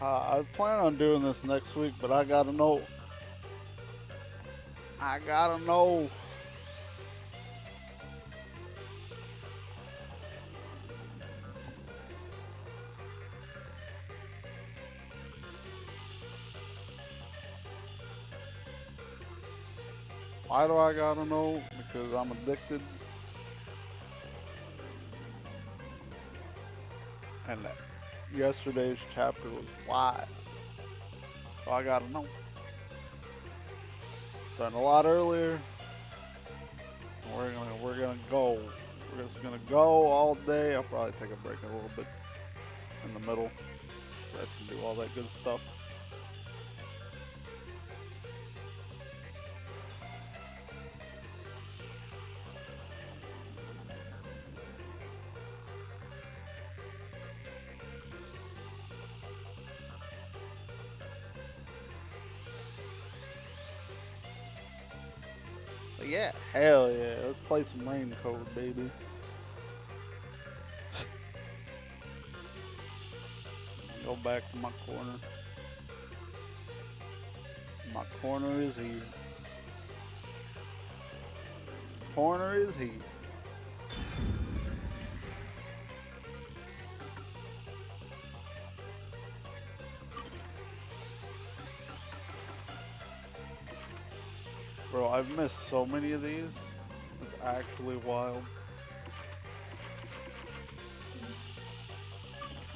I plan on doing this next week, but I gotta know. I gotta know. Why do I gotta know? Because I'm addicted. And yesterday's chapter was why. So I gotta know. Done a lot earlier. We're gonna go. We're just gonna go all day. I'll probably take a break a little bit in the middle. So I can do all that good stuff. But yeah, hell yeah. Let's play some rain code, baby. Go back to my corner. My corner is here. Corner is here. Bro, I've missed so many of these. It's actually wild.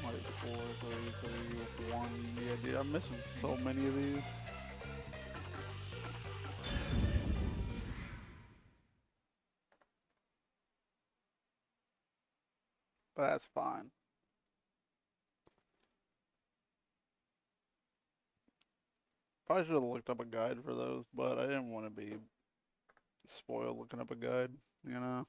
Like 4, 3, 3, 1. Yeah, dude, I'm missing so many of these. But that's fine. Probably should have looked up a guide for those, but I didn't want to be spoiled looking up a guide, you know?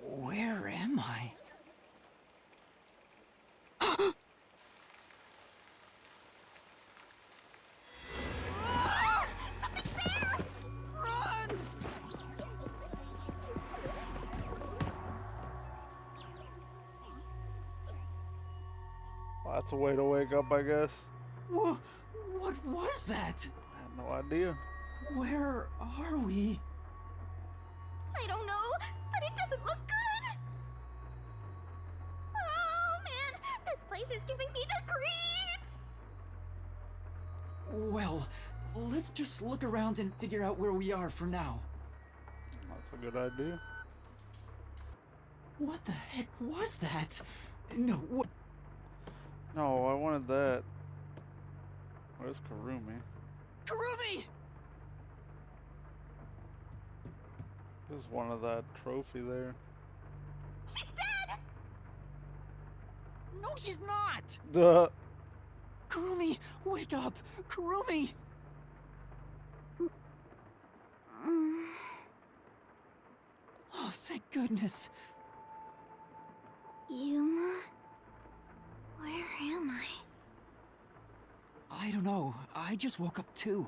Where am I? Something's there! Run! Well, that's a way to wake up, I guess. What was that? I have no idea. Where are we? I don't know, but it doesn't look good! Oh man, this place is giving me the creeps! Well, let's just look around and figure out where we are for now. That's a good idea. What the heck was that? No, what? No, I wanted that. Where's Karumi? Karumi! There's one of that trophy there. She's dead! No, she's not! Duh. Karumi, wake up! Karumi! Oh, thank goodness. Yuma? Where am I? I don't know. I just woke up too.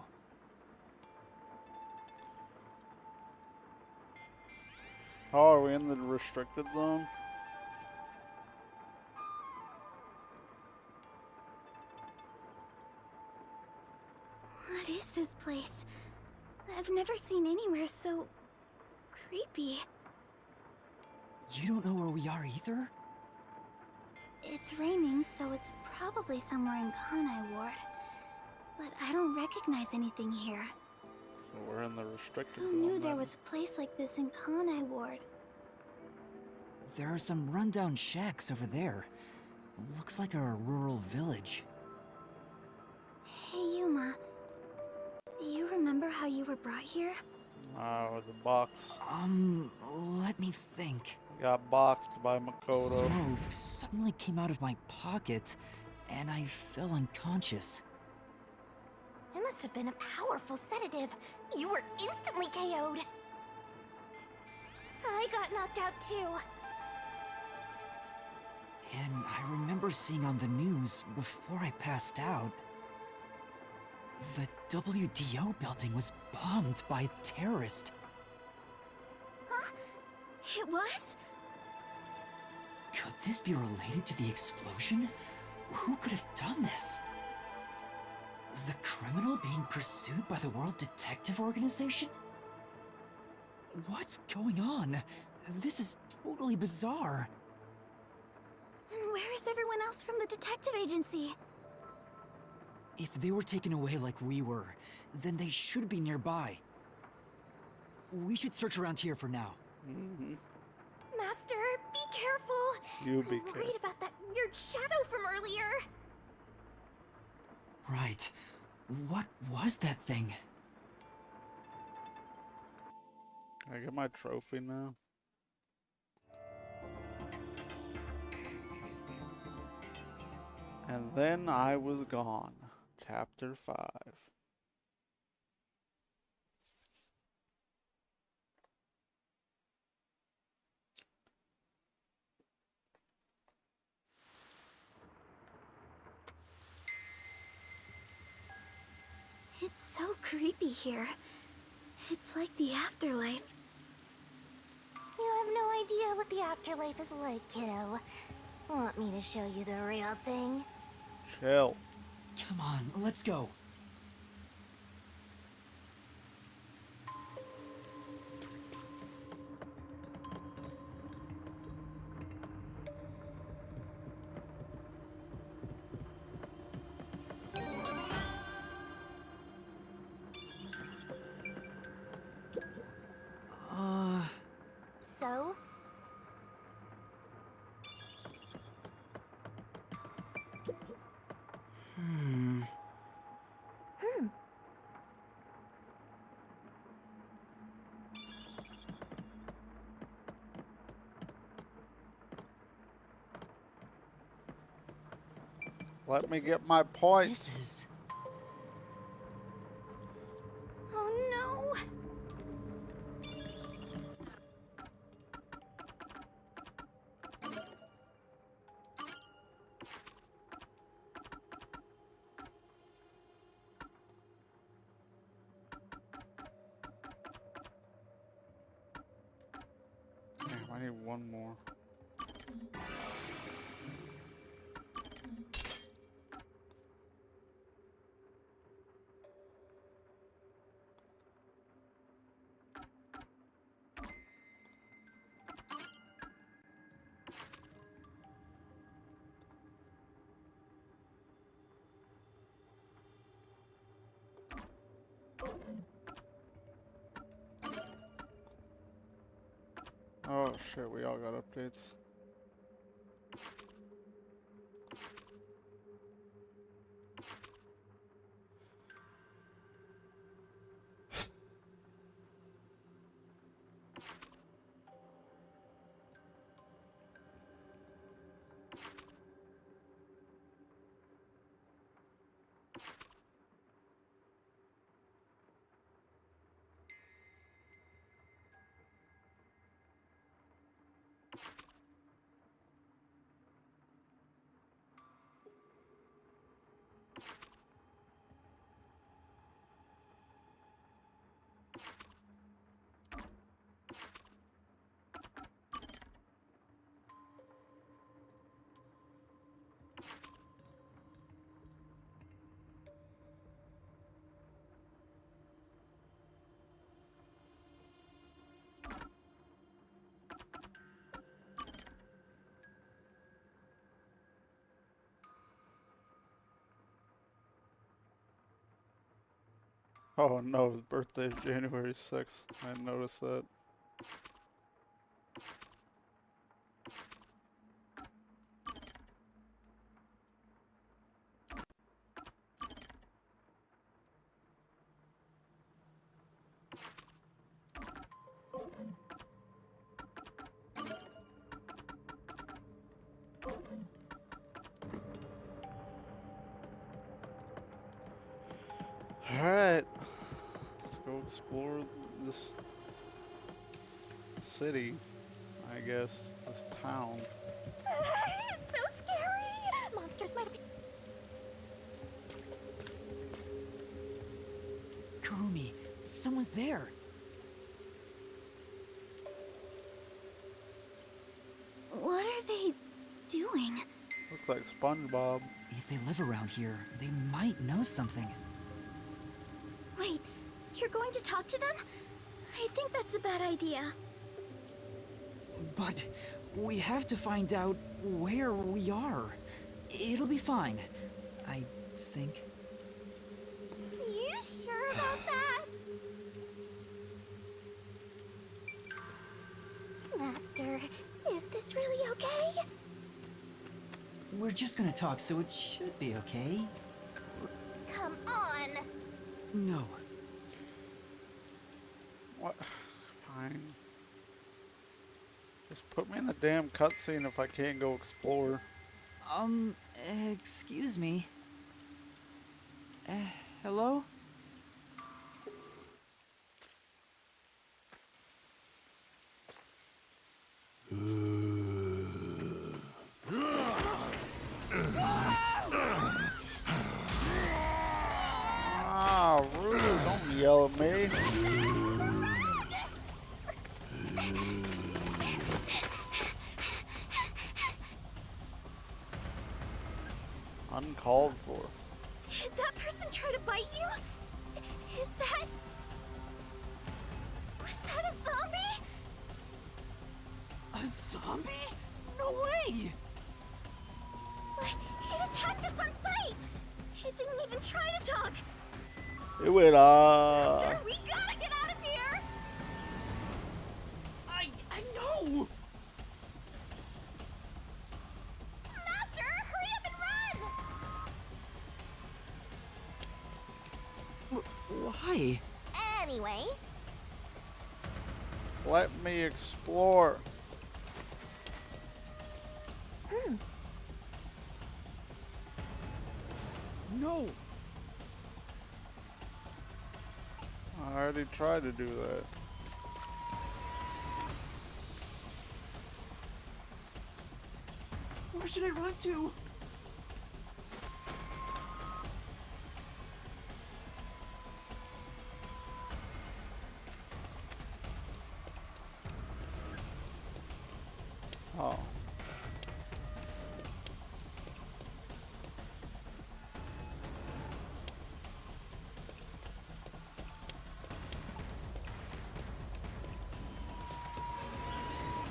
Oh, are we in the restricted zone? What is this place? I've never seen anywhere so creepy. You don't know where we are either? It's raining, so it's probably somewhere in Kanai Ward. But I don't recognize anything here. So we're in the restricted Who zone. knew there then. was a place like this in Kanai Ward? There are some rundown shacks over there. Looks like a rural village. Hey Yuma, do you remember how you were brought here? Oh, the box. Let me think. Got boxed by Makoto. Smoke suddenly came out of my pocket, and I fell unconscious. It must have been a powerful sedative. You were instantly KO'd. I got knocked out too. And I remember seeing on the news before I passed out, the WDO building was bombed by a terrorist. Huh? It was? Could this be related to the explosion? Who could have done this? The criminal being pursued by the World Detective Organization? What's going on? This is totally bizarre. And where is everyone else from the detective agency? If they were taken away like we were, then they should be nearby. We should search around here for now. Mm-hmm. Master, be careful. You be I'm worried careful. about that weird shadow from earlier. Right. What was that thing? Can I get my trophy now? And then I was gone. Chapter 5. It's so creepy here. It's like the afterlife. You have no idea what the afterlife is like, kiddo. Want me to show you the real thing? Chill. Come on, let's go. So? Hmm. Let me get my point. This is... Oh no! Damn, I need one more. Oh shit, we all got updates. Oh no, his birthday is January 6th. I didn't notice that. Alright. Let's go explore this city, I guess. This town. It's so scary! Monsters might be. Kurumi, someone's there. What are they doing? Looks like SpongeBob. If they live around here, they might know something. Wait, you're going to talk to them? I think that's a bad idea. But we have to find out where we are. It'll be fine, I think. You sure about that? Master, is this really okay? We're just gonna talk, so it should be okay. Come on! No. What? Fine. Just put me in the damn cutscene if I can't go explore. Excuse me. Hello? Ah, rude. Don't yell at me. Uncalled for. Did that person try to bite you? Is that... Was that a zombie? A zombie? No way! It attacked us on sight! It didn't even try to talk! It went, Master, we gotta get out of here! I know! Master, hurry up and run! Why? Anyway, Let me explore. No! I already tried to do that. Where should I run to? Oh.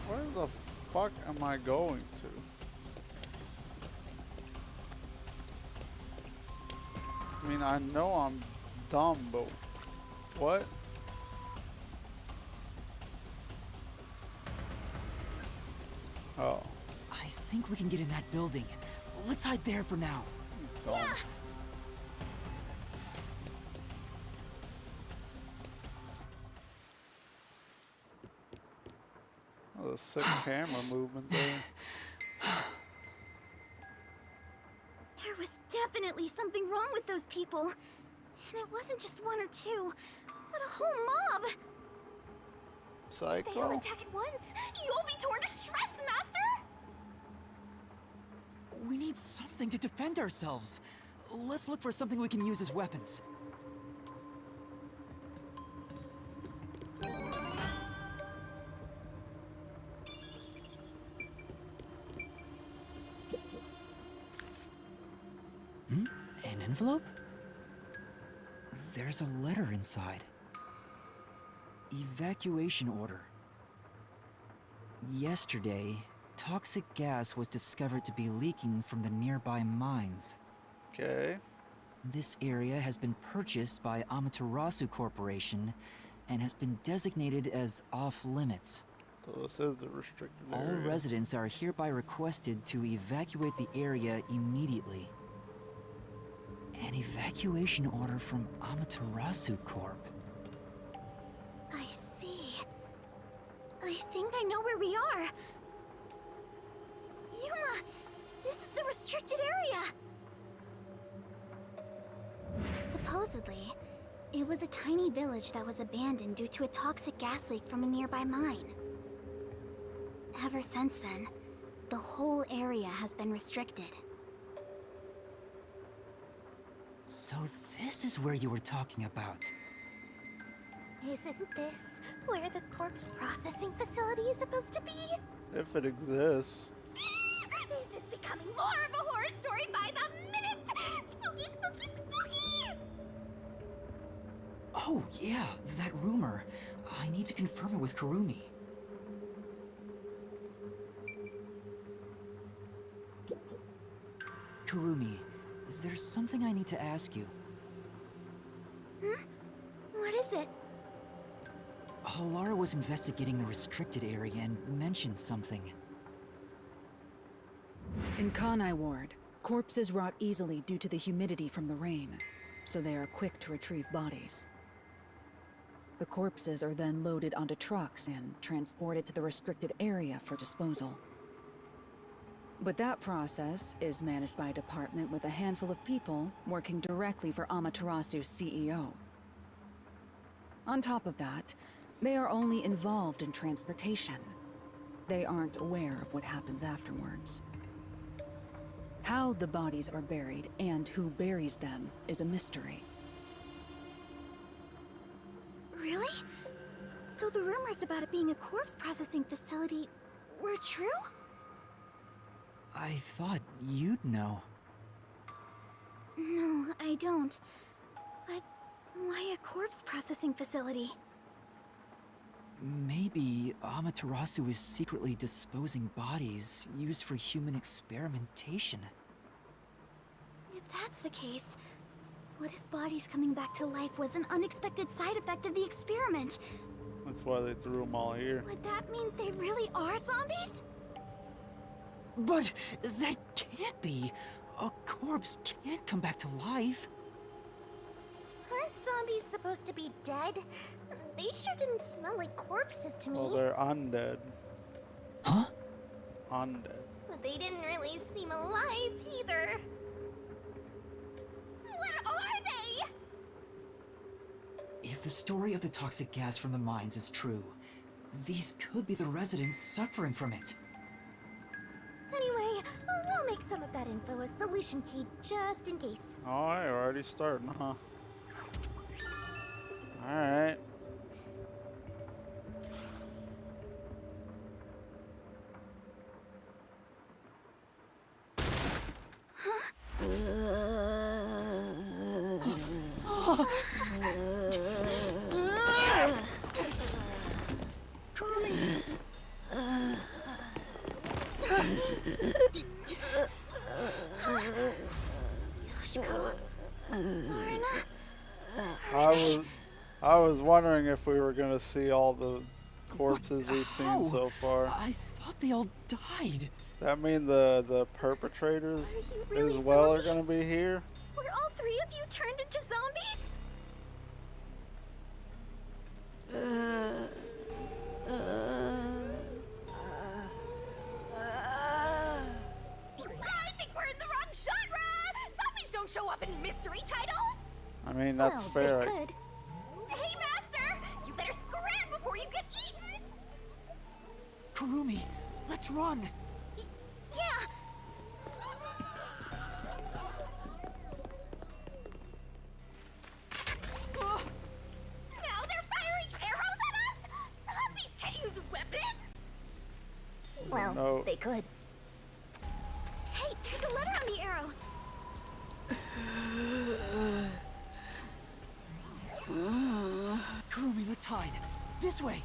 Where the fuck am I going to? I mean, I know I'm dumb, but what? Oh. I think we can get in that building. Let's hide there for now. Dumb. yeah, Oh, the sick camera movement there. there was definitely something wrong with those people. And it wasn't just one or two, but a whole mob. If they all Psycho. attack at once, you'll be torn to shreds, Master! We need something to defend ourselves. Let's look for something we can use as weapons. An envelope? There's a letter inside. Evacuation order. Yesterday, toxic gas was discovered to be leaking from the nearby mines. Okay. This area has been purchased by Amaterasu Corporation and has been designated as off-limits. So this is the restricted All area. residents are hereby requested to evacuate the area immediately. An evacuation order from Amaterasu Corp. I see. I think I know where we are. Yuma, this is the restricted area. Supposedly, It was a tiny village that was abandoned due to a toxic gas leak from a nearby mine. Ever since then, the whole area has been restricted. So this is where you were talking about. Isn't this where the corpse processing facility is supposed to be? If it exists. This is becoming more of a horror story by the minute! Spooky, spooky, spooky! Oh, yeah, that rumor. I need to confirm it with Kurumi. Kurumi, there's something I need to ask you. What is it? Lara was investigating the restricted area and mentioned something. In Kanai Ward, corpses rot easily due to the humidity from the rain, so they are quick to retrieve bodies. The corpses are then loaded onto trucks and transported to the restricted area for disposal. But that process is managed by a department with a handful of people working directly for Amaterasu's CEO. On top of that, they are only involved in transportation. They aren't aware of what happens afterwards. How the bodies are buried and who buries them is a mystery. Really? So the rumors about it being a corpse processing facility were true? I thought you'd know. No, I don't. But why a corpse processing facility? Maybe Amaterasu is secretly disposing bodies used for human experimentation. If that's the case, what if bodies coming back to life was an unexpected side effect of the experiment? That's why they threw them all here. Would that mean they really are zombies? But that can't be. A corpse can't come back to life. Aren't zombies supposed to be dead? They sure didn't smell like corpses to me. Well, they're undead. Huh? Undead. But they didn't really seem alive either. What are they? If the story of the toxic gas from the mines is true, these could be the residents suffering from it. Anyway, we'll make some of that info a solution key just in case. Alright, we're already starting, huh? Alright. Yoshiko, Lorna. I was wondering if we were gonna see all the corpses we've seen so far. I thought they all died. That mean the perpetrators Are you really as well are zombies? gonna be here? Were all three of you turned into zombies? I think we're in the wrong genre! Zombies don't show up in mystery titles! I mean, that's well, fair. They could. Hey, Master! You better scram before you get eaten! Kurumi, let's run. Yeah! Now they're firing arrows at us? Zombies can't use weapons! Well, No. they could. Hey, there's a letter on the arrow. Kurumi, let's hide. This way.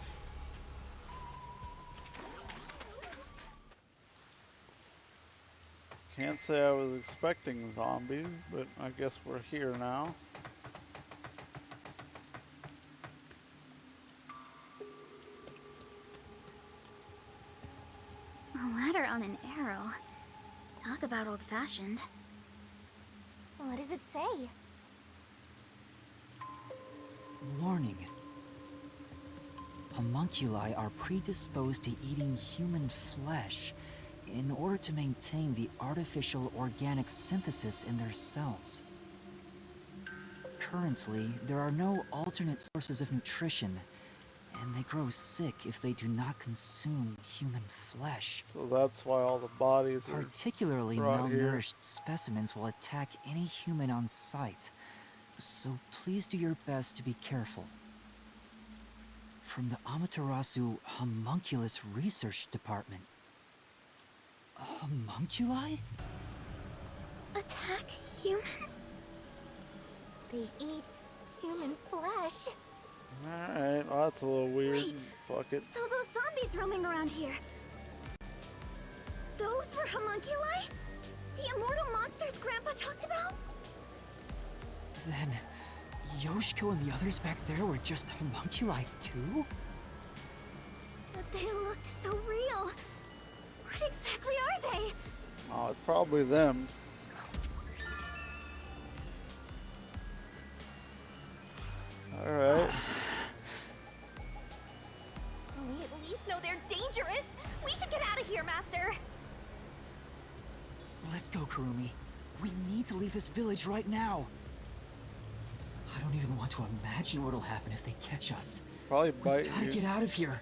Can't say I was expecting zombies, but I guess we're here now. A letter on an arrow. Talk about old-fashioned. What does it say? Warning. Homunculi are predisposed to eating human flesh in order to maintain the artificial organic synthesis in their cells. currently, there are no alternate sources of nutrition, and they grow sick if they do not consume human flesh. So that's why all the bodies are Particularly brought here. malnourished specimens will attack any human on sight, so please do your best to be careful. From the Amaterasu Homunculus Research Department. Homunculi? Attack humans? They eat human flesh. Alright, well, that's a little weird. Wait, Fuck it. So those zombies roaming around here, those were homunculi? The immortal monsters Grandpa talked about? Then, Yoshiko and the others back there were just homunculi too? But they looked so real. What exactly are they? Oh, it's probably them. Alright. We at least know they're dangerous. We should get out of here, Master. Let's go, Kurumi. We need to leave this village right now. I don't even want to imagine what'll happen if they catch us. Probably We bite gotta you. get out of here.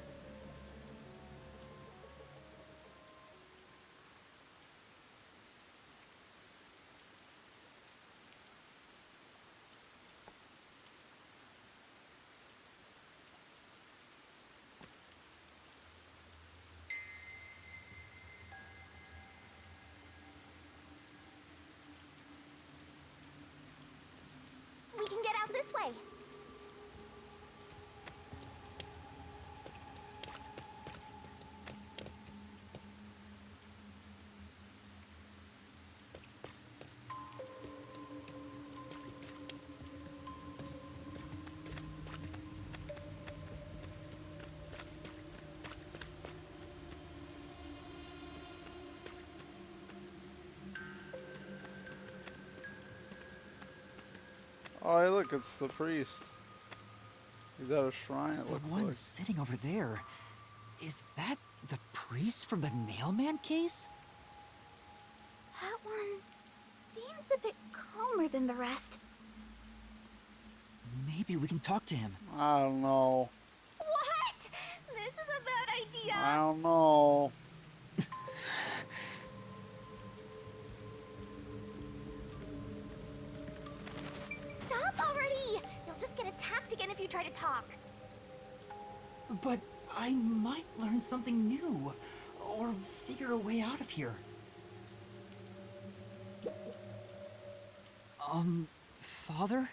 We can get out this way. Oh, hey, look, it's the priest. He's at a shrine, it The looks one like. sitting over there. Is that the priest from the Nailman case? That one seems a bit calmer than the rest. Maybe we can talk to him. I don't know. What? This is a bad idea. I don't know. Stop already! You'll just get attacked again if you try to talk. But I might learn something new, or figure a way out of here. Father?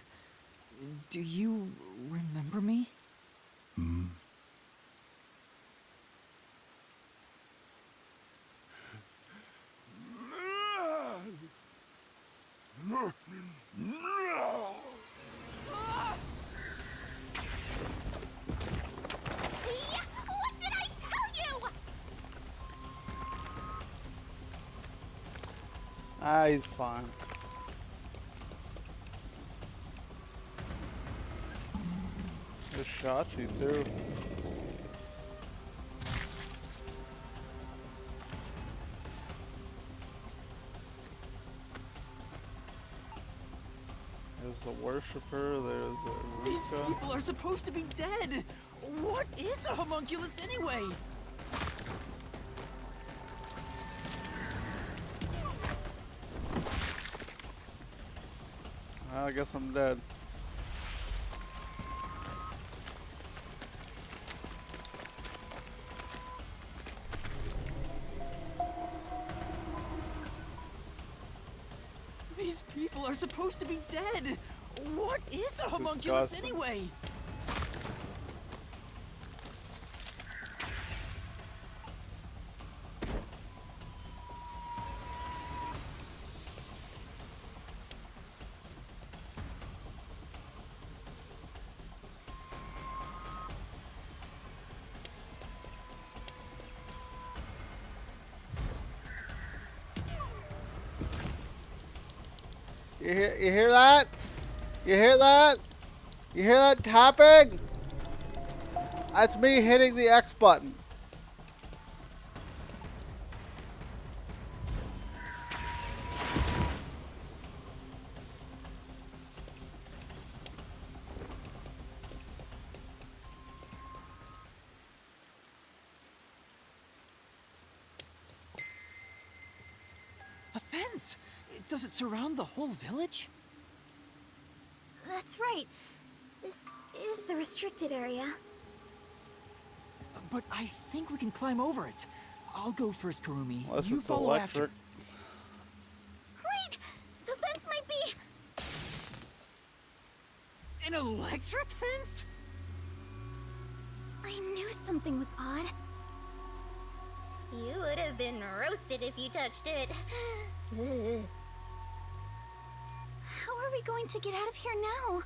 Do you remember me? See? What did I tell you? Ah, he's fine. Just shot you too. There's the worshiper, there's the These Rika. people are supposed to be dead! What is a homunculus anyway? I guess I'm dead. These people are supposed to be dead! What is a homunculus Disgusting. anyway? You hear that? You hear that? You hear that tapping? That's me hitting the X button. fence! Does it surround the whole village? That's right. This is the restricted area. But I think we can climb over it. I'll go first, Karumi. Unless You it's follow electric. after. Wait! The fence might be... An electric fence? I knew something was odd. You would have been roasted if you touched it. Ugh. How are we going to get out of here now?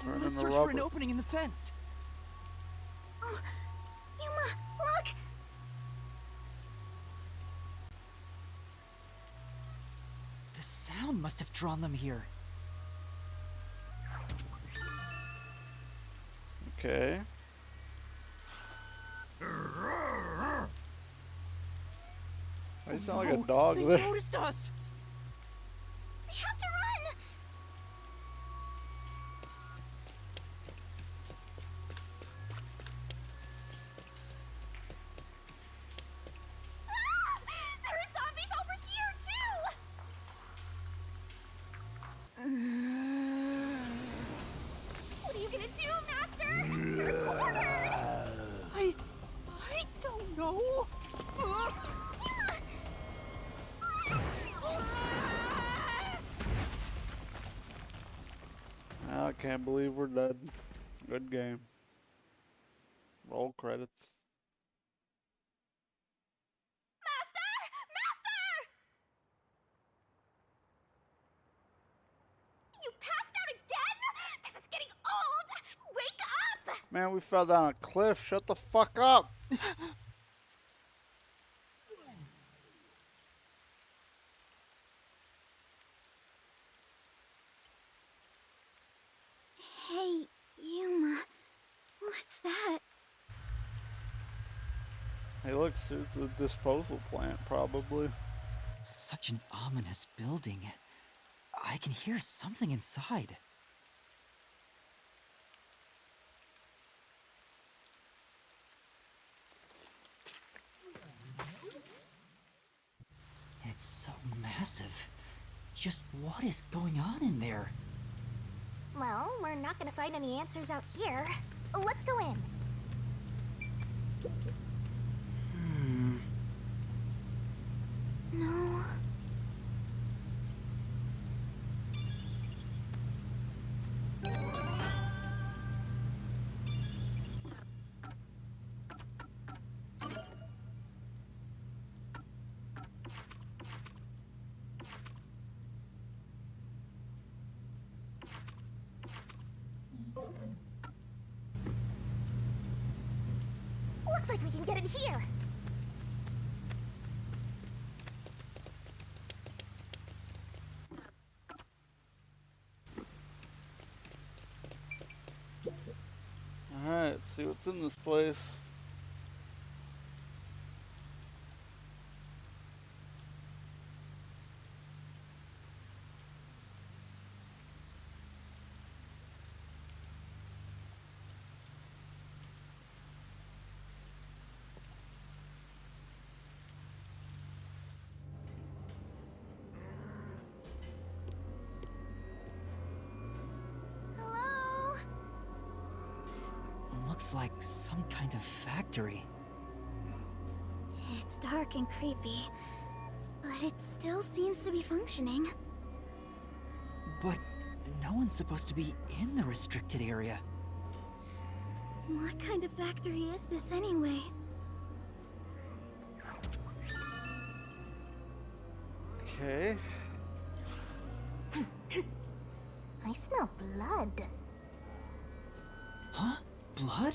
Turn Let's into search for an rubber. opening in the fence. Oh, Yuma, look! The sound must have drawn them here. Okay. Why you sound like No, a dog they there? noticed us! We have to run! Ah! There are zombies over here, too! What are you gonna do, Master? You're cornered! I don't know. I can't believe we're dead. Good game. Roll credits. Master! Master! You passed out again? This is getting old! Wake up! Man, we fell down a cliff. Shut the fuck up. Hey, Yuma. What's that? Hey, look, it's a disposal plant, probably. Such an ominous building. I can hear something inside. It's so massive. Just what is going on in there? Well, we're not gonna find any answers out here. Let's go in. No. Looks like we can get in here. Alright, let's see what's in this place. Hello? Looks like some kind of factory. It's dark and creepy, but it still seems to be functioning. But no one's supposed to be in the restricted area. What kind of factory is this anyway? Okay. I smell blood. Huh? Blood?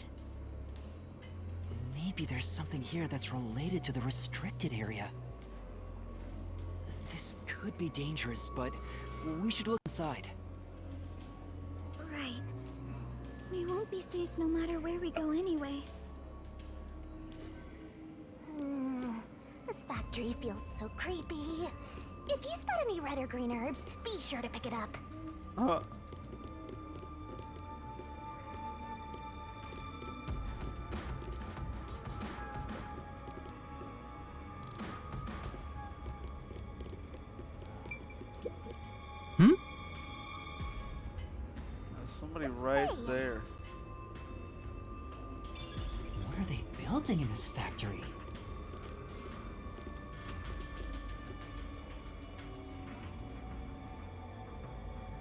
Maybe there's something here that's related to the restricted area. This could be dangerous, but we should look inside. Right. We won't be safe no matter where we go anyway. This factory feels so creepy. If you spot any red or green herbs, be sure to pick it up. building in this factory.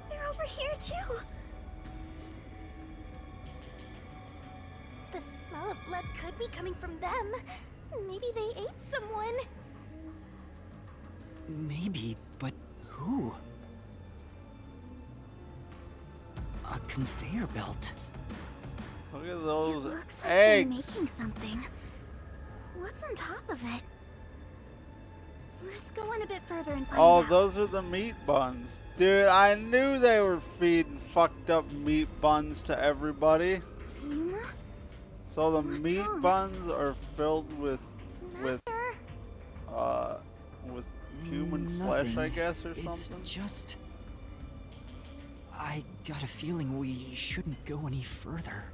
They're over here too. The smell of blood could be coming from them. Maybe they ate someone. Maybe, but who? A conveyor belt. Look at those Looks like eggs. they're making something. What's on top of it? Let's go on a bit further and find Oh, out. those are the meat buns. Dude, I knew they were feeding fucked up meat buns to everybody. Yuma? So the What's meat wrong? buns are filled with Master? human flesh, I Nothing. guess, or It's something. just... I got a feeling we shouldn't go any further.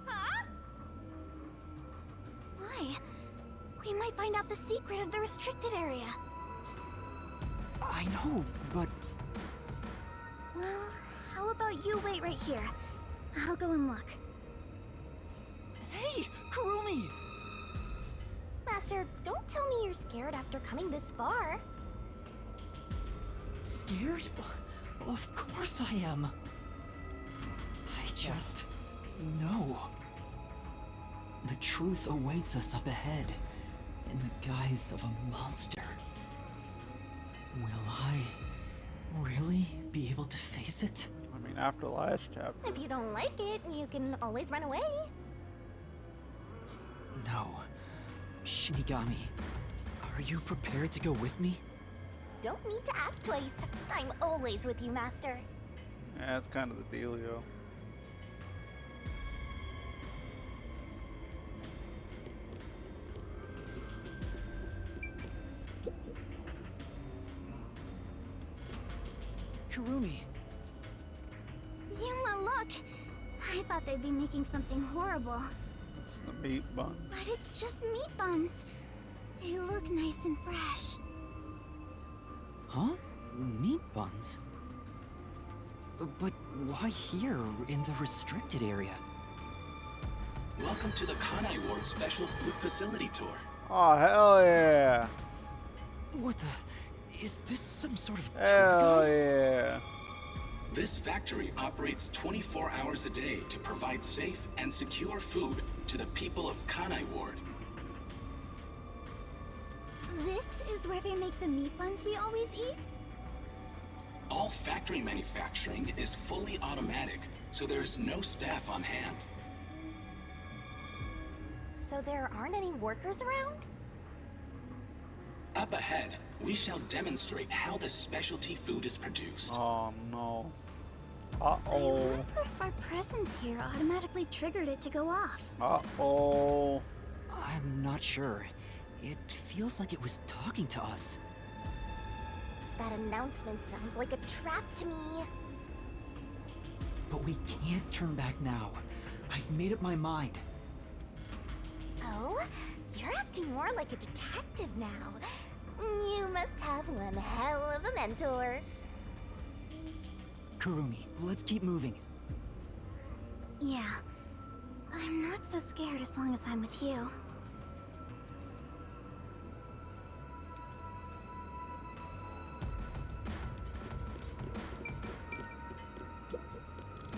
Huh? Why? We might find out the secret of the restricted area. I know, but Well, how about you wait right here? I'll go and look. hey, Kurumi! Master, don't tell me you're scared after coming this far. Scared? Of course I am. I just know. The truth awaits us up ahead in the guise of a monster. Will I really be able to face it? I mean, after last chapter. If you don't like it, you can always run away. No. Shinigami, are you prepared to go with me? Don't need to ask twice. I'm always with you, Master. Yeah, that's kind of the dealio. Kurumi, Yuma, look! I thought they'd be making something horrible. It's the meat buns. But it's just meat buns. They look nice and fresh. huh? Meat buns? But why here in the restricted area? Welcome to the Kanai Ward Special Food Facility Tour. Oh, hell yeah. What the? Is this some sort of tour Hell guide? yeah. This factory operates 24 hours a day to provide safe and secure food to the people of Kanai Ward. This is where they make the meat buns we always eat? All factory manufacturing is fully automatic, so there is no staff on hand. So there aren't any workers around? Up ahead, we shall demonstrate how the specialty food is produced. Oh, no. I Uh-oh. wonder if our presence here automatically triggered it to go off. Uh-oh. I'm not sure. It feels like it was talking to us. That announcement sounds like a trap to me. But we can't turn back now. I've made up my mind. Oh? You're acting more like a detective now. You must have one hell of a mentor. Kurumi, let's keep moving. Yeah. I'm not so scared as long as I'm with you.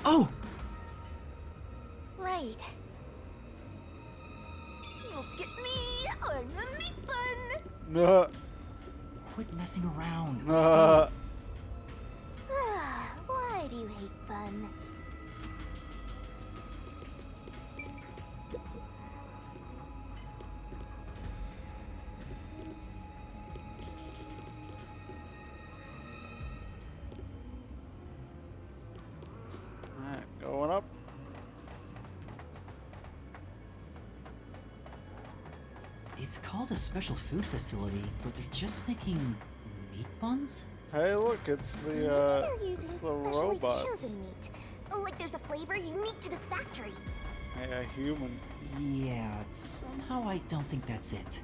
Oh! Right. Look at me! I'm a meat bun! Nah. Quit messing around. Nah. Why do you hate fun? Alright, going up. It's called a special food facility, but they're just making meat buns? Hey, look, it's Maybe the, they're using the specially robots. chosen meat. Like there's a flavor unique to this factory. Yeah, human. Yeah, somehow I don't think that's it.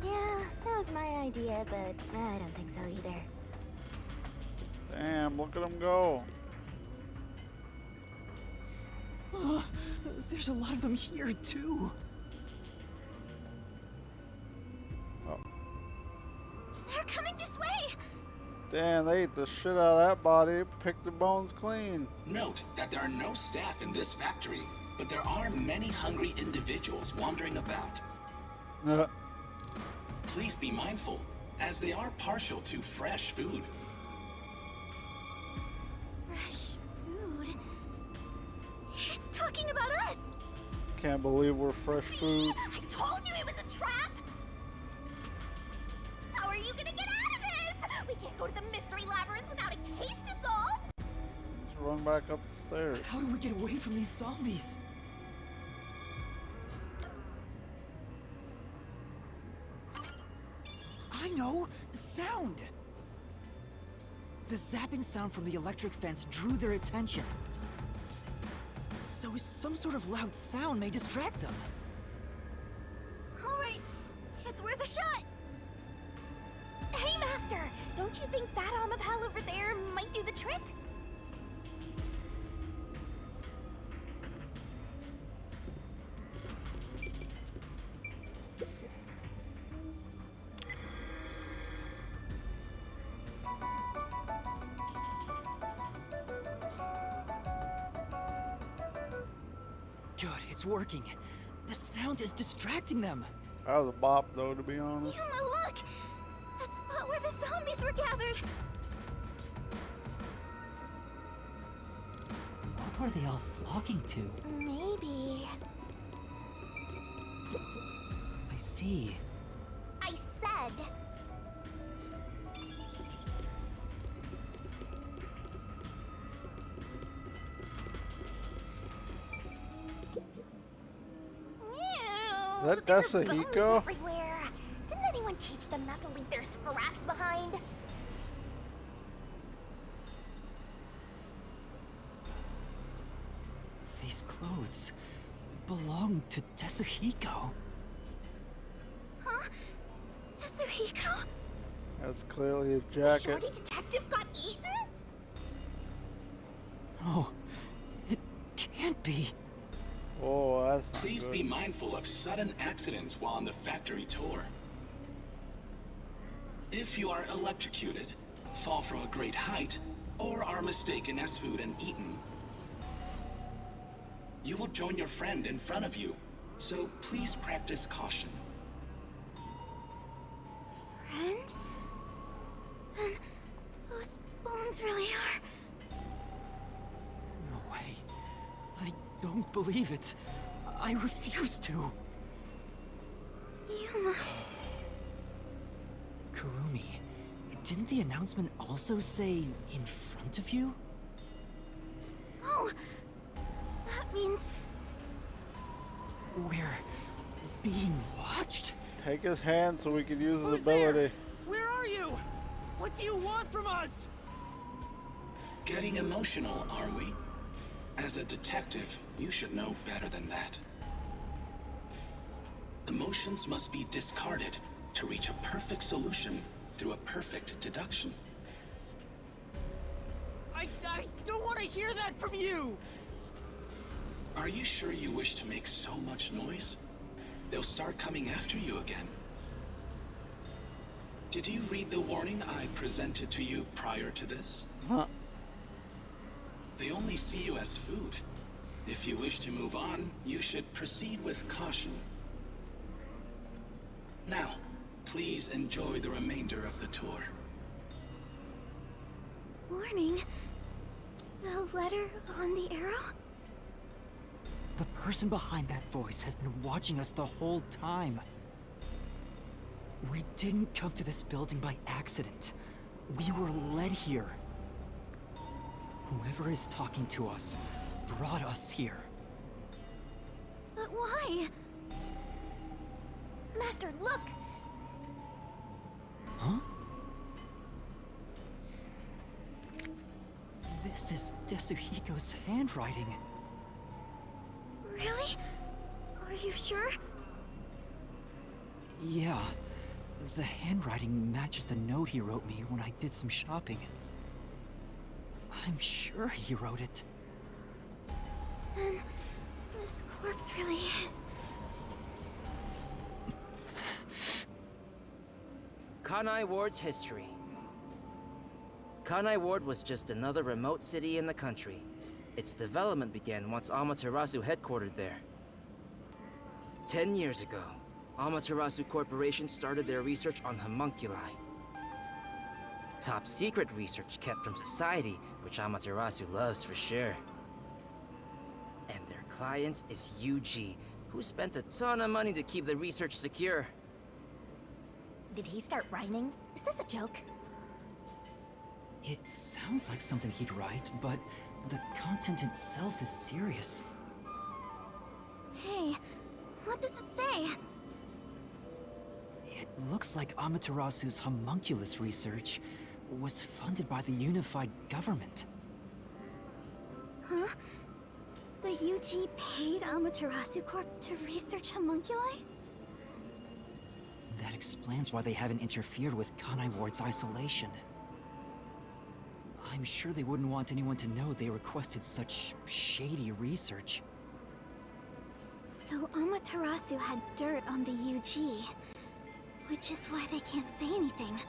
Yeah, that was my idea, but I don't think so either. Damn, look at them go. There's a lot of them here, too. Oh. They're coming this way! Damn, they ate the shit out of that body, picked the bones clean. Note that there are no staff in this factory, but there are many hungry individuals wandering about. Please be mindful, as they are partial to fresh food. Fresh food? It's talking about us! Can't believe we're fresh food. I told you it was a trap! How are you gonna get out of this? We can't go to the mystery labyrinth without a case to solve! Let's run back up the stairs. How do we get away from these zombies? I know! Sound! The zapping sound from the electric fence drew their attention. So some sort of loud sound may distract them. Alright, it's worth a shot! Hey, Master! Don't you think that Amapal over there might do the trick? Good, it's working. The sound is distracting them. That was a bop, though, to be honest. Yuma, look! That spot where the zombies were gathered! What were they all flocking to? Maybe... I see. I said... Ew, That there are Yasuhiko? bones everywhere. Didn't anyone teach them not to leave their scraps behind? These clothes belong to Tetsuhiko. Huh? Yasuhiko? That's clearly a The jacket. shorty detective got eaten? No, it can't be. Oh, that's not Please good. be mindful of sudden accidents while on the factory tour. If you are electrocuted, fall from a great height, or are mistaken as food and eaten, you will join your friend in front of you, so please practice caution. Friend? Then those bones really are... No way. I don't believe it. I refuse to. Yuma... Kurumi, didn't the announcement also say in front of you? Oh! That means... We're being watched? Take his hand so we can use his Who's there? ability. Where are you? What do you want from us? Getting emotional, are we? As a detective, you should know better than that. Emotions must be discarded to reach a perfect solution through a perfect deduction. I don't want to hear that from you! Are you sure you wish to make so much noise? They'll start coming after you again. Did you read the warning I presented to you prior to this? Huh. They only see you as food. If you wish to move on, you should proceed with caution. Now, please enjoy the remainder of the tour. Warning? The letter on the arrow? The person behind that voice has been watching us the whole time. We didn't come to this building by accident. We were led here. Whoever is talking to us brought us here. But why? Master, look! Huh? This is Tetsuhiko's handwriting. Really? Are you sure? Yeah. The handwriting matches the note he wrote me when I did some shopping. I'm sure he wrote it. Then This corpse really is. Kanai Ward's history. Kanai Ward was just another remote city in the country. Its development began once Amaterasu headquartered there. 10 years ago, Amaterasu Corporation started their research on homunculi. Top secret research kept from society, which Amaterasu loves for sure. And their client is UG, who spent a ton of money to keep the research secure. Did he start rhyming? Is this a joke? It sounds like something he'd write, but the content itself is serious. Hey, what does it say? It looks like Amaterasu's homunculus research was funded by the unified government. Huh? The UG paid Amaterasu Corp to research homunculi? That explains why they haven't interfered with Kanai Ward's isolation. I'm sure they wouldn't want anyone to know they requested such shady research. So Amaterasu had dirt on the UG, which is why they can't say anything.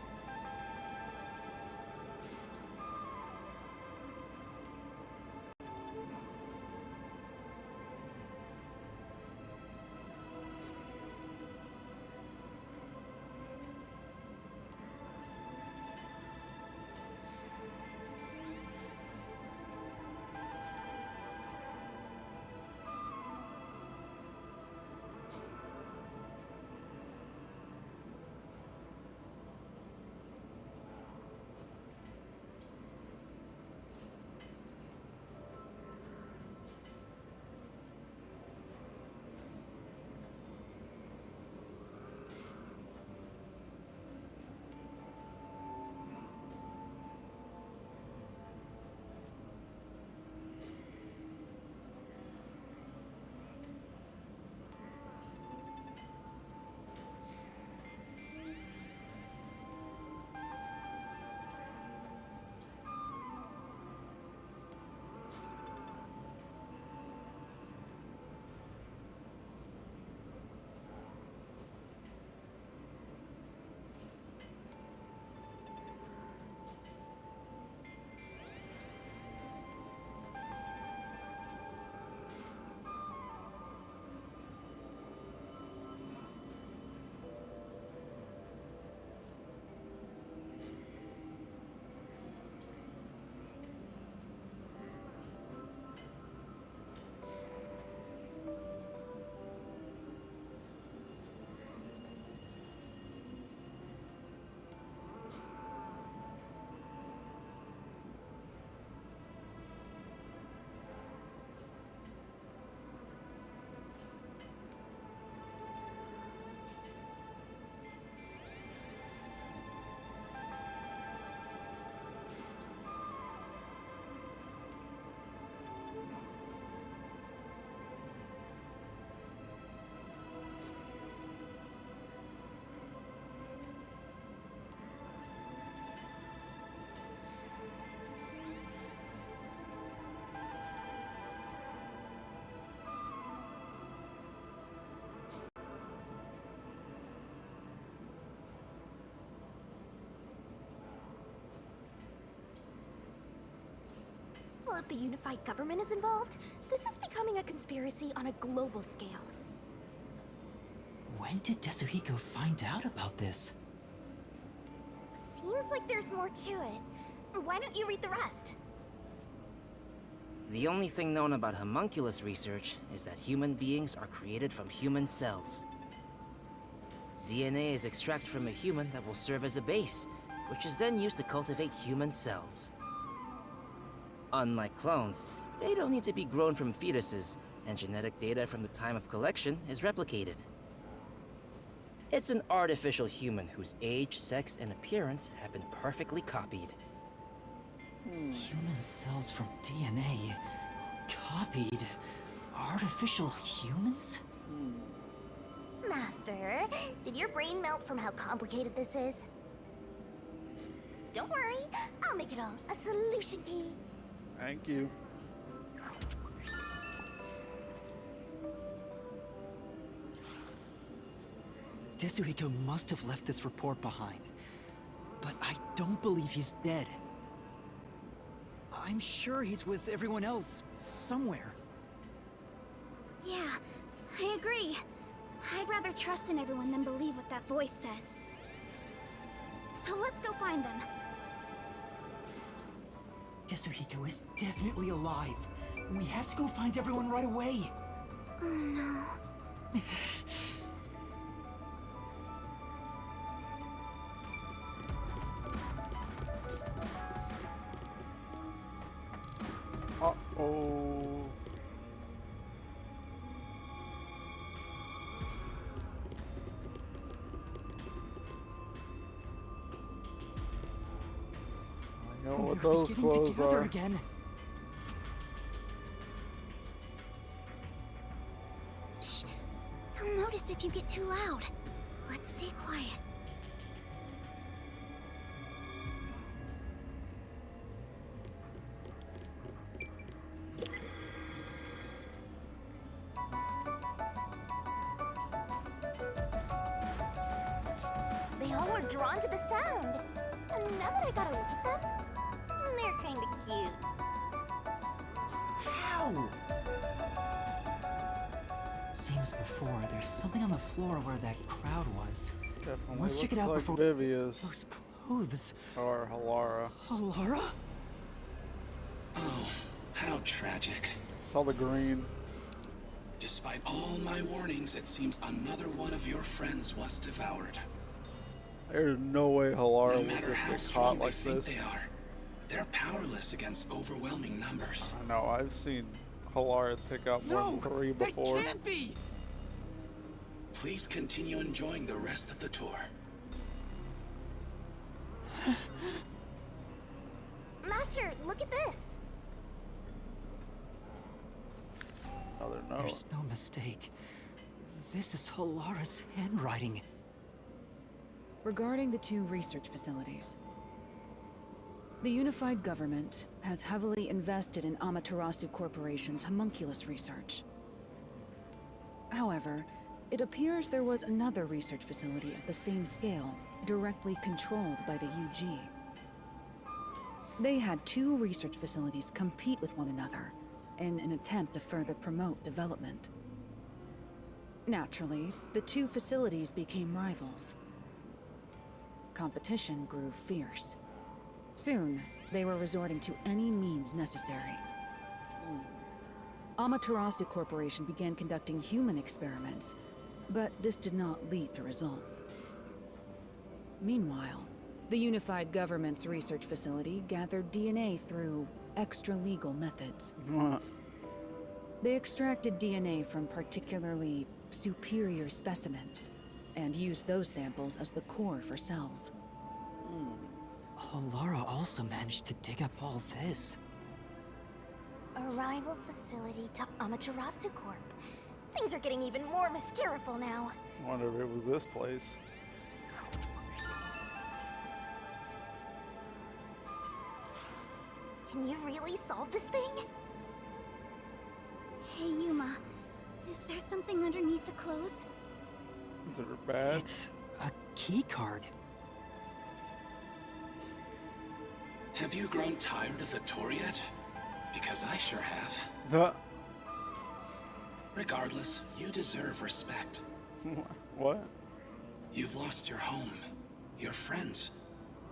Well, if the unified government is involved, this is becoming a conspiracy on a global scale. When did Tetsuhiko find out about this? Seems like there's more to it. Why don't you read the rest? The only thing known about homunculus research is that human beings are created from human cells. DNA is extracted from a human that will serve as a base, which is then used to cultivate human cells. Unlike clones, they don't need to be grown from fetuses, and genetic data from the time of collection is replicated. It's an artificial human whose age, sex, and appearance have been perfectly copied. Human cells from DNA copied artificial humans? Master, did your brain melt from how complicated this is? Don't worry, I'll make it all a solution key. Thank you. Tetsuhiko must have left this report behind. But I don't believe he's dead. I'm sure he's with everyone else, somewhere. Yeah, I agree. I'd rather trust in everyone than believe what that voice says. So let's go find them. Tetsuhiko is definitely alive. We have to go find everyone right away. Oh no. Uh-oh. I know what They're those getting clothes together are. again. Shh. He'll notice if you get too loud. Let's stay quiet. They all were drawn to the sound. And now that I gotta look at them, they're kinda cute. How? Same as before, there's something on the floor where that crowd was. Definitely Let's check it looks out like before- Vivi is, Those clothes. or Halara. Alara? Oh, how tragic. It's all the green. Despite all my warnings, it seems another one of your friends was devoured. There's no way Halara No would matter just how get strong caught they like think this. they are, they're powerless against overwhelming numbers. I know, I've seen Halara take out more No! than 3 That before. can't be! Please continue enjoying the rest of the tour. Master, look at this. Another note. There's no mistake. This is Halara's handwriting. Regarding the 2 research facilities, the unified government has heavily invested in Amaterasu Corporation's homunculus research. However, it appears there was another research facility at the same scale, directly controlled by the UG. They had 2 research facilities compete with one another in an attempt to further promote development. Naturally, the 2 facilities became rivals. Competition grew fierce. Soon, they were resorting to any means necessary. Amaterasu Corporation began conducting human experiments, but this did not lead to results. Meanwhile, the unified government's research facility gathered DNA through extra-legal methods. They extracted DNA from particularly superior specimens, and used those samples as the core for cells. Halara also managed to dig up all this. A rival facility to Amaterasu Corp. Things are getting even more mysterious now. I wonder if it was this place. Can you really solve this thing? Hey, Yuma. Is there something underneath the clothes? Is it her badge? It's a key card. Have you grown tired of the tour yet? Because I sure have. The Regardless, you deserve respect. what? You've lost your home, your friends,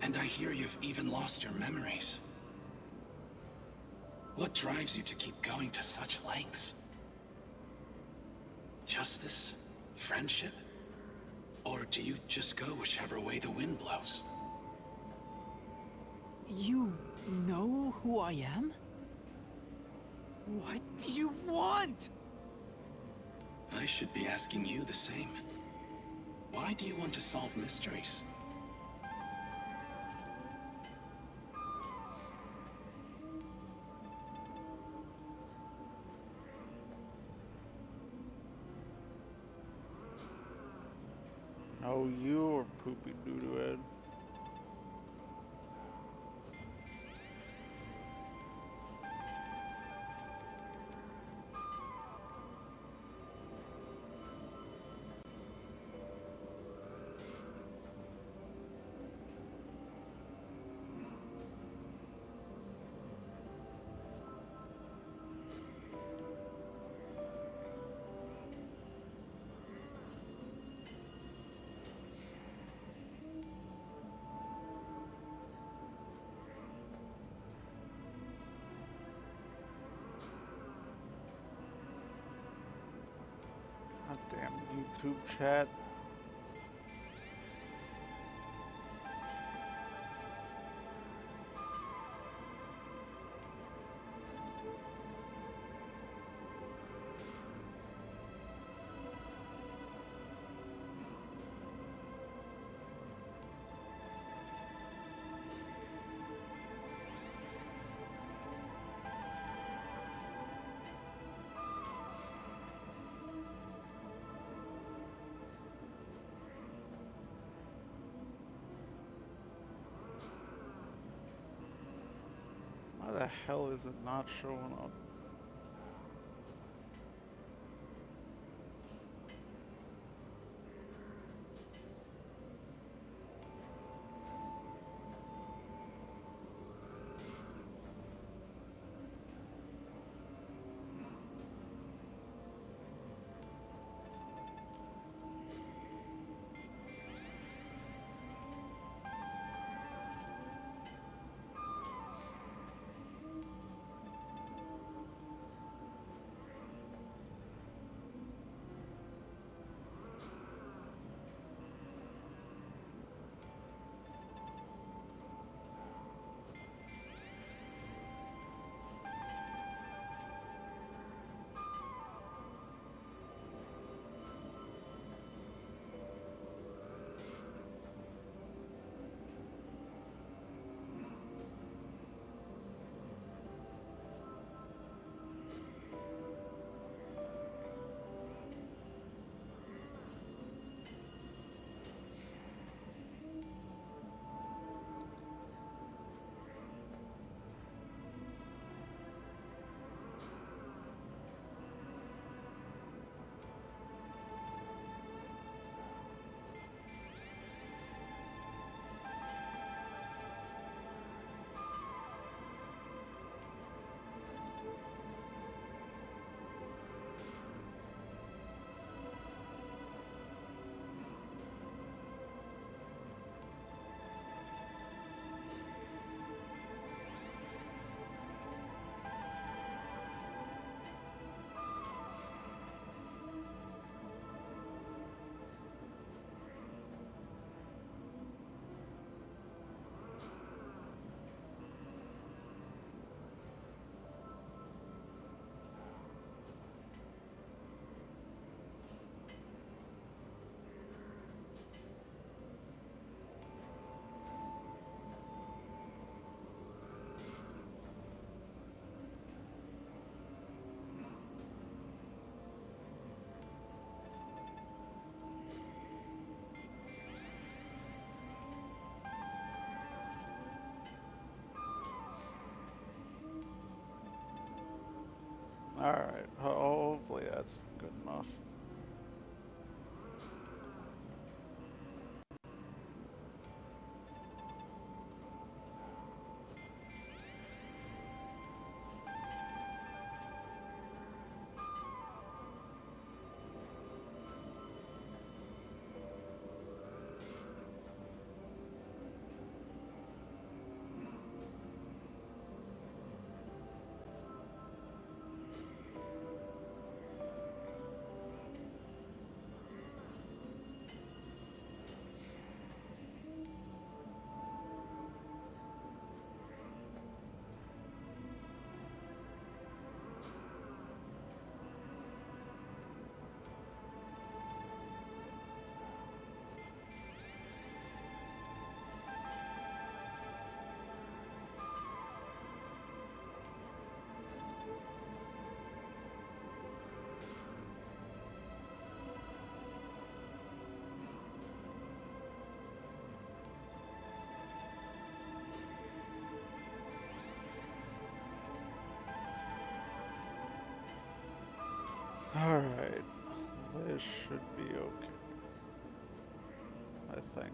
and I hear you've even lost your memories. What drives you to keep going to such lengths? Justice? Friendship? Or do you just go whichever way the wind blows? You know who I am? What do you want? I should be asking you the same. Why do you want to solve mysteries? Oh, you or Poopy Doodoo Head? Damn YouTube chat. Why the hell is it not showing up? Alright, hopefully that's good enough. Alright, this should be okay, I think.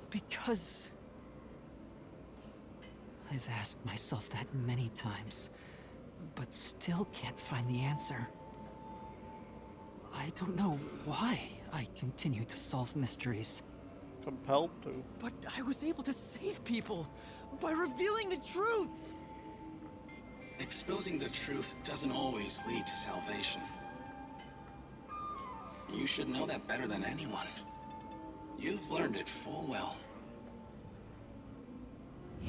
Because I've asked myself that many times, but still can't find the answer. I don't know why I continue to solve mysteries. Compelled to. But I was able to save people. By revealing the truth! Exposing the truth doesn't always lead to salvation. You should know that better than anyone. You've learned it full well.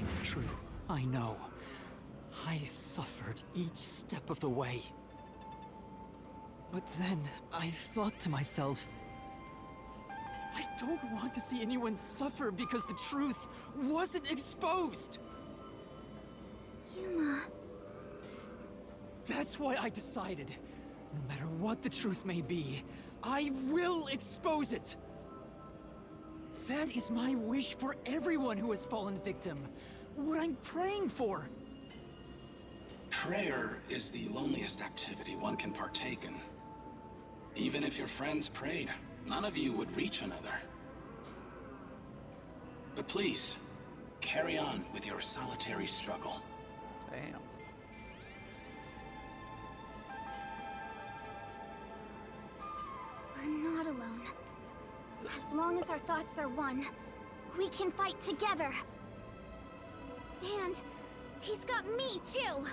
It's true, I know. I suffered each step of the way. But then I thought to myself, I don't want to see anyone suffer because the truth wasn't exposed. Yuma. That's why I decided, no matter what the truth may be, I will expose it. That is my wish for everyone who has fallen victim. What I'm praying for. Prayer is the loneliest activity one can partake in. Even if your friends prayed, none of you would reach another. But please, carry on with your solitary struggle. Damn. I'm not alone. As long as our thoughts are one, we can fight together. And he's got me too.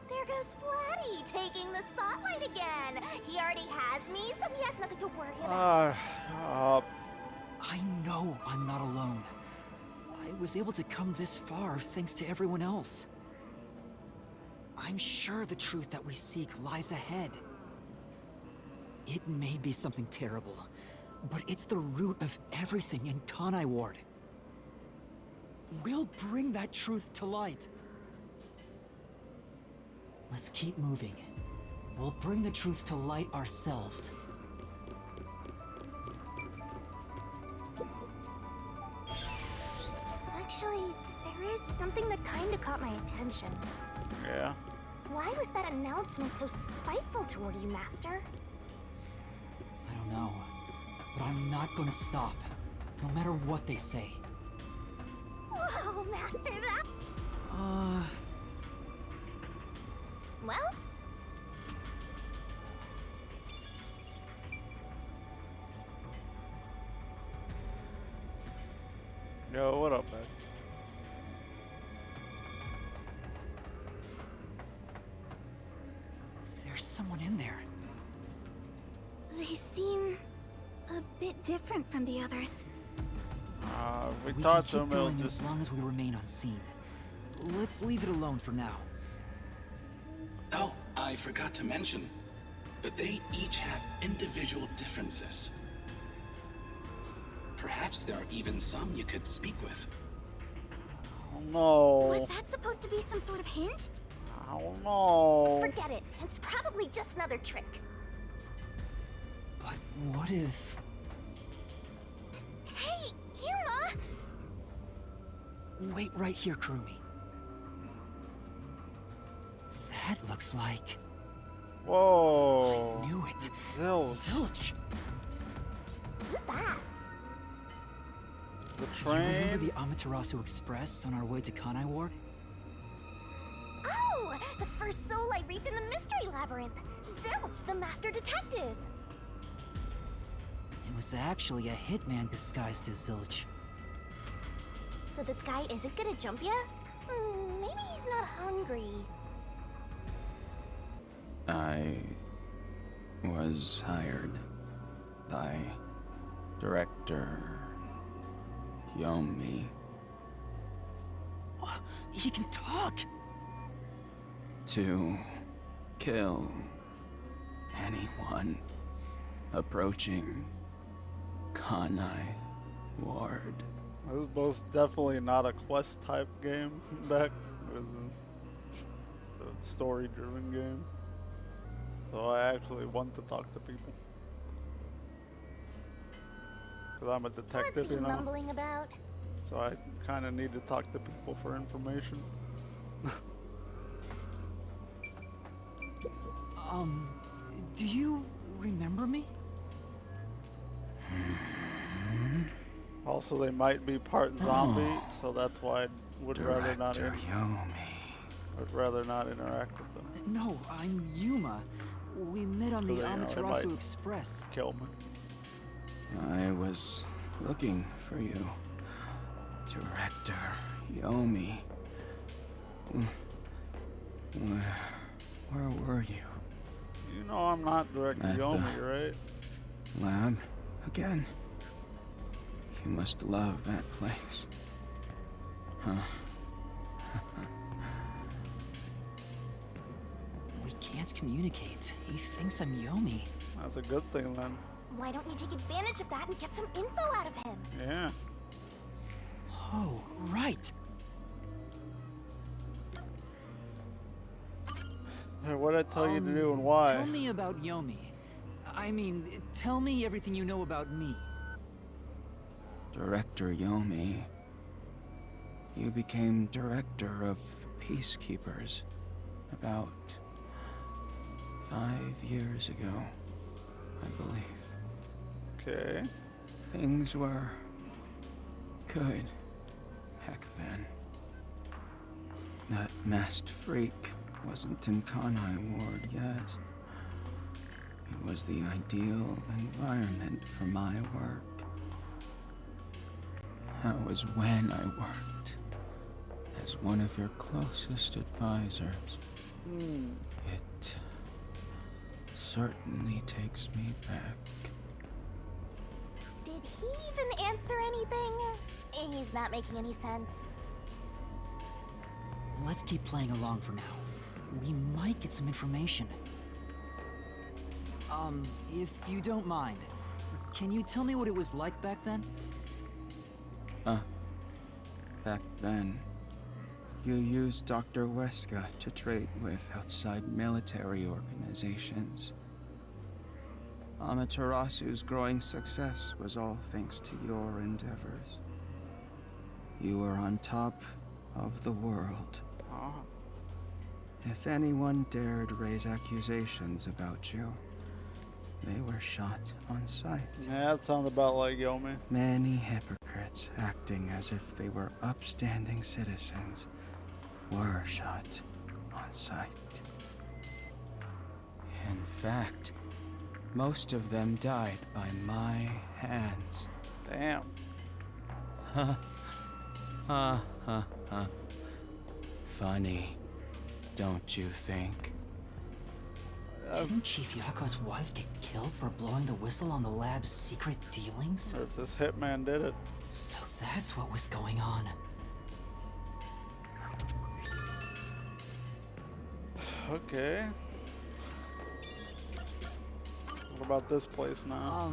There goes Flatty, taking the spotlight again. He already has me, so he has nothing to worry about. I know I'm not alone. I was able to come this far thanks to everyone else. I'm sure the truth that we seek lies ahead. It may be something terrible, but it's the root of everything in Kanai Ward. We'll bring that truth to light. Let's keep moving. We'll bring the truth to light ourselves. Actually, there is something that kinda caught my attention. Yeah. Why was that announcement so spiteful toward you, Master? I don't know, but I'm not gonna stop, no matter what they say. Whoa, Master, that... Well? Yo, what up, man? There's someone in there. They seem a bit different from the others. We We can thought keep so, Mel. going as long as we remain unseen. Let's leave it alone for now. Oh, I forgot to mention, but they each have individual differences. Perhaps there are even some you could speak with. Oh, no. Was that supposed to be some sort of hint? Oh, no. Forget it. It's probably just another trick. But what if... Hey, Yuma! Wait right here, Kurumi. That looks like... Whoa. I knew it. Zilch. Zilch! Who's that? The You remember train? the Amaterasu Express on our way to Kanai Ward? Oh, the first soul I reaped in the Mystery Labyrinth. Zilch, the Master Detective. It was actually a hitman disguised as Zilch. So this guy isn't gonna jump ya? Maybe he's not hungry. I was hired by Director Yomi He can talk! to kill anyone approaching Kanai Ward. It was most definitely not a quest type game back. It was a story driven game. So I actually want to talk to people. Because I'm a detective, What's he you know. mumbling about? So I kind of need to talk to people for information. Do you remember me? Also, they might be part zombie, so that's why I would rather not. Director Yomi. I'd rather not interact with them. No, I'm Yuma. We met on So the they, Amaterasu might Express. kill me. I was looking for you, Director Yomi. Where were you? You know I'm not Director At the- Yomi, right? Lab? Again? You must love that place. Huh? We can't communicate. He thinks I'm Yomi. That's a good thing then. Why don't you take advantage of that and get some info out of him? Yeah. Oh, right. Hey, what did I tell you to do and why? Tell me about Yomi. I mean, tell me everything you know about me. Director Yomi. You became director of the Peacekeepers about 5 years ago, I believe. Okay. Things were good back then. That masked freak wasn't in Kanai Ward yet. It was the ideal environment for my work. That was when I worked as one of your closest advisors. It certainly takes me back. Did he even answer anything? He's not making any sense. Let's keep playing along for now. We might get some information. If you don't mind, can you tell me what it was like back then? Back then, you used Dr. Weska to trade with outside military organizations. Amaterasu's growing success was all thanks to your endeavors. You were on top of the world. Ah. If anyone dared raise accusations about you, they were shot on sight. Yeah, that sounds about like Yomi. Many hypocrites acting as if they were upstanding citizens were shot on sight. In fact, most of them died by my hands. Damn. Ha ha ha. Funny, don't you think? Didn't Chief Yako's wife get killed for blowing the whistle on the lab's secret dealings? Or if this hitman did it. So that's what was going on. Okay. What about this place now?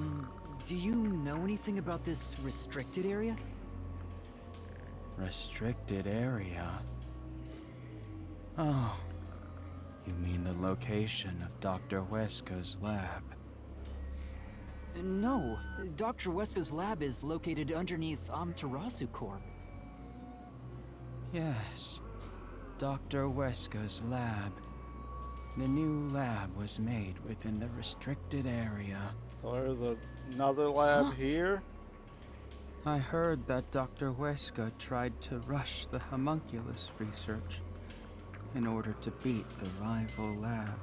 Do you know anything about this restricted area? Restricted area? Oh, you mean the location of Dr. Weska's lab? No, Dr. Weska's lab is located underneath Amaterasu Corp. Yes, Dr. Weska's lab. The new lab was made within the restricted area. So there's another lab here? I heard that Dr. Weska tried to rush the homunculus research in order to beat the rival lab.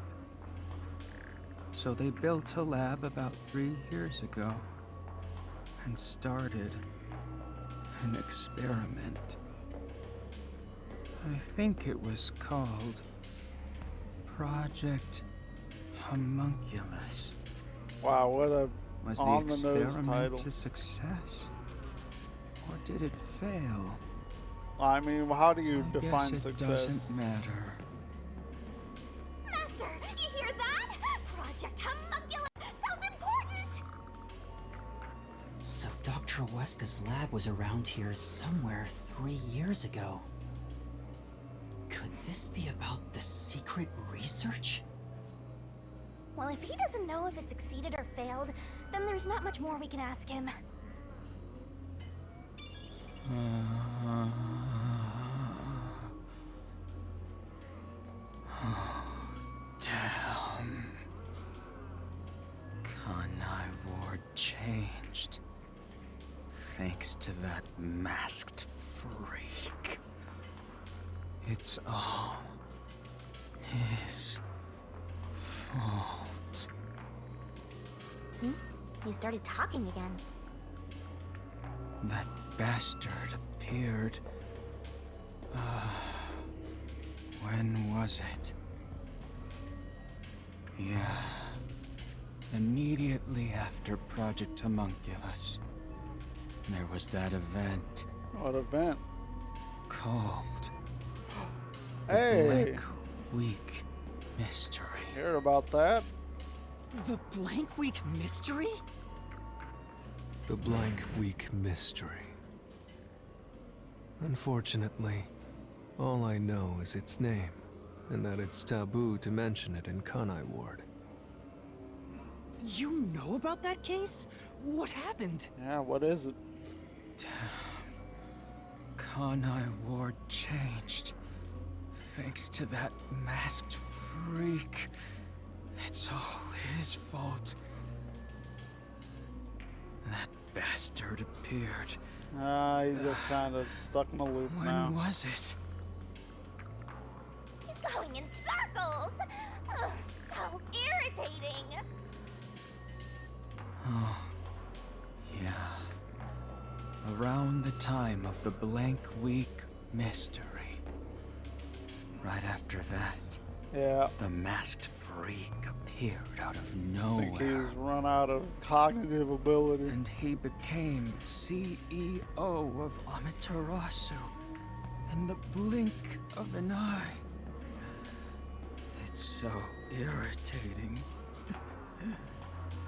So they built a lab about 3 years ago and started an experiment. I think it was called Project Homunculus. Wow, what a Was the on-the-nose experiment title. a success? Or did it fail? I mean, how do you I define guess it success? doesn't matter. Master, you hear that? Project Homunculus sounds important! So Dr. Weska's lab was around here somewhere 3 years ago. Could this be about the secret research? Well, if he doesn't know if it succeeded or failed, then there's not much more we can ask him. Damn. Kanai Ward changed. Thanks to that masked freak. It's all his fault. He started talking again. That bastard appeared When was it? Yeah. Immediately after Project Homunculus, there was that event What event? called the Hey, Black Week Mystery. heard about that? The Blank Week mystery? The Blank Week Mystery. Unfortunately, all I know is its name, and that it's taboo to mention it in Kanai Ward. You know about that case? What happened? Yeah, what is it? Kanai Ward changed. Thanks to that masked freak. It's all his fault. That bastard appeared. He's just kind of stuck in a loop When now. was it? He's going in circles. Ugh, so irritating. Oh, yeah. Around the time of the Blank Week Mystery. Right after that, Yeah, the masked freak appeared out of I think nowhere. he's run out of cognitive ability. And he became CEO of Amaterasu in the blink of an eye. It's so irritating.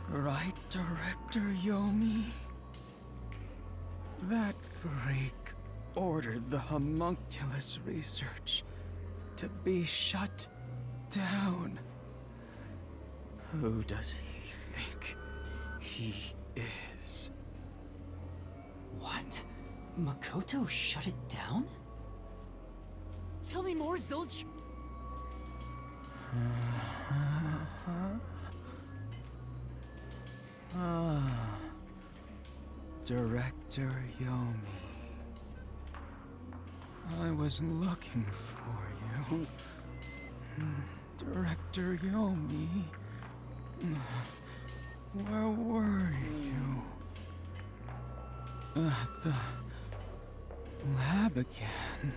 Right, Director Yomi? That freak ordered the homunculus research to be shut down. Who does he think he is? What? Makoto shut it down? Tell me more, Zilch. Director Yomi. I was looking for you. Director Yomi. Where were you? At the lab again.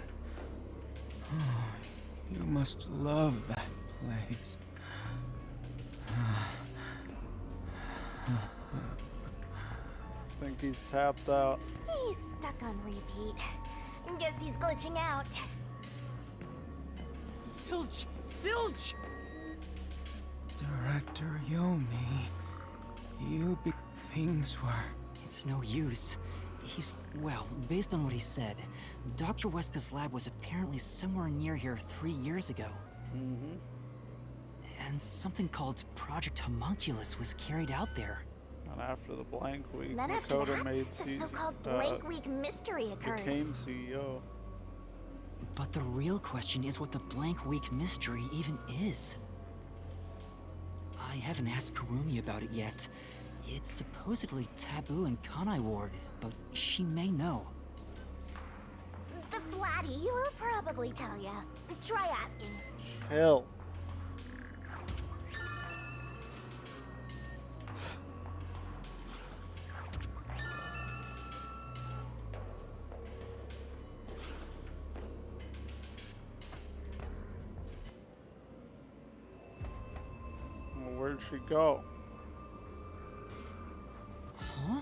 Oh, you must love that place. I think he's tapped out. He's stuck on repeat. Guess he's glitching out. Zilch! Zilch! Director Yomi, things were... It's no use. Well, based on what he said, Dr. Weska's lab was apparently somewhere near here 3 years ago. Mm-hmm. And something called Project Homunculus was carried out there. And after the Blank Week, Then after Makoto that, made the so-called Blank Week mystery occurred. became CEO. But the real question is what the Blank Week mystery even is. I haven't asked Kurumi about it yet. It's supposedly taboo in Kanai Ward, but she may know. The Flatty will probably tell ya. Try asking. Hell. Well, where'd she go? Huh?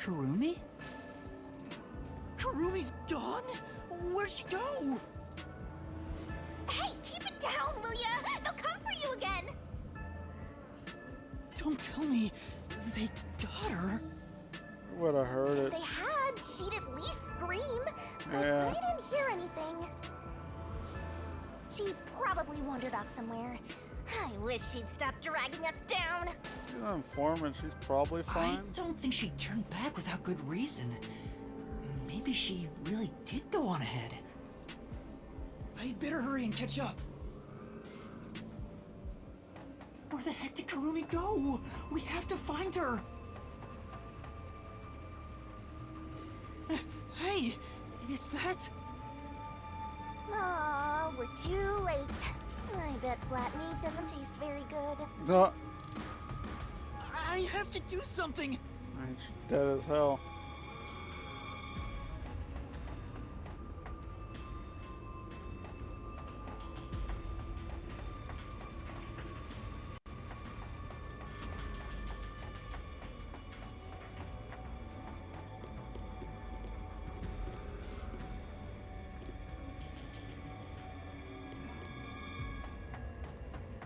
Kurumi? Kurumi's gone? Where'd she go? Hey, keep it down, will ya? They'll come for you again. Don't tell me they got her. Would have heard If it. they had, she'd at least scream. But Yeah. I didn't hear anything. She probably wandered off somewhere. I wish she'd stop dragging us down. She's an informant. She's probably I fine. don't think she turned back without good reason. Maybe she really did go on ahead. I'd better hurry and catch up. Where the heck did Kurumi go? We have to find her. Hey, is that... Aw, we're too late. I bet flat meat doesn't taste very good. No. I have to do something. She's dead as hell.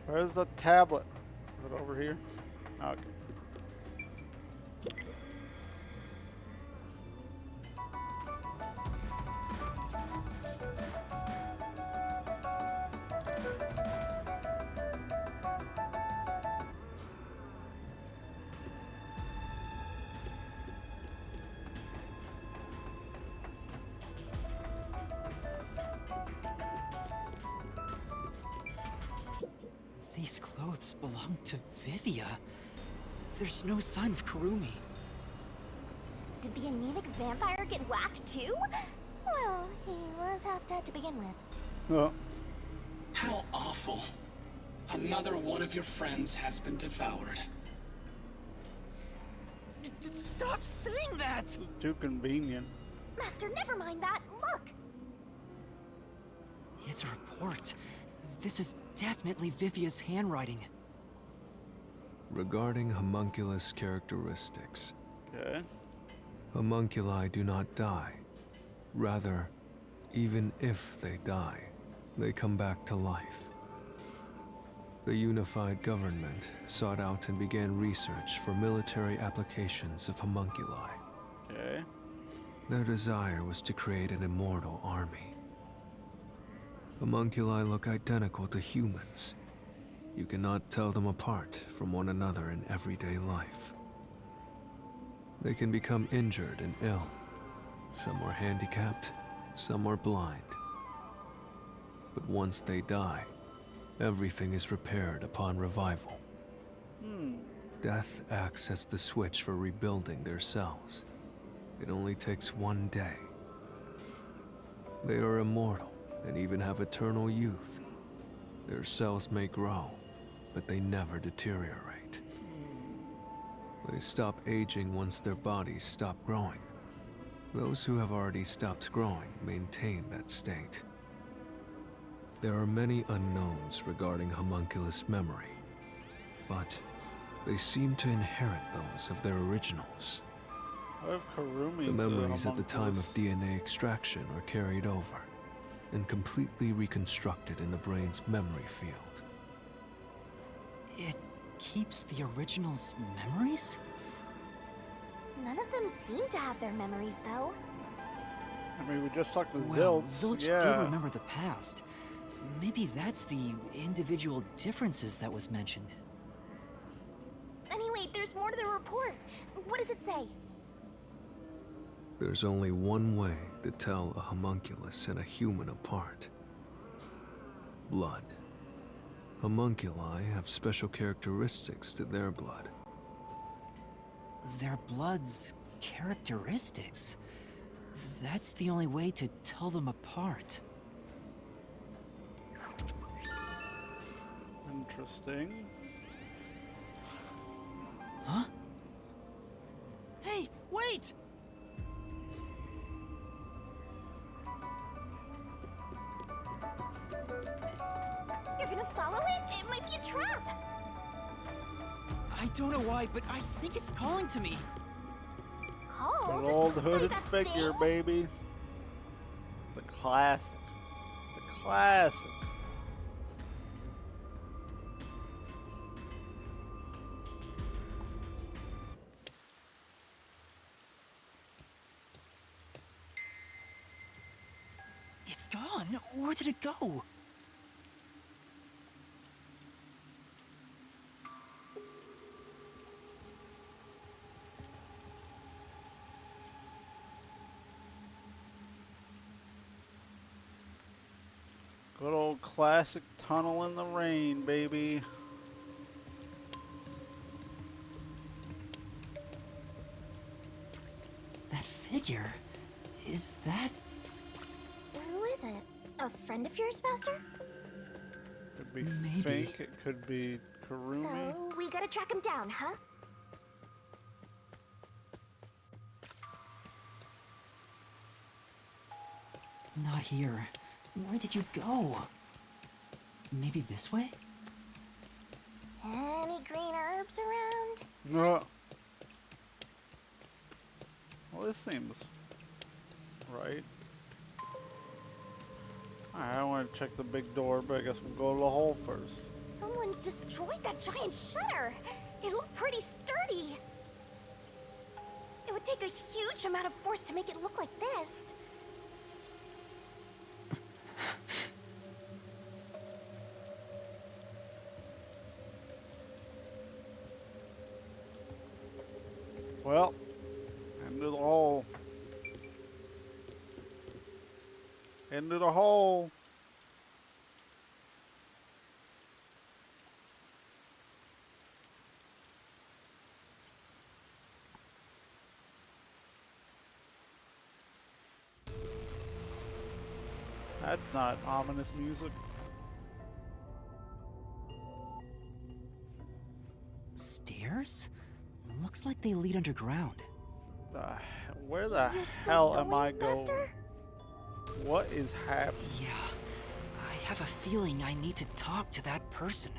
Where's the tablet? Is it over here? Okay. These clothes belong to Vivia. There's no sign of Kurumi. Did the anemic vampire get whacked too? Well, he was half dead to begin with. Oh. How awful. Another one of your friends has been devoured. Stop saying that! Too convenient. Master, never mind that. Look! It's a report. This is definitely Vivia's handwriting. Regarding homunculus characteristics, Okay. homunculi do not die. Rather, even if they die, they come back to life. The unified government sought out and began research for military applications of homunculi. Okay. Their desire was to create an immortal army. Homunculi look identical to humans. You cannot tell them apart from one another in everyday life. They can become injured and ill. Some are handicapped, some are blind. But once they die, everything is repaired upon revival. Death acts as the switch for rebuilding their cells. It only takes one day. They are immortal and even have eternal youth. Their cells may grow, but they never deteriorate. They stop aging once their bodies stop growing. Those who have already stopped growing maintain that state. There are many unknowns regarding homunculus memory, but they seem to inherit those of their originals. What if Kurumi's The memories at the time of homunculus? DNA extraction are carried over and completely reconstructed in the brain's memory field. It keeps the original's memories? None of them seem to have their memories, though. I mean, we just talked to Well, Zilch. Zilch Yeah. did remember the past. Maybe that's the individual differences that was mentioned. Anyway, there's more to the report. What does it say? There's only one way to tell a homunculus and a human apart. Blood. Homunculi have special characteristics to their blood. Their blood's characteristics. That's the only way to tell them apart. Interesting. Huh? Hey, wait! You're gonna follow it? It might be a trap. I don't know why, but I think it's calling to me. Called? Good old By hooded that figure, thing? baby. The classic. The classic. It's gone. Where did it go? Good old classic tunnel in the rain, baby. That figure. Is that... Who is it? A friend of yours, Master? Could be Maybe. Fink, it could be Kurumi. So, we gotta track him down, huh? Not here. Where did you go? Maybe this way? Any green herbs around? No. Well, this seems right. Alright, I want to check the big door, but I guess we'll go to the hole first. Someone destroyed that giant shutter. It looked pretty sturdy. It would take a huge amount of force to make it look like this. Well, into the hole. Into the hole. That's not ominous music. Stairs? Looks like they lead underground. Where the You're hell still am I going? Master? What is happening? Yeah, I have a feeling I need to talk to that person.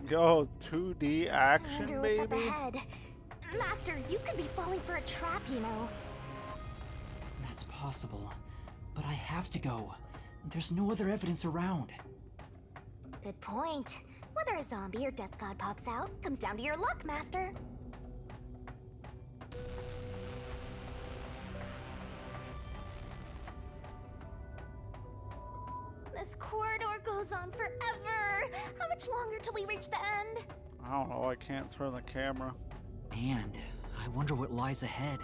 Go 2D I action, wonder what's up baby. ahead. Master, you could be falling for a trap, you know. That's possible, but I have to go. There's no other evidence around. Good point. Whether a zombie or death god pops out comes down to your luck, Master. This corridor goes on forever. How much longer till we reach the end? I don't know, I can't turn the camera. And I wonder what lies ahead.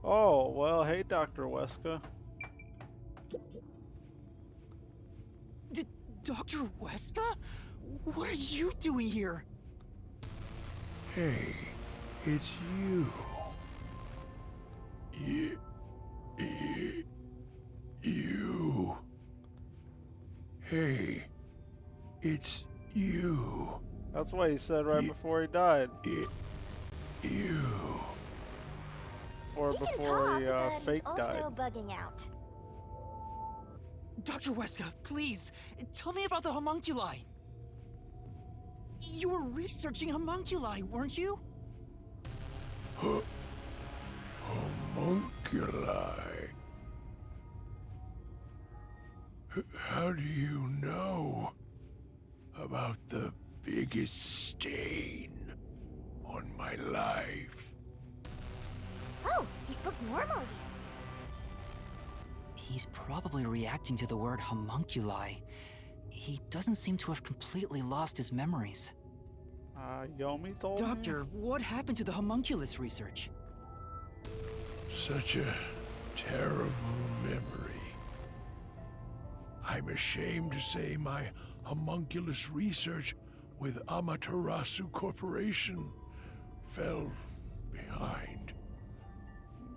Oh, well, hey, Dr. Weska. Dr. Weska? What are you doing here? Hey, it's you. You. Hey, it's you. That's what he said right before he died. You. Or He can before talk, he but he's fake also died. bugging out. Dr. Weska, please, tell me about the homunculi. You were researching homunculi, weren't you? Homunculi. How do you know about the biggest stain on my life? Oh, he spoke normally. He's probably reacting to the word homunculi. He doesn't seem to have completely lost his memories. Yomi told me? Doctor, what happened to the homunculus research? Such a terrible memory. I'm ashamed to say my homunculus research with Amaterasu Corporation fell behind.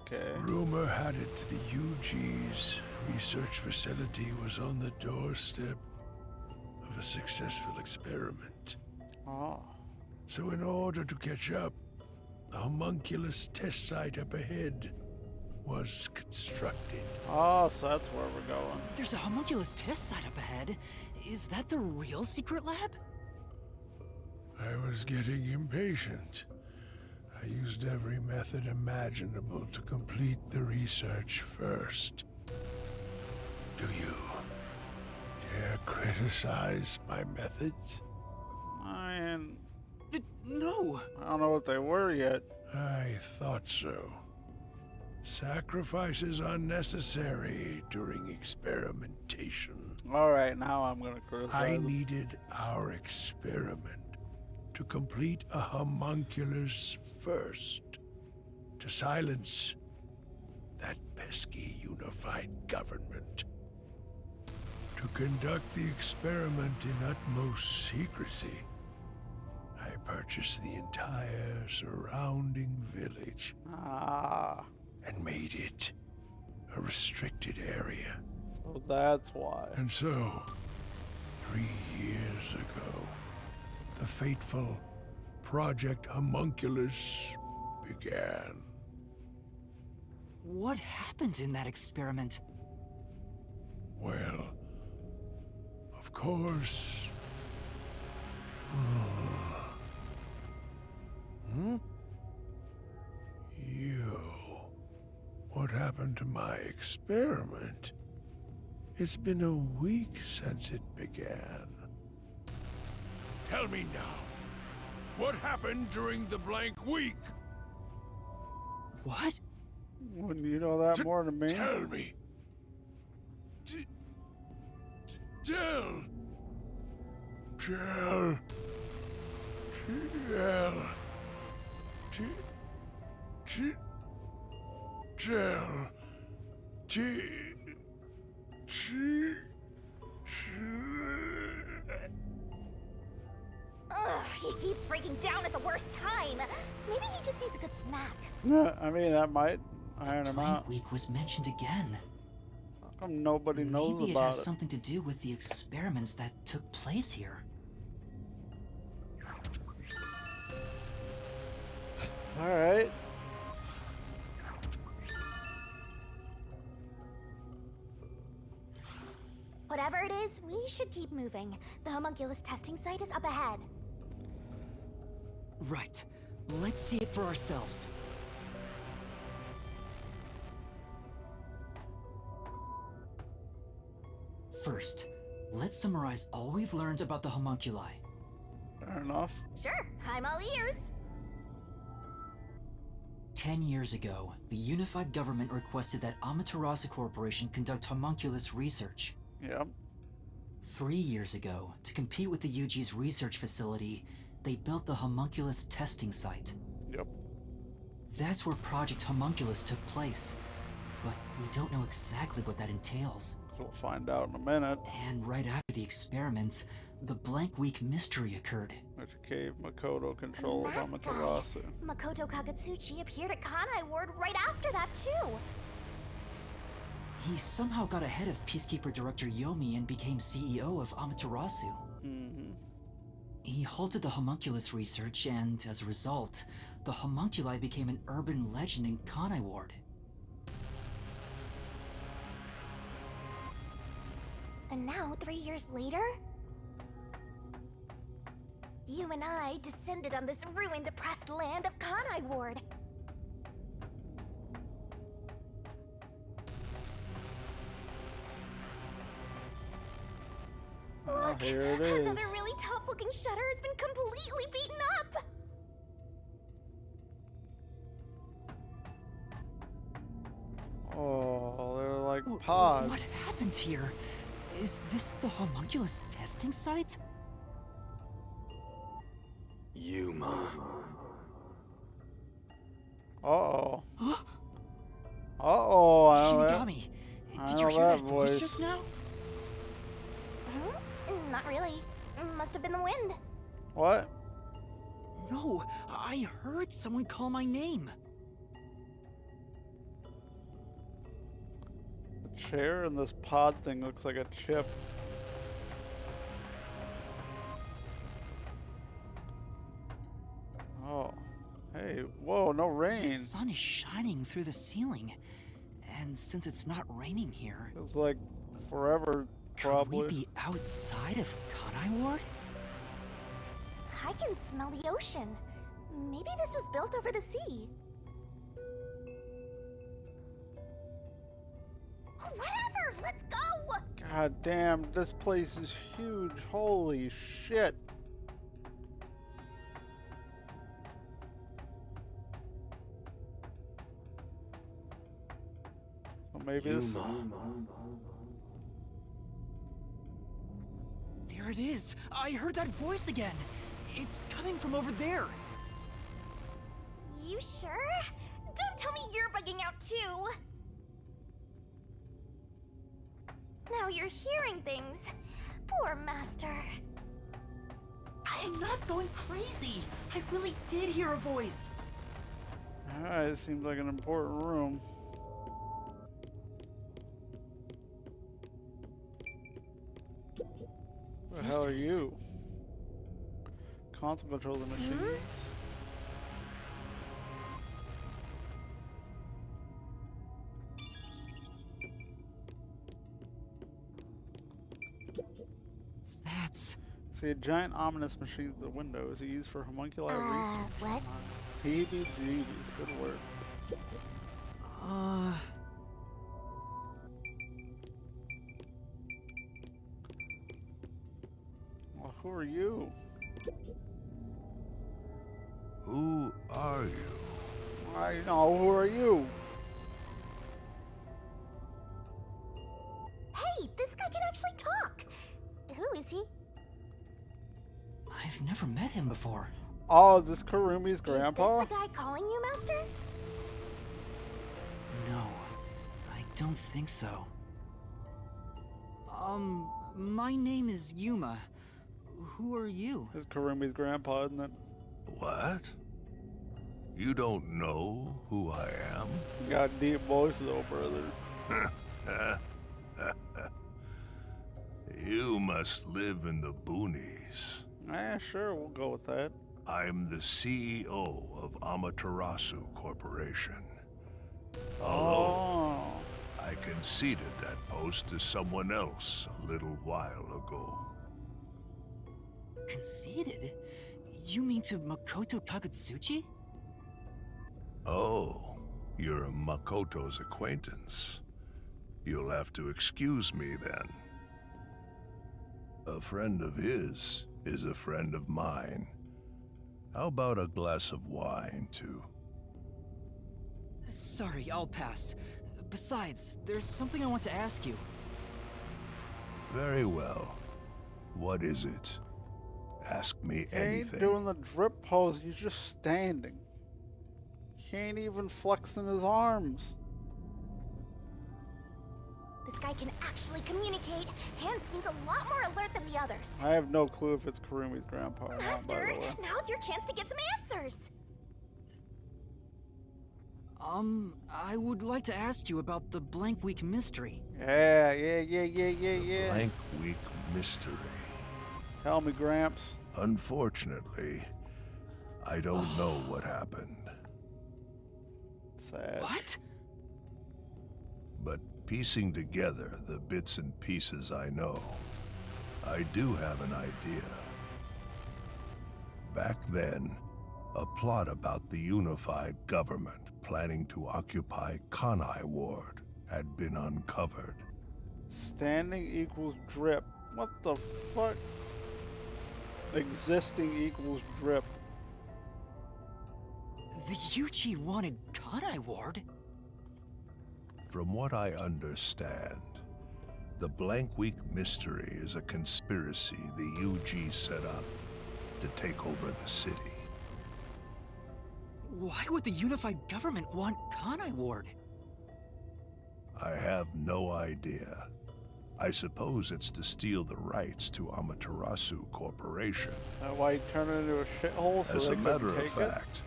Okay. Rumor had it the UG's research facility was on the doorstep of a successful experiment. Oh. So in order to catch up, the homunculus test site up ahead was constructed. Oh, so that's where we're going. There's a homunculus test site up ahead. Is that the real secret lab? I was getting impatient. I used every method imaginable to complete the research first. Do you dare criticize my methods? I mean, No. I don't know what they were yet. I thought so. Sacrifices are necessary during experimentation. Alright, now I'm gonna criticize I them. needed our experiment to complete a homunculus first, to silence that pesky unified government. To conduct the experiment in utmost secrecy, I purchased the entire surrounding village Ah, and made it a restricted area. so that's why. And so, 3 years ago, the fateful Project Homunculus began. What happened in that experiment? Well, of course... Hmm? You. What happened to my experiment? It's been a week since it began. Tell me now. What happened during the blank week? What? Wouldn't you know that more than me? Tell me. Tell. Tell. Tell. Tell. Ugh, he keeps breaking down at the worst time. Maybe he just needs a good smack. Yeah, I mean, that might iron him Blank out. Week was mentioned again. How come nobody knows Maybe it about has it? something to do with the experiments that took place here. Alright. Whatever it is, we should keep moving. The homunculus testing site is up ahead. Right. Let's see it for ourselves. First, let's summarize all we've learned about the homunculi. Fair enough. Sure, I'm all ears. 10 years ago, the unified government requested that Amaterasu Corporation conduct homunculus research. Yep. 3 years ago, to compete with the UG's research facility, they built the homunculus testing site. Yep. That's where Project Homunculus took place, but we don't know exactly what that entails. So we'll find out in a minute. And right after the experiments, the blank week mystery occurred. Which gave Makoto control of Masked guy. Amaterasu. Makoto Kagutsuchi appeared at Kanai Ward right after that, too. He somehow got ahead of Peacekeeper Director Yomi and became CEO of Amaterasu. Mm-hmm. He halted the homunculus research, and as a result, the homunculi became an urban legend in Kanai Ward. And now, 3 years later, you and I descended on this ruined, oppressed land of Kanai Ward. Look, Here it is. another really tough-looking shutter has been completely beaten up. Oh, they're like What pods. happened here? Is this the homunculus testing site? Yuma. Uh-oh. Uh-oh, I know that. Shinigami, I did you know hear that that voice voice. just now? Huh? Not really. Must have been the wind. What? No, I heard someone call my name. The chair and this pod thing looks like a chip. Oh. Hey, whoa, no rain. The sun is shining through the ceiling. And since it's not raining here, Feels like forever, could probably. we be outside of Kanai Ward? I can smell the ocean. Maybe this was built over the sea. Whatever, let's go! God damn, this place is huge. Holy shit. So maybe this. There it is! I heard that voice again! It's coming from over there! You sure? Don't tell me you're bugging out too! Now you're hearing things. Poor Master. I'm not going crazy! I really did hear a voice! Alright, it seems like an important room. Who the hell are you? Console control the machines. That's... See a giant ominous machine at the window. Is it used for homunculi research? What? heebie-jeebies. Good work. Well, who are you? Who are you? I know. Who are you? Hey, this guy can actually talk. Who is he? I've never met him before. Oh, is this Kurumi's grandpa? Is this the guy calling you, Master? No, I don't think so. My name is Yuma. Who are you? This is Kurumi's grandpa, isn't it? What? You don't know who I am? You got a deep voice though, brother. You must live in the boonies. Sure, we'll go with that. I'm the CEO of Amaterasu Corporation. Although Oh. I conceded that post to someone else a little while ago. Conceited? You mean to Makoto Kagutsuchi? Oh, you're Makoto's acquaintance. You'll have to excuse me then. A friend of his is a friend of mine. How about a glass of wine, too? Sorry, I'll pass. Besides, there's something I want to ask you. Very well. What is it? Ask me He ain't anything. doing the drip pose, he's just standing. He ain't even flexing his arms. This guy can actually communicate and seems a lot more alert than the others. I have no clue if it's Kurumi's grandpa or not, by Master, the way. now's your chance to get some answers. I would like to ask you about the Blank Week mystery. Yeah. Blank Week mystery. Tell me, Gramps. Unfortunately, I don't know what happened. Sad. What? But piecing together the bits and pieces I know, I do have an idea. Back then, a plot about the unified government planning to occupy Kanai Ward had been uncovered. Standing equals drip. What the fuck? Existing equals drip. The Yuji wanted Kanai Ward? From what I understand, the Blank Week mystery is a conspiracy the UG set up to take over the city. Why would the unified government want Kanai Ward? I have no idea. I suppose it's to steal the rights to Amaterasu Corporation. That why he turned it into a shithole so As they a matter couldn't of take it? fact,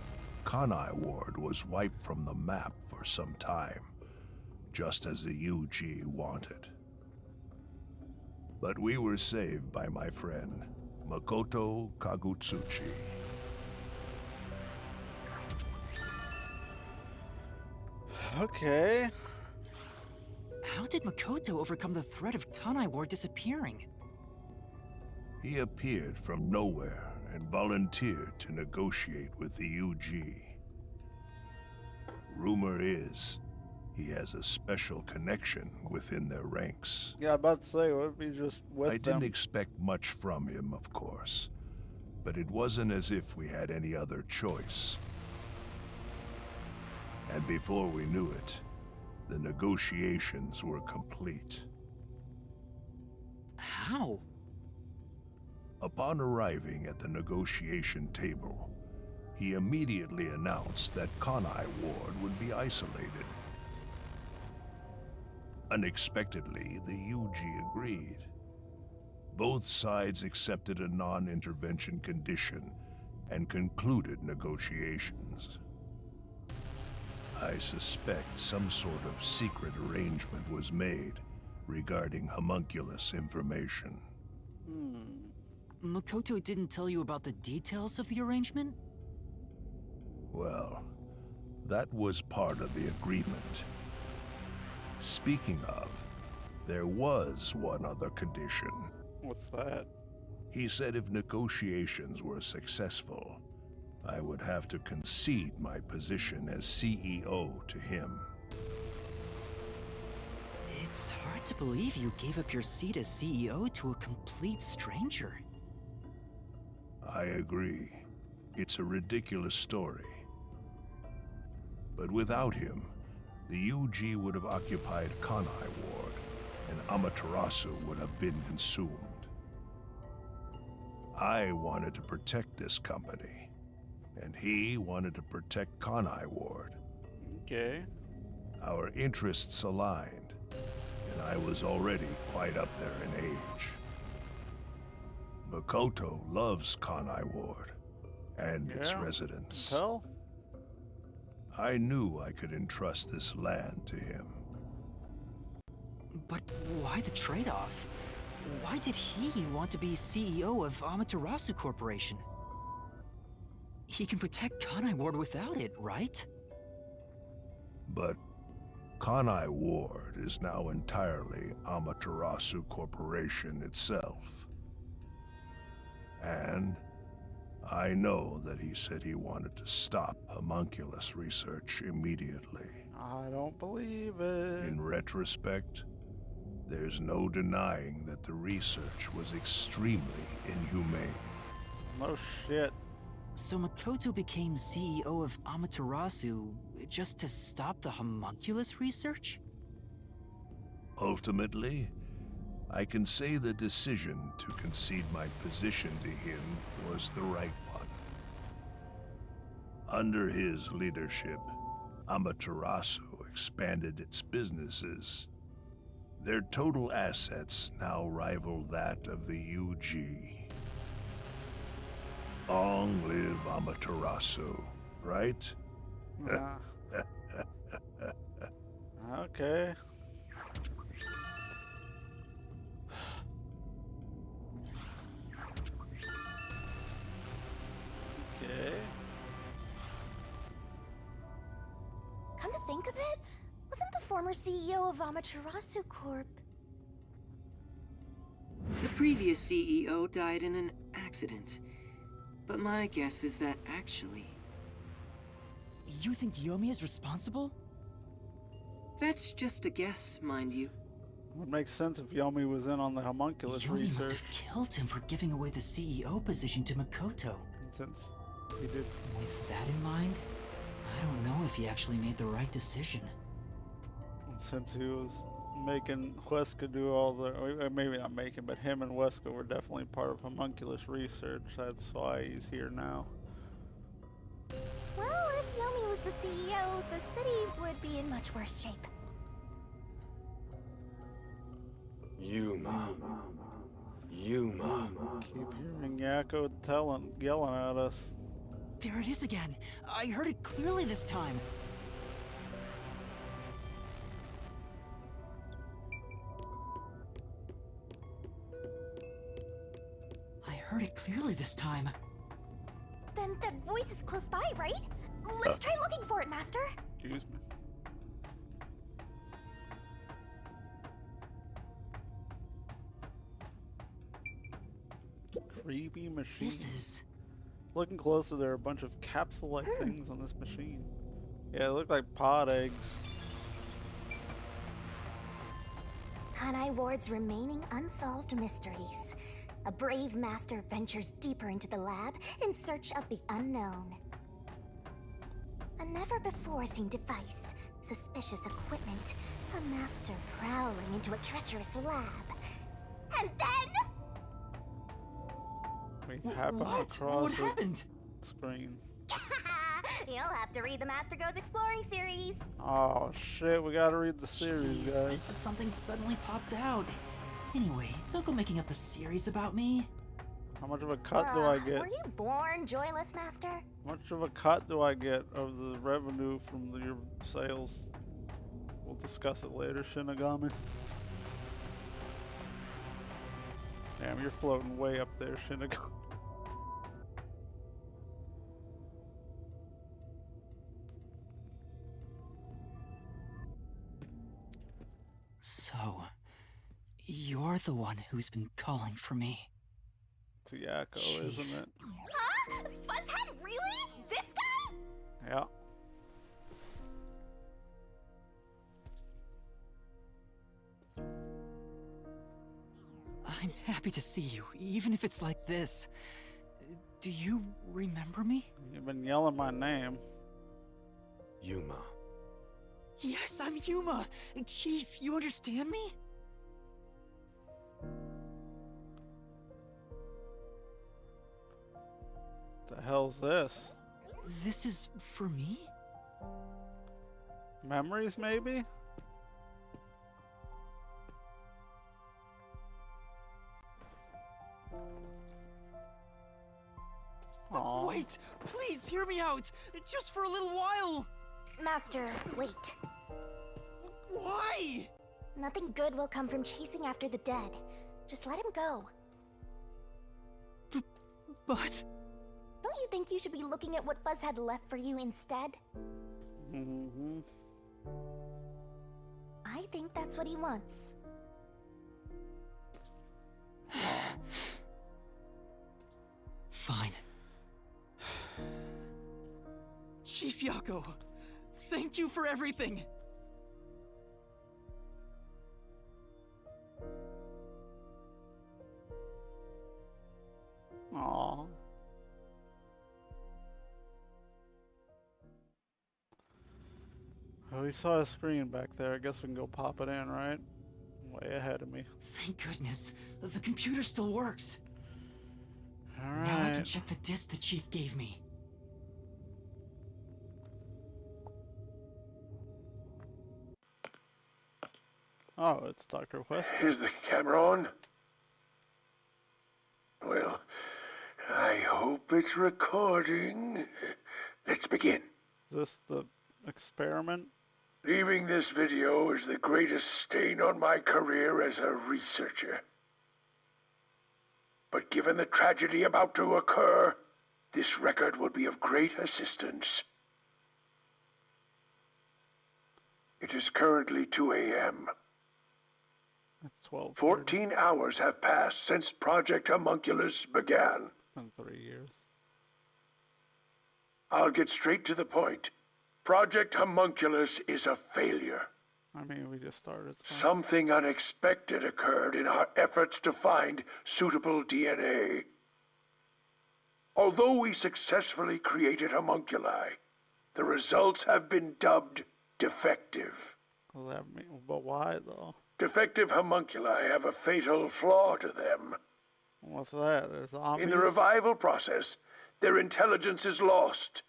Kanai Ward was wiped from the map for some time, just as the UG wanted. But we were saved by my friend, Makoto Kagutsuchi. Okay. How did Makoto overcome the threat of Kanai Ward disappearing? He appeared from nowhere and volunteered to negotiate with the UG. Rumor is, he has a special connection within their ranks. Yeah, I'm about to say, what if he just with I them? didn't expect much from him, of course, but it wasn't as if we had any other choice. And before we knew it, the negotiations were complete. How? Upon arriving at the negotiation table, he immediately announced that Kanai Ward would be isolated. Unexpectedly, the UG agreed. Both sides accepted a non-intervention condition and concluded negotiations. I suspect some sort of secret arrangement was made regarding homunculus information. Makoto didn't tell you about the details of the arrangement? Well, that was part of the agreement. Speaking of, there was one other condition. What's that? He said if negotiations were successful, I would have to concede my position as CEO to him. It's hard to believe you gave up your seat as CEO to a complete stranger. I agree. It's a ridiculous story. But without him, the UG would have occupied Kanai Ward, and Amaterasu would have been consumed. I wanted to protect this company, and he wanted to protect Kanai Ward. Okay. Our interests aligned, and I was already quite up there in age. Makoto loves Kanai Ward and its Yeah. residents. Tell? I knew I could entrust this land to him. But why the trade-off? Why did he want to be CEO of Amaterasu Corporation? He can protect Kanai Ward without it, right? But Kanai Ward is now entirely Amaterasu Corporation itself. And I know that he said he wanted to stop homunculus research immediately. I don't believe it. In retrospect, there's no denying that the research was extremely inhumane. No shit. So Makoto became CEO of Amaterasu just to stop the homunculus research? Ultimately, I can say the decision to concede my position to him was the right one. Under his leadership, Amaterasu expanded its businesses. Their total assets now rival that of the UG. Long live Amaterasu, right? Nah. Okay. Okay. Come to think of it, wasn't the former CEO of Amaterasu Corp? The previous CEO died in an accident. But my guess is that actually... You think Yomi is responsible? That's just a guess, mind you. Would make sense if Yomi was in on the homunculus Yomi must research. have killed him for giving away the CEO position to Makoto. Since he did. With that in mind, I don't know if he actually made the right decision. Since he was making Wesker do all the, or maybe not making, but him and Wesker were definitely part of homunculus research. That's why he's here now. Well, if Yomi was the CEO, the city would be in much worse shape. Yuma. Keep hearing Yakko yelling at us. There it is again! I heard it clearly this time! I heard it clearly this time. Then that voice is close by, right? Let's try looking for it, Master. Excuse me. Creepy machine. This is... Looking closer, there are a bunch of capsule-like things on this machine. Yeah, they look like pod eggs. Kanai Ward's remaining unsolved mysteries. A brave master ventures deeper into the lab in search of the unknown. A never-before-seen device, suspicious equipment, a master prowling into a treacherous lab. And then... We happen What? across What a happened? screen. You'll have to read the Master Goes Exploring series. Oh shit, we gotta read the series, Jeez, guys. something suddenly popped out. Anyway, don't go making up a series about me. How much of a cut do I get? Were you born joyless, Master? How much of a cut do I get of the revenue from your sales? We'll discuss it later, Shinigami. Damn, you're floating way up there, Shinigami. So, you're the one who's been calling for me. To Yakko, isn't it? Huh? Fuzzhead, really? Yeah. I'm happy to see you, even if it's like this. Do you remember me? You've been yelling my name. Yuma. Yes, I'm Yuma. Chief, you understand me? The hell's this? This is for me? Memories, maybe? Aw. Wait, please hear me out. Just for a little while. Master, wait. Why? Nothing good will come from chasing after the dead. Just let him go. But... Don't you think you should be looking at what Fuzz had left for you instead? Mm-hmm. I think that's what he wants. Fine. Chief Yako, thank you for everything. Aw. Oh, we saw a screen back there. I guess we can go pop it in, right? Way ahead of me. Thank goodness. The computer still works. Alright. Now I can check the disc the Chief gave me. Oh, it's Dr. Wesker. Is the camera on? Well, I hope it's recording. Let's begin. Is this the experiment? Leaving this video is the greatest stain on my career as a researcher. But given the tragedy about to occur, this record will be of great assistance. It is currently 2 a.m. It's 12. 14 hours have passed since Project Homunculus began. In 3 years. I'll get straight to the point. Project Homunculus is a failure. I mean, we just started. So. Something unexpected occurred in our efforts to find suitable DNA. Although we successfully created homunculi, the results have been dubbed defective. What does that mean? But why, though? Defective homunculi have a fatal flaw to them. What's that? There's zombies? In the revival process, their intelligence is lost.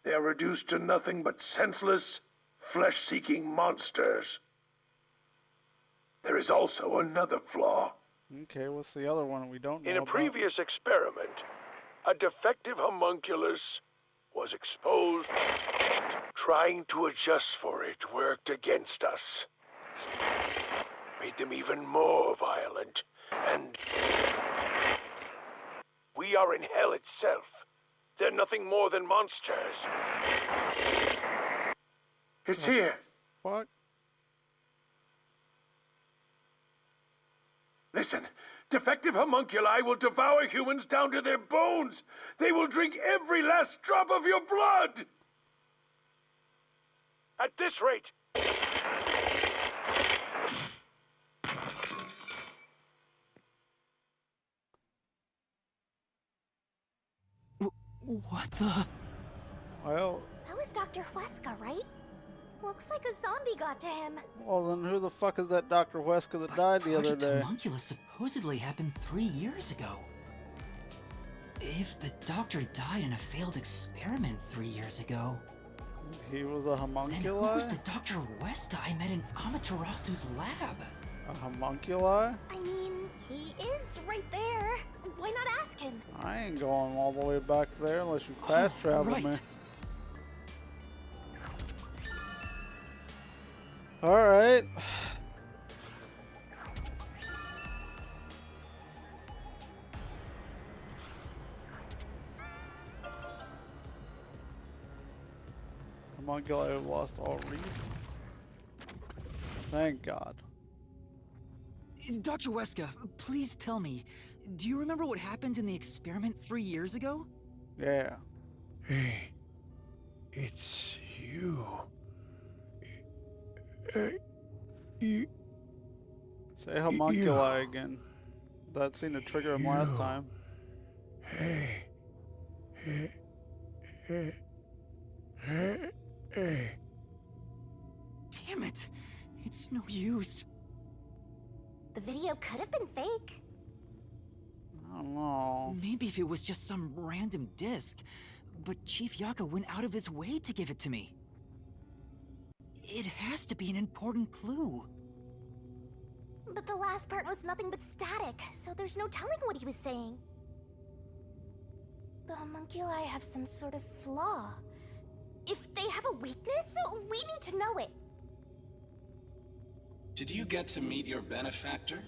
They are reduced to nothing but senseless, flesh-seeking monsters. There is also another flaw. Okay, what's the other one we don't know In a about? previous experiment, a defective homunculus was exposed. Trying to adjust for it worked against us. Made them even more violent, and we are in hell itself. They're nothing more than monsters. It's here. What? Listen, defective homunculi will devour humans down to their bones. They will drink every last drop of your blood. At this rate, What the? Well, That was Dr. Huesca, right? Looks like a zombie got to him. well, then who the fuck is that Dr. Wesker that died the other Project day? Homunculus supposedly happened 3 years ago. If the doctor died in a failed experiment 3 years ago, He was a then homunculi? who was the Dr. Huesca I met in Amaterasu's lab? A homunculi? I mean, he is right there. Why not ask him? I ain't going all the way back there unless you fast travel me. right. Alright. Homunculi have lost all reason. Thank God. Dr. Huesca, please tell me, do you remember what happened in the experiment 3 years ago? Yeah. hey, It's you. You. Say homunculi again. That seemed to trigger him last time. Hey. Hey. Hey. Hey. Hey. Damn it! It's no use. The video could have been fake. I don't know. Maybe if it was just some random disc, but Chief Yaka went out of his way to give it to me. It has to be an important clue. But the last part was nothing but static, so there's no telling what he was saying. The homunculi have some sort of flaw. If they have a weakness, we need to know it. Did you get to meet your benefactor?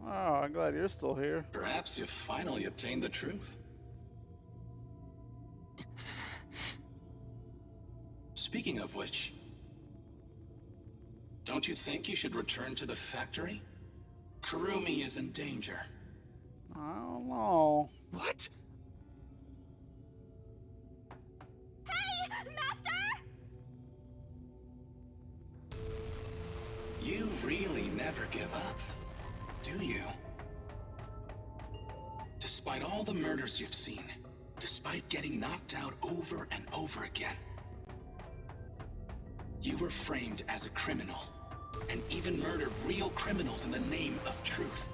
Oh, I'm glad you're still here. Perhaps you've finally obtained the truth. Speaking of which, don't you think you should return to the factory? Kurumi is in danger. I don't know. What? Hey, Master! You really never give up, do you? Despite all the murders you've seen, despite getting knocked out over and over again, you were framed as a criminal, and even murdered real criminals in the name of truth.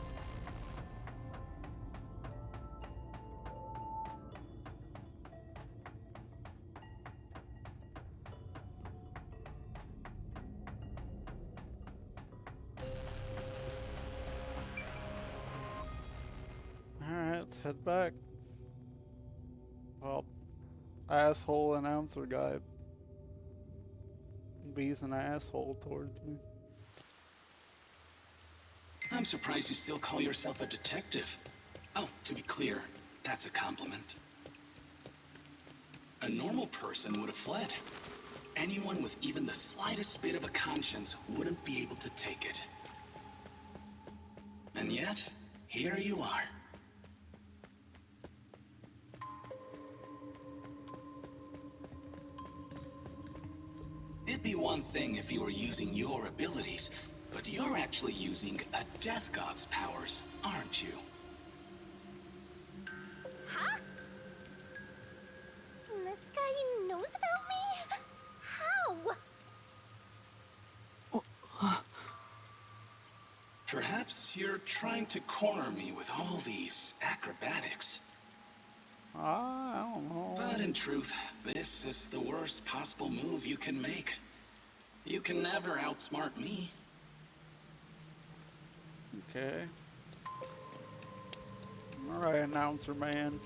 Alright, let's head back. Well, asshole announcer guy. He's an asshole towards me. I'm surprised you still call yourself a detective. Oh, to be clear, that's a compliment. A normal person would have fled. Anyone with even the slightest bit of a conscience wouldn't be able to take it. And yet, here you are. It'd be one thing if you were using your abilities, but you're actually using a Death God's powers, aren't you? Huh? This guy knows about me? How? Perhaps you're trying to corner me with all these acrobatics. I don't know. But in truth, this is the worst possible move you can make. You can never outsmart me. Okay. Alright, announcer man.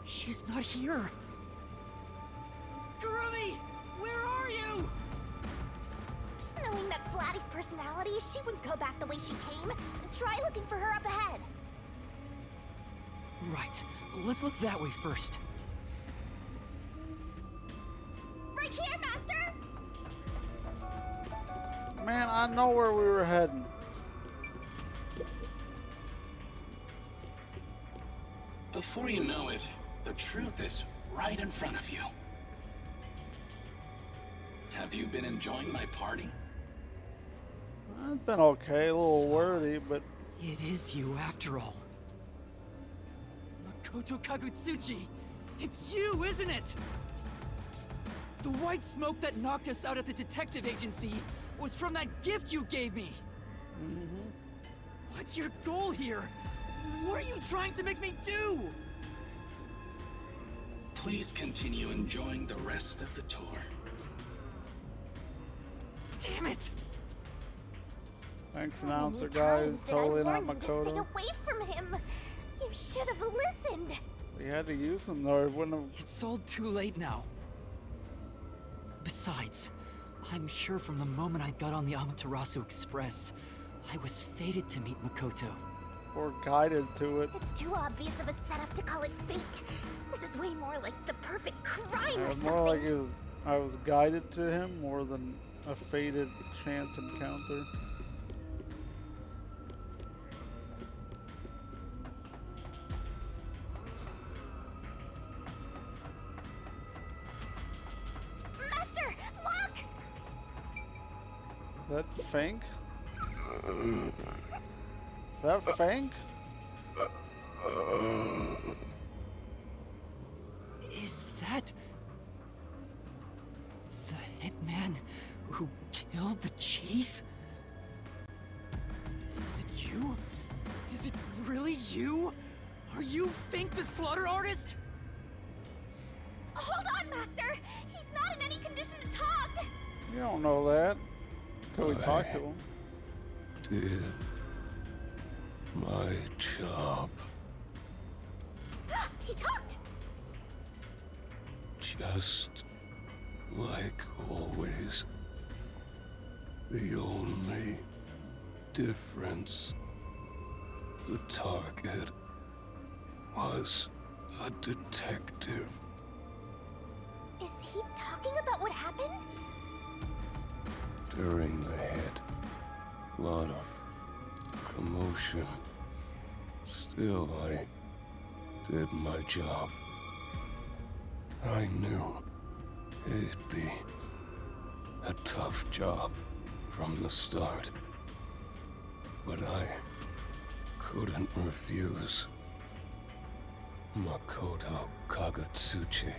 She's not here. Kurumi! Where are you? Knowing that Flatty's personality, she wouldn't go back the way she came. Try looking for her up ahead. Right. Let's look that way first. Right here, Master! Man, I know where we were heading. Before you know it, the truth is right in front of you. Have you been enjoying my party? It's been okay, a little So, wordy, but It is you after all. Makoto Kagutsuchi! It's you, isn't it? The white smoke that knocked us out at the detective agency was from that gift you gave me! What's your goal here? What are you trying to make me do? Please continue enjoying the rest of the tour. Damn it! thanks, How announcer many guy. times It's did I totally not warn you to stay Makoto. away from him? You should have listened. We had to use him though, it wouldn't have. It's all too late now. Besides, I'm sure from the moment I got on the Amaterasu Express, I was fated to meet Makoto. Or guided to it. It's too obvious of a setup to call it fate. This is way more like the perfect crime or something. More like I was guided to him more than a fated chance encounter. Master, look! That Fank? That Fank? Is that the hitman who killed the chief? Is it you? Is it really you? Are you Fink the slaughter artist? Hold on, Master! He's not in any condition to talk! You don't know that until we talk to him. Did my job. He talked! Just like always. The only difference, the target was a detective. Is he talking about what happened? During the hit, lot of commotion. Still, I did my job. I knew it'd be a tough job from the start, but I couldn't refuse. Makoto Kagetsuchi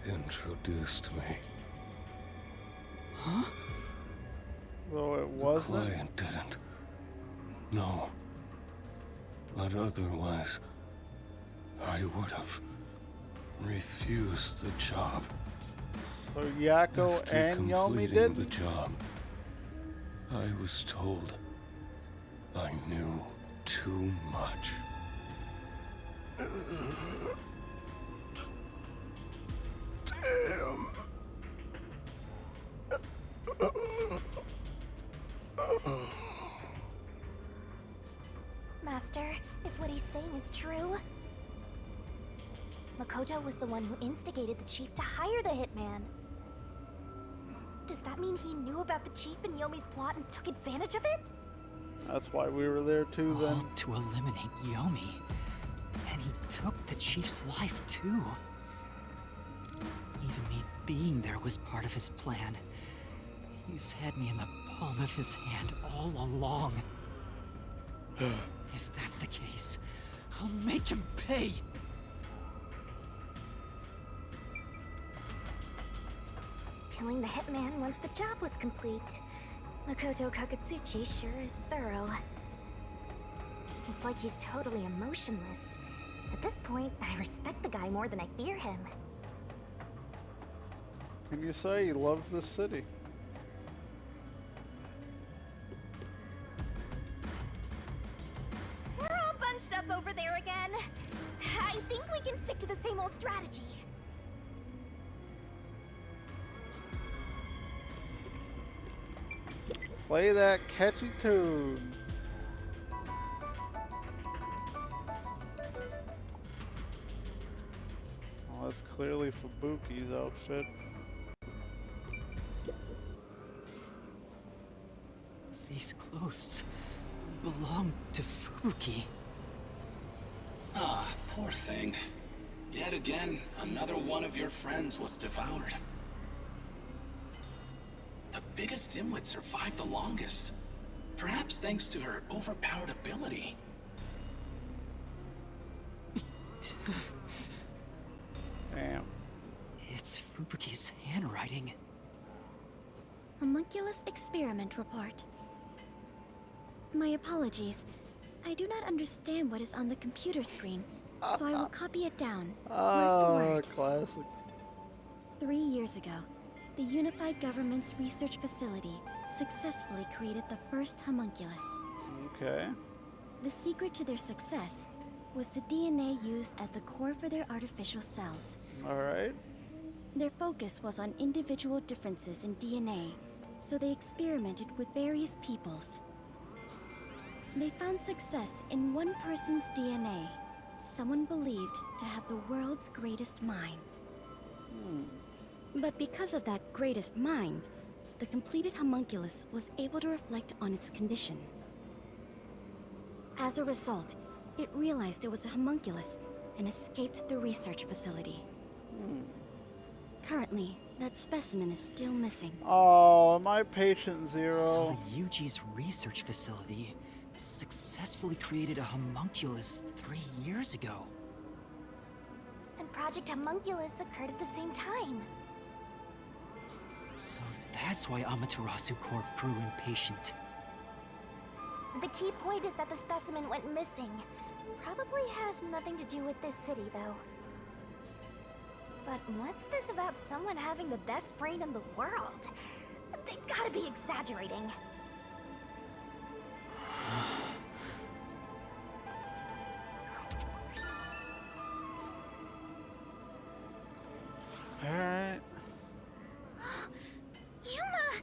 introduced me. Huh? Though it The wasn't. client didn't. No. But otherwise, I would have refused the job. So Yako After and Yomi completing did? the job, I was told I knew too much. Damn. Master, if what he's saying is true... Makoto was the one who instigated the chief to hire the hitman. Does that mean he knew about the chief and Yomi's plot and took advantage of it? That's why we were there too then. All to eliminate Yomi. And he took the chief's life too. Even me being there was part of his plan. He's had me in the palm of his hand all along. If that's the case, I'll make him pay! Killing the hitman once the job was complete. Makoto Kagetsuchi sure is thorough. It's like he's totally emotionless. At this point, I respect the guy more than I fear him. Can you say he loves this city? We're all bunched up over there again. I think we can stick to the same old strategy. Play that catchy tune. Oh, that's clearly Fubuki's outfit. These clothes belong to Fubuki. Ah, poor thing. Yet again, another one of your friends was devoured. The biggest dimwit survived the longest. Perhaps thanks to her overpowered ability. Damn. It's Fubuki's handwriting. Homunculus experiment report. My apologies. I do not understand what is on the computer screen, so I will copy it down, word for word. Classic. 3 years ago, the Unified Government's research facility successfully created the first homunculus. Okay. The secret to their success was the DNA used as the core for their artificial cells. Alright. Their focus was on individual differences in DNA, so they experimented with various peoples. They found success in one person's DNA. Someone believed to have the world's greatest mind. But because of that greatest mind, the completed homunculus was able to reflect on its condition. As a result, it realized it was a homunculus and escaped the research facility. Currently, that specimen is still missing. Oh, am I patient So zero? the UG's research facility successfully created a homunculus 3 years ago. And Project Homunculus occurred at the same time. So that's why Amaterasu Corp grew impatient. The key point is that the specimen went missing. Probably has nothing to do with this city, though. But what's this about someone having the best brain in the world? They gotta be exaggerating. Alright. Yuma!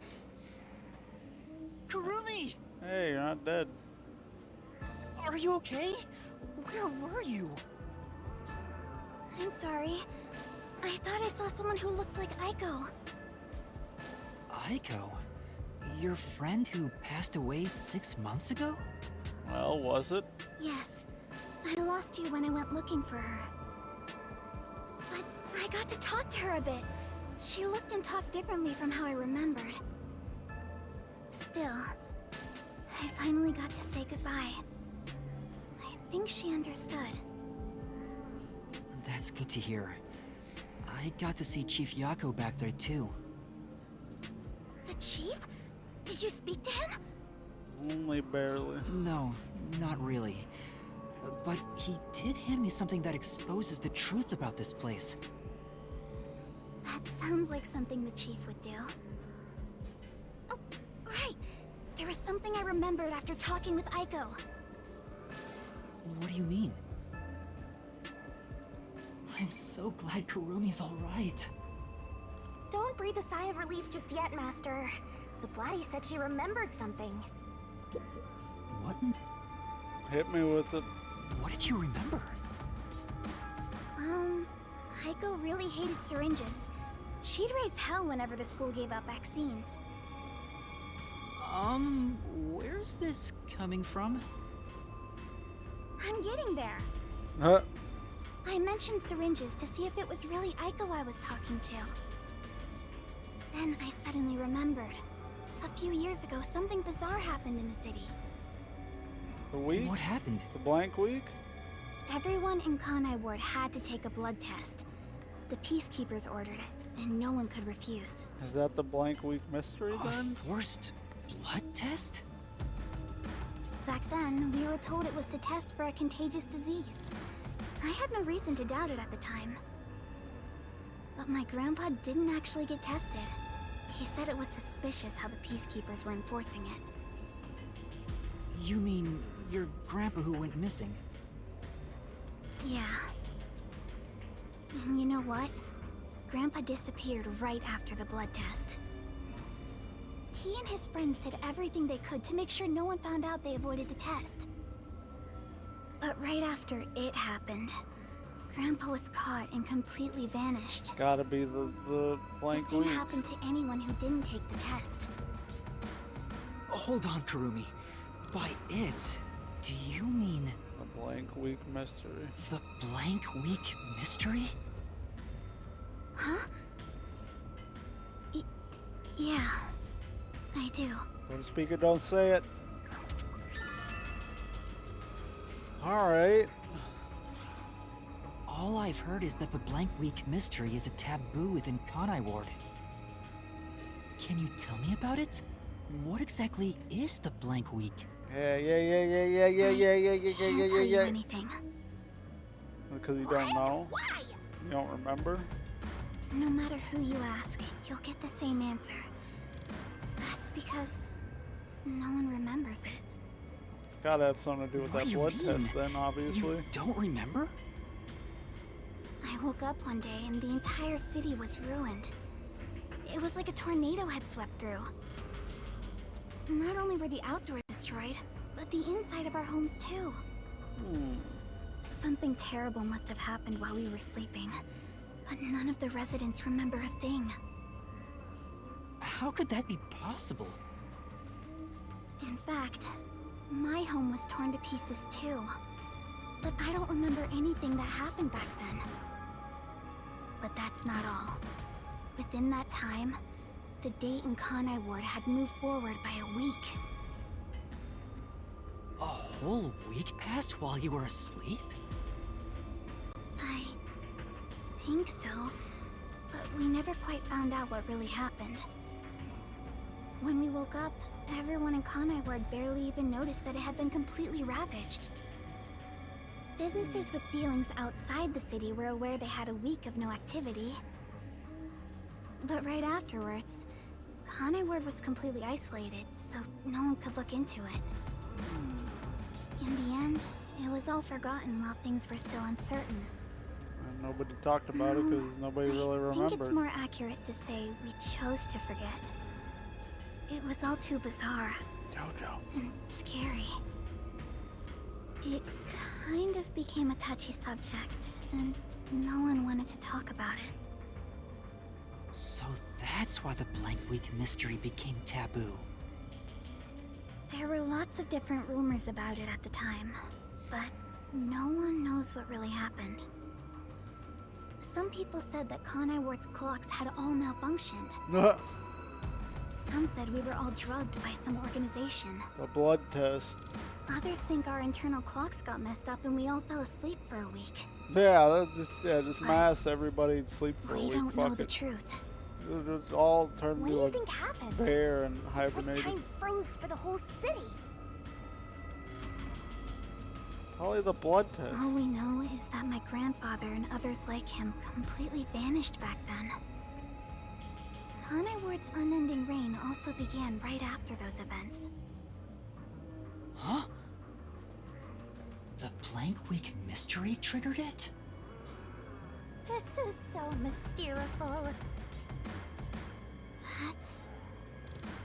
Kurumi! Hey, you're not dead. Are you okay? Where were you? I'm sorry. I thought I saw someone who looked like Aiko. Aiko? Your friend who passed away 6 months ago? Well, was it? Yes. I lost you when I went looking for her. But I got to talk to her a bit. She looked and talked differently from how I remembered. Still, I finally got to say goodbye. I think she understood. That's good to hear. I got to see Chief Yako back there too. The chief? Did you speak to him? Only barely. No, not really. But he did hand me something that exposes the truth about this place. That sounds like something the chief would do. Oh, right. There was something I remembered after talking with Aiko. What do you mean? I'm so glad Kurumi's alright. Don't breathe a sigh of relief just yet, Master. The Flatty said she remembered something. What? Hit me with it. What did you remember? Aiko really hated syringes. She'd raise hell whenever the school gave out vaccines. Where's this coming from? I'm getting there. Huh? I mentioned syringes to see if it was really Aiko I was talking to. Then I suddenly remembered. A few years ago, something bizarre happened in the city. The week? What happened? The blank week? Everyone in Kanai Ward had to take a blood test. The Peacekeepers ordered it, and no one could refuse. Is that the blank week mystery A then? forced blood test? Back then, we were told it was to test for a contagious disease. I had no reason to doubt it at the time. But my grandpa didn't actually get tested. He said it was suspicious how the Peacekeepers were enforcing it. You mean your grandpa who went missing? Yeah. And you know what? Grandpa disappeared right after the blood test. He and his friends did everything they could to make sure no one found out they avoided the test. But right after it happened, Grandpa was caught and completely vanished. Gotta be the The blank same week. happened to anyone who didn't take the test. Hold on, Kurumi. By it, do you mean The blank week mystery. the blank week mystery? Huh? Yeah, I do. Don't speak it, don't say it. Alright. All I've heard is that the blank week mystery is a taboo within Kanai Ward. Can you tell me about it? What exactly is the blank week? Can't tell you anything. Because you don't know? Why? You don't remember? No matter who you ask, you'll get the same answer. That's because no one remembers it. It's gotta have something to do with What that do you blood mean? test then, obviously. You don't remember? I woke up one day and the entire city was ruined. It was like a tornado had swept through. Not only were the outdoors destroyed, but the inside of our homes too. Something terrible must have happened while we were sleeping, but none of the residents remember a thing. How could that be possible? In fact, my home was torn to pieces too. But I don't remember anything that happened back then. But that's not all. Within that time, the date in Kanai Ward had moved forward by a week. A whole week passed while you were asleep? I think so, but we never quite found out what really happened. When we woke up, everyone in Kanai Ward barely even noticed that it had been completely ravaged. Businesses with dealings outside the city were aware they had a week of no activity. But right afterwards, Kanai Ward was completely isolated, so no one could look into it. In the end, it was all forgotten while things were still uncertain. And nobody talked about it because nobody really I remembered. think it's more accurate to say we chose to forget. It was all too bizarre. Jojo. And scary. It kind of became a touchy subject, and no one wanted to talk about it. So that's why the Blank Week mystery became taboo. There were lots of different rumors about it at the time, but no one knows what really happened. Some people said that Kanai Ward's clocks had all malfunctioned. Some said we were all drugged by some organization. A blood test. Others think our internal clocks got messed up and we all fell asleep for a week. Yeah, just mass everybody to sleep for a We week. don't Fuck know the it. truth. It's all turned What to do you like think happened? bear and It's like hibernated. time froze for the whole city. Probably the blood test. All we know is that my grandfather and others like him completely vanished back then. Kanai Ward's unending reign also began right after those events. Huh? The Blank Week mystery triggered it? This is so mysterious. That's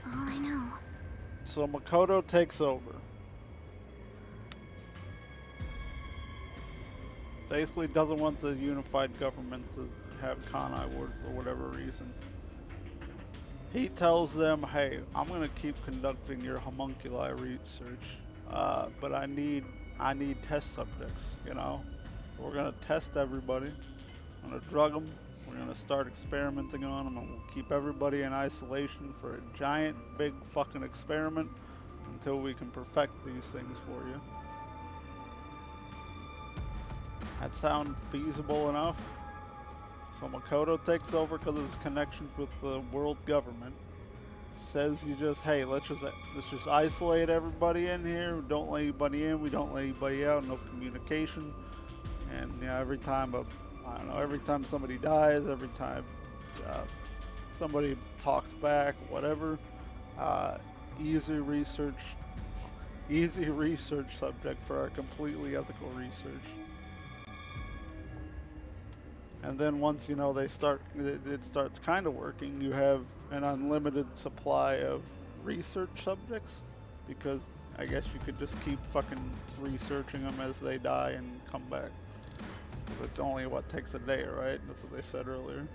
all I know. So Makoto takes over. Basically doesn't want the unified government to have Kanai Ward for whatever reason. He tells them, hey, I'm gonna keep conducting your homunculi research, but I need test subjects, you know? We're gonna test everybody. I'm gonna drug them. We're gonna start experimenting on them, and we'll keep everybody in isolation for a giant, big fucking experiment until we can perfect these things for you. That sound feasible enough? So Makoto takes over because of his connections with the world government. Says you just, hey, let's just isolate everybody in here. Don't let anybody in. We don't let anybody out. No communication. And you know, every time every time somebody dies, every time somebody talks back, whatever, easy research subject for our completely ethical research. And then once you know it starts kind of working, you have an unlimited supply of research subjects, because I guess you could just keep fucking researching them as they die and come back. It's only what takes a day, right? That's what they said earlier.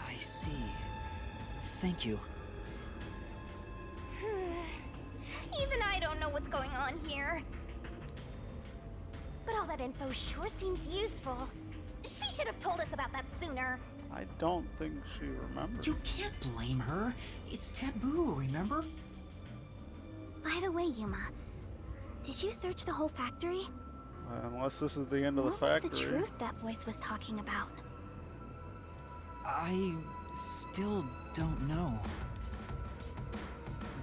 I see. Thank you. Even I don't know what's going on here. But all that info sure seems useful. She should have told us about that sooner. I don't think she remembers. You can't blame her. It's taboo, remember? By the way, Yuma, did you search the whole factory? Unless this is the end of the What factory. was the truth that voice was talking about? I still don't know.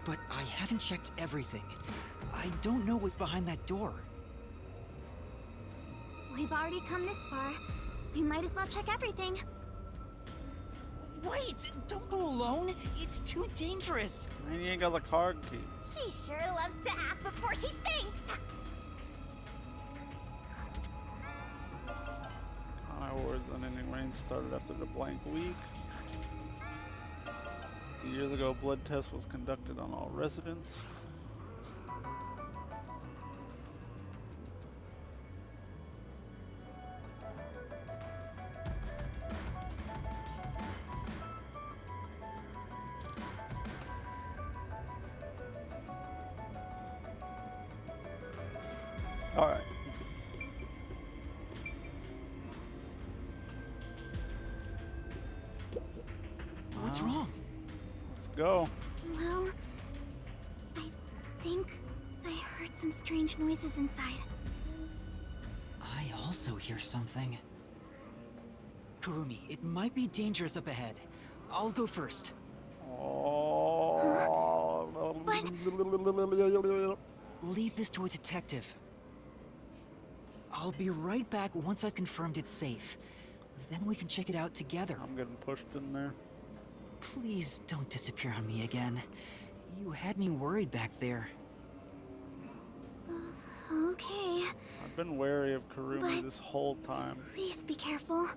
But I haven't checked everything. I don't know what's behind that door. We've already come this far. We might as well check everything. Wait! Don't go alone! It's too dangerous! And you ain't got the card key. She sure loves to act before she thinks. Kanai Ward's unending reign started after the blank week. Years ago, blood test was conducted on all residents. All right. What's wrong? Let's go. Well, I think I heard some strange noises inside. I also hear something. Kurumi, it might be dangerous up ahead. I'll go first. Oh. Leave this to a detective. I'll be right back once I've confirmed it's safe. Then we can check it out together. I'm getting pushed in there. Please don't disappear on me again. You had me worried back there. Okay, I've been wary of Kurumi But- this whole time. please be careful.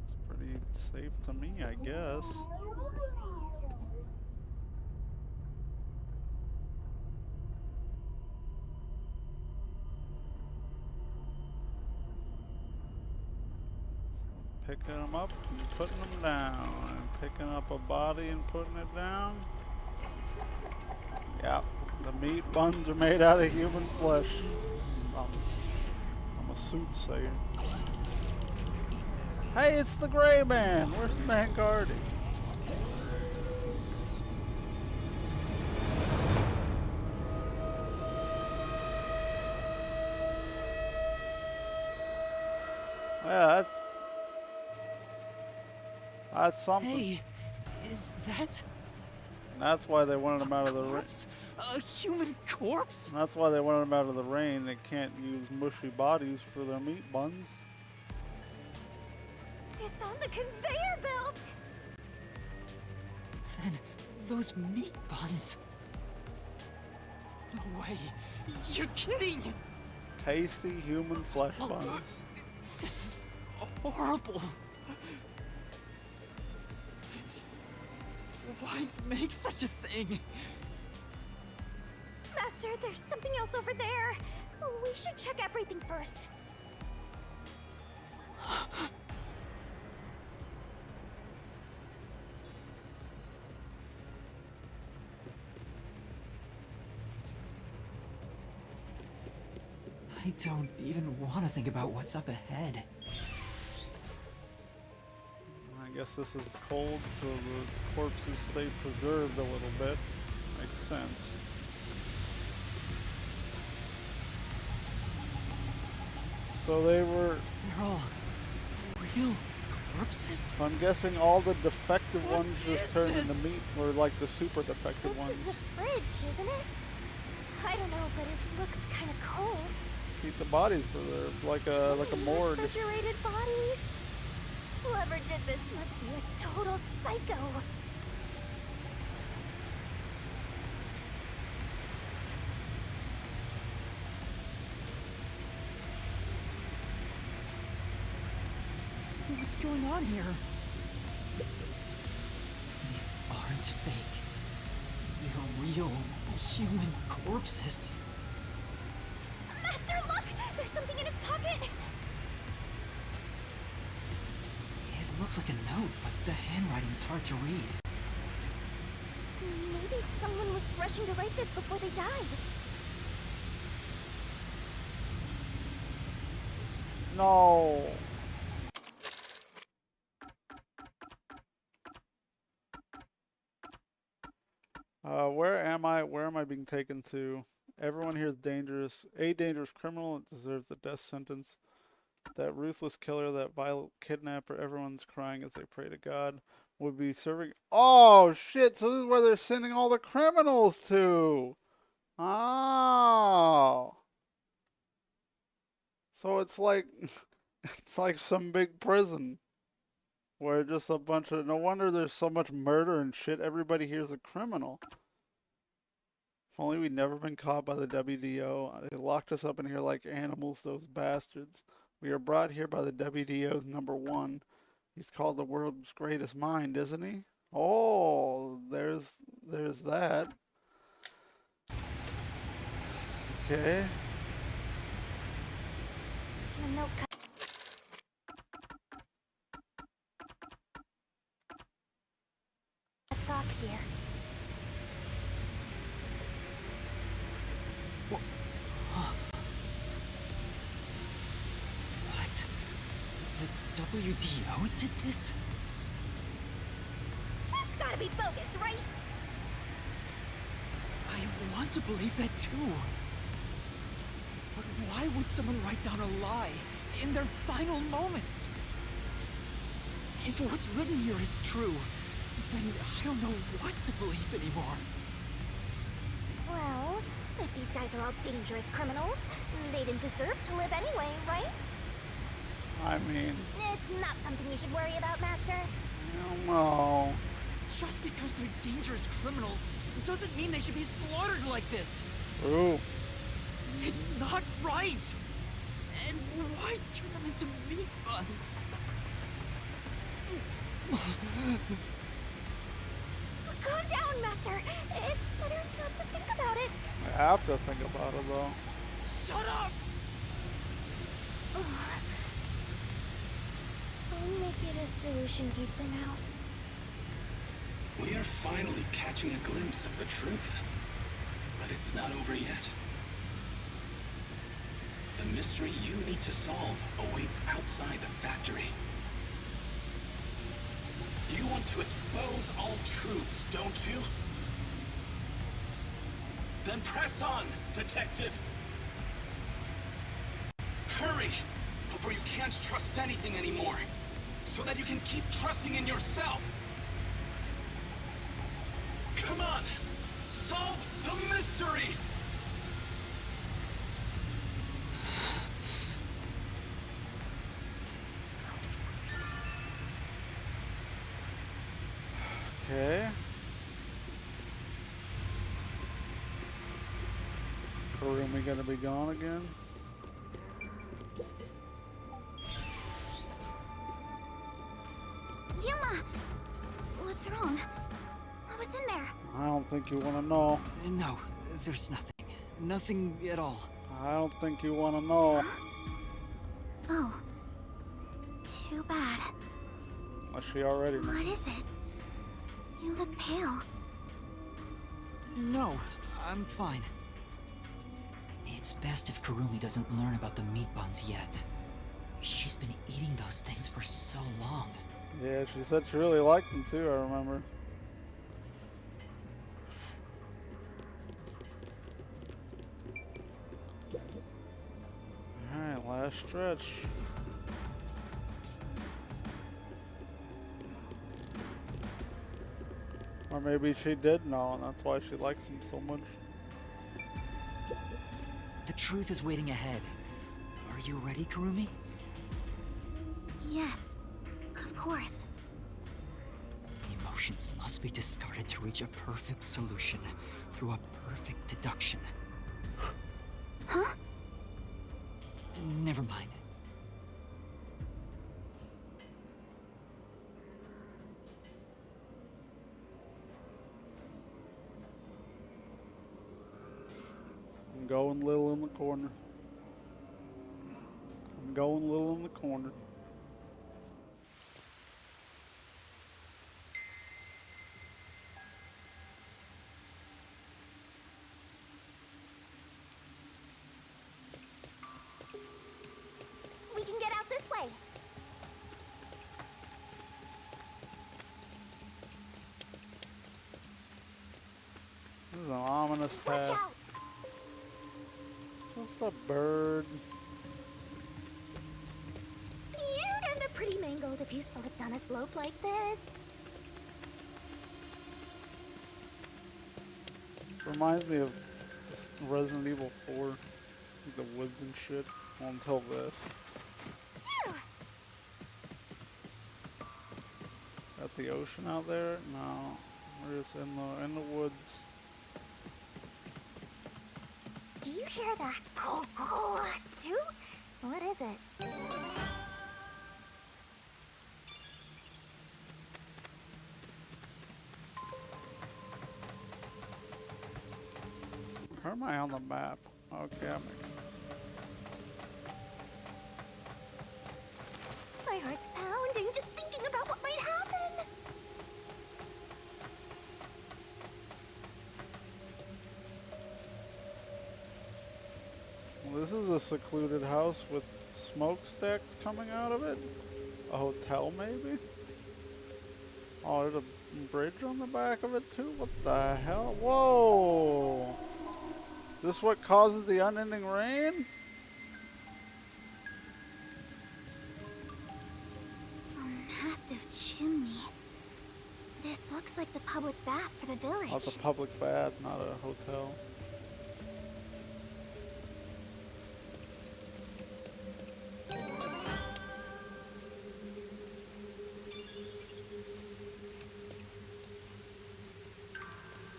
It's pretty safe to me, I guess. Picking them up and putting them down, and picking up a body and putting it down. Yep, the meat buns are made out of human flesh. I'm a soothsayer. Hey, it's the Gray Man. Where's the Mangardi? Yeah, that's something. Hey, is that And that's why they wanted him out of the rain. corpse? A human corpse? That's why they wanted him out of the rain. They can't use mushy bodies for their meat buns. It's on the conveyor belt! Then those meat buns. No way. You're kidding. Tasty human flesh buns. This is horrible. Why make such a thing? Master, there's something else over there. We should check everything first. I don't even want to think about what's up ahead. I guess this is cold, so the corpses stay preserved a little bit. Makes sense. So they were... They're all real corpses? I'm guessing all the defective What ones just is turned this? into meat, or like the super defective This ones. is a fridge, isn't it? I don't know, but it looks kind of cold. Keep the bodies preserved, like a morgue. Refrigerated bodies. Whoever did this must be a total psycho. What's going on here? These aren't fake. They're real human corpses. Master, look! There's something in its pocket! It looks like a note, but the handwriting's hard to read. Maybe someone was rushing to write this before they died. No. Where am I? Where am I being taken to? Everyone here is dangerous. A dangerous criminal that deserves a death sentence. That ruthless killer, that violent kidnapper, everyone's crying as they pray to God, would be serving... Oh, shit! So this is where they're sending all the criminals to! Oh! So it's like... it's like some big prison. Where just a bunch of... No wonder there's so much murder and shit. Everybody here's a criminal. If only we'd never been caught by the WDO. They locked us up in here like animals, those bastards. We are brought here by the WDO's #1. He's called the world's greatest mind, isn't he? Oh, there's that. Okay. The note cuts off here. What? The WDO did this? That's gotta be bogus, right? I want to believe that too. But why would someone write down a lie in their final moments? If what's written here is true, then I don't know what to believe anymore. Well, if these guys are all dangerous criminals, they didn't deserve to live anyway, right? I mean, It's not something you should worry about, Master. I don't know. Just because they're dangerous criminals doesn't mean they should be slaughtered like this. Ooh. It's not right. And why turn them into meat buns? Calm down, Master. It's better not to think about it. I have to think about it though. Shut up! I'll make it a solution key for now. We are finally catching a glimpse of the truth. But it's not over yet. The mystery you need to solve awaits outside the factory. You want to expose all truths, don't you? Then press on, detective! Hurry, before you can't trust anything anymore, so that you can keep trusting in yourself! Come on! Solve the mystery! Okay. Is Kurumi gonna be gone again? Yuma! What's wrong? What was in there? I don't think you want to know. No, there's nothing. Nothing at all. I don't think you want to know. Oh. Too bad. Unless she already knows. What is it? You look pale. No, I'm fine. It's best if Kurumi doesn't learn about the meat buns yet. She's been eating those things for so long. Yeah, she said she really liked them too, I remember. Alright, last stretch. Or maybe she did know, and that's why she likes him so much. The truth is waiting ahead. Are you ready, Kurumi? Yes. Of course. Emotions must be discarded to reach a perfect solution through a perfect deduction. Huh? Never mind. I'm going little in the corner. I'm going little in the corner. We can get out this way. This is an ominous Watch path. out. Just a bird. You'd end up pretty mangled if you slipped on a slope like this. Reminds me of Resident Evil 4. The woods and shit. Well, until this. Got the ocean out there? No. We're just in the woods. Do you hear that? Too? What is it? Where am I on the map? Okay, that makes sense. My heart's pounding just thinking about what might happen. Well, this is a secluded house with smokestacks coming out of it. A hotel, maybe? Oh, there's a bridge on the back of it, too? What the hell? Whoa! Is this what causes the unending rain? A massive chimney. This looks like the public bath for the village. Oh, it's a public bath, not a hotel.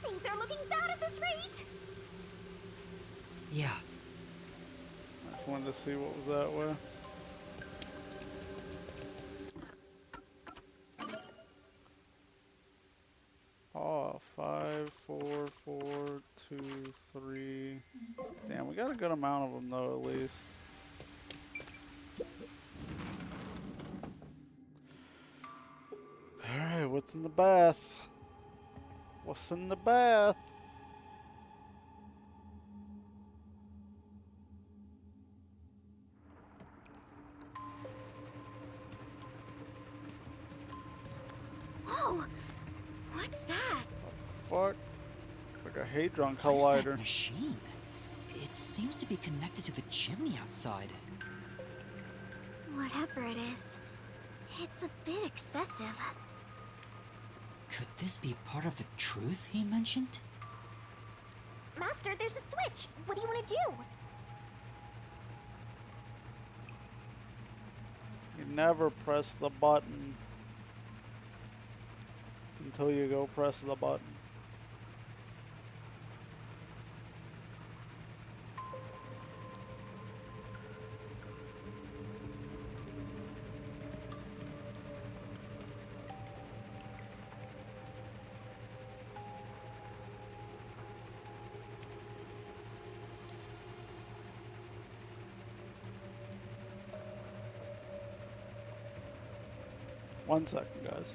Things are looking bad at this rate. Yeah, I just wanted to see what was that way. Oh, 5, 4, 4, 2, 3. Damn, we got a good amount of them though, at least. Alright, what's in the bath? What's in the bath? Whoa! What's that? Fuck. Like a Hadron what is that collider. machine? It seems to be connected to the chimney outside. Whatever it is, it's a bit excessive. Could this be part of the truth he mentioned? Master, there's a switch. What do you want to do? You never press the button until you go press the button. One second, guys.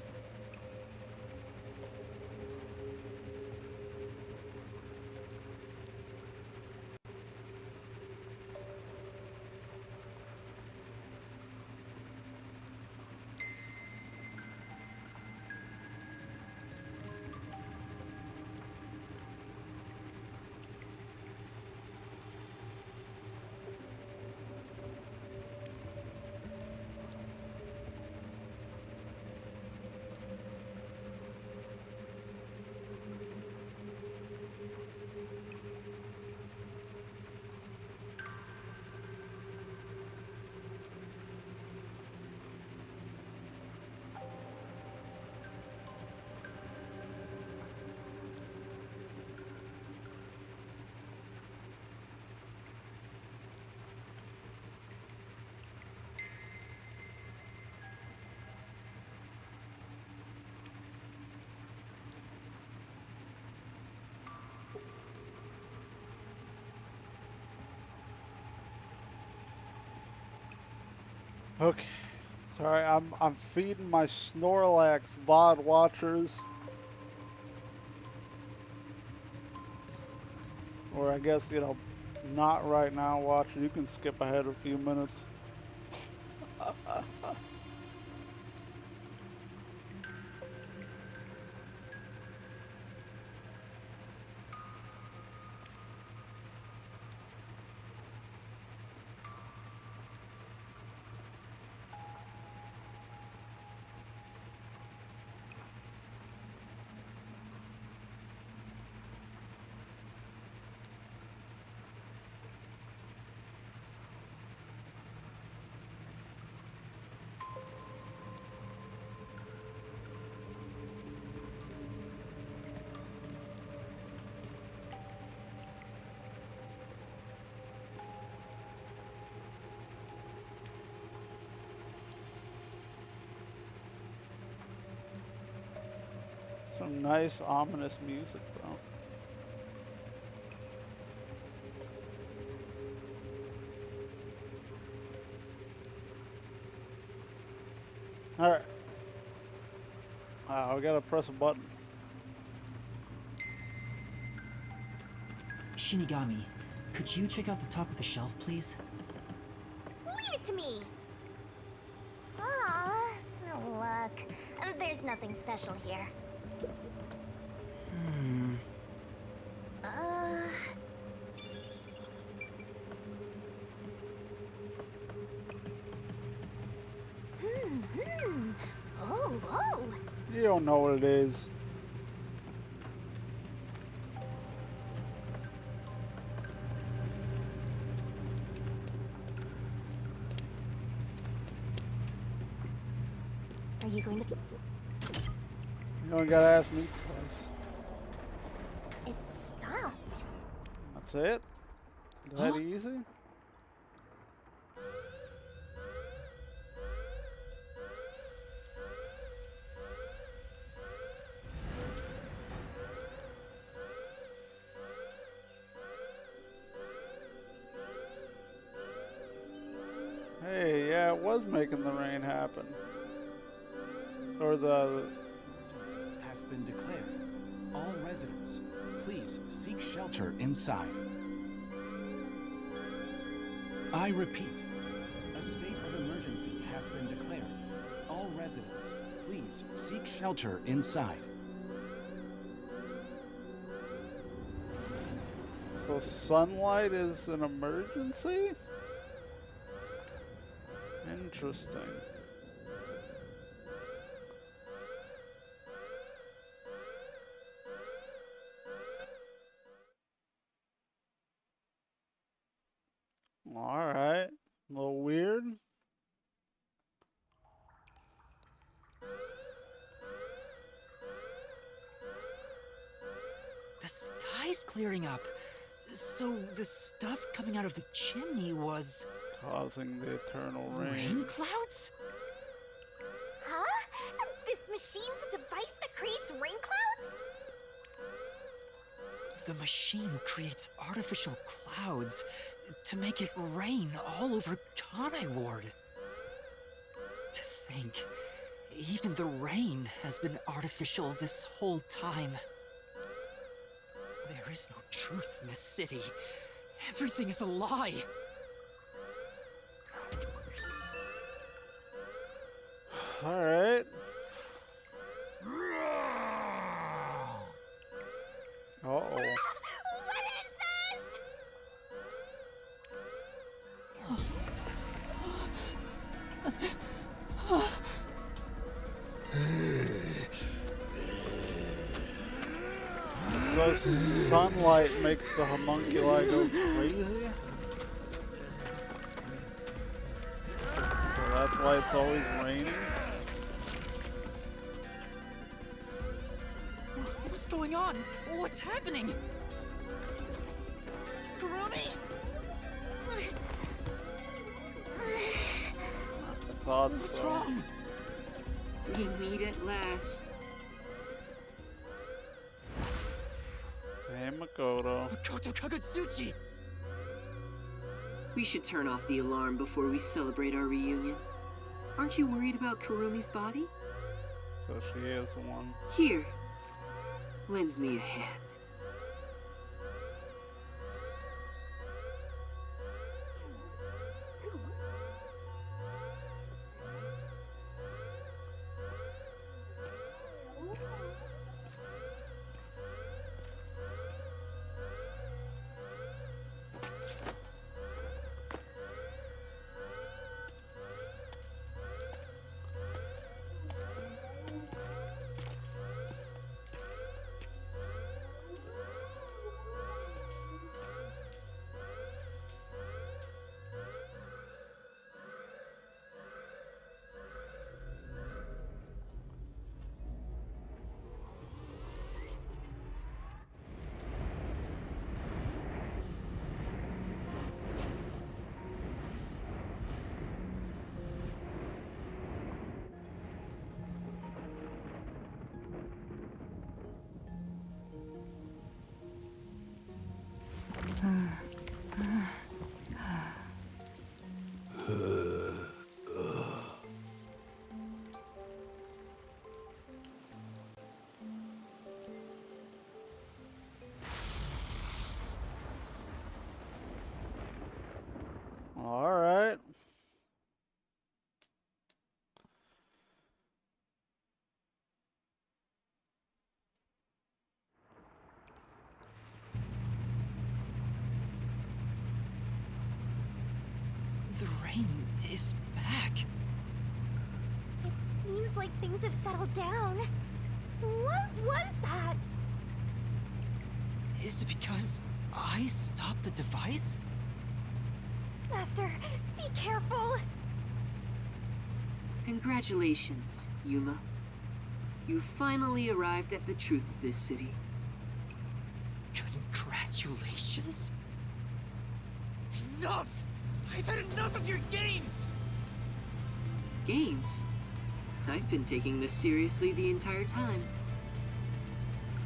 Okay. Sorry, I'm feeding my Snorlax VOD watchers. Or I guess, you know, not right now watcher. You can skip ahead a few minutes. Some nice ominous music, bro. Alright. We gotta press a button. Shinigami, could you check out the top of the shelf, please? Leave it to me! Aw, no luck. There's nothing special here. Oh. You don't know what it is. Are you going to... You don't gotta ask me twice. It stopped. That's it? That easy? Hey, yeah, it was making the rain happen. Or the... Has been declared. All residents, please seek shelter inside. I repeat, a state of emergency has been declared. All residents, please seek shelter inside. So sunlight is an emergency? Interesting. Alright. A little weird. The sky's clearing up. So the stuff coming out of the chimney was... Causing the eternal rain. rain clouds? Huh? This machine's a device that creates rain clouds? The machine creates artificial clouds to make it rain all over Kanai Ward. To think, even the rain has been artificial this whole time. There is no truth in this city. Everything is a lie. Alright. Uh-oh. What is this? So sunlight makes the homunculi go crazy? So that's why it's always raining? What's going on? What's happening? Kurumi? I thought What's so. wrong? We meet at last. Hey, Makoto. Makoto Kagutsuchi! We should turn off the alarm before we celebrate our reunion. Aren't you worried about Kurumi's body? So she is one. Here, lend me a hand. The rain is back. It seems like things have settled down. What was that? Is it because I stopped the device? Master, be careful. Congratulations, Yuma. You finally arrived at the truth of this city. Congratulations? Enough! I've had enough of your games! Games? I've been taking this seriously the entire time.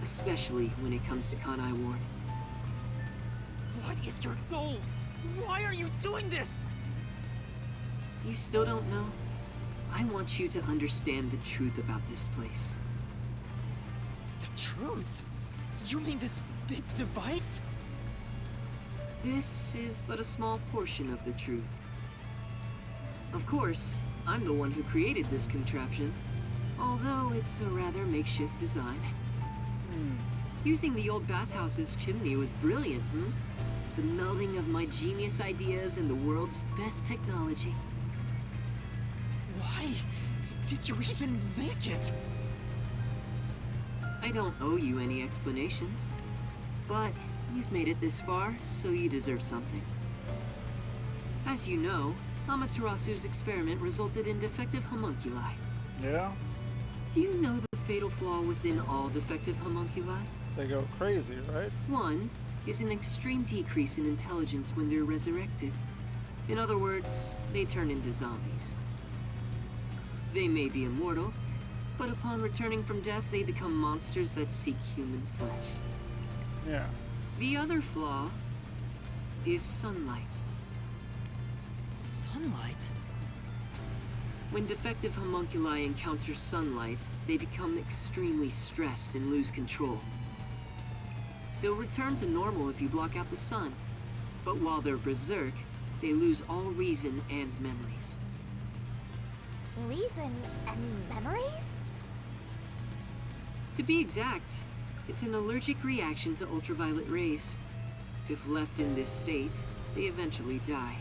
Especially when it comes to Kanai Ward. What is your goal? Why are you doing this? You still don't know? I want you to understand the truth about this place. The truth? You mean this big device? This is but a small portion of the truth. Of course, I'm the one who created this contraption, although it's a rather makeshift design. Using the old bathhouse's chimney was brilliant, The melding of my genius ideas and the world's best technology. Why did you even make it? I don't owe you any explanations, but you've made it this far, so you deserve something. As you know, Amaterasu's experiment resulted in defective homunculi. Yeah? Do you know the fatal flaw within all defective homunculi? They go crazy, right? One is an extreme decrease in intelligence when they're resurrected. In other words, they turn into zombies. They may be immortal, but upon returning from death, they become monsters that seek human flesh. Yeah. The other flaw is sunlight. Sunlight? When defective homunculi encounter sunlight, they become extremely stressed and lose control. They'll return to normal if you block out the sun, but while they're berserk, they lose all reason and memories. Reason and memories? To be exact, it's an allergic reaction to ultraviolet rays. If left in this state, they eventually die.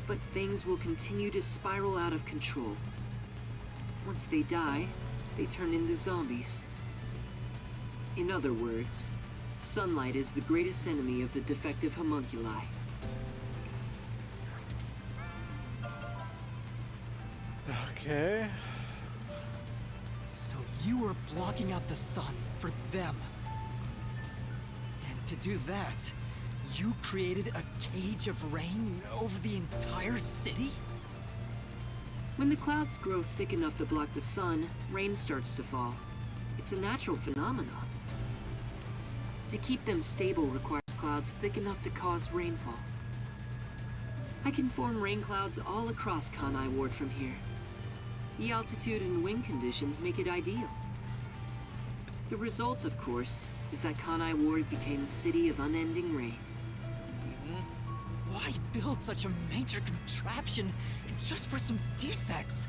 But things will continue to spiral out of control. Once they die, they turn into zombies. In other words, sunlight is the greatest enemy of the defective homunculi. Okay. So you were blocking out the sun for them. And to do that, you created a cage of rain over the entire city? When the clouds grow thick enough to block the sun, rain starts to fall. It's a natural phenomenon. To keep them stable requires clouds thick enough to cause rainfall. I can form rain clouds all across Kanai Ward from here. The altitude and wind conditions make it ideal. The result, of course, is that Kanai Ward became a city of unending rain. Why build such a major contraption just for some defects?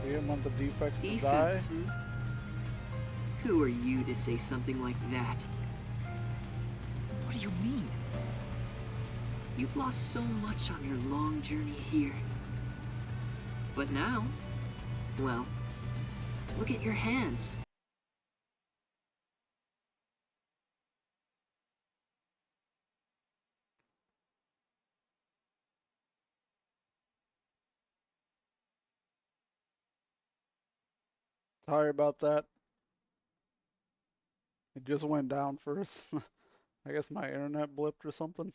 We didn't want the defects to Defects, die. Who are you to say something like that? What do you mean? You've lost so much on your long journey here. But now, well, look at your hands. Sorry about that. It just went down first. I guess my internet blipped or something.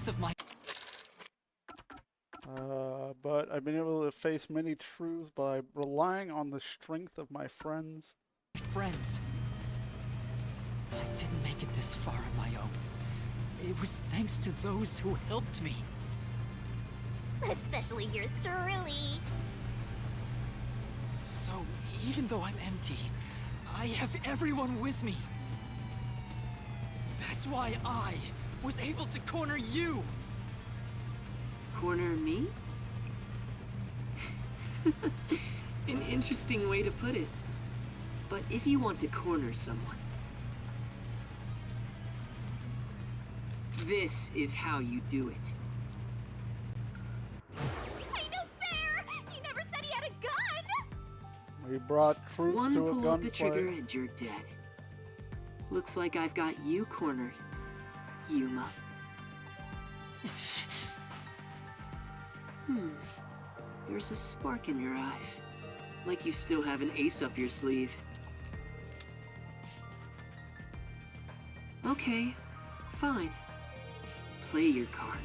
Of my But I've been able to face many truths by relying on the strength of my friends. friends. I didn't make it this far on my own. It was thanks to those who helped me. Especially yours truly. So, So, even though I'm empty, I have everyone with me. That's why I was able to corner you! Corner me? An interesting way to put it. But if you want to corner someone, this is how you do it. Ain't no fair! He never said he had a gun! We brought truth One to a pull of the trigger gunfight. and you're dead. Looks like I've got you cornered, Yuma. There's a spark in your eyes. Like you still have an ace up your sleeve. Okay, fine. Play your card.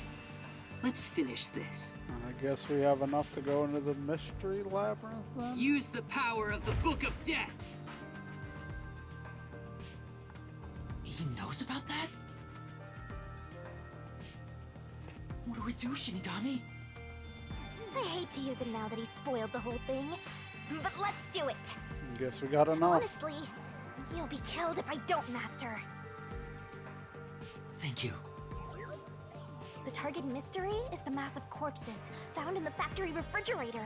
Let's finish this. I guess we have enough to go into the mystery labyrinth then? Use the power of the Book of Death! He knows about that? What do we do, Shinigami? I hate to use it now that he spoiled the whole thing, but let's do it! Guess we got enough. Honestly, you'll be killed if I don't, Master. Thank you. The target mystery is the mass of corpses found in the factory refrigerator.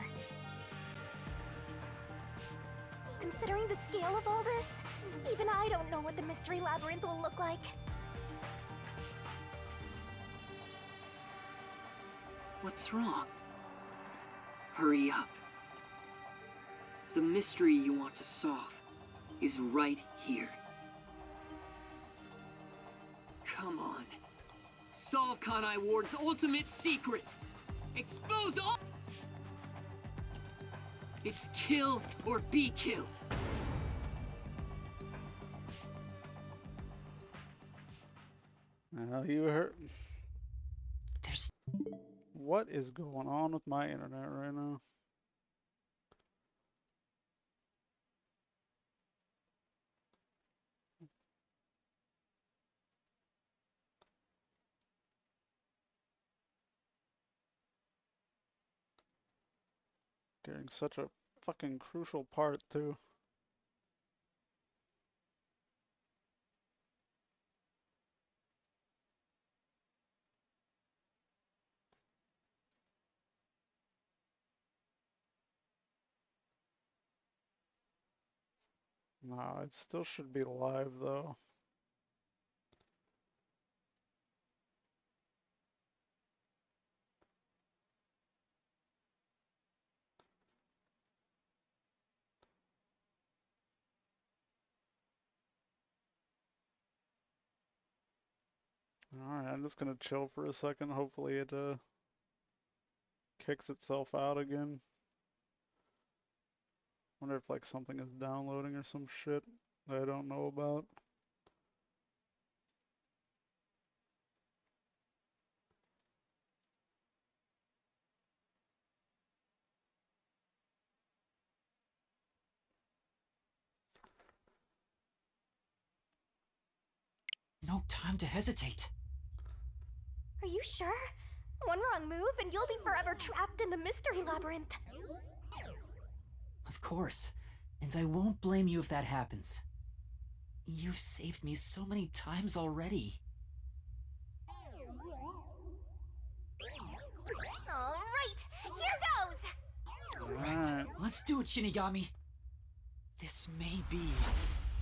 Considering the scale of all this, even I don't know what the mystery labyrinth will look like. What's wrong? Hurry up. The mystery you want to solve is right here. Come on. Solve Kanai Ward's ultimate secret. Expose all... It's kill or be killed. Now you heard. There's... What is going on with my internet right now? Getting such a fucking crucial part too. No, it still should be live though. Alright, I'm just gonna chill for a second. Hopefully it kicks itself out again. Wonder if like something is downloading or some shit that I don't know about. No time to hesitate. Are you sure? One wrong move and you'll be forever trapped in the mystery labyrinth. Of course. And I won't blame you if that happens. You've saved me so many times already. Alright, here goes! Alright. Let's do it, Shinigami. This may be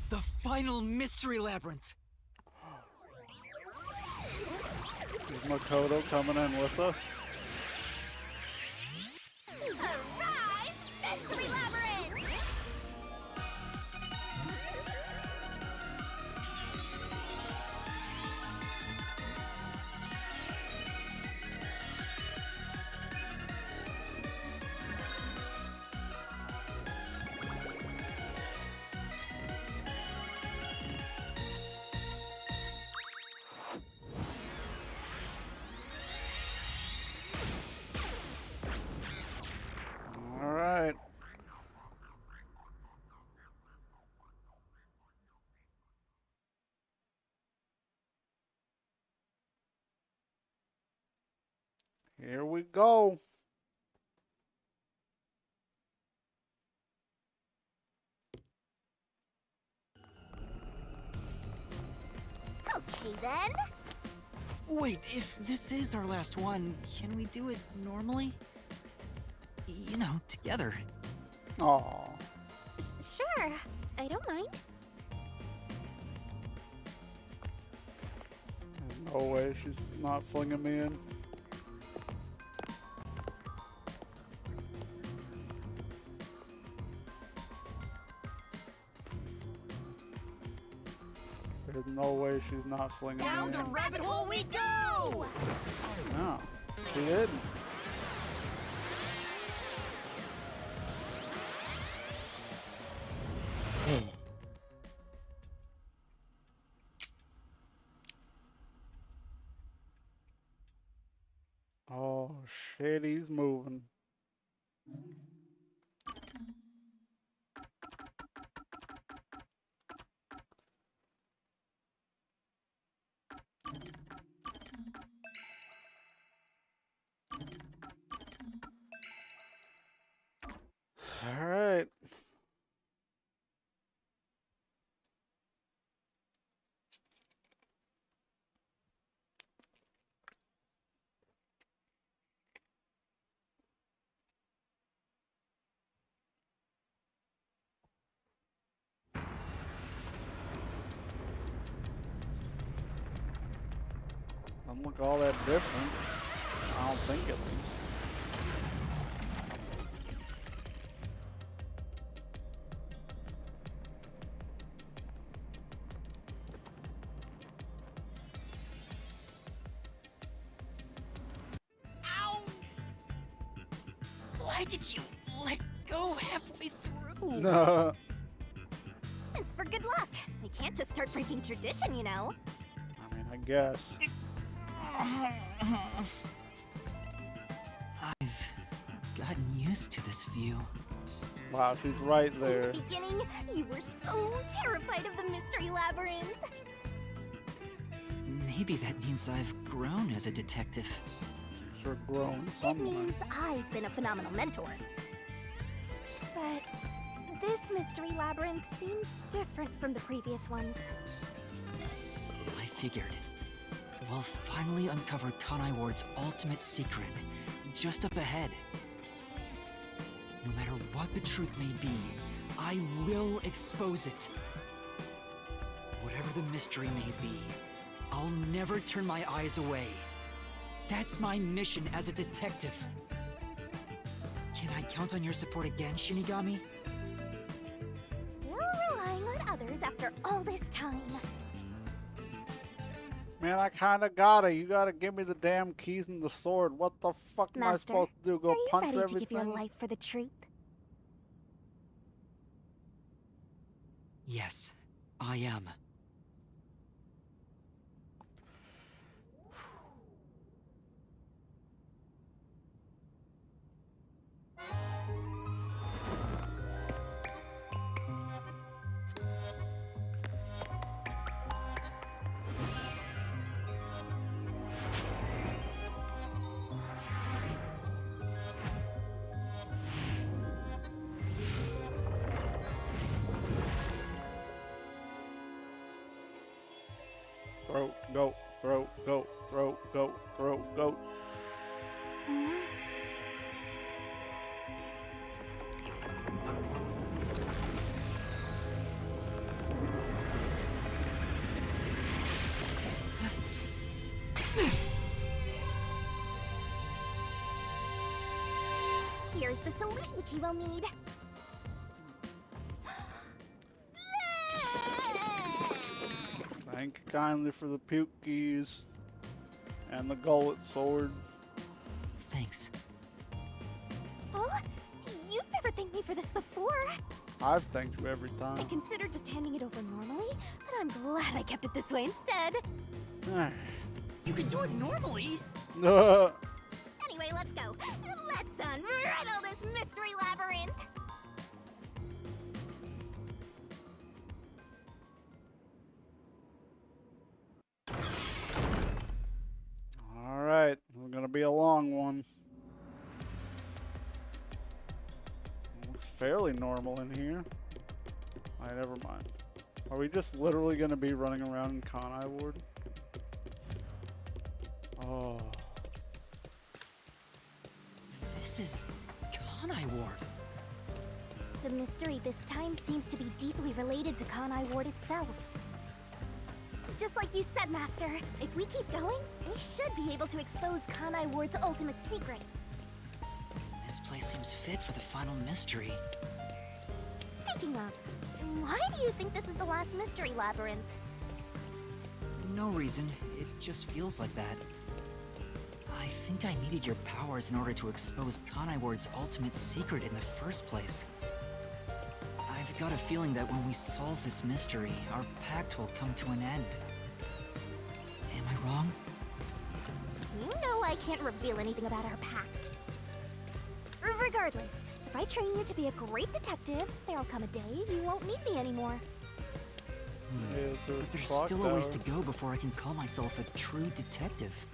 the final mystery labyrinth. Is Makoto coming in with us? Arise, mystery labyrinth! Alright. Here we go. Okay then. Wait, if this is our last one, can we do it normally? You know, together. Aw. Sure, I don't mind. No way she's not flinging me in. There's no way she's not flinging me in. Down the rabbit hole we go! No, she didn't. Oh shit, he's moving. All right. Doesn't look all that different. I don't think at least. Ow! Why did you let go halfway through? It's for good luck. We can't just start breaking tradition, you know. I mean, I guess. I've gotten used to this view. Wow, she's right In there. the beginning, you were so terrified of the mystery labyrinth. Maybe that means I've grown as a detective. Sure grown It somewhere. means I've been a phenomenal mentor. But this mystery labyrinth seems different from the previous ones. I figured. We'll finally uncover Kanai Ward's ultimate secret, just up ahead. No matter what the truth may be, I will expose it. Whatever the mystery may be, I'll never turn my eyes away. That's my mission as a detective. Can I count on your support again, Shinigami? Still relying on others after all this time. Man, I kinda gotta. You gotta give me the damn keys and the sword. What the fuck am I Master, supposed to do? Go are you punch ready everything? to give your life for the truth? Yes, I am. Throw, go, throw, go, throw, go, throw, go. Here's the solution key we'll need. Thank you kindly for the puke keys and the gullet sword. Thanks. Oh, you've never thanked me for this before. I've thanked you every I time. considered just handing it over normally, but I'm glad I kept it this way instead. You can do it normally. Anyway, let's go. Let's unriddle this mystery labyrinth. Alright, we're gonna be a long one. Looks fairly normal in here. Alright, never mind. Are we just literally gonna be running around in Kanai Ward? Oh. This is Kanai Ward. The mystery this time seems to be deeply related to Kanai Ward itself. Just like you said, Master, if we keep going, we should be able to expose Kanai Ward's ultimate secret. This place seems fit for the final mystery. Speaking of, why do you think this is the last mystery labyrinth? No reason, it just feels like that. I think I needed your powers in order to expose Kanai Ward's ultimate secret in the first place. I've got a feeling that when we solve this mystery, our pact will come to an end. Am I wrong? You know I can't reveal anything about our pact. Regardless, if I train you to be a great detective, there'll come a day you won't need me anymore. Yeah, But there's still a ways to go before I can call myself a true detective.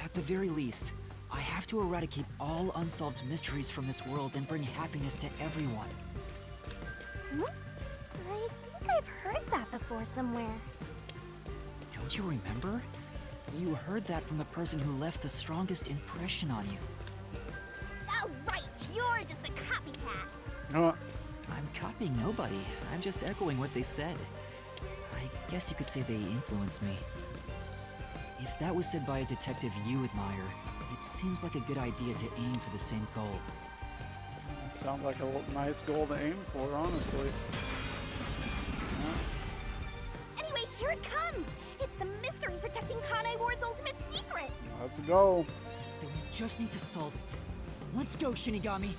At the very least, I have to eradicate all unsolved mysteries from this world and bring happiness to everyone. Hmm? I think I've heard that before somewhere. Don't you remember? You heard that from the person who left the strongest impression on you. Oh, right, you're just a copycat. I'm copying nobody. I'm just echoing what they said. I guess you could say they influenced me. If that was said by a detective you admire, it seems like a good idea to aim for the same goal. Sounds like a nice goal to aim for, honestly. Anyway, here it comes! It's the mystery protecting Kanai Ward's ultimate secret! Let's go. Then we just need to solve it. Let's go, Shinigami!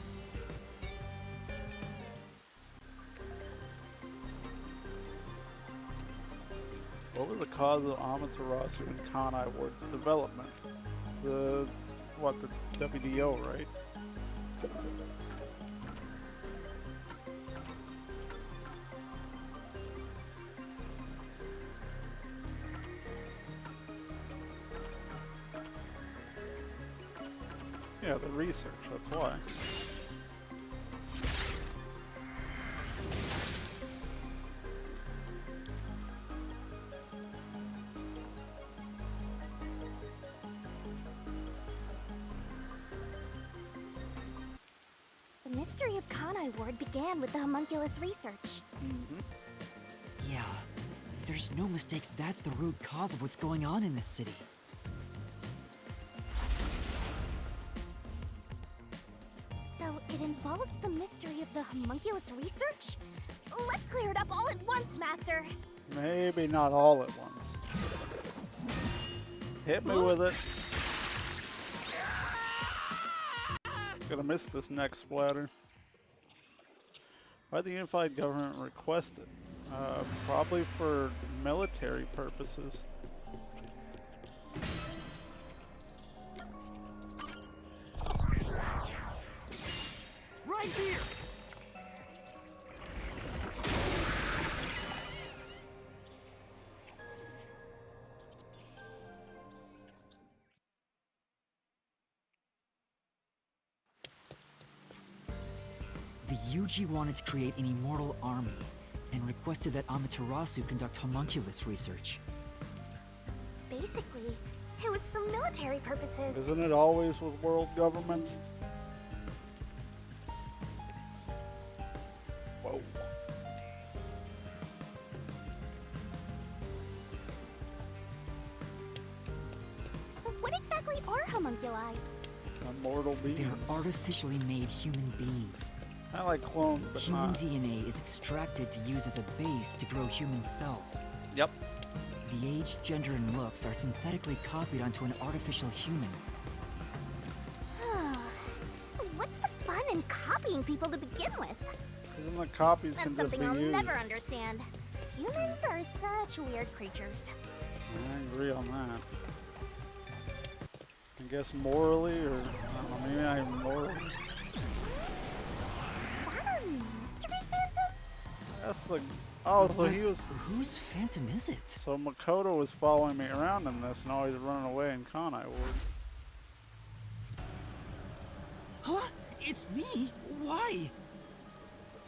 What was the cause of Amaterasu and Kanai Ward's development? The WDO, right? Yeah, the research, that's why. The mystery of Kanai Ward began with the homunculus research. Yeah, there's no mistake that's the root cause of what's going on in this city. So it involves the mystery of the homunculus research? Let's clear it up all at once, Master! Maybe not all at once. Hit me with it. Gonna miss this next splatter. Why'd the unified government request it? Probably for military purposes. Right here! The Yuji wanted to create an immortal army, and requested that Amaterasu conduct homunculus research. Basically, it was for military purposes. Isn't it always with world government? Whoa. So what exactly are homunculi? Immortal beings. They're artificially made human beings. I like clones, but Human not. DNA is extracted to use as a base to grow human cells. Yep. The age, gender, and looks are synthetically copied onto an artificial human. What's the fun in copying people to begin with? Isn't the copies can That's just something be I'll used? never understand. Humans are such weird creatures. I agree on that. I guess morally, or I don't know, maybe not even morally. Is that a mystery phantom? That's the. Oh, so he was. Whose phantom is it? So Makoto was following me around in this, and always running away in Kanai Ward. Huh? It's me? Why?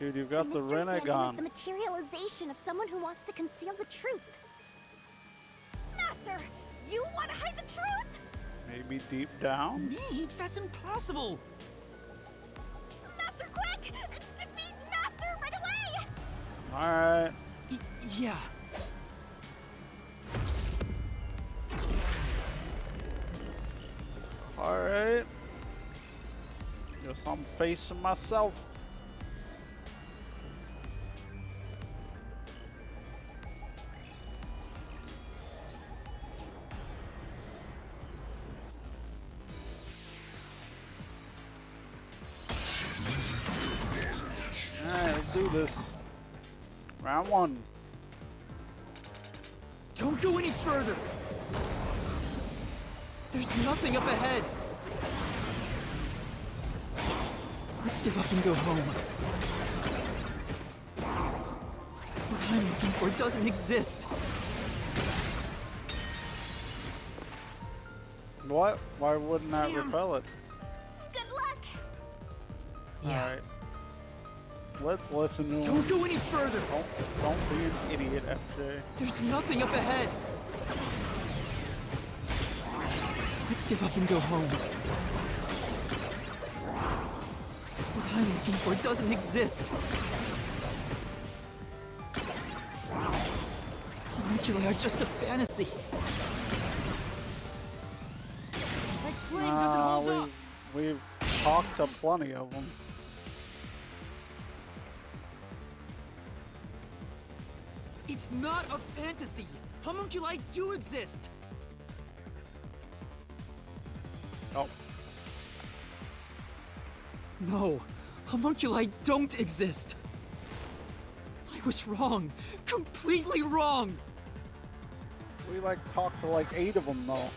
Dude, you've got the mystery phantom is Renegon. the materialization of someone who wants to conceal the truth. Master, You want to hide the truth? Maybe deep down? Me? That's impossible! Master, quick! Defeat Master right away! Alright. Yeah. Alright. Guess I'm facing myself. Alright, let's do this. Round one. Don't go any further! There's nothing up ahead! Let's give up and go home. What I'm looking for doesn't exist. What? Why wouldn't that repel it? Good luck! Yeah. Alright. Let's listen to him. Don't go any further! Don't be an idiot, FJ. There's nothing up ahead! Let's give up and go home. What I'm looking for doesn't exist. Homunculi are just a fantasy. That claim doesn't hold up. We've talked to plenty of them. It's not a fantasy. Homunculi do exist. Oh. No, homunculi don't exist. I was wrong. Completely wrong. We like talked to like 8 of them though.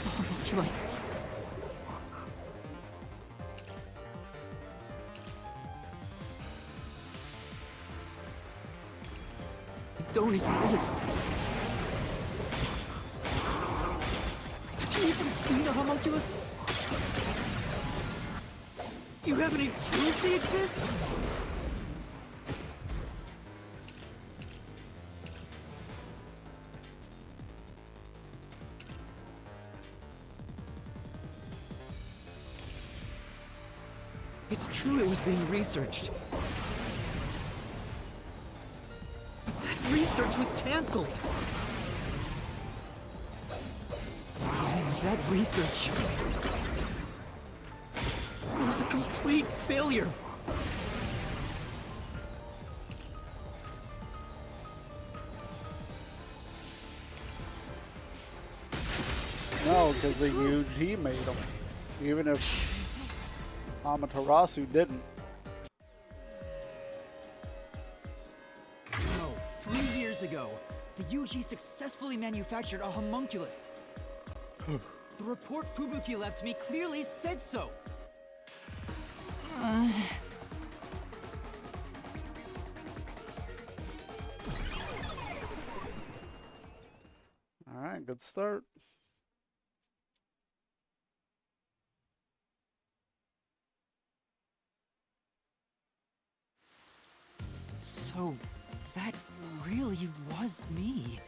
Homunculi. Don't exist. Have you even seen a homunculus? Do you have any proof they exist? It's true it was being researched. But that research was cancelled. That research was a complete failure. No, because the UG made them. Even if Amaterasu didn't. No, 3 years ago, the UG successfully manufactured a homunculus. The report Fubuki left me clearly said so. Alright, good start. So, that really was me.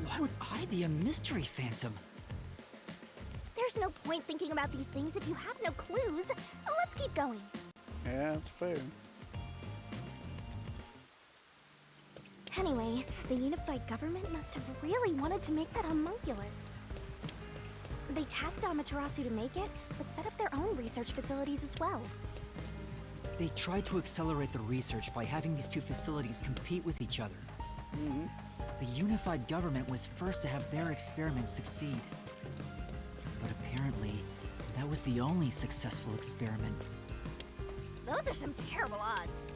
Why would I be a mystery phantom? There's no point thinking about these things if you have no clues. Let's keep going. Yeah, it's fair. Anyway, the unified government must have really wanted to make that homunculus. They tasked Amaterasu to make it, but set up their own research facilities as well. They tried to accelerate the research by having these two facilities compete with each other. The unified government was first to have their experiments succeed. But apparently, that was the only successful experiment. Those are some terrible odds.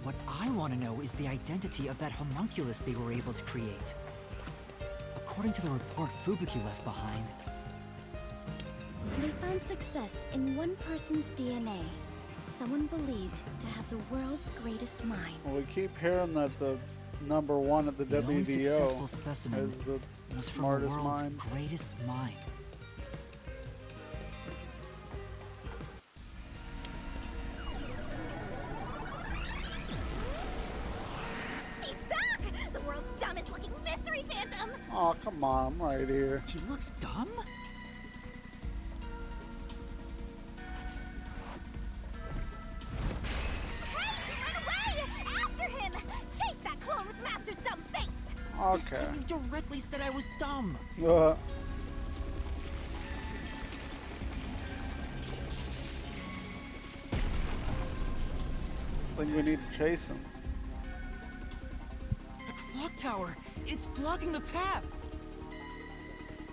What I want to know is the identity of that homunculus they were able to create. According to the report Fubuki left behind, They found success in one person's DNA. Someone believed to have the world's greatest mind. Well, we keep hearing that the #1 at the only successful WDO specimen is the was from the smartest world's mind. greatest mind. Come on, I'm right here. He looks dumb? Chase that clone with Master's dumb face! This time you directly said I was dumb. I think we need to chase him. The clock tower! It's blocking the path!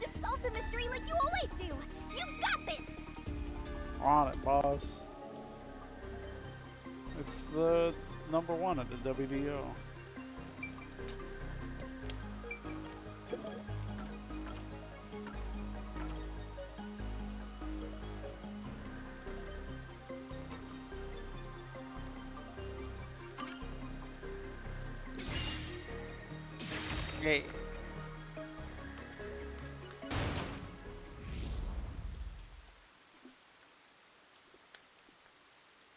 Just solve the mystery like you always do! You got this! On it, boss. It's the #1 at the WDO. Yeah.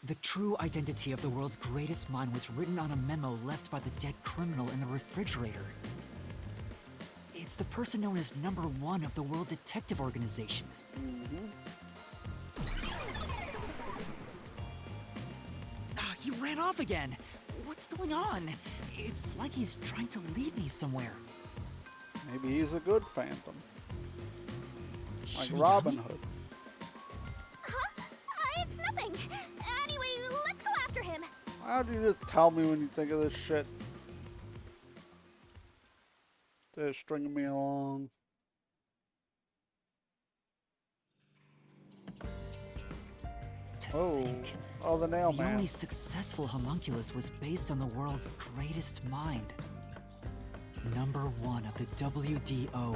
The true identity of the world's greatest mind was written on a memo left by the dead criminal in the refrigerator. It's the person known as #1 of the World Detective Organization. He ran off again! What's going on? It's like he's trying to lead me somewhere. Maybe he's a good phantom. Like Shinigami? Robin Hood. Huh? It's nothing. Anyway, let's go after him. Why don't you just tell me when you think of this shit? They're stringing me along. Oh, the nail The man. only successful homunculus was based on the world's greatest mind. #1 of the WDO.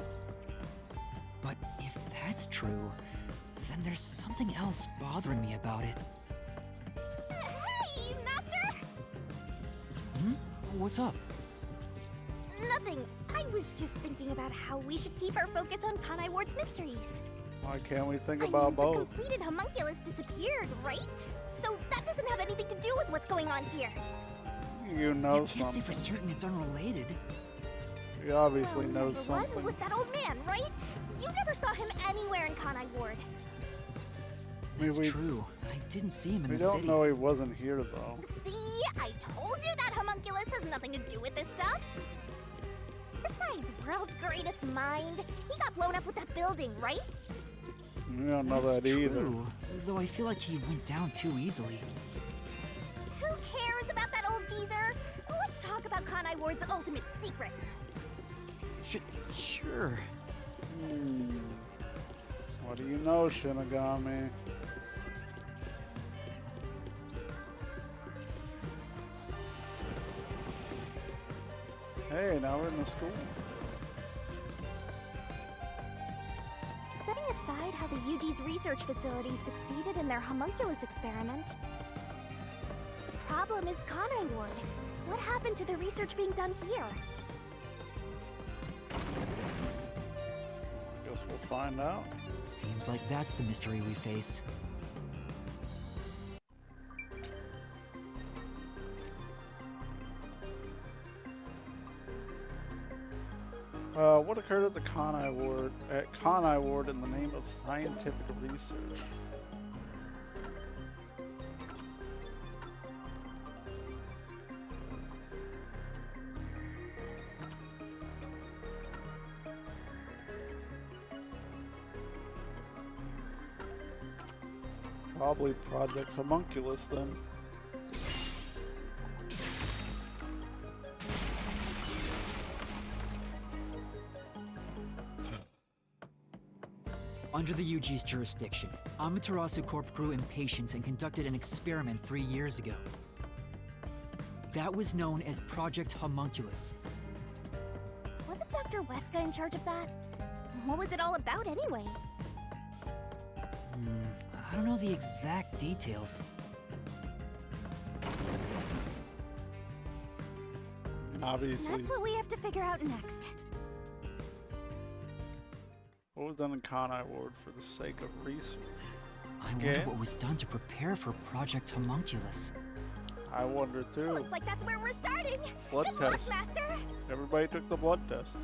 But if that's true, then there's something else bothering me about it. Hey, Master! What's up? Nothing. I was just thinking about how we should keep our focus on Kanai Ward's mysteries. Why can't we think I about mean, both? the completed homunculus disappeared, right? So that doesn't have anything to do with what's going on here. You know You can't say something. for certain it's unrelated. You obviously Well, know #1 something. was that old man, right? You never saw him anywhere in Kanai Ward. That's we- true. I didn't see him in We the don't city. know he wasn't here though. See, I told you that homunculus has nothing to do with this stuff. Besides, world's greatest mind, he got blown up with that building, right? We don't know That's that either. true, though I feel like he went down too easily. Who cares about that old geezer? Let's talk about Kanai Ward's ultimate secret. Sure. What do you know, Shinigami? Hey, now we're in the school. Setting aside how the UG's research facility succeeded in their homunculus experiment, the problem is Kanai Ward. What happened to the research being done here? Guess we'll find out. Seems like that's the mystery we face. What occurred at the Kanai Ward in the name of scientific research? Probably Project Homunculus then. Under the UG's jurisdiction, Amaterasu Corp grew impatient and conducted an experiment 3 years ago. That was known as Project Homunculus. Wasn't Dr. Weska in charge of that? What was it all about anyway? I don't know the exact details. Obviously. That's what we have to figure out next. What was done in Kanai Ward for the sake of research? I wonder what was done to prepare for Project Homunculus. I wonder too. Looks like that's where we're starting. Blood Good luck, test. Master. Everybody took the blood test.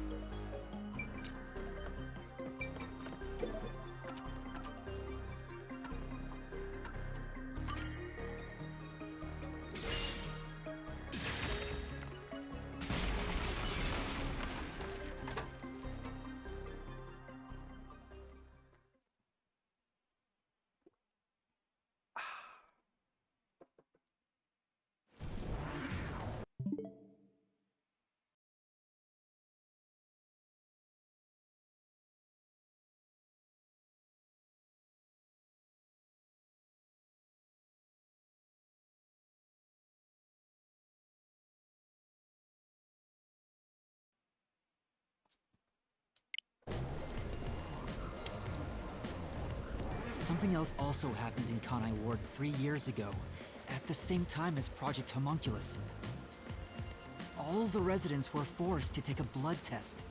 Something else also happened in Kanai Ward 3 years ago, at the same time as Project Homunculus. All the residents were forced to take a blood test.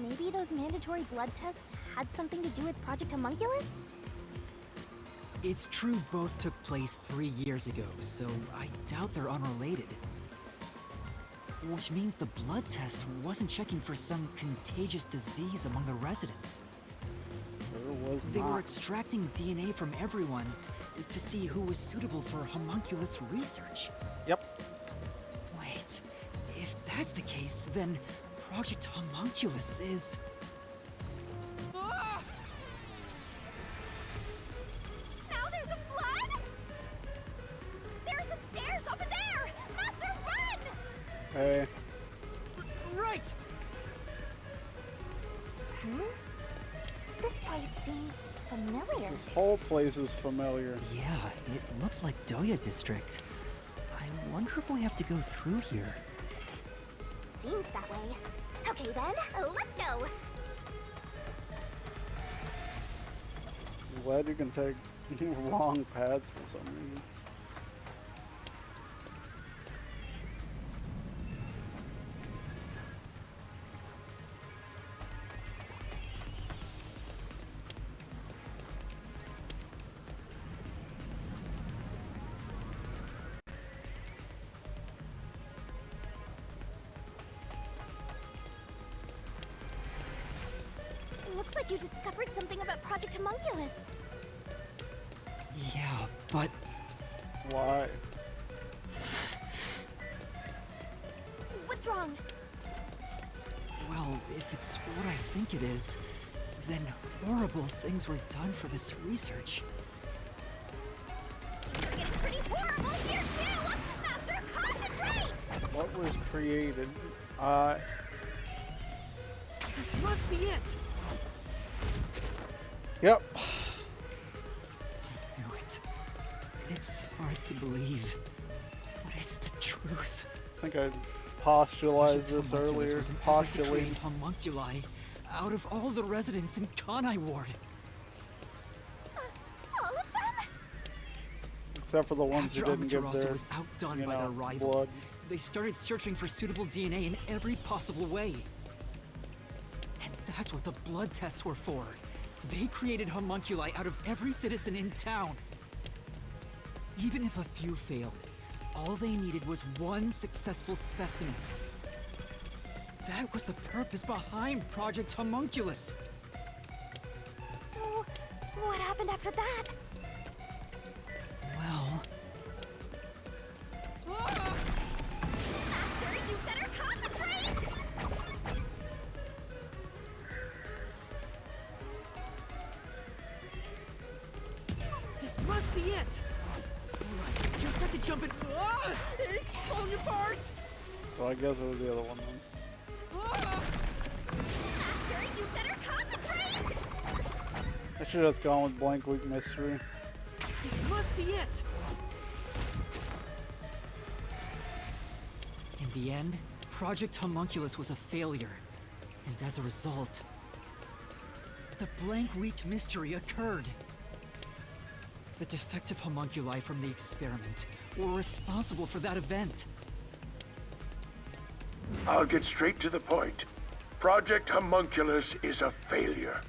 Maybe those mandatory blood tests had something to do with Project Homunculus? It's true both took place 3 years ago, so I doubt they're unrelated. Which means the blood test wasn't checking for some contagious disease among the residents. They were extracting DNA from everyone to see who was suitable for homunculus research. Yep. Wait, if that's the case, then Project Homunculus is... Now there's a flood? There are some stairs over there! Master, run! Hey. Right! This place seems familiar. This whole place is familiar. Yeah, it looks like Doya District. I wonder if we have to go through here. Seems that way. Okay then, let's go! I'm glad you can take wrong paths for some reason. Looks like you discovered something about Project Homunculus. Yeah, but Why? What's wrong? well, if it's what I think it is, then horrible things were done for this research. You're getting pretty horrible here too! Master, concentrate! What was created? This must be it! Yep. I knew it. It's hard to believe, but it's the truth. I think I postulated Project this Homunculus earlier. was an effort to Postulate. create homunculi out of all the residents in Kanai Ward. All of them? Except for the ones After who didn't give Amaterasu their, was outdone you by their know, rival, blood. they started searching for suitable DNA in every possible way. And that's what the blood tests were for. They created homunculi out of every citizen in town. Even if a few failed, all they needed was one successful specimen. That was the purpose behind Project Homunculus. So, what happened after that? Well... Master, you better concentrate! This must be it! Alright, just have to jump in. Ah! It's falling apart! So I guess it was the other one then. Master, you better concentrate! I should have gone with Blank Week Mystery. This must be it! In the end, Project Homunculus was a failure. And as a result, the Blank Week Mystery occurred. The defective homunculi from the experiment were responsible for that event. I'll get straight to the point. Project Homunculus is a failure.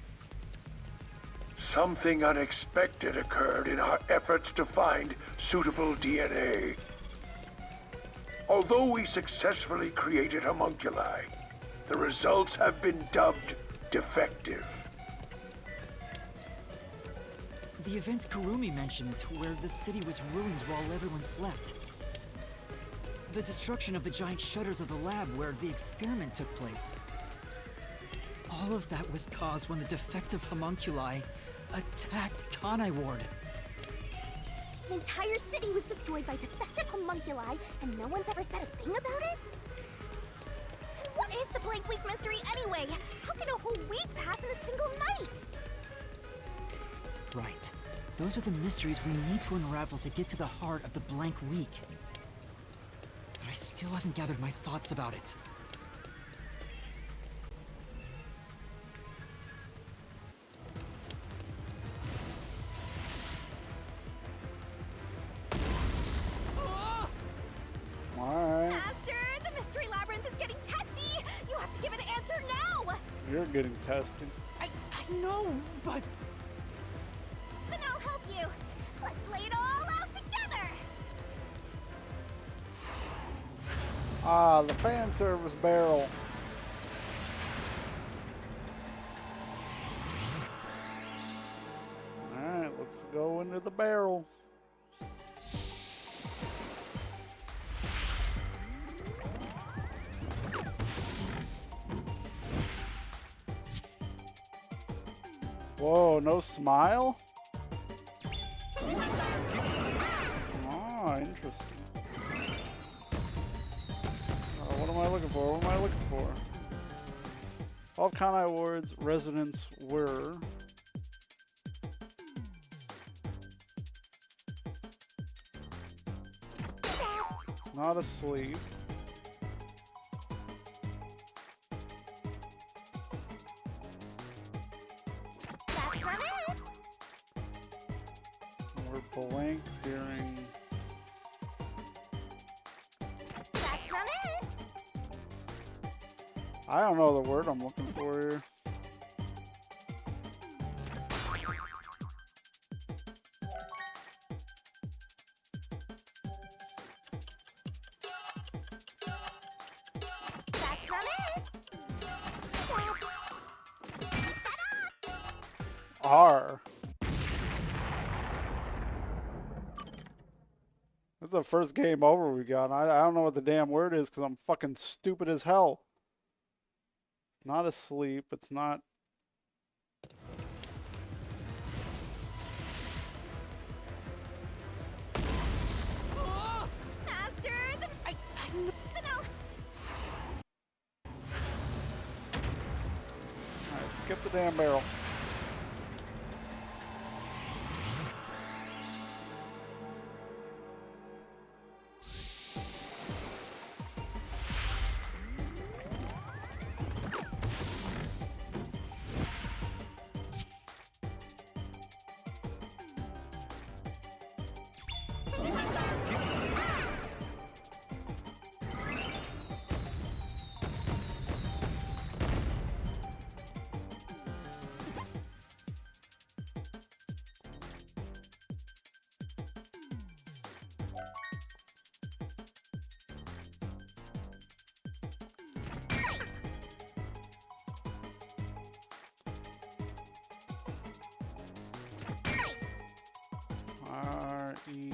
Something unexpected occurred in our efforts to find suitable DNA. Although we successfully created homunculi, the results have been dubbed defective. The event Kurumi mentioned, where the city was ruined while everyone slept. The destruction of the giant shutters of the lab where the experiment took place. All of that was caused when the defective homunculi attacked Kanai Ward. An entire city was destroyed by defective homunculi, and no one's ever said a thing about it? And what is the Blank Week Mystery anyway? How can a whole week pass in a single night? Right. Those are the mysteries we need to unravel to get to the heart of the Blank Week. But I still haven't gathered my thoughts about it. you're getting tested. I know, but... Then I'll help you. Let's lay it all out together. Ah, the fan service barrel. Alright, let's go into the barrel. Whoa, no smile? Ah, interesting. What am I looking for? What am I looking for? All Kanai Ward's residents were... not asleep. That's not it. We're blank during... That's not it. I don't know the word I'm looking for here. That's not it. R. That's the first game over we got. I don't know what the damn word is because I'm fucking stupid as hell. Not asleep. It's not... Master, I know. Alright, skip the damn barrel. R-E...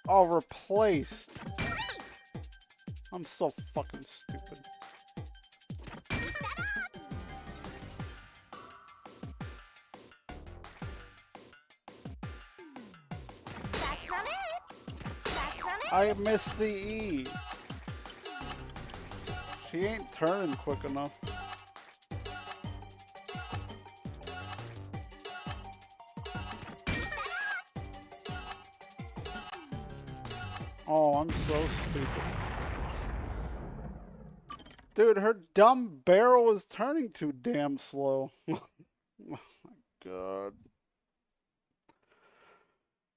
Oh, replaced. I'm so fucking stupid. That's not it. That's not it. I missed the E. She ain't turning quick enough. Oh, I'm so stupid. Dude, her dumb barrel is turning too damn slow. Oh my god.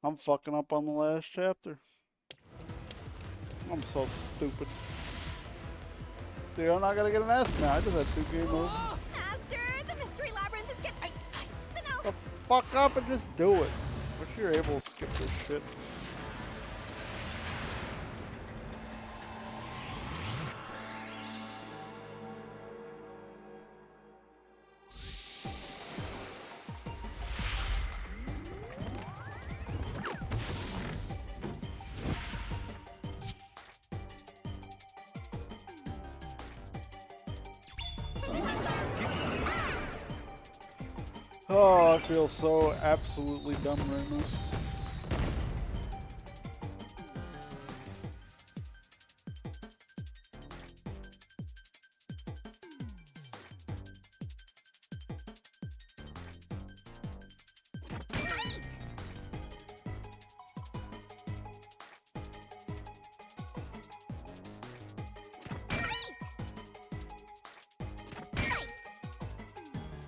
I'm fucking up on the last chapter. I'm so stupid. Dude, I'm not gonna get an S now. I just had 2 game overs. Master, the mystery labyrinth is getting... No. The fuck up and just do it. Wish you're able to skip this shit. Oh, I feel so absolutely dumb right now.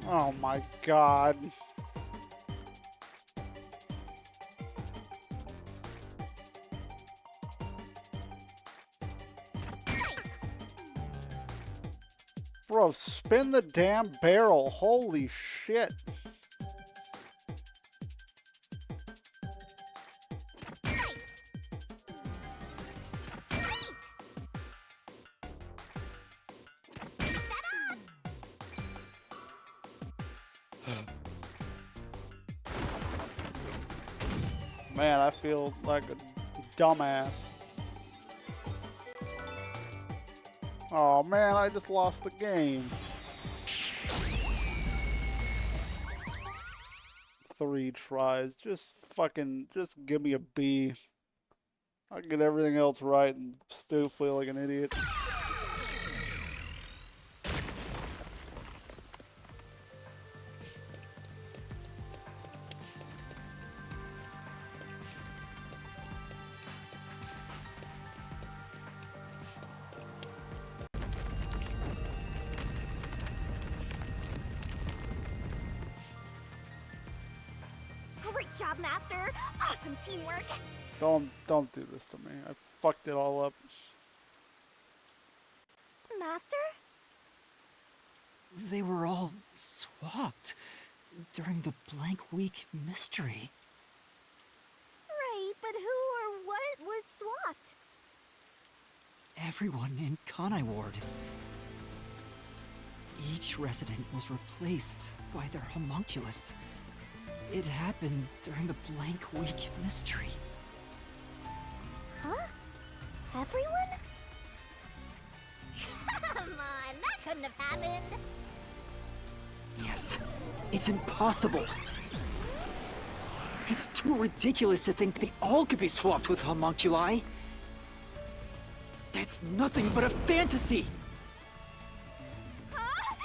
Oh my god. Bro, spin the damn barrel. Holy shit. Man, I feel like a dumbass. Oh man, I just lost the game. 3 tries. Just give me a B. I get everything else right and still feel like an idiot. Great job, Master! Awesome teamwork! Don't do this to me. I fucked it all up. Master? They were all swapped during the blank week mystery. Right, but who or what was swapped? Everyone in Kanai Ward. Each resident was replaced by their homunculus. It happened during the blank week mystery. Huh? Everyone? Come on, that couldn't have happened. Yes, it's impossible. It's too ridiculous to think they all could be swapped with homunculi. That's nothing but a fantasy. Huh?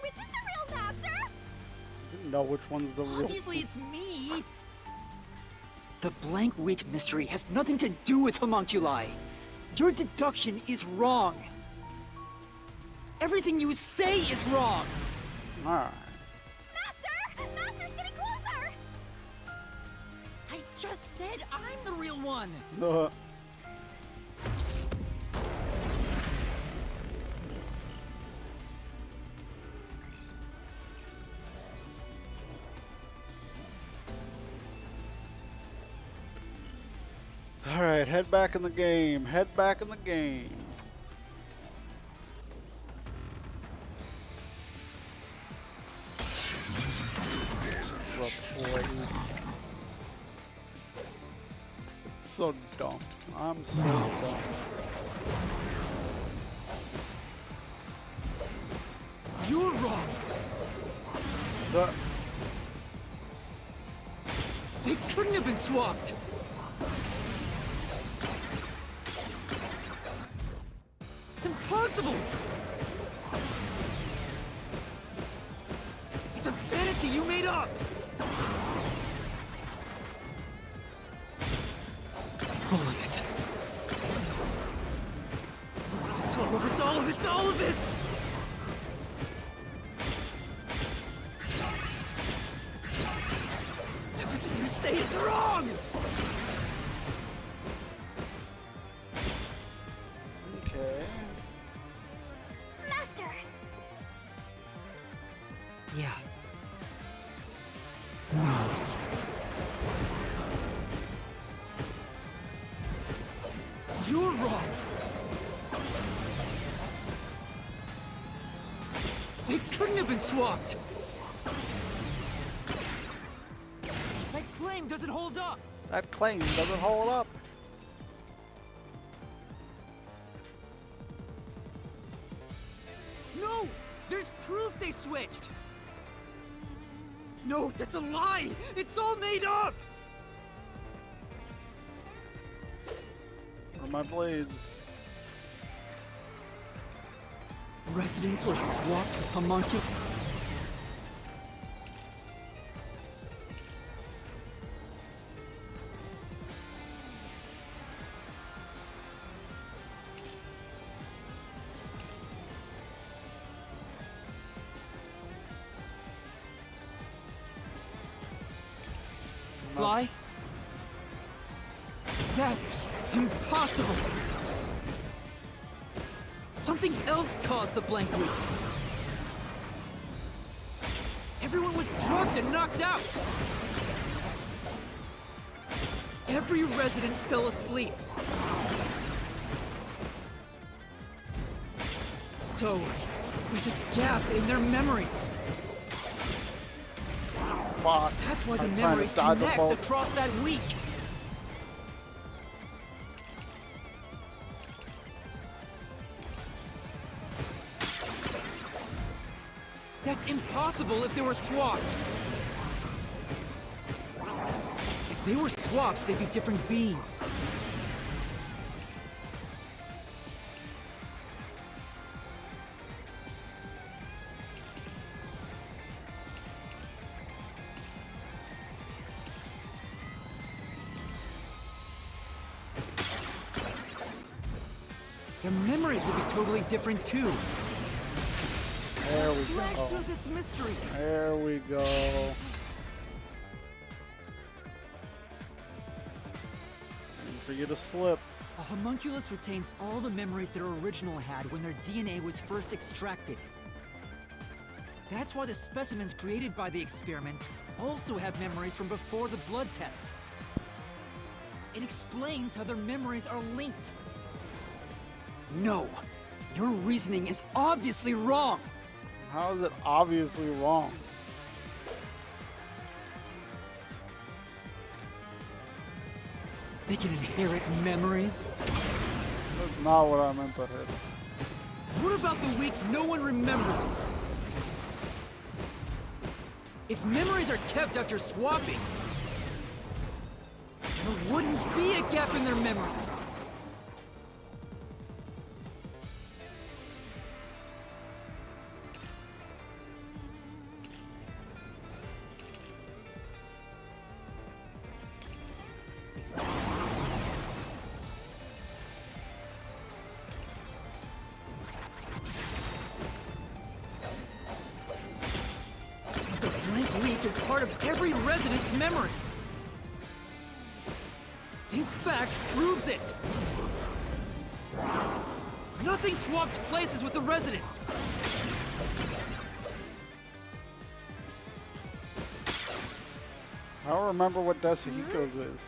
Which is the real Master? I didn't know which one's the real. Obviously, it's me. The blank week mystery has nothing to do with homunculi. Your deduction is wrong. Everything you say is wrong. Alright. Master! Master's getting closer! I just said I'm the real one. Alright, head back in the game. Head back in the game. Replace. So dumb. I'm so dumb. You're wrong. They couldn't have been swapped. Impossible! It's a fantasy you made up! All of it. It's all of it, all of it, all of it! Everything you say is wrong! Okay. Master! Yeah. No. You're wrong. They couldn't have been swapped. That claim doesn't hold up. That claim doesn't hold up. No! There's proof they switched! No, that's a lie! It's all made up! Where are my blades? Residents were swapped with homunculi. enough. Lie? That's impossible! Something else caused the blank week. Everyone was drugged and knocked out! Every resident fell asleep. So, there's a gap in their memories. Fuck. That's why the I'm trying to memories dodge a connect bullet. across that week. That's impossible if they were swapped. If they were swapped, they'd be different beings. Their memories would be totally different too. There we Flash go. through this mystery. There we go. And for you to slip. A homunculus retains all the memories their original had when their DNA was first extracted. That's why the specimens created by the experiment also have memories from before the blood test. It explains how their memories are linked. No, your reasoning is obviously wrong. How is it obviously wrong? They can inherit memories? That's not what I meant to hit. What about the week no one remembers? If memories are kept after swapping, there wouldn't be a gap in their memory. The blank week is part of every resident's memory. This fact proves it. Nothing swapped places with the residents. I don't remember what Desahiko's is.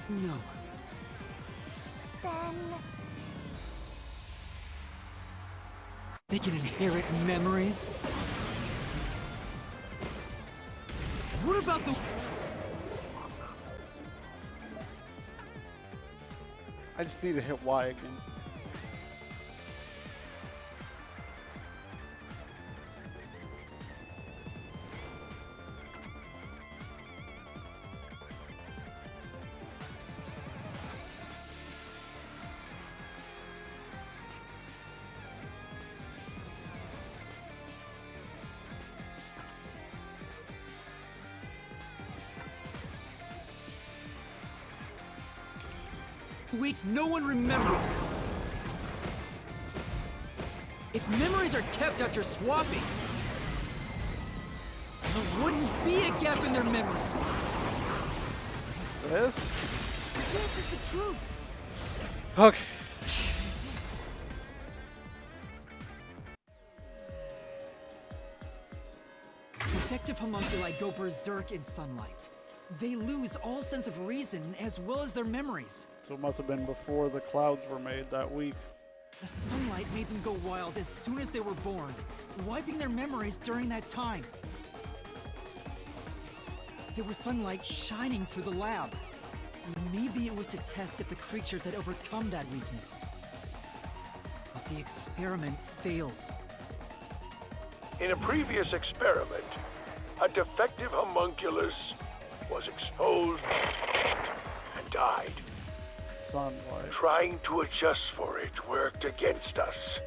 No. Then They can inherit memories? What about the... I just need to hit Y again. Week no one remembers. If memories are kept after swapping, there wouldn't be a gap in their memories. This? This is the truth. Okay. Defective homunculi go berserk in sunlight. They lose all sense of reason as well as their memories. So it must have been before the clouds were made that week. The sunlight made them go wild as soon as they were born, wiping their memories during that time. There was sunlight shining through the lab. Maybe it was to test if the creatures had overcome that weakness. But the experiment failed. In a previous experiment, a defective homunculus was exposed and died. Sunlight. Trying to adjust for it worked against us.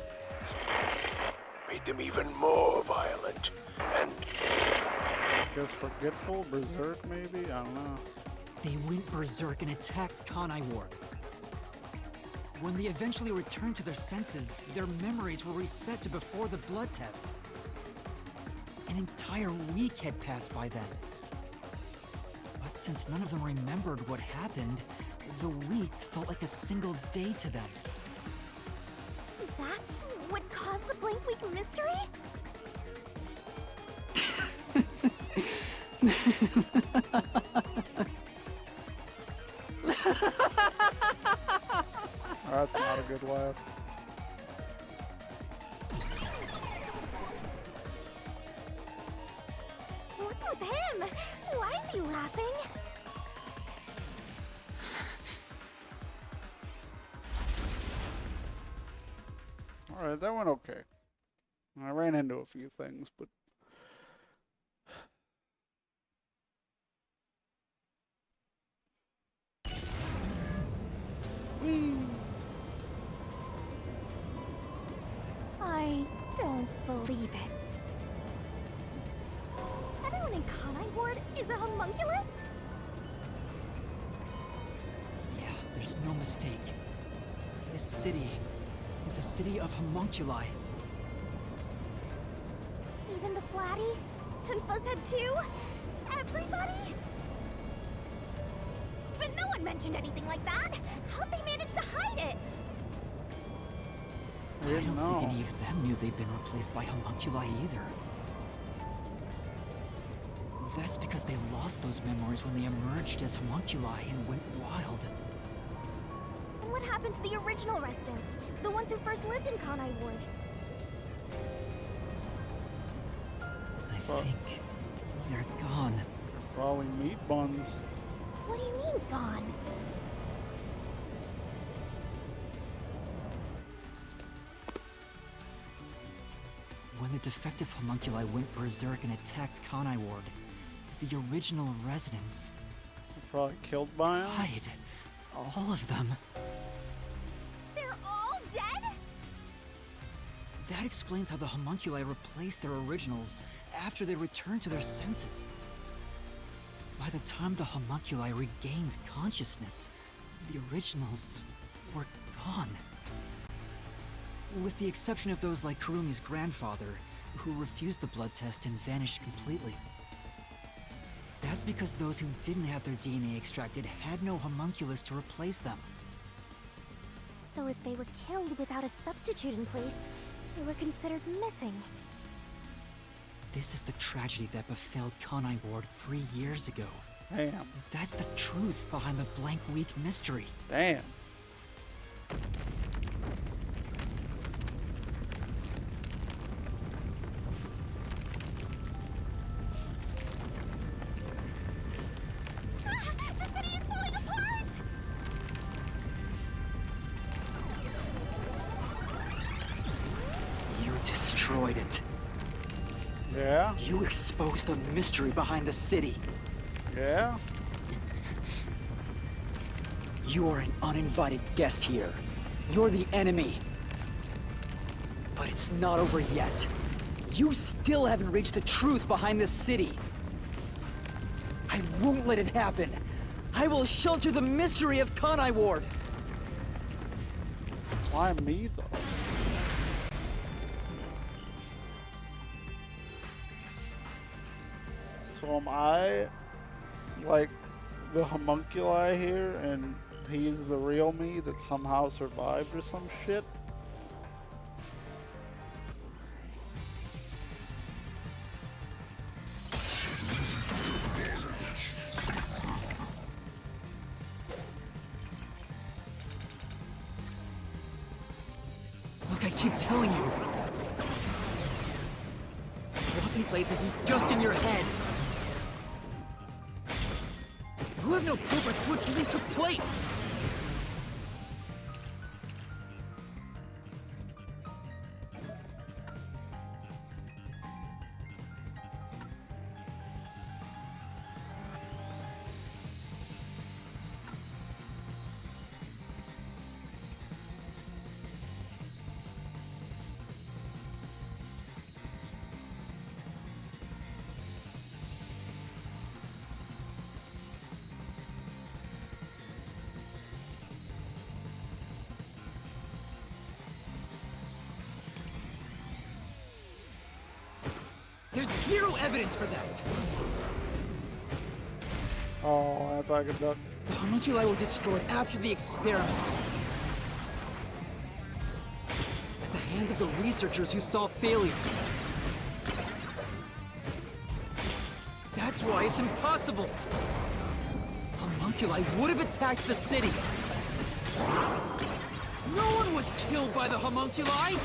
Made them even more violent and... Just forgetful? Berserk maybe? I don't know. They went berserk and attacked Kanai Ward. When they eventually returned to their senses, their memories were reset to before the blood test. An entire week had passed by then. But since none of them remembered what happened, the week felt like a single day to them. That's what caused the blank week mystery? That's not a good laugh. What's with him? Why is he laughing? Alright, that went okay. I ran into a few things, but... Whee! I don't believe it. Everyone in Kanai Ward is a homunculus? Yeah, there's no mistake. This city is a city of homunculi. Even the Flatty? And Fuzzhead too? Everybody? But no one mentioned anything like that! How'd they manage to hide it? I don't think any of them knew they'd been replaced by homunculi either. That's because they lost those memories when they emerged as homunculi and went wild. And what happened to the original residents? The ones who first lived in Kanai Ward? I think they're gone. Probably meat buns. What do you mean, gone? When the defective homunculi went berserk and attacked Kanai Ward, the original residents Probably killed by him. died. All of them. They're all dead? That explains how the homunculi replaced their originals after they returned to their senses. By the time the homunculi regained consciousness, the originals were gone. With the exception of those like Kurumi's grandfather, who refused the blood test and vanished completely. That's because those who didn't have their DNA extracted had no homunculus to replace them. So if they were killed without a substitute in place, they were considered missing. This is the tragedy that befell Kanai Ward 3 years ago. Damn. That's the truth behind the Blank Week mystery. Damn. The city is falling apart! You destroyed it. Yeah? You exposed the mystery behind the city. Yeah? You're an uninvited guest here. You're the enemy. But it's not over yet. You still haven't reached the truth behind this city. I won't let it happen. I will shelter the mystery of Kanai Ward. Why me, though? So am I, like, the homunculi here, and he's the real me that somehow survived or some shit? Look, I keep telling you. Swapping places is just in your head. You have no proof a switch even took place. There's zero evidence for that! Oh, anti-conduct. The homunculi were destroyed after the experiment. At the hands of the researchers who saw failures. That's why it's impossible! Homunculi would have attacked the city! No one was killed by the homunculi!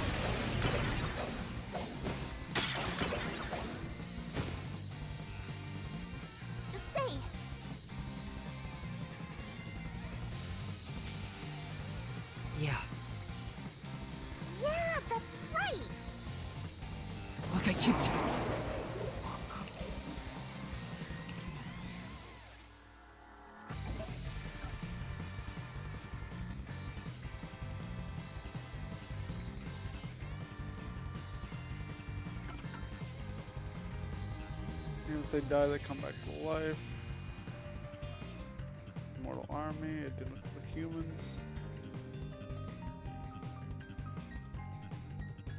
Say, Yeah, yeah, that's right! look, I keep telling you. Even if they die, they come back to life. Immortal army, identical to humans.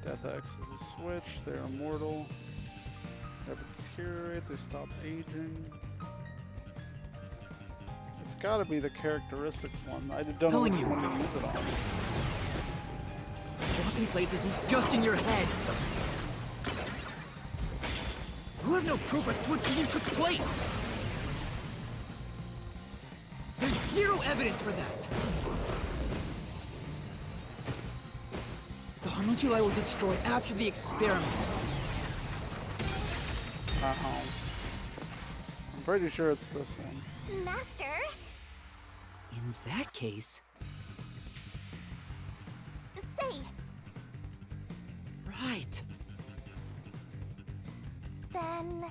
Death X is a switch, they're immortal. Never deteriorate, they stop aging. It's gotta be the characteristics one. I don't know Telling which you. one to use it on. Swapping places is just in your head. You have no proof a switch even took place. There's zero evidence for that. The homunculi were destroyed after the experiment. Uh-oh. I'm pretty sure it's this one. Master? In that case, Say, right. then...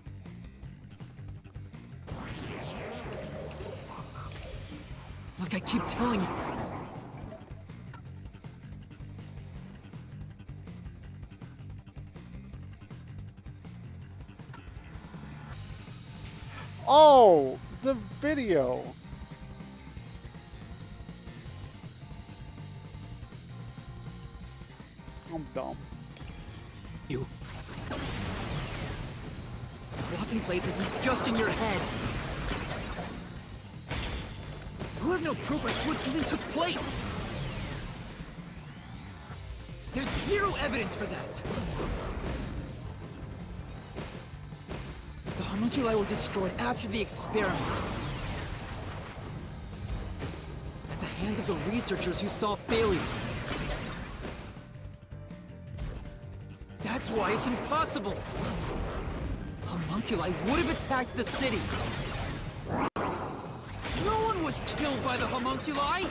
Look, I keep telling you. Oh! The video! I'm dumb. You. Swapping places is just in your head. You have no proof a switch even took place. There's zero evidence for that. The homunculi were destroyed after the experiment. At the hands of the researchers who saw failures. That's why it's impossible. Homunculi would have attacked the city. No one was killed by the homunculi!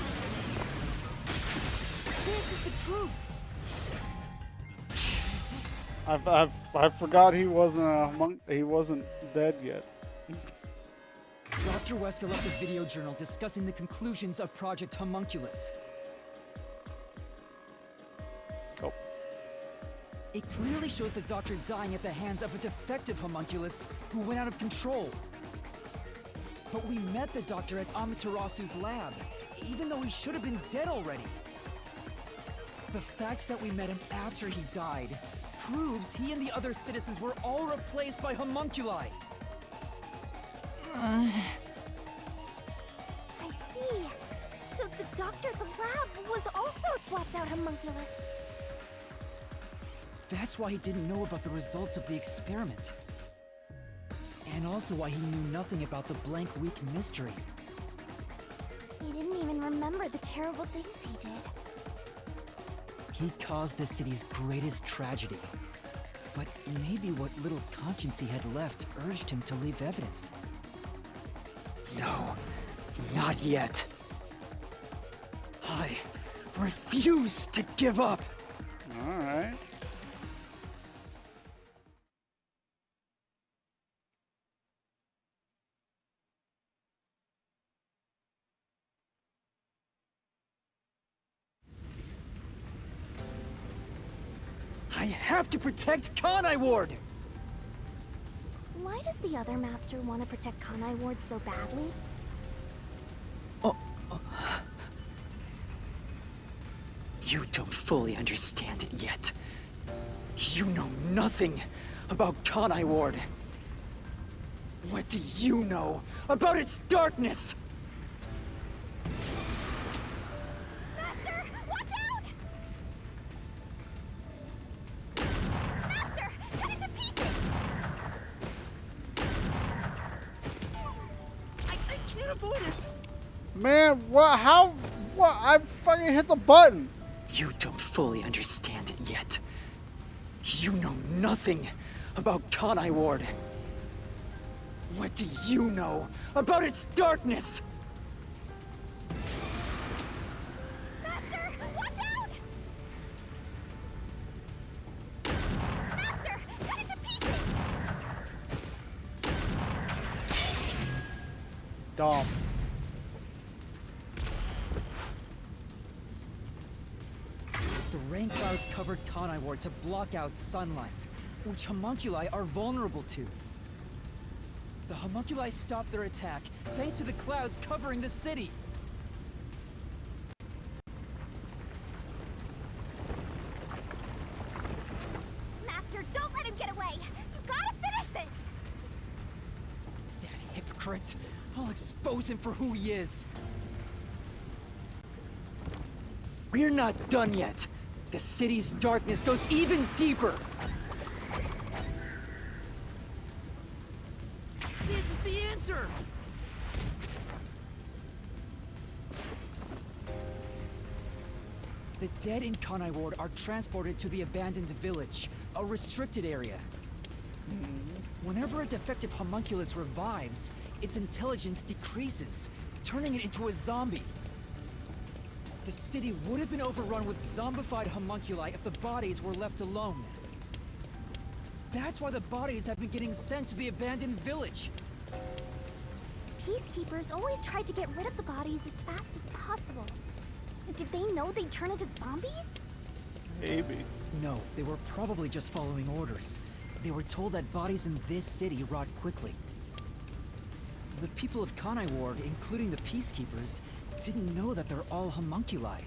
This is the truth! I forgot he wasn't a monk. He wasn't dead yet. Dr. Wesker left a video journal discussing the conclusions of Project Homunculus. Oh. It clearly shows the Doctor dying at the hands of a defective homunculus who went out of control. But we met the Doctor at Amaterasu's lab, even though he should have been dead already. The fact that we met him after he died proves he and the other citizens were all replaced by homunculi. I see. So the doctor at the lab was also swapped out homunculus. That's why he didn't know about the results of the experiment. And also why he knew nothing about the blank week mystery. He didn't even remember the terrible things he did. He caused the city's greatest tragedy. But maybe what little conscience he had left urged him to leave evidence. No, not yet. I refuse to give up. All right. I have to protect Kanai Ward! Why does the other master want to protect Kanai Ward so badly? You don't fully understand it yet. You know nothing about Kanai Ward? What do you know about its darkness? Master, watch out! Master, cut it to pieces! I can't avoid it! Man, what? How? What? I fucking hit the button. You don't fully understand it yet. You know nothing about Kanai Ward. What do you know about its darkness? Master, watch out! Master, cut it to pieces! Dumb. The rain clouds covered Kanai Ward to block out sunlight, which homunculi are vulnerable to. The homunculi stopped their attack thanks to the clouds covering the city. Master, don't let him get away! You gotta finish this! That hypocrite! I'll expose him for who he is! We're not done yet. The city's darkness goes even deeper. This is the answer! The dead in Kanai Ward are transported to the abandoned village, a restricted area. Whenever a defective homunculus revives, its intelligence decreases, turning it into a zombie. The city would have been overrun with zombified homunculi if the bodies were left alone. That's why the bodies have been getting sent to the abandoned village. Peacekeepers always tried to get rid of the bodies as fast as possible. Did they know they'd turn into zombies? Maybe. No, they were probably just following orders. They were told that bodies in this city rot quickly. The people of Kanai Ward, including the Peacekeepers, didn't know that they're all homunculi.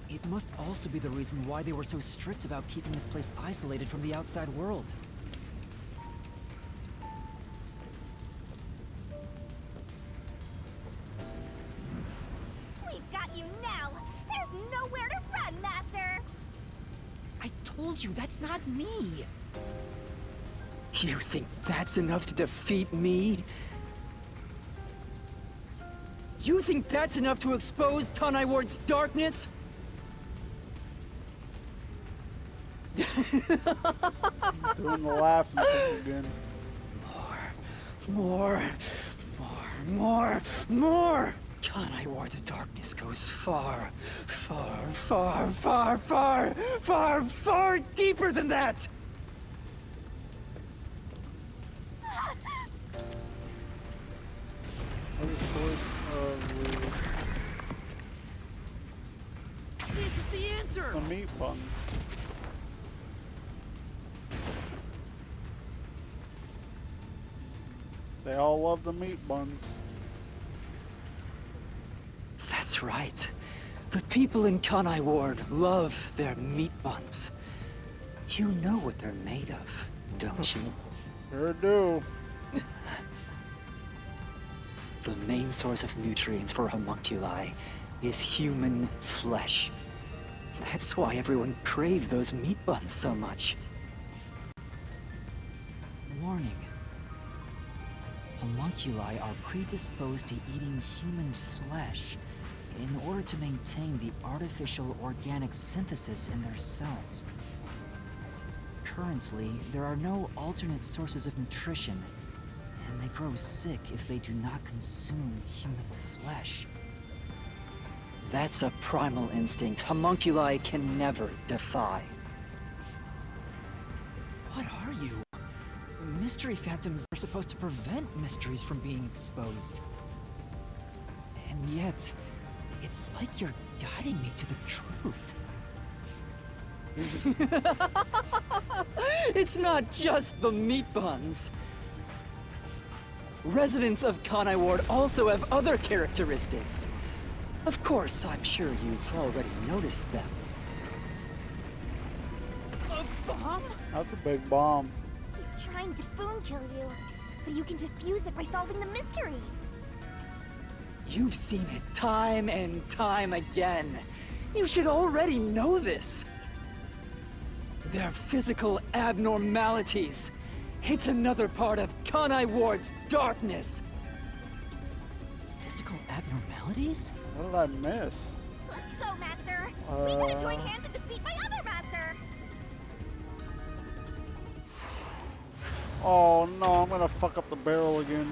It must also be the reason why they were so strict about keeping this place isolated from the outside world. We've got you now! There's nowhere to run, Master! I told you, that's not me! You think that's enough to defeat me? You think that's enough to expose Kanai Ward's darkness? Doing the laughing thing again. More. Kanai Ward's darkness goes far deeper than that! What is the source of This is the answer! the meat buns? They all love the meat buns. That's right. The people in Kanai Ward love their meat buns. You know what they're made of, don't you? Sure do. The main source of nutrients for homunculi is human flesh. That's why everyone craved those meat buns so much. Warning. Homunculi are predisposed to eating human flesh in order to maintain the artificial organic synthesis in their cells. Currently, there are no alternate sources of nutrition, and they grow sick if they do not consume human flesh. That's a primal instinct homunculi can never defy. What are you? Mystery phantoms are supposed to prevent mysteries from being exposed. And yet, it's like you're guiding me to the truth. It's not just the meat buns. Residents of Kanai Ward also have other characteristics. Of course, I'm sure you've already noticed them. Behind bomb? That's a big bomb. He's trying to boom kill you, but you can defuse it by solving the mystery. You've seen it time and time again. You should already know this. They're physical abnormalities. It's another part of Kanai Ward's darkness. Physical abnormalities? What did I miss? Let's go, Master. We gotta join hands and defeat my other Master. Oh no, I'm gonna fuck up the barrel again.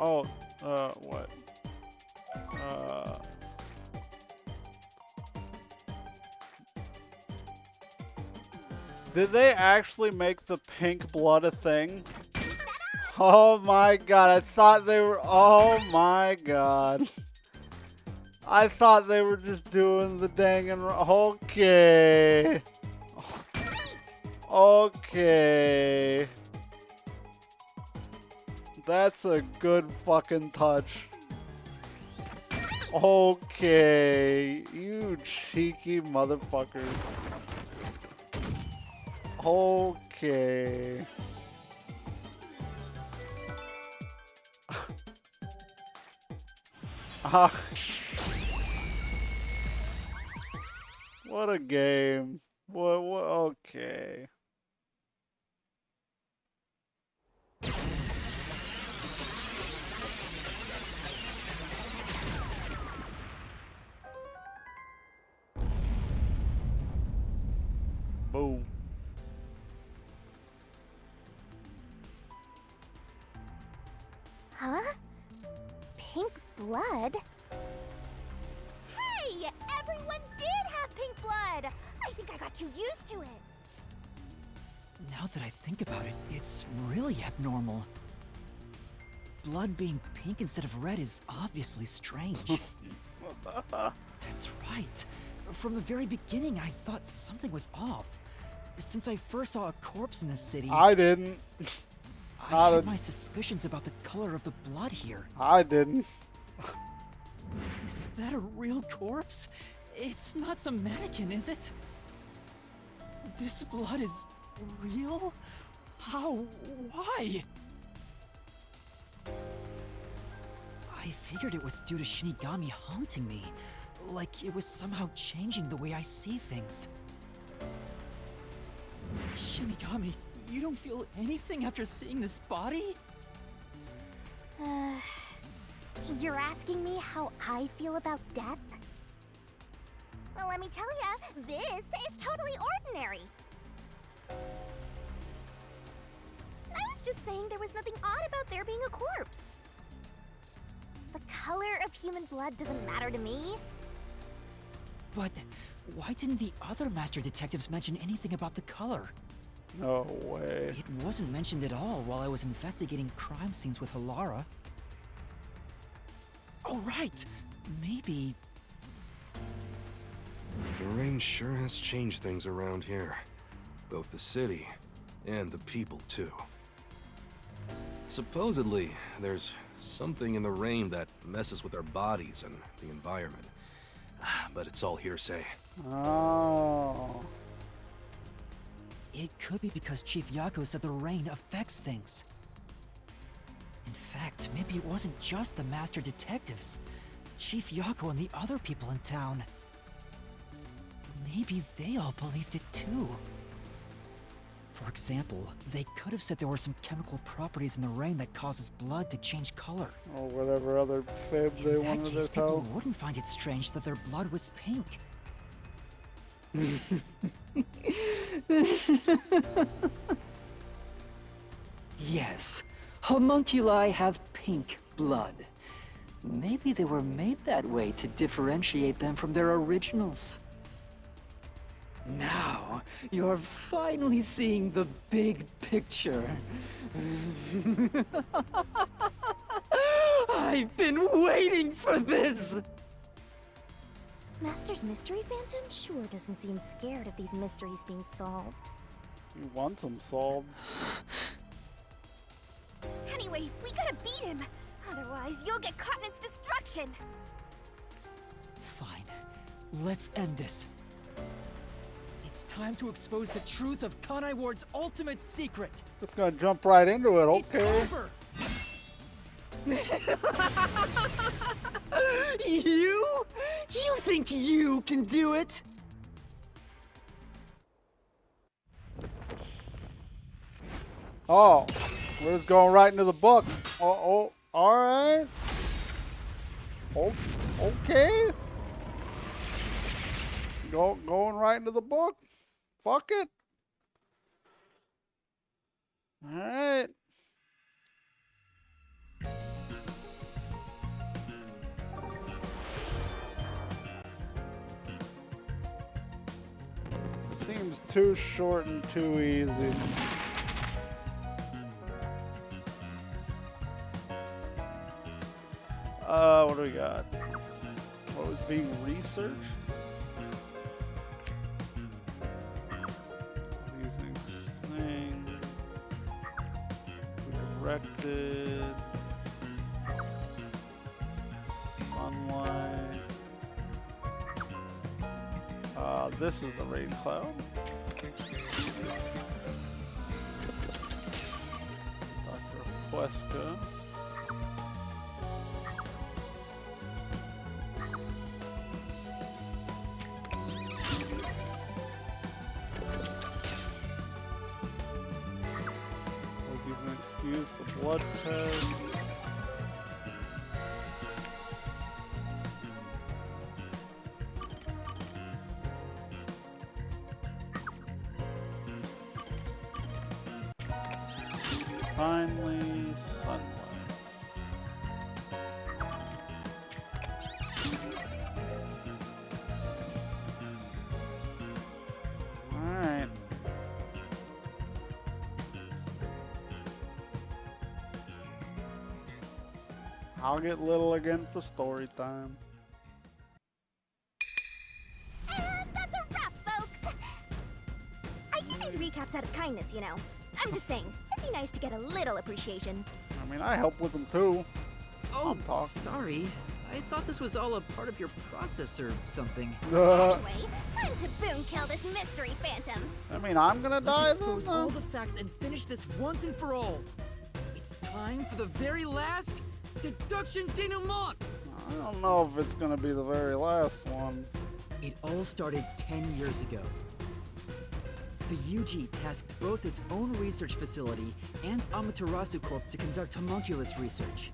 Oh, what? Did they actually make the pink blood a thing? Oh my god, I thought they were, oh my god. I thought they were just doing the dang and, okay. Okay. That's a good fucking touch. Okay, you cheeky motherfuckers. Okay. Ah. What a game. What, okay. Boom. Huh? Pink blood? Hey! Everyone did have pink blood! I think I got too used to it. Now that I think about it, it's really abnormal. Blood being pink instead of red is obviously strange. That's right. From the very beginning, I thought something was off. Since I first saw a corpse in the city... I didn't. I had my suspicions about the color of the blood here. I didn't. Is that a real corpse? It's not some mannequin, is it? This blood is real? How? Why? I figured it was due to Shinigami haunting me. Like it was somehow changing the way I see things. Shinigami, you don't feel anything after seeing this body? You're asking me how I feel about death? Well, let me tell ya, this is totally ordinary. I was just saying there was nothing odd about there being a corpse. The color of human blood doesn't matter to me. But why didn't the other master detectives mention anything about the color? No way. It wasn't mentioned at all while I was investigating crime scenes with Halara. Oh, right! Maybe... The rain sure has changed things around here. Both the city and the people, too. Supposedly, there's something in the rain that messes with our bodies and the environment. But it's all hearsay. Oh. It could be because Chief Yako said the rain affects things. In fact, maybe it wasn't just the master detectives. Chief Yako and the other people in town. Maybe they all believed it too. For example, they could have said there were some chemical properties in the rain that causes blood to change color. Or whatever other fib they In that wanted case, to tell. people wouldn't find it strange that their blood was pink. Yes, homunculi have pink blood. Maybe they were made that way to differentiate them from their originals. Now, you're finally seeing the big picture. I've been waiting for this! Master's mystery phantom sure doesn't seem scared of these mysteries being solved. You want them solved. Anyway, we gotta beat him. Otherwise, you'll get caught in its destruction. Fine. Let's end this. It's time to expose the truth of Kanai Ward's ultimate secret. Just gonna jump right into it, It's okay? over! You? You think you can do it? Oh, we're just going right into the book. Oh, alright. Oh, okay. Going right into the book. Fuck it. Alright. Seems too short and too easy. What do we got? What was being researched? Using thing. Directed. Sunlight. This is the rain cloud. Dr. Huesca. Excuse the blood test. Finally, sunlight. Alright. I'll get little again for story time. And that's a wrap, folks! I do these recaps out of kindness, you know. I'm just saying, it'd be nice to get a little appreciation. I mean, I help with them too. Oh, sorry. I thought this was all a part of your process or something. Anyway, time to boom kill this mystery phantom. I mean, I'm gonna die Let's then. expose all the facts and finish this once and for all. It's time for the very last deduction denouement. I don't know if it's gonna be the very last one. It all started 10 years ago. The UG tasked both its own research facility and Amaterasu Corp to conduct homunculus research.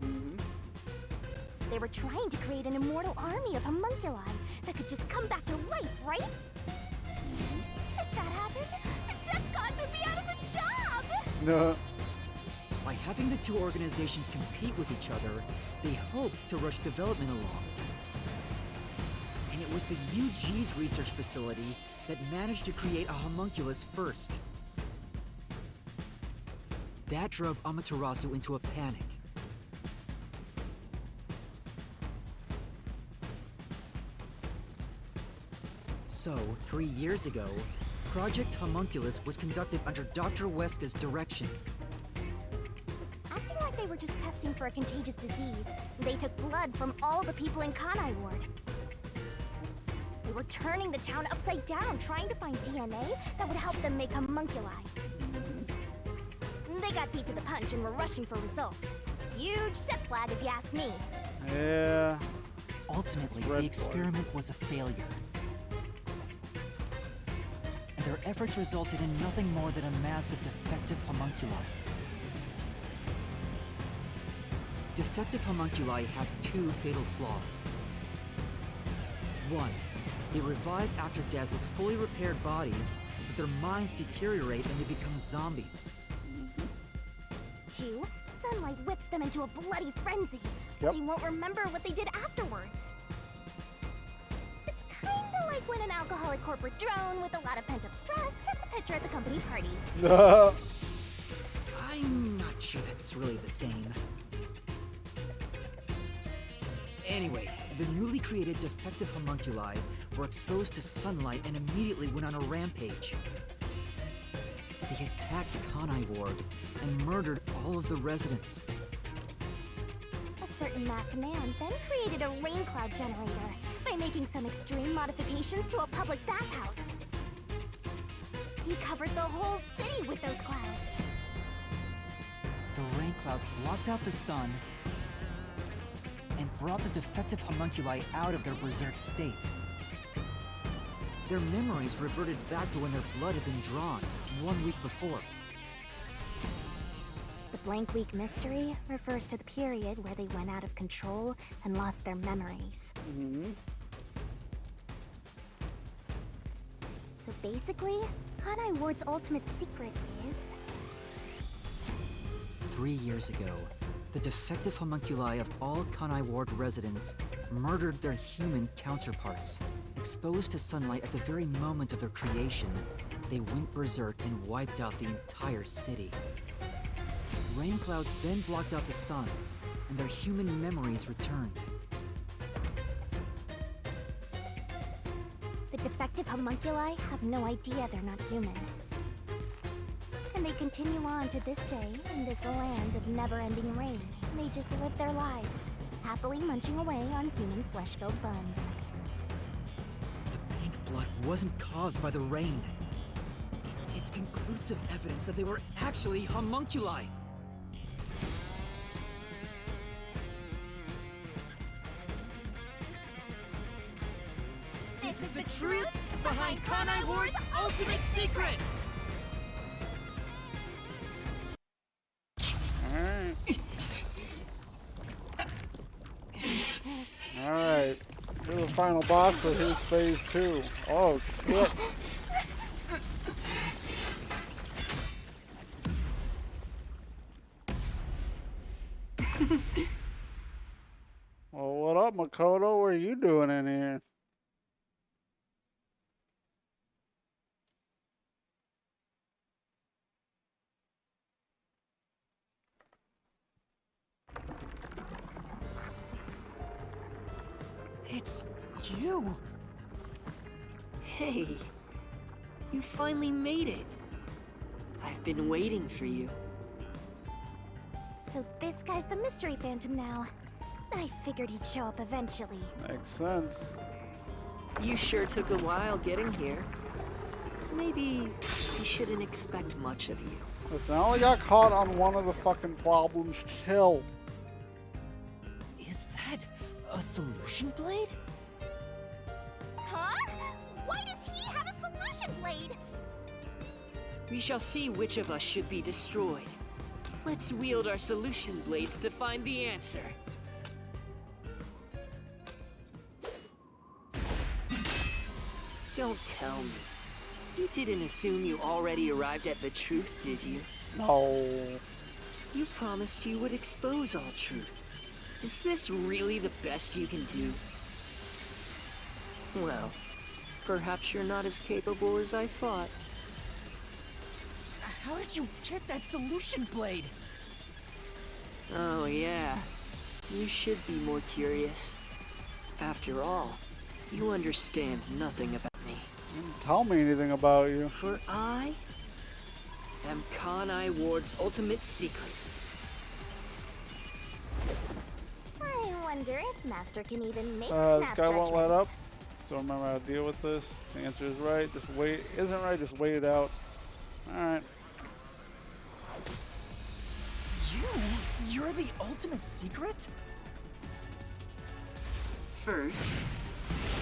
They were trying to create an immortal army of homunculi that could just come back to life, right? If that happened, the Death Gods would be out of a job! No. By having the two organizations compete with each other, they hoped to rush development along. And it was the UG's research facility that managed to create a homunculus first. That drove Amaterasu into a panic. So, 3 years ago, Project Homunculus was conducted under Dr. Huesca's direction. Acting like they were just testing for a contagious disease, they took blood from all the people in Kanai Ward. They were turning the town upside down, trying to find DNA that would help them make homunculi. They got beat to the punch and were rushing for results. Huge death flag, if you ask me. Yeah. Ultimately, Red the experiment was a failure. And their efforts resulted in nothing more than a mass of defective homunculi. Defective homunculi have two fatal flaws. One, they revive after death with fully repaired bodies, but their minds deteriorate and they become zombies. 2, sunlight whips them into a bloody frenzy. Yep. They won't remember what they did afterwards. It's kinda like when an alcoholic corporate drone with a lot of pent-up stress gets a picture at the company party. I'm not sure that's really the same. Anyway, the newly created defective homunculi were exposed to sunlight and immediately went on a rampage. They attacked Kanai Ward and murdered all of the residents. A certain masked man then created a rain cloud generator by making some extreme modifications to a public bathhouse. He covered the whole city with those clouds. The rain clouds blocked out the sun and brought the defective homunculi out of their berserk state. Their memories reverted back to when their blood had been drawn 1 week before. The blank week mystery refers to the period where they went out of control and lost their memories. So basically, Kanai Ward's ultimate secret is... 3 years ago, the defective homunculi of all Kanai Ward residents murdered their human counterparts. Exposed to sunlight at the very moment of their creation, they went berserk and wiped out the entire city. Rain clouds then blocked out the sun, and their human memories returned. The defective homunculi have no idea they're not human. And they continue on to this day in this land of never-ending rain. They just live their lives, happily munching away on human flesh-filled buns. The pink blood wasn't caused by the rain. It's conclusive evidence that they were actually homunculi. This is the truth behind Kanai Ward's ultimate secret! Alright. Here's the final boss, so here's phase 2. Oh, shit. Well, what up, Makoto? What are you doing in here? It's you! Hey, you finally made it. I've been waiting for you. So this guy's the mystery phantom now. I figured he'd show up eventually. Makes sense. You sure took a while getting here. Maybe we shouldn't expect much of you. Listen, I only got caught on one of the fucking problems. Chill. Is that a solution blade? Huh? Why does he have a solution blade? We shall see which of us should be destroyed. Let's wield our solution blades to find the answer. Don't tell me. You didn't assume you already arrived at the truth, did you? No. You promised you would expose all truth. Is this really the best you can do? Well, perhaps you're not as capable as I thought. How did you get that solution blade? Oh yeah, you should be more curious. After all, you understand nothing about me. Don't tell me anything about you. For I am Kanai Ward's ultimate secret. I wonder if Master can even make This snap guy won't let up. judgments. Don't remember how to deal with this. The answer is right. Just wait. Isn't right. Just wait it out. Alright. You're the ultimate secret? First,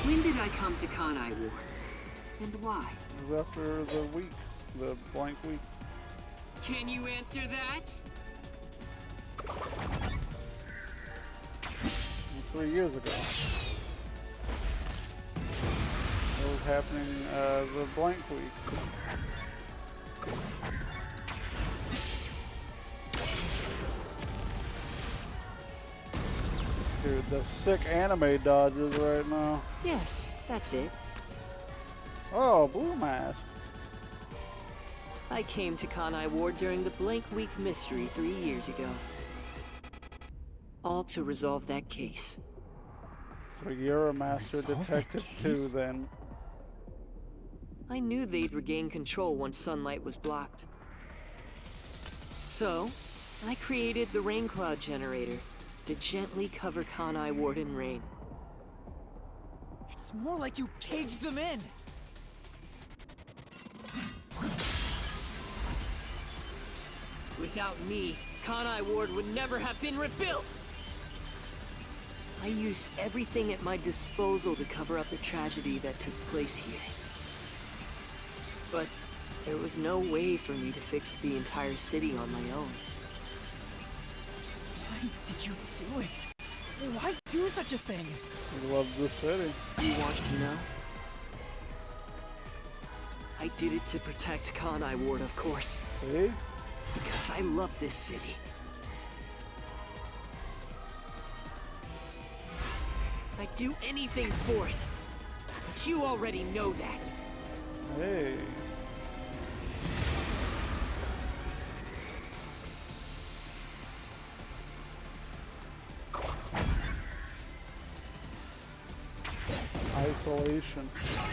when did I come to Kanai Ward? And why? It was after the week. The blank week. Can you answer that? 3 years ago. It was happening the blank week. Dude, the sick anime dodges right now. Yes, that's it. Oh, blue mask. I came to Kanai Ward during the Blank Week mystery 3 years ago. All to resolve that case. So you're a master Resolve that detective too, case? then. I knew they'd regain control once sunlight was blocked. So, I created the rain cloud generator to gently cover Kanai Ward in rain. It's more like you caged them in. Without me, Kanai Ward would never have been rebuilt! I used everything at my disposal to cover up the tragedy that took place here. But there was no way for me to fix the entire city on my own. Why did you do it? Why do such a thing? I love the city. You want to know? I did it to protect Kanai Ward, of course. See? Because I love this city. I'd do anything for it. But you already know that. Hey. Isolation.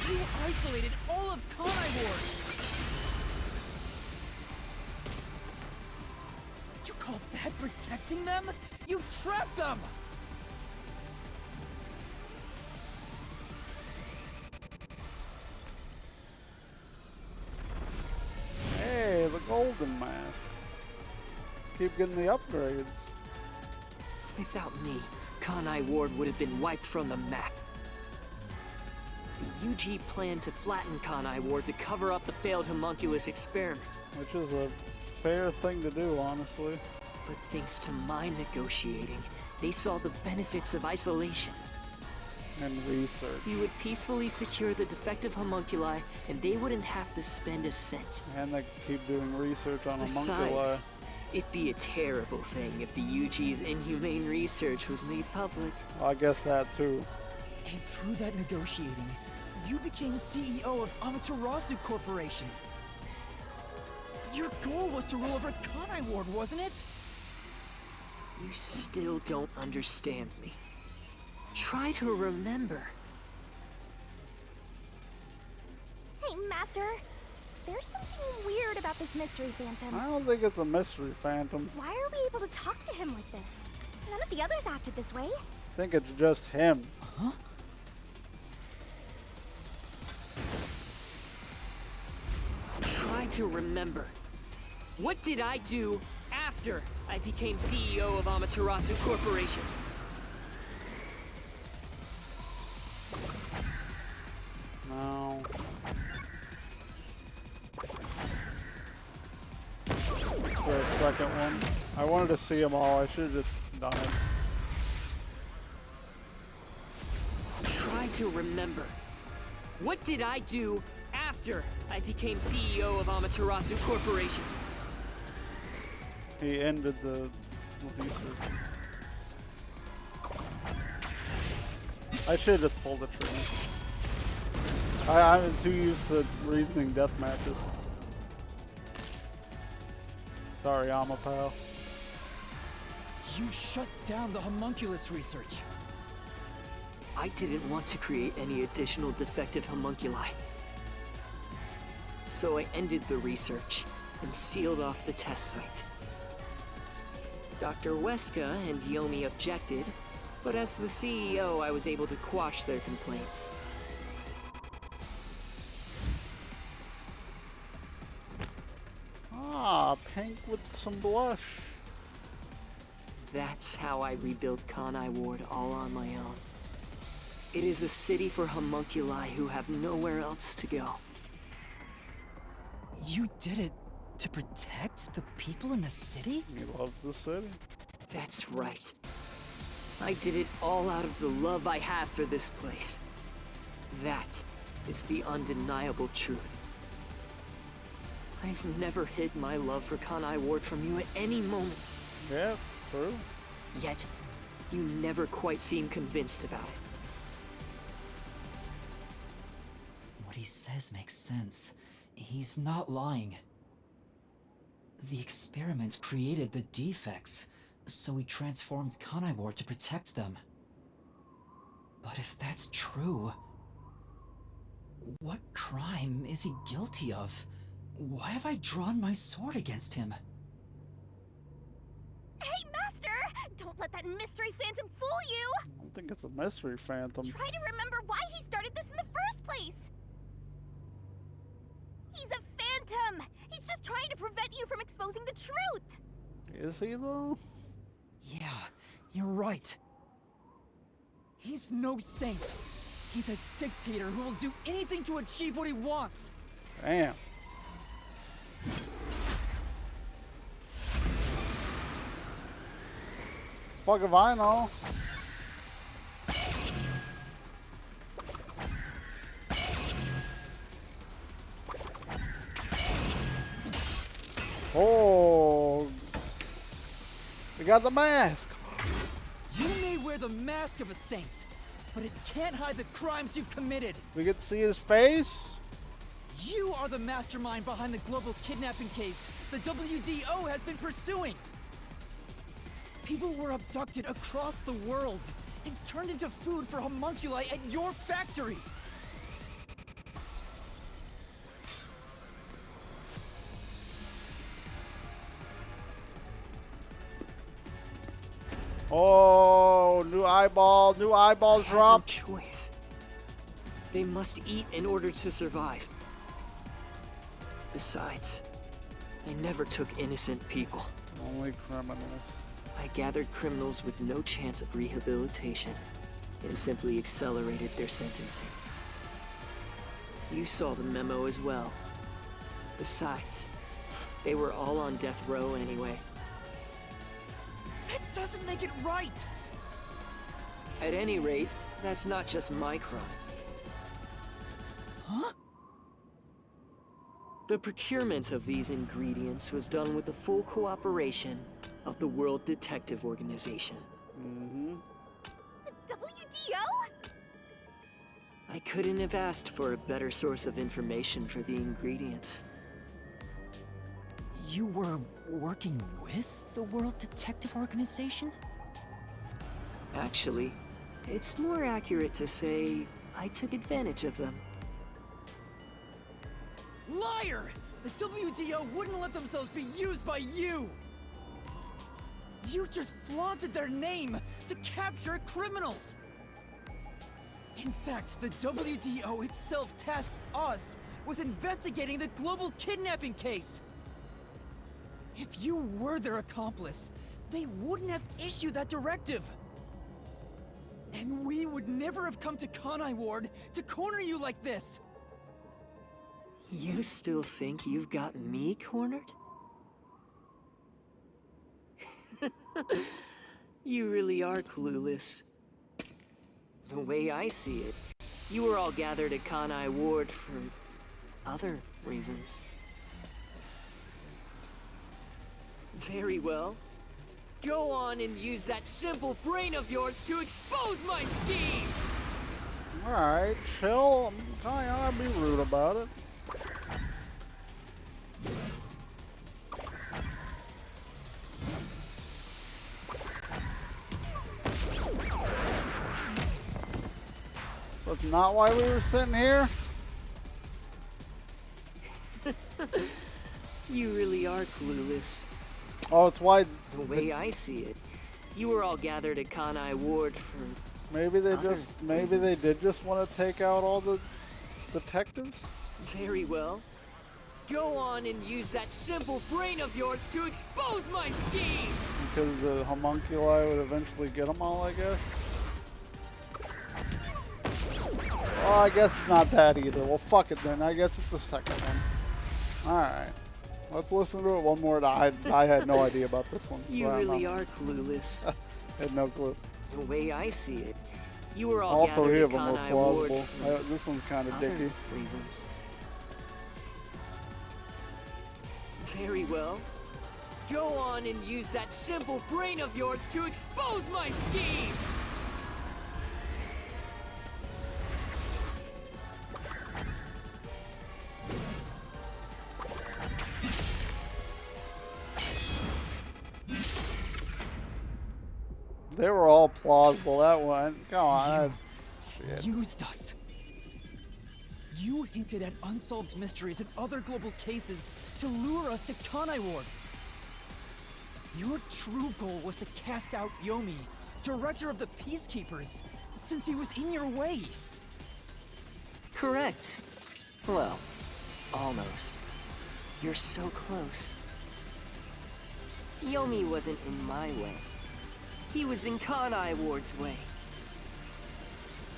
You isolated all of Kanai Ward. You call that protecting them? You trapped them! Hey, the golden mask. Keep getting the upgrades. Without me, Kanai Ward would have been wiped from the map. The UG planned to flatten Kanai Ward to cover up the failed homunculus experiment. Which is a fair thing to do, honestly. But thanks to my negotiating, they saw the benefits of isolation. And research. We would peacefully secure the defective homunculi, and they wouldn't have to spend a cent. And they keep doing research on homunculi. Besides, it'd be a terrible thing if the UG's inhumane research was made public. I guess that too. And through that negotiating, you became CEO of Amaterasu Corporation. Your goal was to rule over Kanai Ward, wasn't it? You still don't understand me. Try to remember. Hey, Master. There's something weird about this mystery phantom. I don't think it's a mystery phantom. Why are we able to talk to him like this? None of the others acted this way. I think it's just him. Huh? Try to remember. What did I do after I became CEO of Amaterasu Corporation? No. It's the second one. I wanted to see them all. I should have just done it. Try to remember. What did I do after I became CEO of Amaterasu Corporation? He ended the research. I should have just pulled the trigger. I'm too used to reasoning death matches. Sorry, I'm a pal. You shut down the homunculus research. I didn't want to create any additional defective homunculi. So I ended the research and sealed off the test site. Dr. Weska and Yomi objected, but as the CEO, I was able to quash their complaints. Ah, pink with some blush. That's how I rebuilt Kanai Ward all on my own. It is a city for homunculi who have nowhere else to go. You did it to protect the people in the city? He loves the city. That's right. I did it all out of the love I have for this place. That is the undeniable truth. I've never hid my love for Kanai Ward from you at any moment. Yeah, true. Yet, you never quite seem convinced about it. What he says makes sense. He's not lying. The experiments created the defects, so we transformed Kanai Ward to protect them. But if that's true, what crime is he guilty of? Why have I drawn my sword against him? Hey, Master! Don't let that mystery phantom fool you! I don't think it's a mystery phantom. Try to remember why he started this in the first place! He's a phantom! He's just trying to prevent you from exposing the truth! Is he, though? Yeah, you're right. He's no saint. He's a dictator who will do anything to achieve what he wants. Damn. Fuck if I know. Oh, we got the mask. You may wear the mask of a saint, but it can't hide the crimes you've committed. We get to see his face. You are the mastermind behind the global kidnapping case the WDO has been pursuing. People were abducted across the world and turned into food for homunculi at your factory. Oh, new eyeball drop. No choice. They must eat in order to survive. Besides, I never took innocent people. Only criminals. I gathered criminals with no chance of rehabilitation and simply accelerated their sentencing. You saw the memo as well. Besides, they were all on death row anyway. That doesn't make it right! At any rate, that's not just my crime. Huh? The procurement of these ingredients was done with the full cooperation of the World Detective Organization. Mm-hmm. The WDO? I couldn't have asked for a better source of information for the ingredients. You were working with the World Detective Organization? Actually, it's more accurate to say I took advantage of them. Liar! The WDO wouldn't let themselves be used by you! You just flaunted their name to capture criminals! In fact, the WDO itself tasked us with investigating the global kidnapping case! If you were their accomplice, they wouldn't have issued that directive! And we would never have come to Kanai Ward to corner you like this! You still think you've got me cornered? You really are clueless. The way I see it, you were all gathered at Kanai Ward for other reasons. Very well. Go on and use that simple brain of yours to expose my schemes! Alright, chill. I'm gonna be rude about it. That's not why we were sitting here. You really are clueless. Oh, it's why. The way I see it, you were all gathered at Kanai Ward for Maybe they other just. Maybe reasons. they did just want to take out all the detectives. Very well. Go on and use that simple brain of yours to expose my schemes! Because the homunculi would eventually get them all, I guess. Well, I guess it's not that either. Well, fuck it then. I guess it's the second one. Alright. Let's listen to it one more time. I had no idea about this one. You so I don't really know. are clueless. I had no clue. The way I see it, you were all, All gathered three at of them were Kanai Ward plausible. for This one's kind of other dicky. reasons. Very well. Go on and use that simple brain of yours to expose my schemes! They were all plausible. That one. Come on. shit. Used us. You hinted at unsolved mysteries and other global cases to lure us to Kanai Ward. Your true goal was to cast out Yomi, director of the Peacekeepers, since he was in your way. Correct. Well, almost. You're so close. Yomi wasn't in my way. He was in Kanai Ward's way.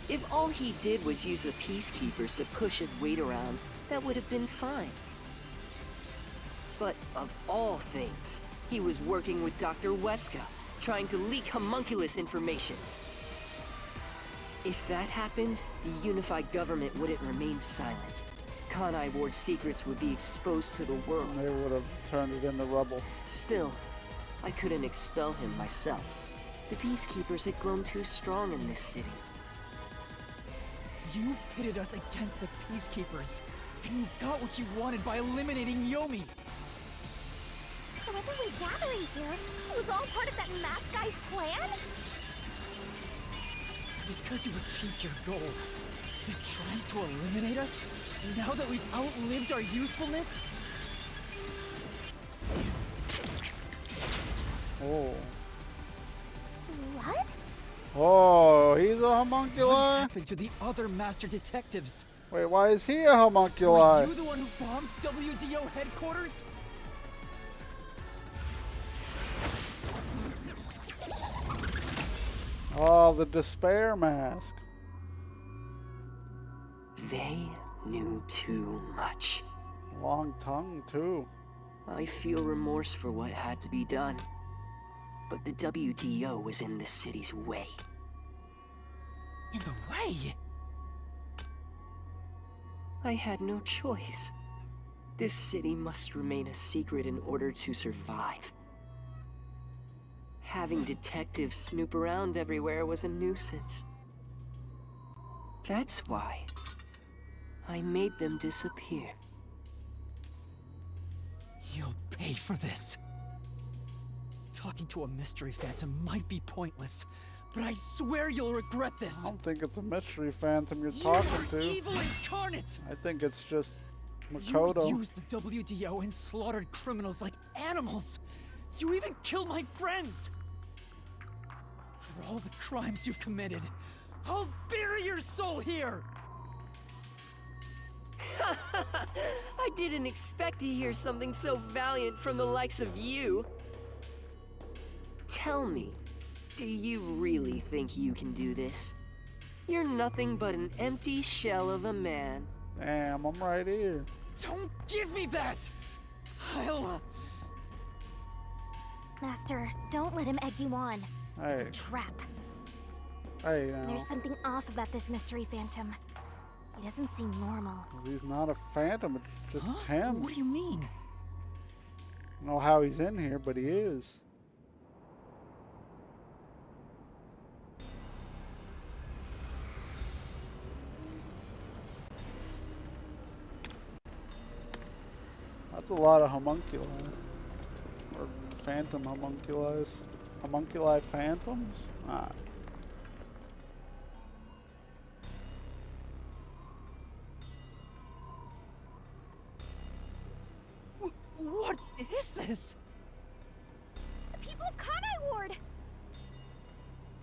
If all he did was use the Peacekeepers to push his weight around, that would have been fine. But of all things, he was working with Dr. Weska, trying to leak homunculus information. If that happened, the unified government wouldn't remain silent. Kanai Ward's secrets would be exposed to the world. They would have turned it into rubble. Still, I couldn't expel him myself. The Peacekeepers had grown too strong in this city. You pitted us against the Peacekeepers, and you got what you wanted by eliminating Yomi. So everyone gathering here was all part of that masked guy's plan? Because you achieved your goal, you're trying to eliminate us? Now that we've outlived our usefulness? Oh. What? Oh, he's a What homunculi? happened to the other master detectives? Wait, why is he a homunculi? Were you the one who bombed WDO headquarters? Oh, the despair mask. They knew too much. Long tongue, too. I feel remorse for what had to be done. But the WDO was in the city's way. In the way? I had no choice. This city must remain a secret in order to survive. Having detectives snoop around everywhere was a nuisance. That's why I made them disappear. You'll pay for this. Talking to a mystery phantom might be pointless, but I swear you'll regret this. I don't think it's a mystery phantom you're You talking are to. evil incarnate. I think it's just You Makoto. used the WDO and slaughtered criminals like animals. You even killed my friends. For all the crimes you've committed, I'll bury your soul here. I didn't expect to hear something so valiant from the likes of you. Tell me, do you really think you can do this? You're nothing but an empty shell of a man. Damn, I'm right here. Don't give me that! I'll... Master, don't let him egg you on. Hey, It's a trap. hey now. There's something off about this mystery phantom. He doesn't seem normal. He's not a phantom, it's just Huh? him. What do you mean? I don't know how he's in here, but he is. That's a lot of homunculi. Or phantom homunculi. Homunculi phantoms? Ah. What is this? The people of Kanai Ward!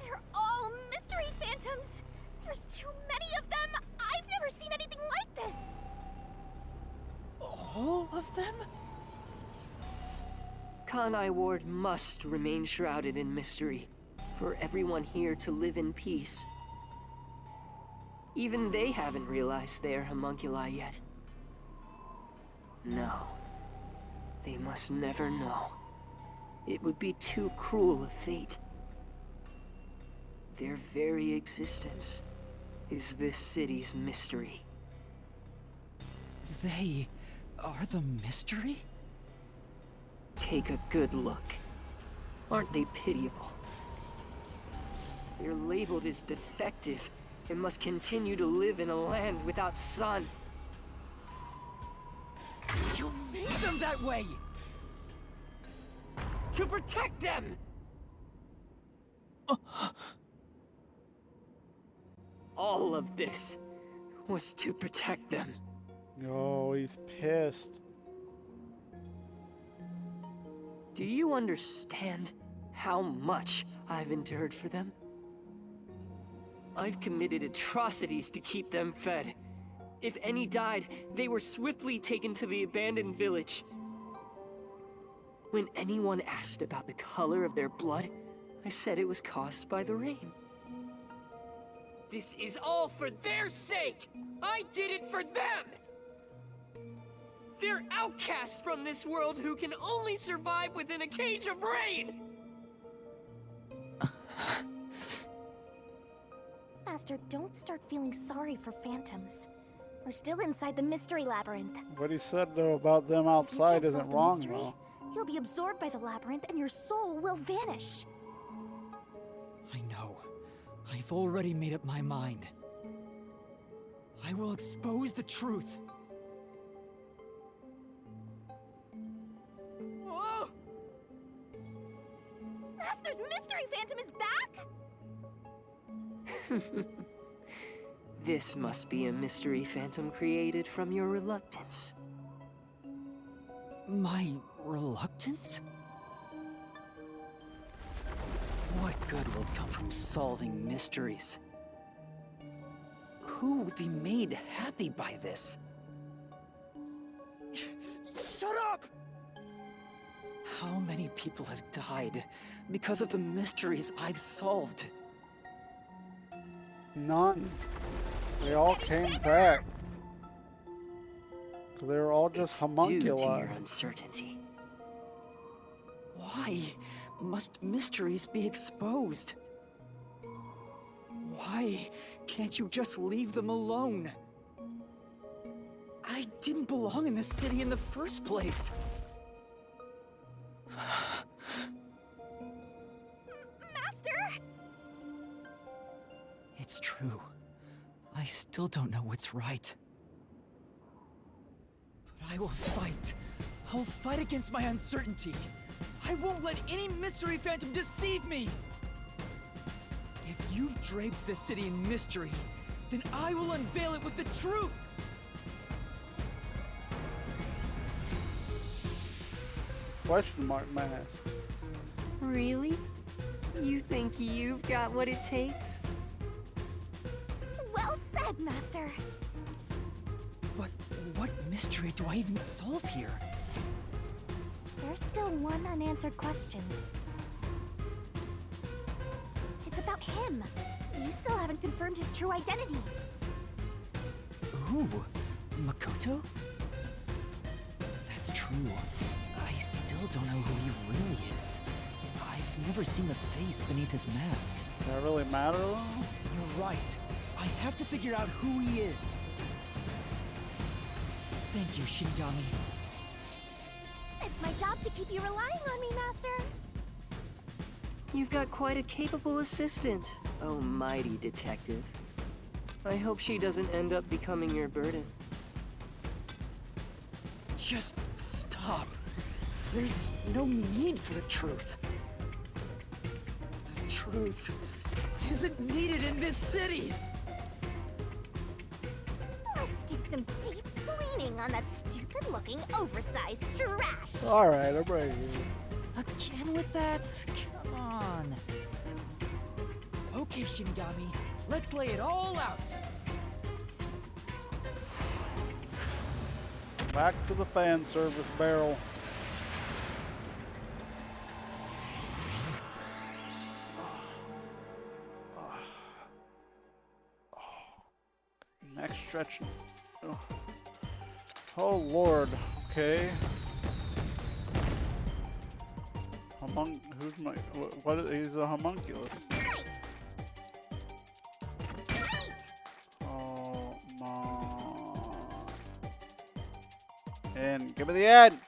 They're all mystery phantoms! There's too many of them! I've never seen anything like this! All of them? Kanai Ward must remain shrouded in mystery, for everyone here to live in peace. Even they haven't realized they are homunculi yet. No. They must never know. It would be too cruel a fate. Their very existence is this city's mystery. They are the mystery? Take a good look. Aren't they pitiable? They're labeled as defective and must continue to live in a land without sun. You made them that way! To protect them! all of this was to protect them. Oh, he's pissed. Do you understand how much I've endured for them? I've committed atrocities to keep them fed. If any died, they were swiftly taken to the abandoned village. When anyone asked about the color of their blood, I said it was caused by the rain. This is all for their sake! I did it for them! They're outcasts from this world who can only survive within a cage of rain! Master, don't start feeling sorry for phantoms. We're still inside the mystery labyrinth. What he said though about them outside If you can't isn't solve the wrong mystery, though. you'll be absorbed by the labyrinth and your soul will vanish. I know. I've already made up my mind. I will expose the truth. Whoa! Master's mystery phantom is back? This must be a mystery phantom created from your reluctance. My reluctance? What good will come from solving mysteries? Who would be made happy by this? Shut up! How many people have died because of the mysteries I've solved? None. They all came back. They were all just It's due to homunculi. your uncertainty. Why must mysteries be exposed? Why can't you just leave them alone? I didn't belong in this city in the first place. Master! It's true. I still don't know what's right. But I will fight. I'll fight against my uncertainty. I won't let any mystery phantom deceive me! If you've draped this city in mystery, then I will unveil it with the truth! Question mark mask. Really? You think you've got what it takes? Well said, Master. But what mystery do I even solve here? There's still one unanswered question. It's about him. You still haven't confirmed his true identity. Ooh, Makoto? That's true. I still don't know who he really is. I've never seen the face beneath his mask. Does that really matter though? You're right. I have to figure out who he is. Thank you, Shinigami. It's my job to keep you relying on me, Master. You've got quite a capable assistant, oh mighty detective. I hope she doesn't end up becoming your burden. Just stop. There's no need for the truth. The truth isn't needed in this city. Let's do some deep cleaning on that stupid-looking, oversized trash. Alright, I'm right here. Again with that? Come on. Okay, Shinigami. Let's lay it all out. Back to the fan service barrel. Neck stretching. Oh Lord. Okay. Who's my? What? He's a homunculus. Oh no. And give me the end.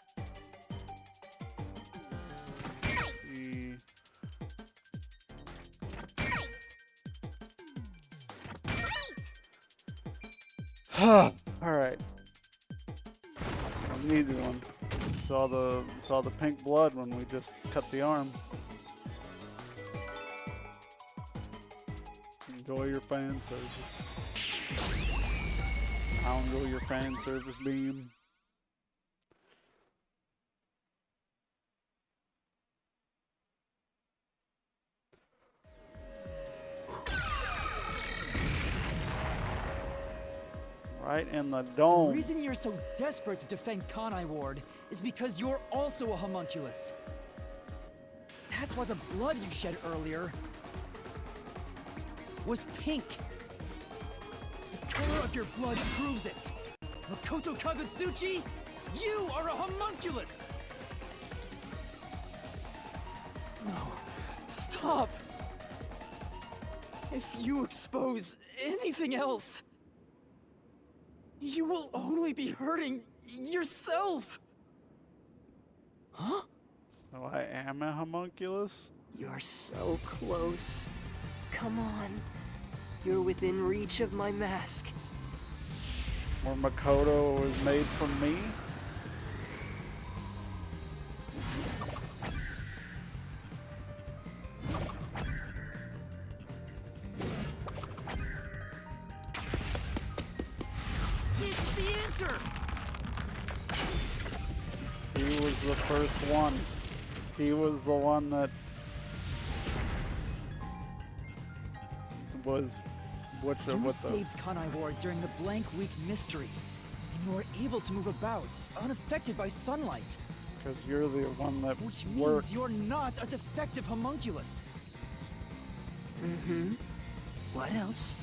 All right. An easy one. Saw the pink blood when we just cut the arm. Enjoy your fan service. I'll enjoy your fan service beam. Right in the dome. The reason you're so desperate to defend Kanai Ward is because you're also a homunculus. That's why the blood you shed earlier was pink. The color of your blood proves it. Makoto Kagutsuchi, you are a homunculus! No, stop! If you expose anything else, you will only be hurting yourself! Huh? So I am a homunculus? You're so close. Come on. You're within reach of my mask. Or Makoto was made from me? It's the answer! He was the first one. He was the one that was You saved Kanai Ward during the Blank Week mystery, and you were able to move about, unaffected by sunlight. Because you're the one that Which means worked. you're not a defective homunculus. Mm-hmm. What else?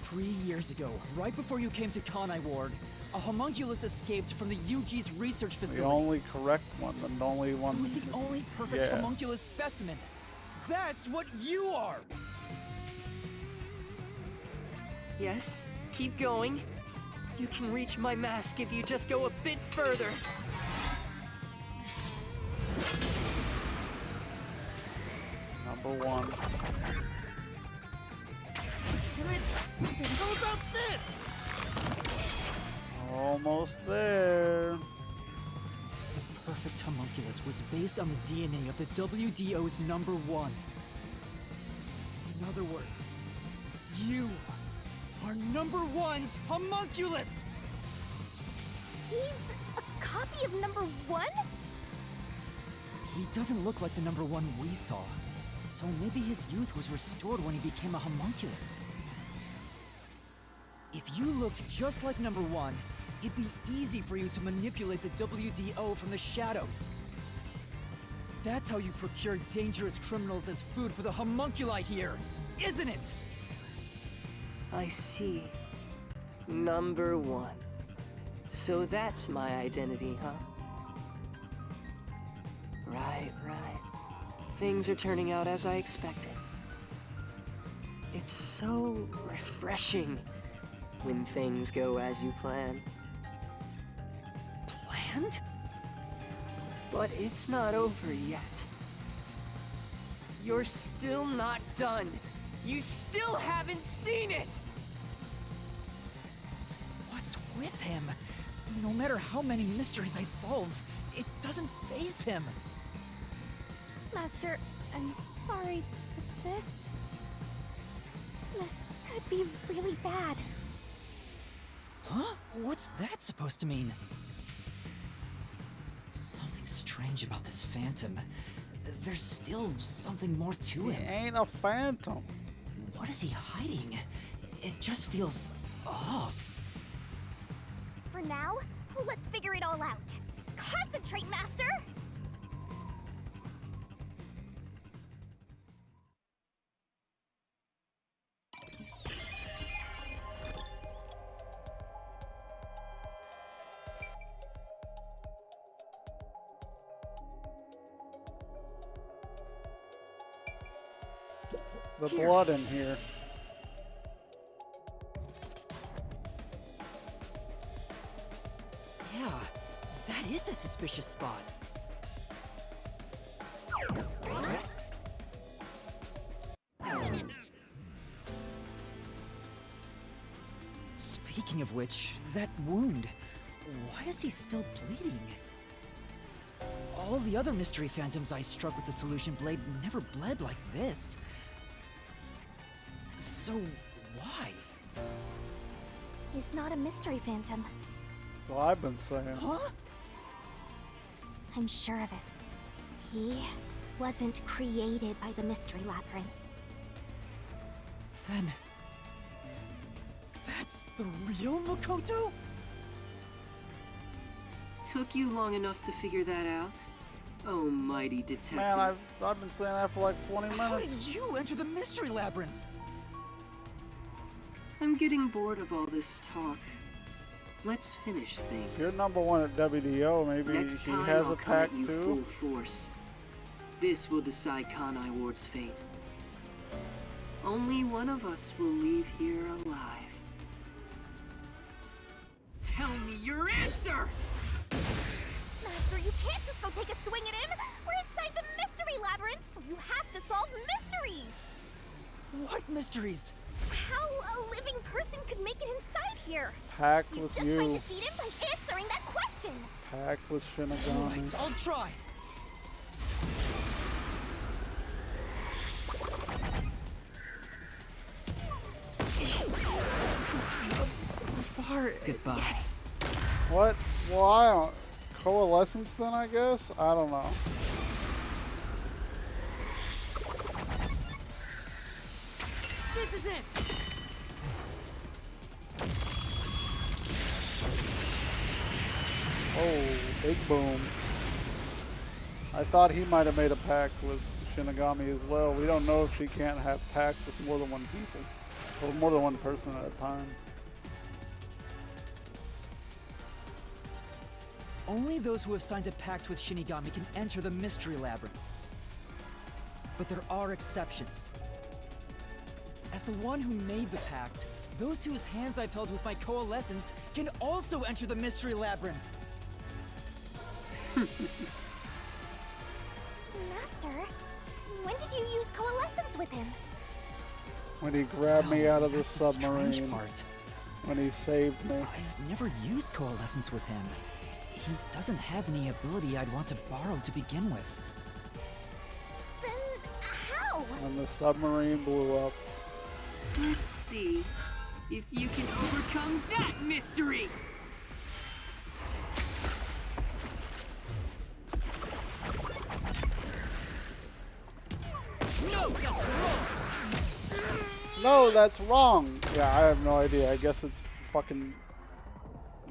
3 years ago, right before you came to Kanai Ward, a homunculus escaped from the UG's research The facility. only correct one, the only one. It was the only perfect Yeah. homunculus specimen. That's what you are! Yes, keep going. You can reach my mask if you just go a bit further. Number one. Damn it! How about this? Almost there. The perfect homunculus was based on the DNA of the WDO's number one. In other words, you are number one's homunculus! He's a copy of number one? He doesn't look like the number one we saw, so maybe his youth was restored when he became a homunculus. If you looked just like number one, it'd be easy for you to manipulate the WDO from the shadows. That's how you procure dangerous criminals as food for the homunculi here, isn't it? I see. Number one. So that's my identity, huh? Right. Things are turning out as I expected. It's so refreshing when things go as you plan. Planned? But it's not over yet. You're still not done. You still haven't seen it! What's with him? No matter how many mysteries I solve, it doesn't faze him. Master, I'm sorry, but this could be really bad. Huh? What's that supposed to mean? Something strange about this phantom. There's still something more to He him. ain't a phantom. What is he hiding? It just feels off. For now, let's figure it all out. Concentrate, Master! The blood in here. Yeah, that is a suspicious spot. Speaking of which, that wound, why is he still bleeding? All the other mystery phantoms I struck with the solution blade never bled like this. So, why? He's not a mystery phantom. Well, I've been saying. Huh? I'm sure of it. He wasn't created by the Mystery Labyrinth. Then... that's the real Makoto? Took you long enough to figure that out? Oh, mighty detective. Man, I've been saying that for like 20 How did minutes. you enter the Mystery Labyrinth? I'm getting bored of all this talk. Let's finish things. If you're number one at WDO, maybe Next he time has I'll a come pack at you too. full force. This will decide Kanai Ward's fate. Only one of us will leave here alive. Tell me your answer! Master, you can't just go take a swing at him! We're inside the Mystery Labyrinth, so you have to solve mysteries! What mysteries? How a living person could make it inside here? Pact You with just might you. defeat him by answering that question! Pact with Shinigami. Alright, I'll try. Come so far. Goodbye. Yet. What? Well, I don't. Coalescence then, I guess? I don't know. This is it! Oh, big boom. I thought he might have made a pact with Shinigami as well. We don't know if she can't have pacts with more than one people. Or more than one person at a time. Only those who have signed a pact with Shinigami can enter the Mystery Labyrinth. But there are exceptions. As the one who made the pact, those whose hands I've held with my coalescence can also enter the Mystery Labyrinth. Master, when did you use coalescence with him? When he grabbed me out of the That's the submarine. strange part. When he saved me. I've never used coalescence with him. He doesn't have any ability I'd want to borrow to begin with. Then how? When the submarine blew up. Let's see if you can overcome that mystery! No, that's wrong! No, that's wrong! Yeah, I have no idea. I guess it's fucking...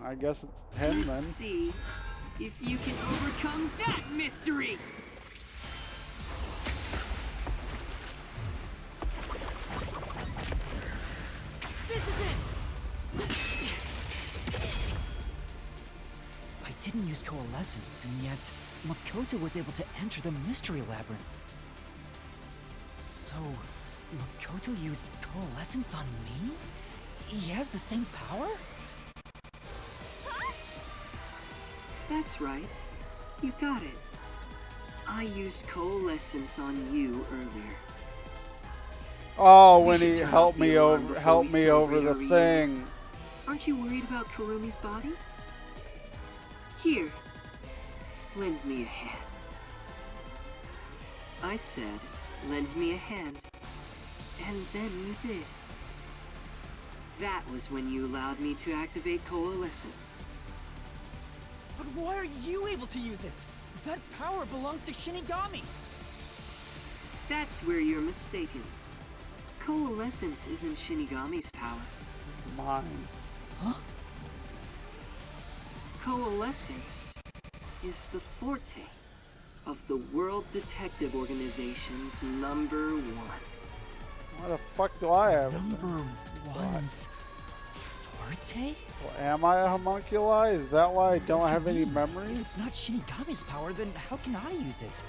I guess it's 10 then. Let's see if you can overcome that mystery! This is it! I didn't use coalescence, and yet Makoto was able to enter the Mystery Labyrinth. So, Makoto used coalescence on me? He has the same power? That's right. You got it. I used coalescence on you earlier. Oh, We when should he turn helped off the me alarm over, before helped we me over the celebrate our reunion. thing. Aren't you worried about Kurumi's body? Here, lend me a hand. I said, lend me a hand. And then you did. That was when you allowed me to activate coalescence. But why are you able to use it? That power belongs to Shinigami! That's where you're mistaken. Coalescence isn't Shinigami's power. Mine. Huh? Coalescence is the forte of the World Detective Organization's number one. Why the fuck do I have it? Number one's forte? Well, am I a homunculi? Is that why I don't have any If memories? it's not Shinigami's power, then how can I use it?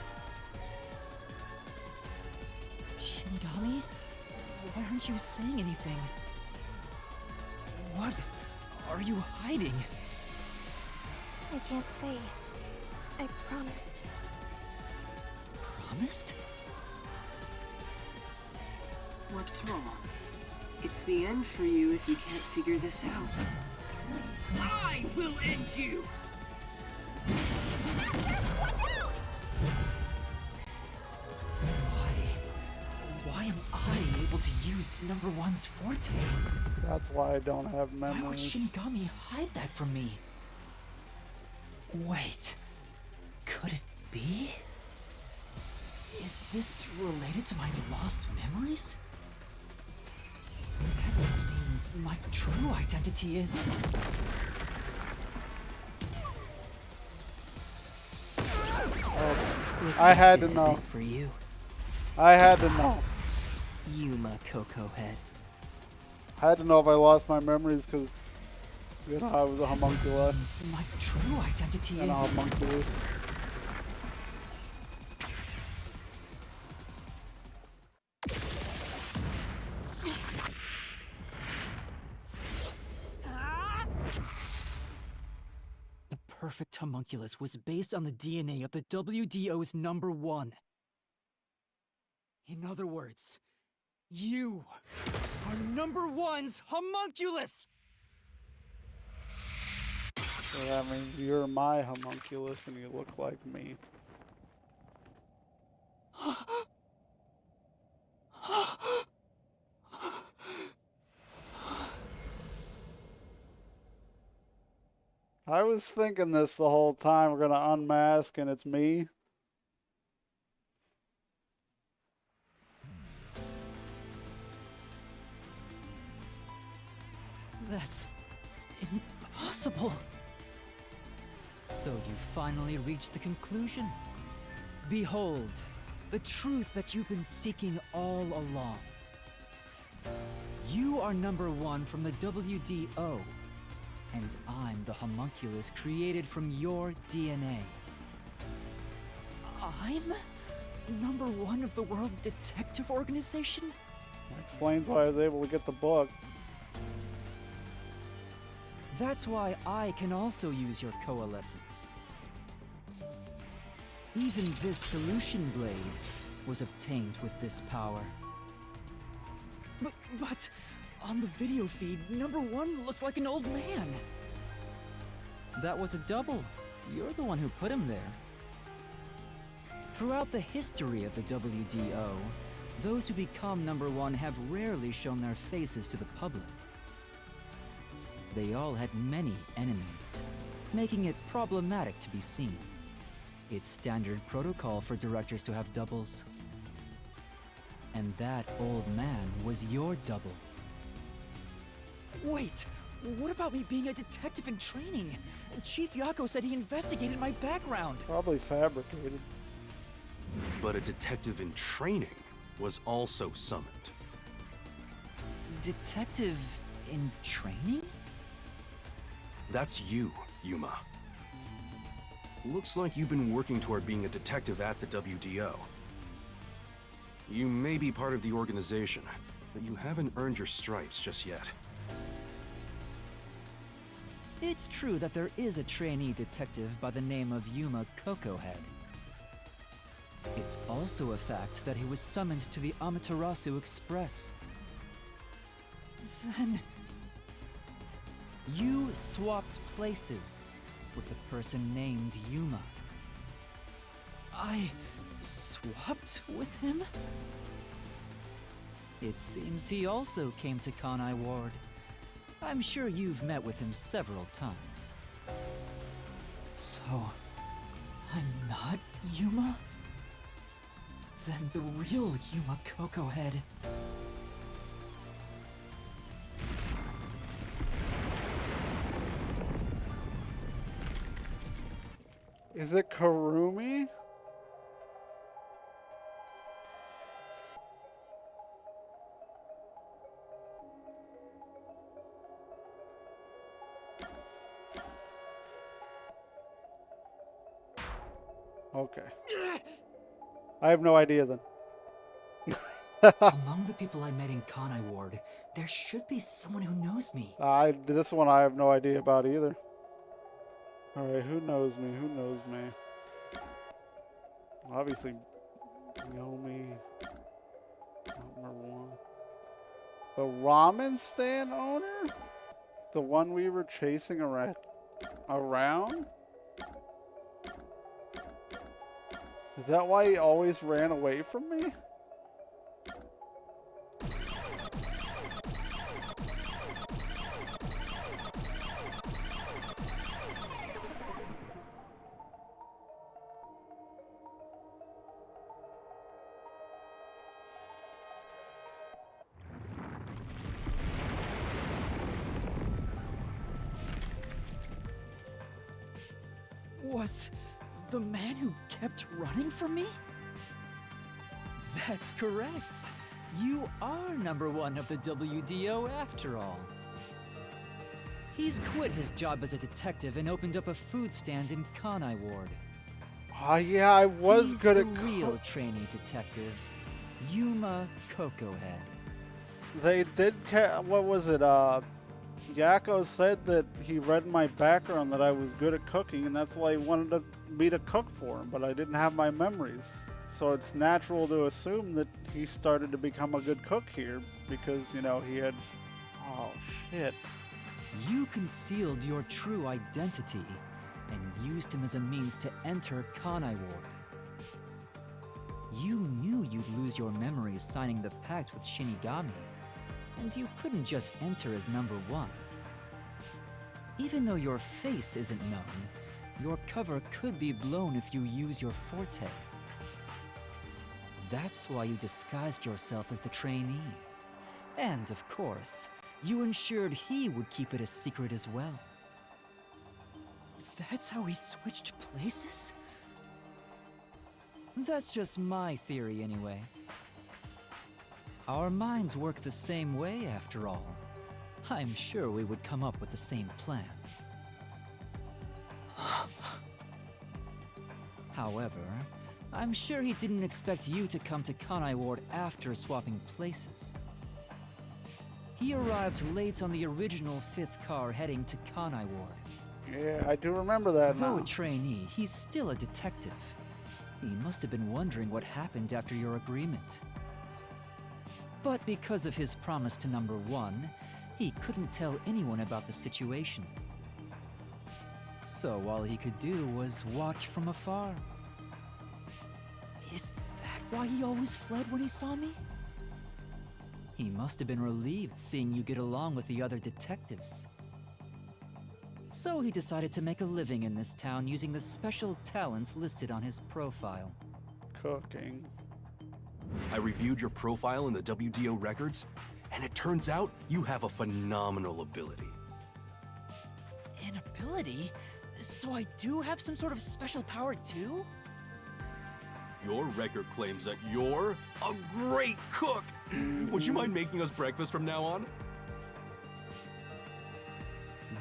Shinigami? Why aren't you saying anything? What are you hiding? I can't say. I promised. Promised? What's wrong? It's the end for you if you can't figure this out. I will end you! Watch out! Why am I able to use number one's forte. That's why I don't have Why would memories. Shinigami hide that from me? Wait, could it be? Is this related to my lost memories? That must mean my true identity is... Looks I like had this to know. is it for you, I had to know. Yuma Coco Head. I had to know if I lost my memories because, you know, I was a homunculus. My true identity And a is... homunculus. The perfect homunculus was based on the DNA of the WDO's number one. In other words, you are number one's homunculus! So that means you're my homunculus and you look like me. I was thinking this the whole time. We're gonna unmask and it's me. That's impossible. So you finally reached the conclusion. Behold, the truth that you've been seeking all along. You are number one from the WDO, and I'm the homunculus created from your DNA. I'm number one of the World Detective Organization? That explains why I was able to get the book. That's why I can also use your coalescence. Even this solution blade was obtained with this power. But on the video feed, number one looks like an old man. That was a double. You're the one who put him there. Throughout the history of the WDO, those who become number one have rarely shown their faces to the public. They all had many enemies, making it problematic to be seen. It's standard protocol for directors to have doubles. And that old man was your double. Wait, what about me being a detective in training? Chief Yako said he investigated my background. Probably fabricated. But a detective in training was also summoned. Detective in training? That's you, Yuma. Looks like you've been working toward being a detective at the WDO. You may be part of the organization, but you haven't earned your stripes just yet. It's true that there is a trainee detective by the name of Yuma Coco Head. It's also a fact that he was summoned to the Amaterasu Express. Then... you swapped places with the person named Yuma. I swapped with him? It seems he also came to Kanai Ward. I'm sure you've met with him several times. So, I'm not Yuma? Then the real Yuma Coco Head... Is it Karumi? Okay. I have no idea then. Among the people I met in Kanai Ward, there should be someone who knows me. This one I have no idea about either. Alright, who knows me? Who knows me? Obviously, Yomi. Number one. The ramen stand owner? The one we were chasing around? Is that why he always ran away from me? was the man who kept running from me? That's correct. You are number one of the WDO after all. He's quit his job as a detective and opened up a food stand in Kanai Ward. Oh yeah, I was He's good the at real trainee detective, Yuma Cocohead. They did what was it? Yakko said that he read my background that I was good at cooking, and that's why he wanted me to cook for him, but I didn't have my memories. So it's natural to assume that he started to become a good cook here because, you know, he had... Oh, shit. You concealed your true identity and used him as a means to enter Kanai Ward. You knew you'd lose your memories signing the pact with Shinigami, and you couldn't just enter as number one. Even though your face isn't known, your cover could be blown if you use your forte. That's why you disguised yourself as the trainee. And, of course, you ensured he would keep it a secret as well. That's how we switched places? That's just my theory, anyway. Our minds work the same way, after all. I'm sure we would come up with the same plan. However, I'm sure he didn't expect you to come to Kanai Ward after swapping places. He arrived late on the original 5th car heading to Kanai Ward. Yeah, I do remember that Though now. a trainee, he's still a detective. He must have been wondering what happened after your agreement. But because of his promise to number one, he couldn't tell anyone about the situation. So all he could do was watch from afar. Is that why he always fled when he saw me? He must have been relieved seeing you get along with the other detectives. So he decided to make a living in this town using the special talents listed on his profile. Cooking. I reviewed your profile in the WDO records, and it turns out you have a phenomenal ability. An ability? So I do have some sort of special power too? Your record claims that you're a great cook. Would you mind making us breakfast from now on?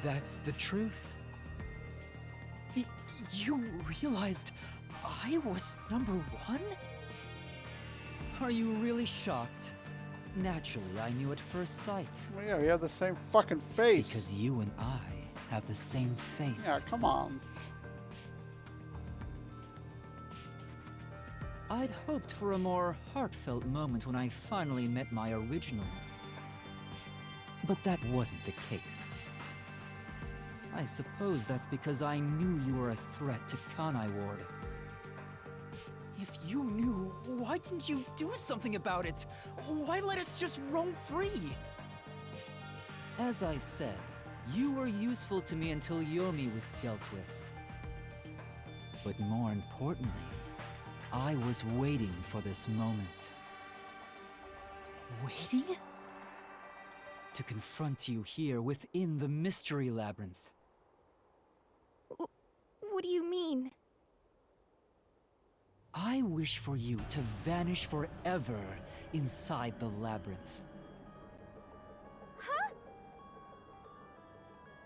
That's the truth. You realized I was number one? Are you really shocked? Naturally, I knew at first sight. Well, yeah, we have the same fucking face. Because you and I have the same face. Yeah, come on. I'd hoped for a more heartfelt moment when I finally met my original. But that wasn't the case. I suppose that's because I knew you were a threat to Kanai Ward. If you knew, why didn't you do something about it? Why let us just roam free? As I said, you were useful to me until Yomi was dealt with. But more importantly, I was waiting for this moment. Waiting? To confront you here within the Mystery Labyrinth. What do you mean? I wish for you to vanish forever inside the labyrinth. Huh?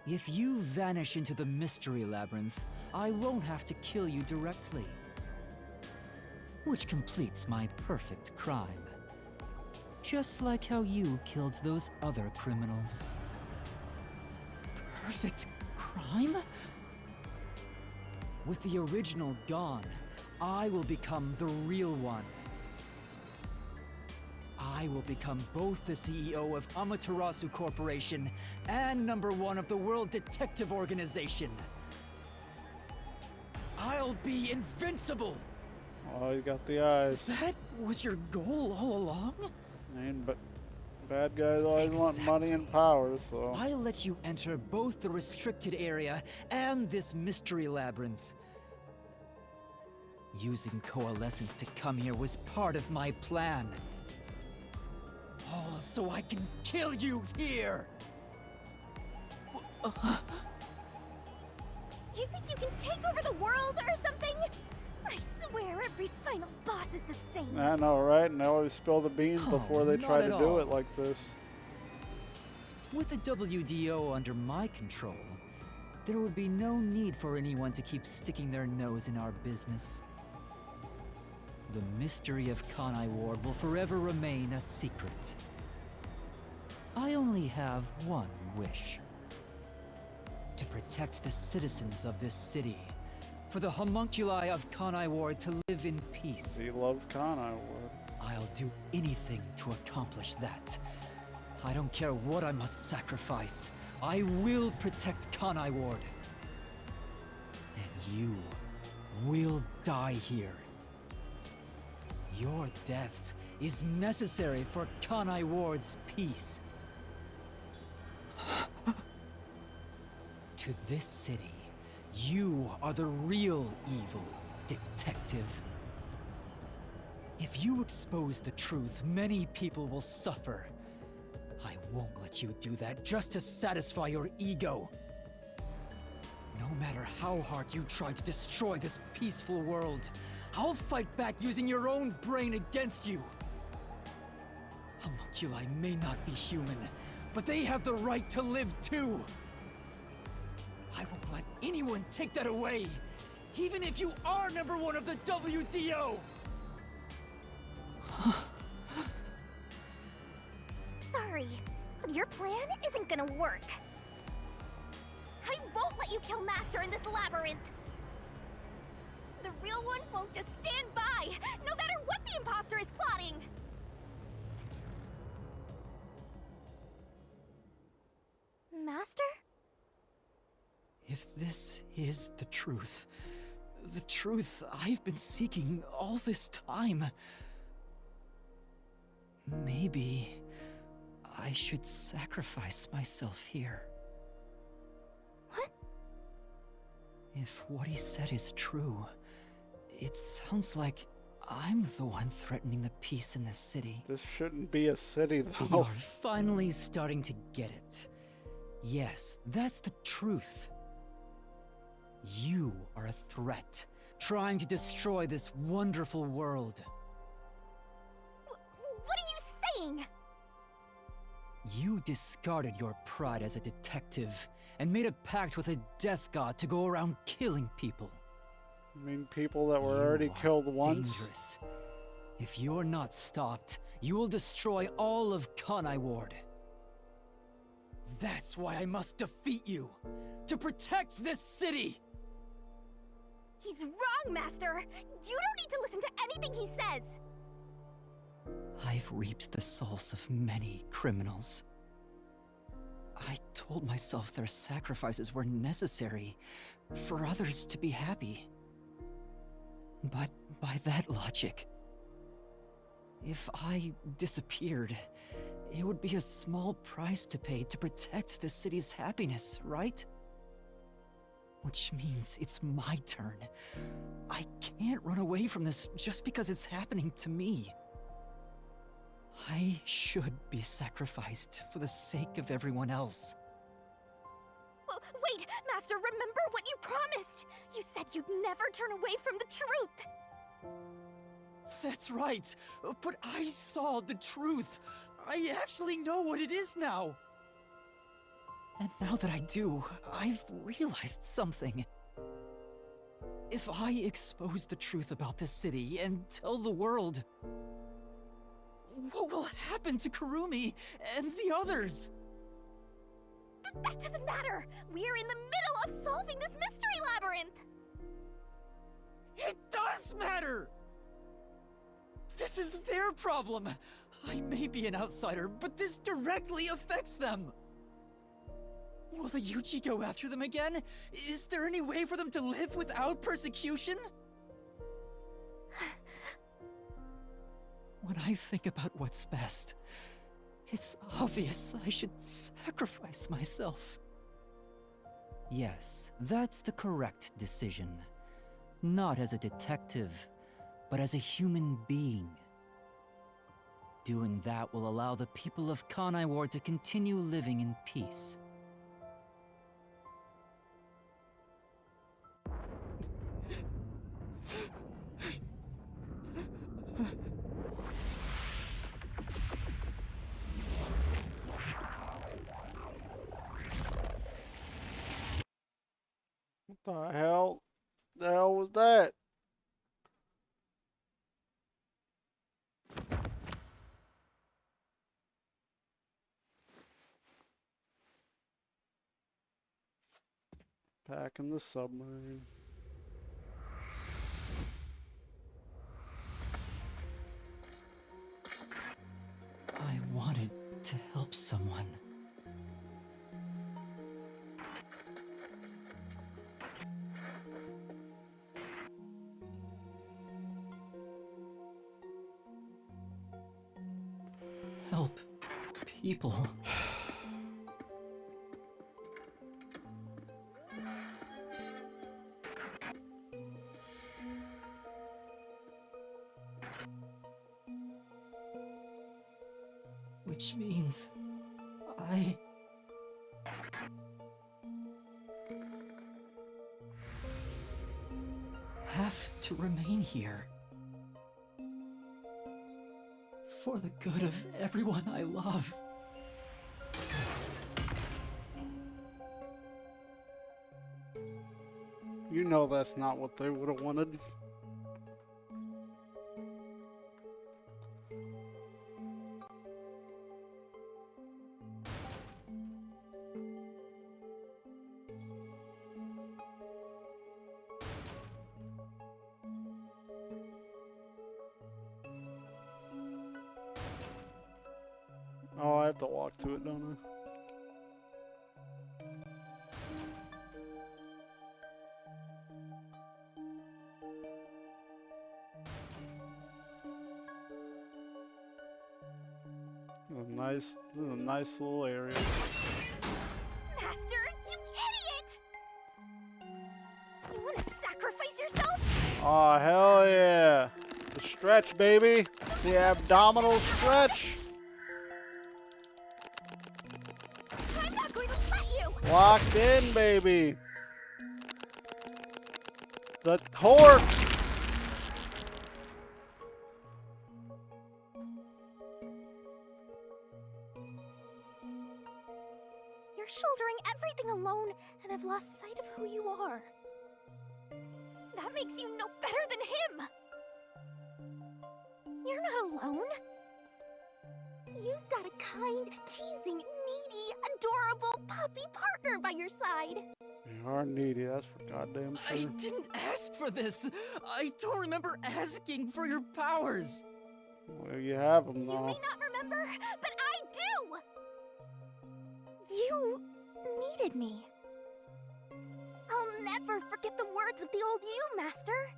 If you vanish into the Mystery Labyrinth, I won't have to kill you directly. Which completes my perfect crime. Just like how you killed those other criminals. Perfect crime? With the original gone, I will become the real one. I will become both the CEO of Amaterasu Corporation and number one of the World Detective Organization. I'll be invincible! Oh, you got the eyes. That was your goal all along? But bad guys always want money and power, so... I let you enter both the restricted area and this mystery labyrinth. Using Coalescence to come here was part of my plan. All so I can kill you here! You think you can take over the world or something? I swear every final boss is the same. I know, right? And they always spill the beans before they try to do it like this. With the WDO under my control, there would be no need for anyone to keep sticking their nose in our business. The mystery of Kanai Ward will forever remain a secret. I only have one wish. To protect the citizens of this city, for the homunculi of Kanai Ward to live in peace. He loves Kanai Ward. I'll do anything to accomplish that. I don't care what I must sacrifice. I will protect Kanai Ward. And you will die here. Your death is necessary for Kanai Ward's peace. To this city, you are the real evil, detective. If you expose the truth, many people will suffer. I won't let you do that just to satisfy your ego. No matter how hard you try to destroy this peaceful world, I'll fight back using your own brain against you. Homunculi may not be human, but they have the right to live too. I won't let anyone take that away, even if you are #1 of the WDO! Sorry, but your plan isn't gonna work. I won't let you kill Master in this labyrinth! The real one won't just stand by, no matter what the imposter is plotting! Master? If this is the truth I've been seeking all this time, maybe I should sacrifice myself here. What? If what he said is true, it sounds like I'm the one threatening the peace in this city. This shouldn't be a city, though. You're finally starting to get it. Yes, that's the truth. You are a threat, trying to destroy this wonderful world. What are you saying? You discarded your pride as a detective and made a pact with a death god to go around killing people. I mean, people that were already killed once. Dangerous. If you're not stopped, you will destroy all of Kanai Ward. That's why I must defeat you, to protect this city! He's wrong, Master! You don't need to listen to anything he says! I've reaped the souls of many criminals. I told myself their sacrifices were necessary for others to be happy. But by that logic, if I disappeared, it would be a small price to pay to protect the city's happiness, right? Which means it's my turn. I can't run away from this just because it's happening to me. I should be sacrificed for the sake of everyone else. Wait, Master, remember what you promised! You said you'd never turn away from the truth! That's right, but I saw the truth. I actually know what it is now. And now that I do, I've realized something. If I expose the truth about this city and tell the world, what will happen to Kurumi and the others? That doesn't matter! We're in the middle of solving this mystery labyrinth! It does matter! This is their problem! I may be an outsider, but this directly affects them! Will the Yuchi go after them again? Is there any way for them to live without persecution? When I think about what's best, it's obvious I should sacrifice myself. Yes, that's the correct decision. Not as a detective, but as a human being. Doing that will allow the people of Kanai Ward to continue living in peace. The hell? The hell was that? Back in the submarine. I wanted to help someone. Help people. Which means I have to remain here. For the good of everyone I love. You know that's not what they would have wanted. Oh, I have to walk to it, don't I? A nice little area. Master, you idiot! You want to sacrifice yourself? Oh, hell yeah. The stretch, baby. The abdominal stretch. I'm not going to let you! Locked in, baby. The torque. You're shouldering everything alone, and I've lost sight of who you are. That makes you no better than him! You're not alone. You've got a kind, teasing, needy, adorable, puffy partner by your side. You are needy, that's for goddamn I sure. didn't ask for this. I don't remember asking for your powers. Well, you have them You may now. not remember, but I do! You needed me. I'll never forget the words of the old you, Master.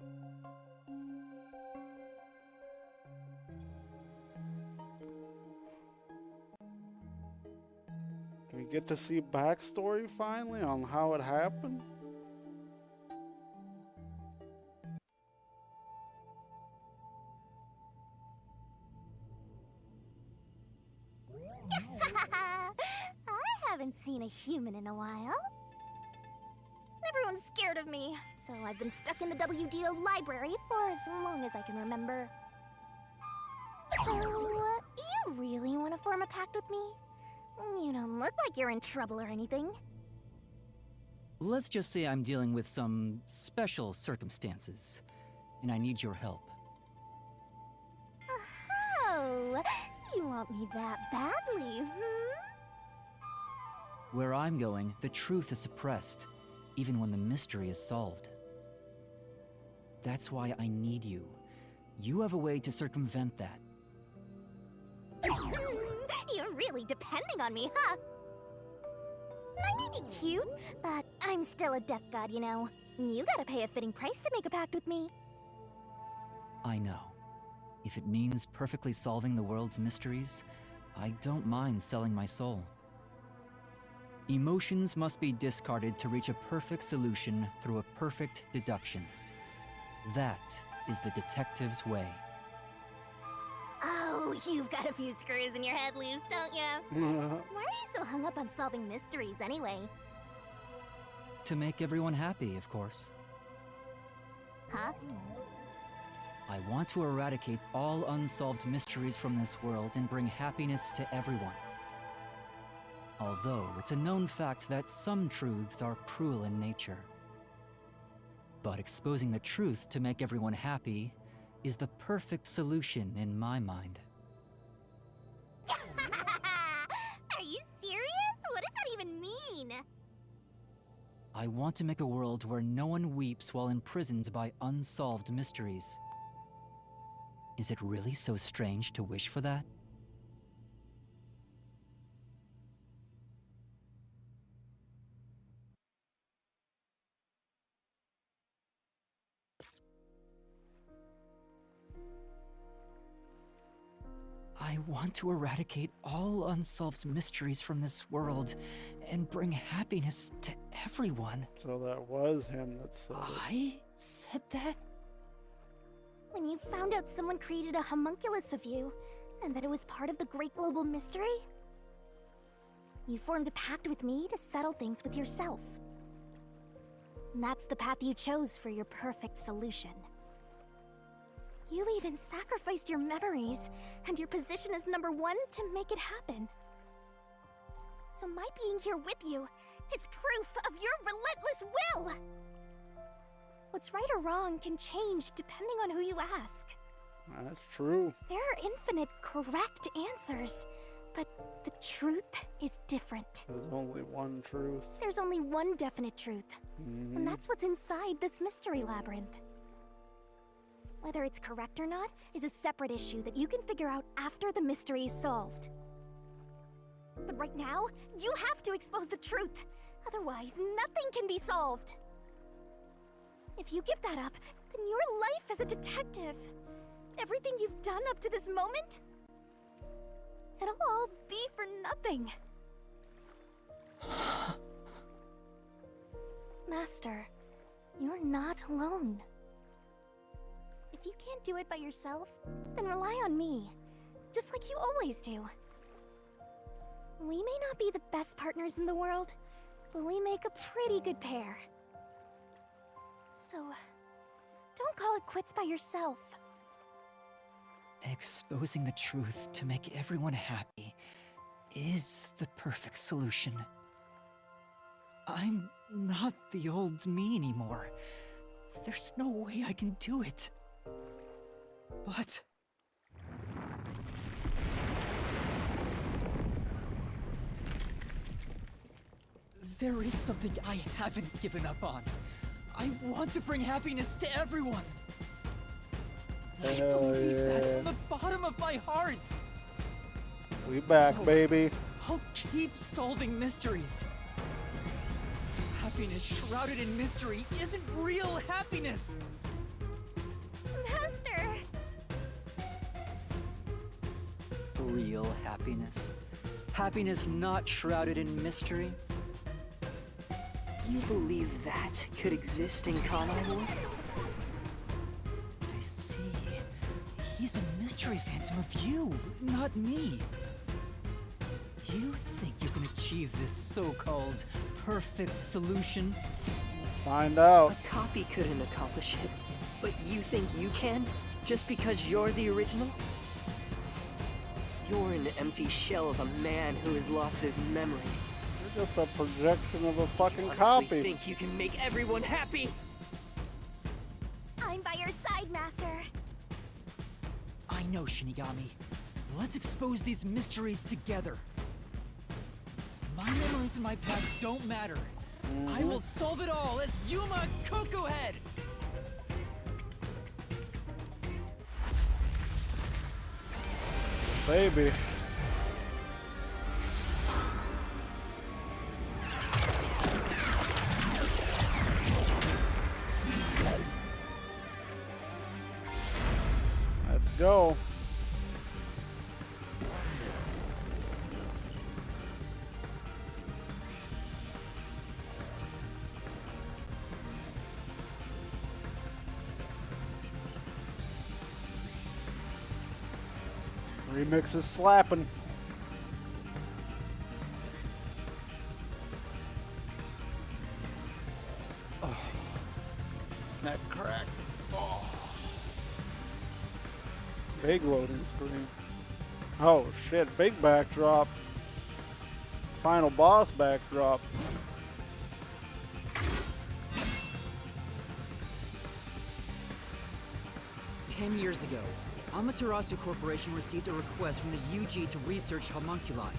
Do we get to see backstory finally on how it happened? I haven't seen a human in a while. Everyone's scared of me, so I've been stuck in the WDO library for as long as I can remember. So, you really want to form a pact with me? You don't look like you're in trouble or anything. Let's just say I'm dealing with some special circumstances, and I need your help. Oh, you want me that badly, hmm? Where I'm going, the truth is suppressed, even when the mystery is solved. That's why I need you. You have a way to circumvent that. You're really depending on me, huh? I may be cute, but I'm still a death god, you know. You gotta pay a fitting price to make a pact with me. I know. If it means perfectly solving the world's mysteries, I don't mind selling my soul. Emotions must be discarded to reach a perfect solution through a perfect deduction. That is the detective's way. Oh, you've got a few screws in your head loose, don't you? Why are you so hung up on solving mysteries anyway? To make everyone happy, of course. Huh? I want to eradicate all unsolved mysteries from this world and bring happiness to everyone. Although it's a known fact that some truths are cruel in nature. But exposing the truth to make everyone happy is the perfect solution in my mind. Are you serious? What does that even mean? I want to make a world where no one weeps while imprisoned by unsolved mysteries. Is it really so strange to wish for that? I want to eradicate all unsolved mysteries from this world and bring happiness to everyone. So that was him that said it. I said that? When you found out someone created a homunculus of you, and that it was part of the great global mystery, you formed a pact with me to settle things with yourself. And that's the path you chose for your perfect solution. You even sacrificed your memories and your position as number one to make it happen. So my being here with you is proof of your relentless will! What's right or wrong can change depending on who you ask. That's true. There are infinite correct answers, but the truth is different. There's only one truth. There's only one definite truth, and that's what's inside this mystery labyrinth. Whether it's correct or not is a separate issue that you can figure out after the mystery is solved. But right now, you have to expose the truth. Otherwise, nothing can be solved. If you give that up, then your life as a detective, everything you've done up to this moment, it'll all be for nothing. Master, you're not alone. If you can't do it by yourself, then rely on me, just like you always do. We may not be the best partners in the world, but we make a pretty good pair. So, don't call it quits by yourself. Exposing the truth to make everyone happy is the perfect solution. I'm not the old me anymore. There's no way I can do it. But... there is something I haven't given up on. I want to bring happiness to everyone. I believe that from the bottom of my heart. We back, baby. I'll keep solving mysteries. Happiness shrouded in mystery isn't real happiness. Master! Real happiness. Happiness not shrouded in mystery. You believe that could exist in Carnivore? I see. He's a mystery phantom of you, not me. You think you can achieve this so-called perfect solution? Find out. A copy couldn't accomplish it, but you think you can? Just because you're the original? You're an empty shell of a man who has lost his memories. You're just a projection of a fucking You honestly copy. think you can make everyone happy? I'm by your side, Master. I know, Shinigami. Let's expose these mysteries together. My memories in my past don't matter. I will solve it all as Yuma Cuckoo Head! Baby. Let's go. Remix is slapping. Oh, that crack. Oh. Big loading screen. Oh shit, big backdrop. Final boss backdrop. 10 years ago, Amaterasu Corporation received a request from the UG to research homunculi.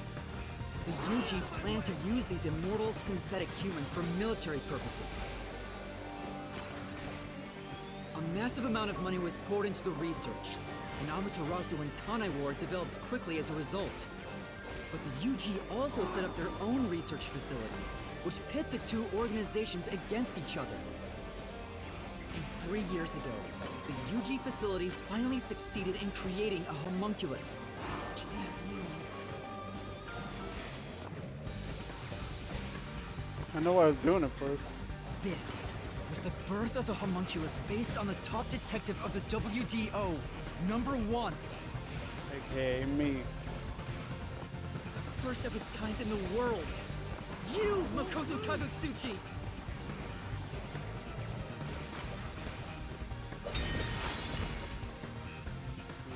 The UG planned to use these immortal synthetic humans for military purposes. A massive amount of money was poured into the research, and Amaterasu and Kanai Ward developed quickly as a result. But the UG also set up their own research facility, which pit the two organizations against each other. And 3 years ago, the UG facility finally succeeded in creating a homunculus. I know I was doing it first. This was the birth of the homunculus based on the top detective of the WDO, #1. AKA me. The first of its kind in the world. You, Makoto Kagutsuchi!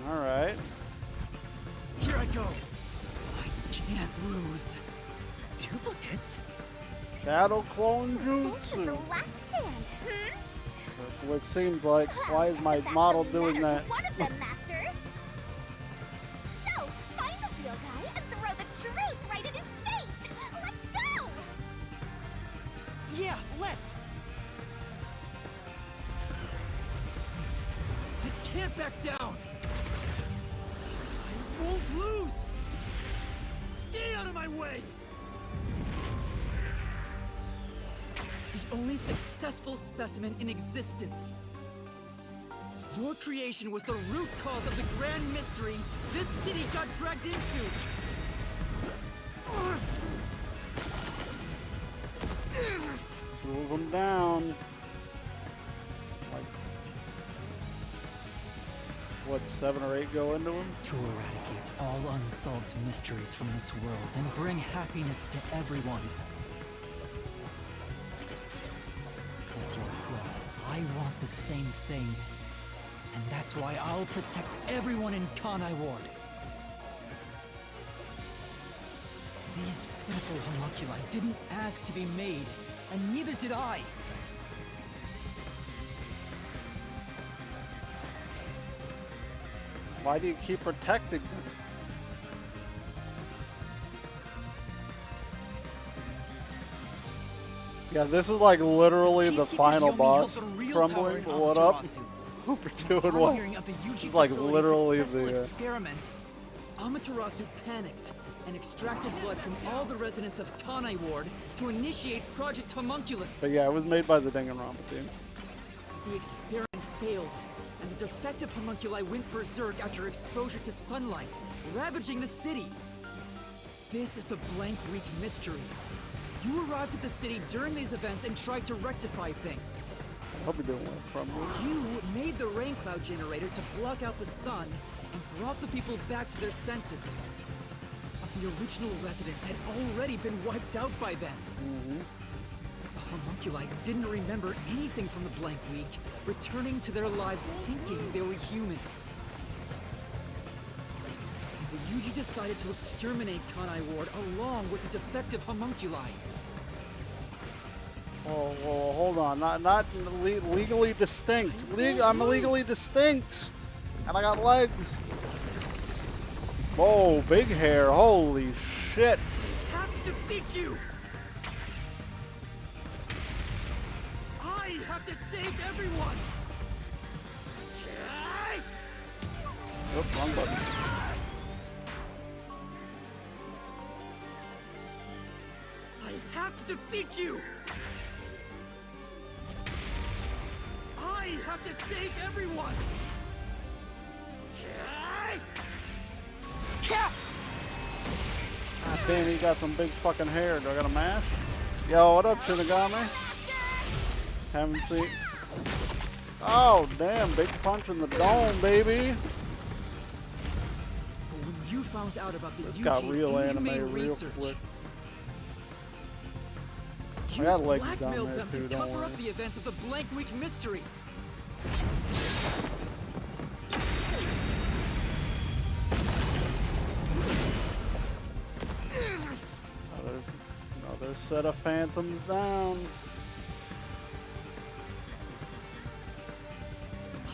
Alright. Here I go. I can't lose. Duplicates? Shadow clone This is the jutsu. last stand, That's what it seems like. Why is my model doing that? One of them, Master. So, find the real guy and throw the truth right in his face. Let's go! Yeah, let's! I can't back down! I won't lose! Stay out of my way! The only successful specimen in existence. Your creation was the root cause of the grand mystery this city got dragged into. Two of them down. Like, what, 7 or 8 go into him? To eradicate all unsolved mysteries from this world and bring happiness to everyone. As your clone, I want the same thing. And that's why I'll protect everyone in Kanai Ward. These pitiful homunculi didn't ask to be made, and neither did I. Why do you keep protecting them? Yeah, this is like literally the final boss crumbling. What up? Hope you're doing well. This is like literally the. Experiment. Amaterasu panicked and extracted blood from all the residents of Kanai Ward to initiate Project Homunculus. But yeah, it was made by the Danganronpa team. The experiment failed, and the defective homunculi went berserk after exposure to sunlight, ravaging the city. This is the Blank Week mystery. You arrived at the city during these events and tried to rectify things. I hope you're doing well, probably. You made the rain cloud generator to block out the sun and brought the people back to their senses. But the original residents had already been wiped out by then. The homunculi didn't remember anything from the Blank Week, returning to their lives thinking they were human. And the UG decided to exterminate Kanai Ward along with the defective homunculi. Oh, well, hold on. Not legally distinct. I'm legally distinct. And I got legs. Whoa, big hair. Holy shit. I have to defeat you! I have to save everyone! Oops, wrong button. I have to defeat you! I have to save everyone! Ah, damn, he got some big fucking hair. Do I got a mask? Yo, what up, Shinigami? Haven't seen. Oh, damn, big punch in the dome, baby. But when you found out about the This UG's got real inhumane anime real research, quick. you I got legs down blackmailed there them too, to don't cover worry. up the events of the Blank Week mystery. Another set of phantoms down.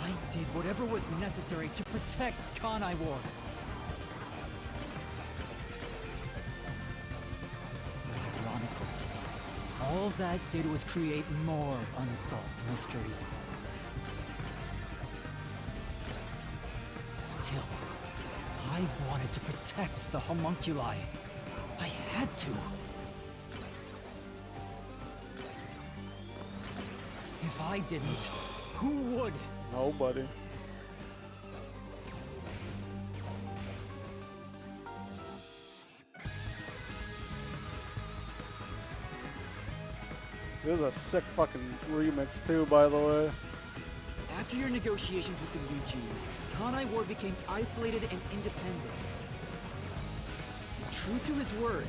I did whatever was necessary to protect Kanai Ward. Ironically, all that did was create more unsolved mysteries. Still, I wanted to protect the homunculi. I had to. If I didn't, who would? Nobody. This is a sick fucking remix too, by the way. After your negotiations with the UG, Kanai Ward became isolated and independent. True to his word,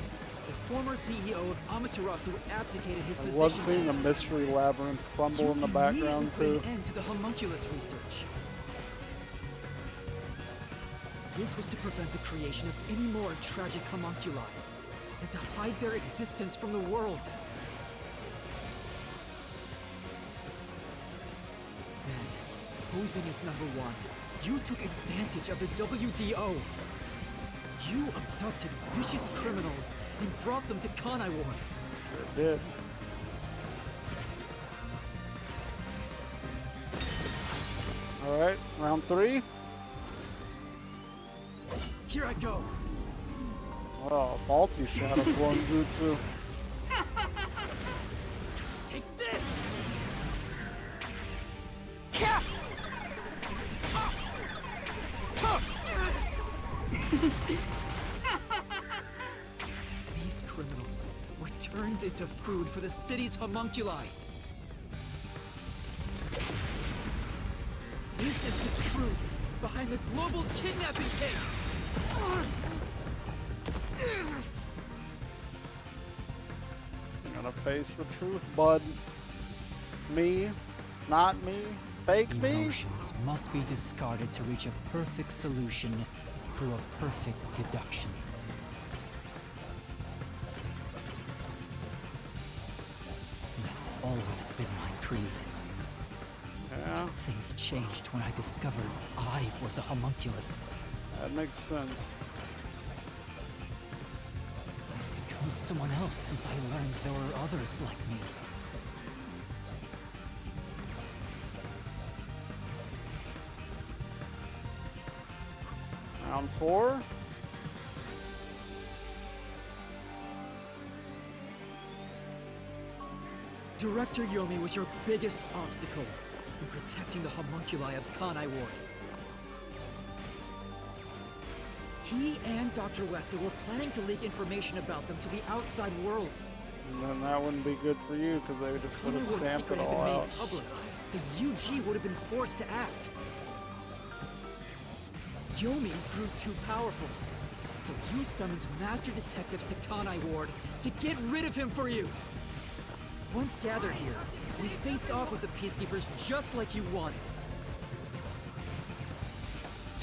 the former CEO of Amaterasu abdicated his I position. love seeing the mystery labyrinth crumble in the background put too. an end to the homunculus research. This was to prevent the creation of any more tragic homunculi, and to hide their existence from the world. Then, posing as number one, you took advantage of the WDO. You abducted vicious criminals and brought them to Kanai Ward. Sure did. Alright, round 3. Here I go. Oh, faulty shadow clone jutsu. Take this! These criminals were turned into food for the city's homunculi. This is the truth behind the global kidnapping case. You're gonna face the truth, bud. Me, not me, fake me. Emotions must be discarded to reach a perfect solution through a perfect deduction. That's always been my creed. Yeah, Things changed when I discovered I was a homunculus. that makes sense. I've become someone else since I learned there were others like me. Round 4. Director Yomi was your biggest obstacle in protecting the homunculi of Kanai Ward. He and Dr. Wesker were planning to leak information about them to the outside world. And then that wouldn't be good for you because they just would Kanai have Ward's stamped secret it had been all made out. public. The UG would have been forced to act. Yomi grew too powerful, so you summoned master detectives to Kanai Ward to get rid of him for you. Once gathered here, we faced off with the Peacekeepers just like you wanted.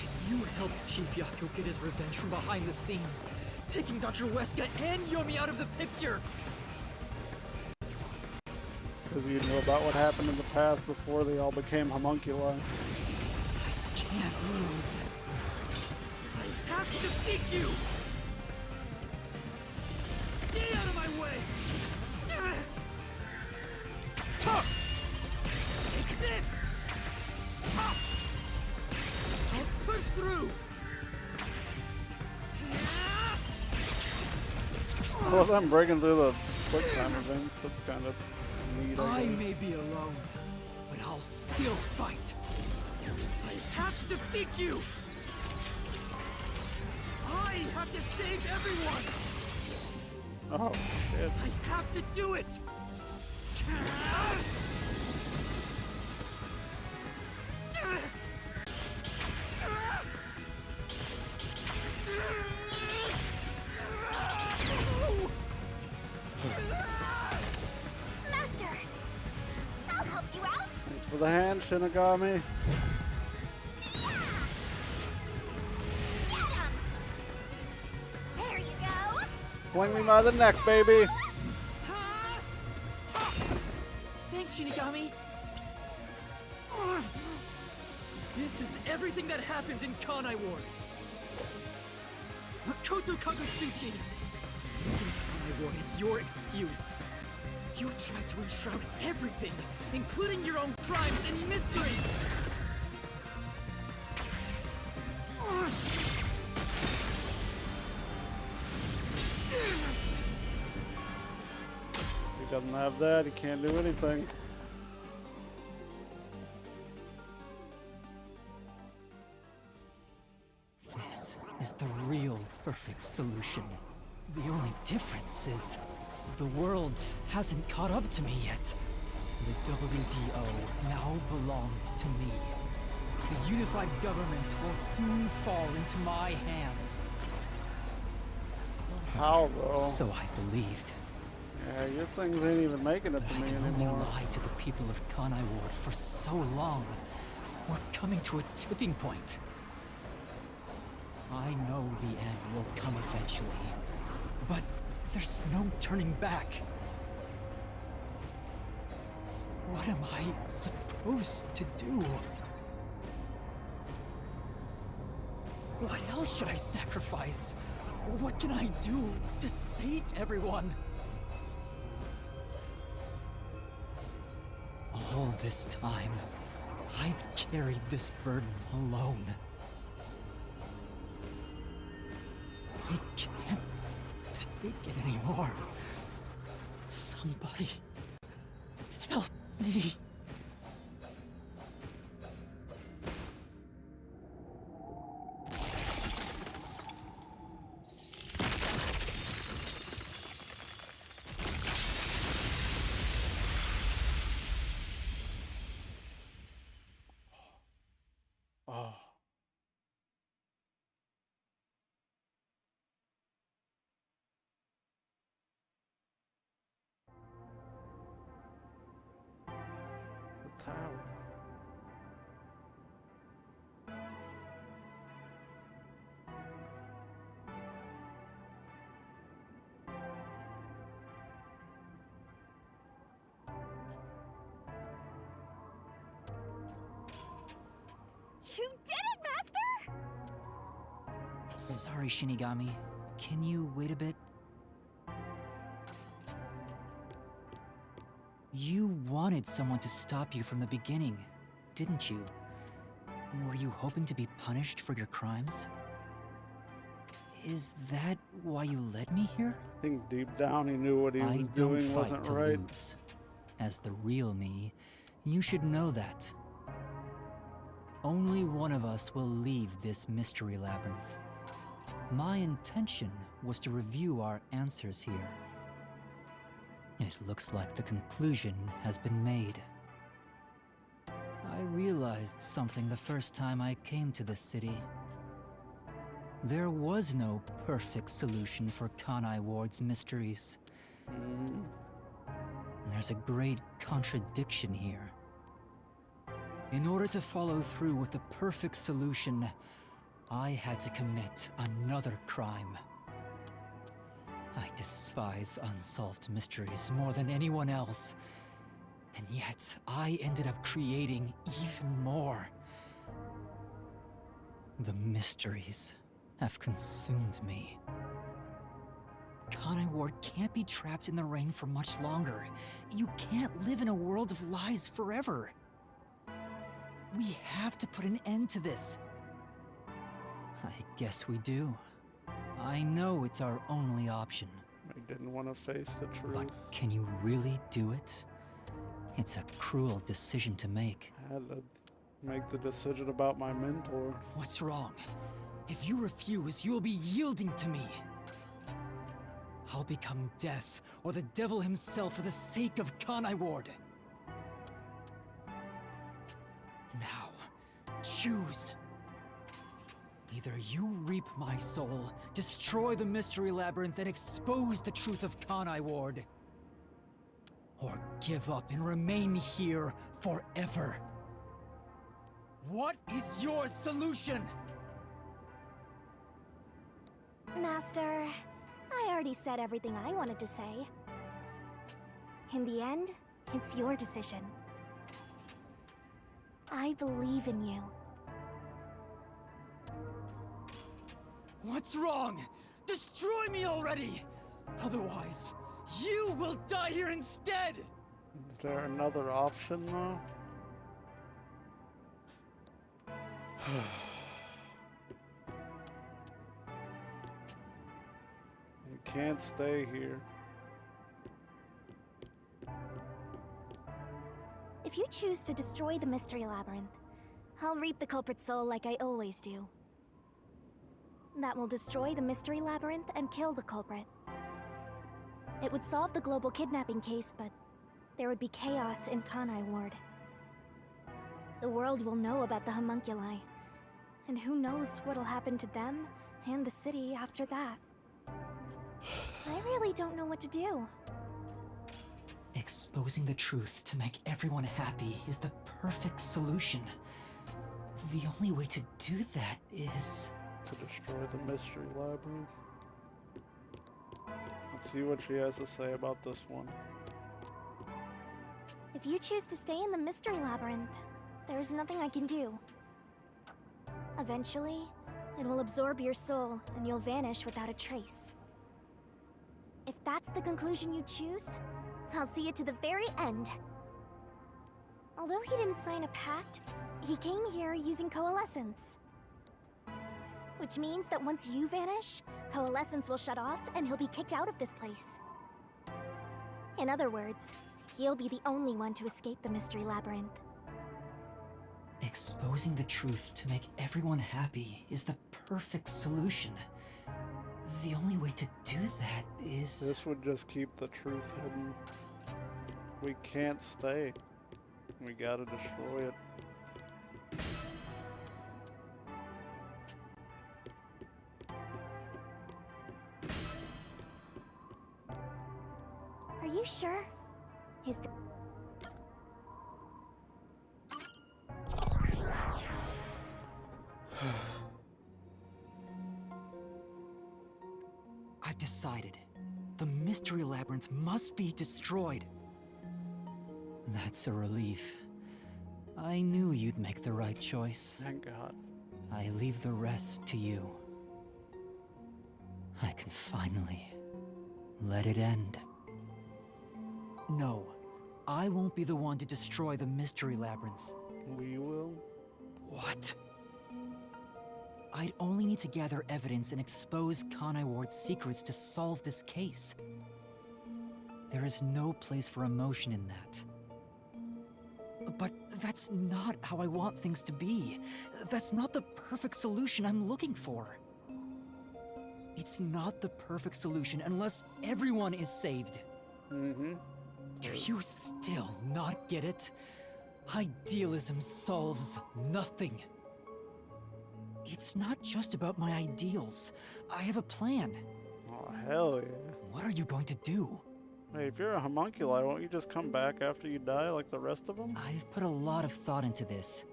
And you helped Chief Yako get his revenge from behind the scenes, taking Dr. Wesker and Yomi out of the picture. Because you knew about what happened in the past before they all became homunculi. Can't lose. I have to defeat you! Stay out of my way! Take this! I'll push through! Well, them breaking through the quick time events, that's kind of neat, I I guess. may be alone, but I'll still fight. I have to defeat you! I have to save everyone! Oh, shit. I have to do it! Master! I'll help you out! Thanks for the hand, Shinigami. Get him! There you go! Swing me by the neck, baby. Thanks, Shinigami! This is everything that happened in Kanai Ward. Makoto Kagutsuchi! Using Kanai Ward is your excuse. You tried to enshroud everything, including your own crimes in mystery! He doesn't have that, he can't do anything. This is the real perfect solution. The only difference is the world hasn't caught up to me yet. The WDO now belongs to me. The unified government will soon fall into my hands. How though? So I believed. Yeah, your things ain't even making it to me I can anymore. only lie to the people of Kanai Ward for so long. We're coming to a tipping point. I know the end will come eventually, but there's no turning back. What am I supposed to do? What else should I sacrifice? What can I do to save everyone? All this time, I've carried this burden alone. I can't take it anymore. Somebody help me. Oh. The tower. You did it, Master! Sorry, Shinigami. Can you wait a bit? You wanted someone to stop you from the beginning, didn't you? Were you hoping to be punished for your crimes? Is that why you led me here? I think deep down he knew what he I was don't doing fight wasn't to right. lose. As the real me, you should know that. Only one of us will leave this mystery labyrinth. My intention was to review our answers here. It looks like the conclusion has been made. I realized something the first time I came to this city. There was no perfect solution for Kanai Ward's mysteries. There's a great contradiction here. In order to follow through with the perfect solution, I had to commit another crime. I despise unsolved mysteries more than anyone else. And yet, I ended up creating even more. The mysteries have consumed me. Kanai Ward can't be trapped in the rain for much longer. You can't live in a world of lies forever. We have to put an end to this. I guess we do. I know it's our only option. I didn't want to face the truth. But can you really do it? It's a cruel decision to make. I had to make the decision about my mentor. What's wrong? If you refuse, you will be yielding to me. I'll become death, or the devil himself for the sake of Kanai Ward. Now, choose. Either you reap my soul, destroy the Mystery Labyrinth, and expose the truth of Kanai Ward. Or give up and remain here forever. What is your solution? Master, I already said everything I wanted to say. In the end, it's your decision. I believe in you. What's wrong? Destroy me already! Otherwise, you will die here instead! Is there another option, though? You can't stay here. If you choose to destroy the Mystery Labyrinth, I'll reap the culprit's soul like I always do. That will destroy the Mystery Labyrinth and kill the culprit. It would solve the global kidnapping case, but there would be chaos in Kanai Ward. The world will know about the homunculi, and who knows what'll happen to them and the city after that. I really don't know what to do. Exposing the truth to make everyone happy is the perfect solution. The only way to do that is... to destroy the Mystery Labyrinth. Let's see what she has to say about this one. If you choose to stay in the Mystery Labyrinth, there's nothing I can do. Eventually, it will absorb your soul and you'll vanish without a trace. If that's the conclusion you choose, I'll see you to the very end. Although he didn't sign a pact, he came here using coalescence. Which means that once you vanish, coalescence will shut off and he'll be kicked out of this place. In other words, he'll be the only one to escape the Mystery Labyrinth. Exposing the truth to make everyone happy is the perfect solution. The only way to do that is... This would just keep the truth hidden. We can't stay. We gotta destroy it. Are you sure? Is the... I've decided. The Mystery Labyrinth must be destroyed. That's a relief. I knew you'd make the right choice. Thank God. I leave the rest to you. I can finally let it end. No, I won't be the one to destroy the Mystery Labyrinth. We will? What? I'd only need to gather evidence and expose Kanai Ward's secrets to solve this case. There is no place for emotion in that. But that's not how I want things to be. That's not the perfect solution I'm looking for. It's not the perfect solution unless everyone is saved. Mm-hmm. Do you still not get it? Idealism solves nothing. It's not just about my ideals. I have a plan. Oh, hell yeah. What are you going to do? Hey, if you're a homunculi, won't you just come back after you die like the rest of them? I've put a lot of thought into this.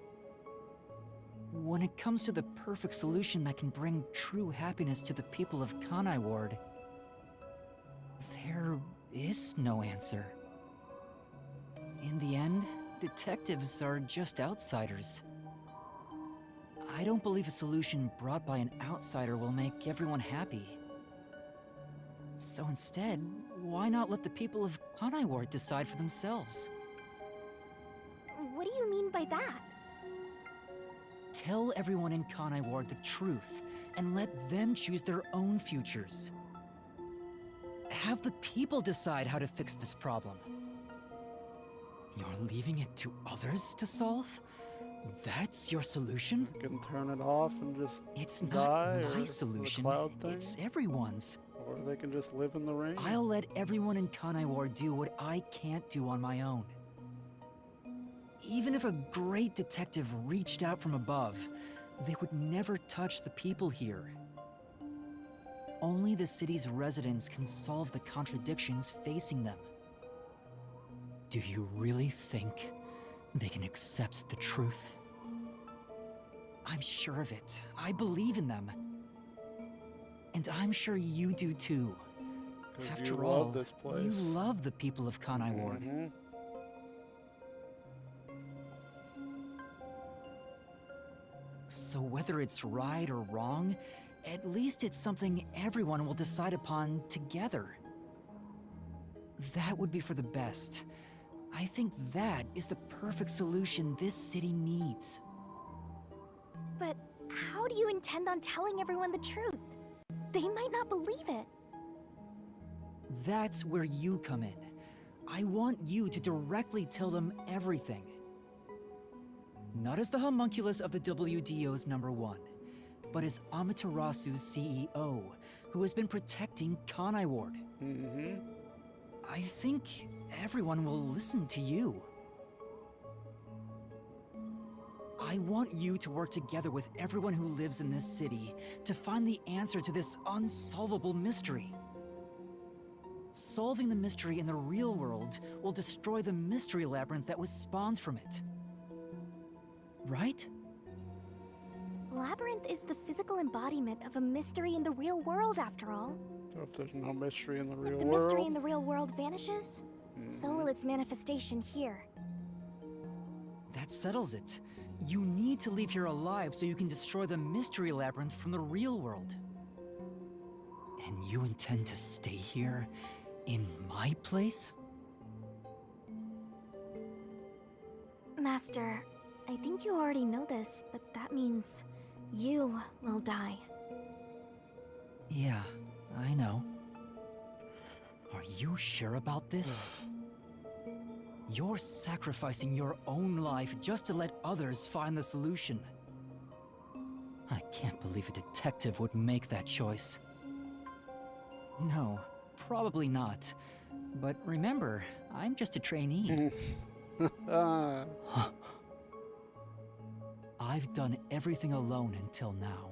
When it comes to the perfect solution that can bring true happiness to the people of Kanai Ward, there is no answer. In the end, detectives are just outsiders. I don't believe a solution brought by an outsider will make everyone happy. So instead, why not let the people of Kanai Ward decide for themselves? What do you mean by that? Tell everyone in Kanai Ward the truth, and let them choose their own futures. Have the people decide how to fix this problem. You're leaving it to others to solve? That's your solution? You can turn it off and just It's die, not my or solution. the cloud thing? It's everyone's. Or they can just live in the rain. I'll let everyone in Kanai Ward do what I can't do on my own. Even if a great detective reached out from above, they would never touch the people here. Only the city's residents can solve the contradictions facing them. Do you really think they can accept the truth? I'm sure of it. I believe in them. And I'm sure you do too. After you all, love this place. you love the people of Kanai Ward. Mm-hmm. So whether it's right or wrong, At least it's something everyone will decide upon together. That would be for the best. I think that is the perfect solution this city needs. But how do you intend on telling everyone the truth? They might not believe it. That's where you come in. I want you to directly tell them everything. Not as the homunculus of the WDO's #1, but as Amaterasu's CEO, who has been protecting Kanai Ward. I think everyone will listen to you. I want you to work together with everyone who lives in this city to find the answer to this unsolvable mystery. Solving the mystery in the real world will destroy the mystery labyrinth that was spawned from it. Right? Labyrinth is the physical embodiment of a mystery in the real world, after all. So if there's no mystery in the If real the world, mystery in the real world vanishes, so will its manifestation here. That settles it. You need to leave here alive so you can destroy the mystery labyrinth from the real world. And you intend to stay here, in my place? Master, I think you already know this, but that means you will die. Yeah, I know. Are you sure about this? You're sacrificing your own life just to let others find the solution. I can't believe a detective would make that choice. No, probably not. But remember, I'm just a trainee. I've done everything alone until now.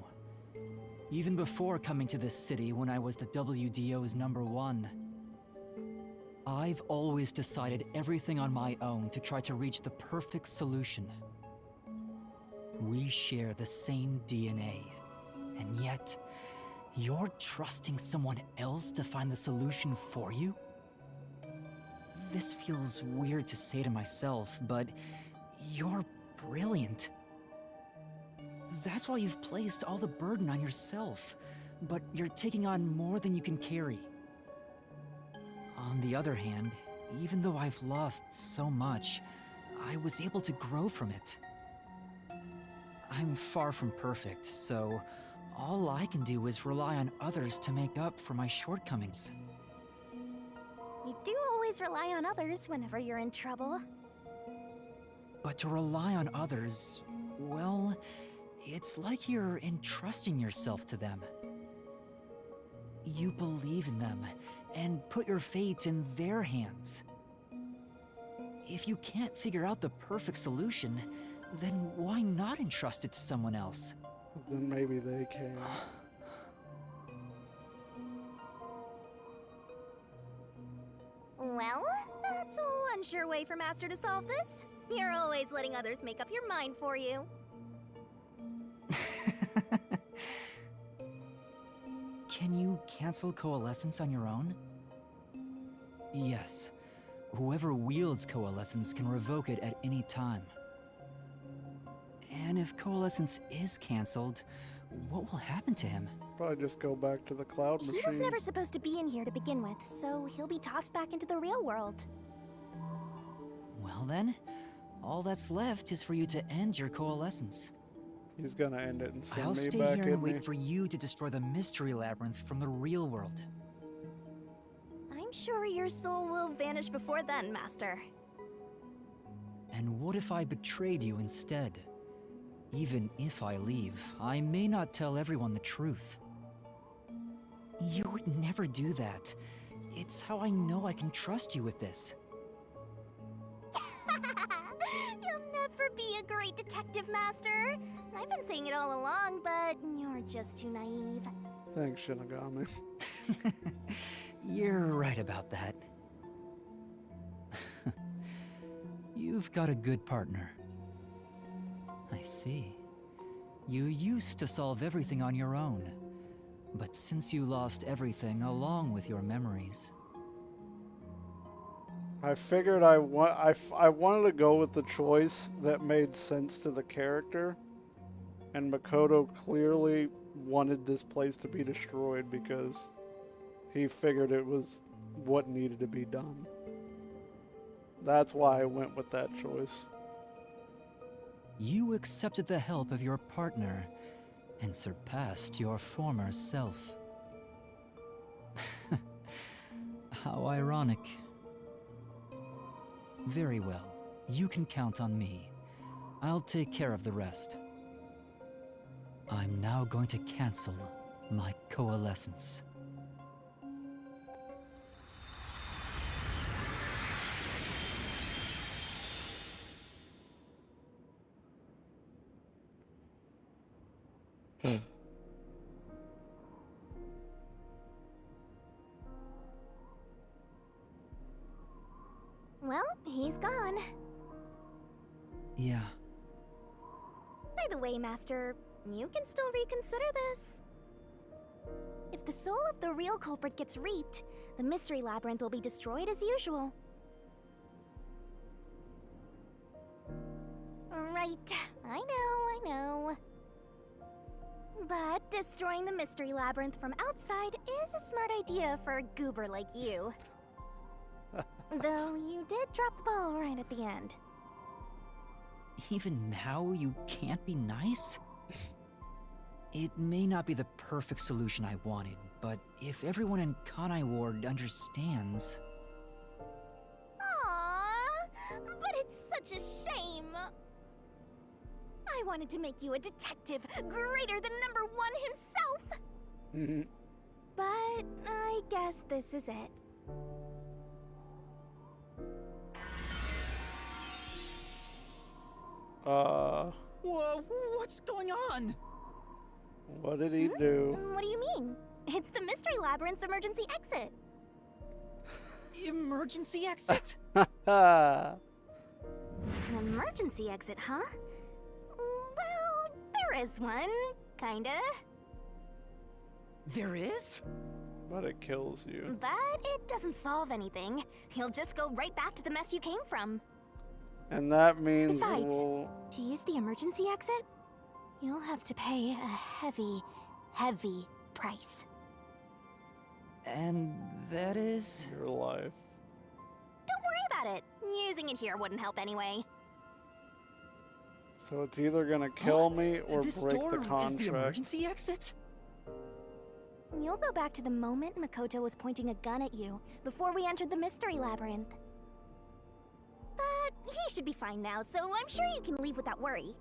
Even before coming to this city when I was the WDO's #1. I've always decided everything on my own to try to reach the perfect solution. We share the same DNA, and yet, you're trusting someone else to find the solution for you? This feels weird to say to myself, but you're brilliant. That's why you've placed all the burden on yourself, but you're taking on more than you can carry. On the other hand, even though I've lost so much, I was able to grow from it. I'm far from perfect, so all I can do is rely on others to make up for my shortcomings. You do always rely on others whenever you're in trouble. But to rely on others, well, it's like you're entrusting yourself to them. You believe in them and put your fate in their hands. If you can't figure out the perfect solution, then why not entrust it to someone else? then maybe they can. Well, that's one sure way for Master to solve this. You're always letting others make up your mind for you. Can you cancel Coalescence on your own? Yes. Whoever wields Coalescence can revoke it at any time. And if Coalescence is cancelled, what will happen to him? Probably just go back to the cloud machine. He was never supposed to be in here to begin with, so he'll be tossed back into the real world. Well then, all that's left is for you to end your Coalescence. He's gonna end it and send I'll me stay back here in and wait me. for you to destroy the mystery labyrinth from the real world. I'm sure your soul will vanish before then, Master. And what if I betrayed you instead? Even if I leave, I may not tell everyone the truth. You would never do that. It's how I know I can trust you with this. You'll never be a great detective, Master. I've been saying it all along, but you're just too naive. Thanks, Shinigami. You're right about that. You've got a good partner. I see. You used to solve everything on your own. But since you lost everything along with your memories... I figured I wanted to go with the choice that made sense to the character. And Makoto clearly wanted this place to be destroyed because he figured it was what needed to be done. That's why I went with that choice. You accepted the help of your partner and surpassed your former self. How ironic. Very well. You can count on me. I'll take care of the rest. I'm now going to cancel my coalescence. Well, he's gone. Yeah. By the way, Master, you can still reconsider this. If the soul of the real culprit gets reaped, the mystery labyrinth will be destroyed as usual. Right, I know. But destroying the mystery labyrinth from outside is a smart idea for a goober like you. Though you did drop the ball right at the end. Even now, you can't be nice? It may not be the perfect solution I wanted, but if everyone in Kanai Ward understands... Aww, but it's such a shame. I wanted to make you a detective greater than #1 himself. But I guess this is it. Whoa, what's going on? What did he do? What do you mean? It's the mystery labyrinth's emergency exit. Emergency exit? An emergency exit, huh? Well, there is one, kinda. There is? But it kills you. But it doesn't solve anything. You'll just go right back to the mess you came from. And that means Besides, we'll... to use the emergency exit, you'll have to pay a heavy, heavy price. And that is? Your life. Don't worry about it. Using it here wouldn't help anyway. So it's either gonna kill me or this break door the contract. is the emergency exit? You'll go back to the moment Makoto was pointing a gun at you before we entered the mystery labyrinth. But he should be fine now, so I'm sure you can leave without worry.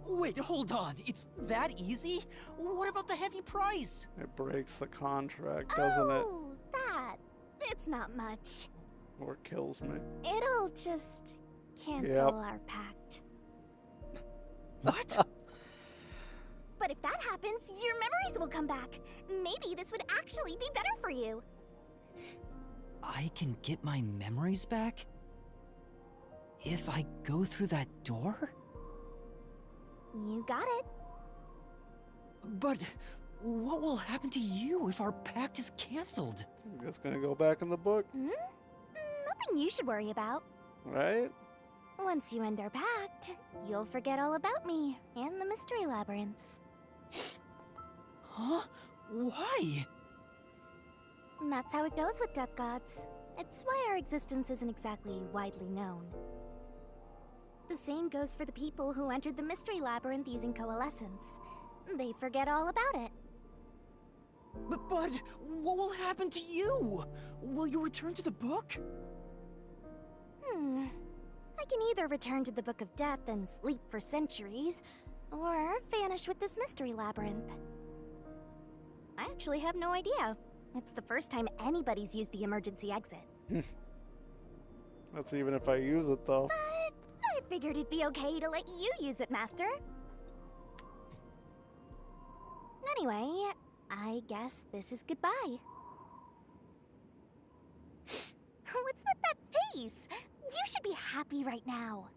Wait, hold on. It's that easy? What about the heavy price? It breaks the contract, doesn't it? Oh, that. It's not much. Or kills me. It'll just cancel our pact. What? But if that happens, your memories will come back. Maybe this would actually be better for you. I can get my memories back? If I go through that door? You got it. But what will happen to you if our pact is cancelled? I'm just gonna go back in the book. Nothing you should worry about. Right? Once you end our pact, you'll forget all about me and the mystery labyrinths. Huh? Why? And that's how it goes with duck gods. It's why our existence isn't exactly widely known. The same goes for the people who entered the mystery labyrinth using coalescence. They forget all about it. But what will happen to you? Will you return to the book? I can either return to the Book of Death and sleep for centuries, or vanish with this mystery labyrinth. I actually have no idea. It's the first time anybody's used the emergency exit. That's even if I use it, though. But I figured it'd be okay to let you use it, Master. Anyway, I guess this is goodbye. What's with that face? You should be happy right now.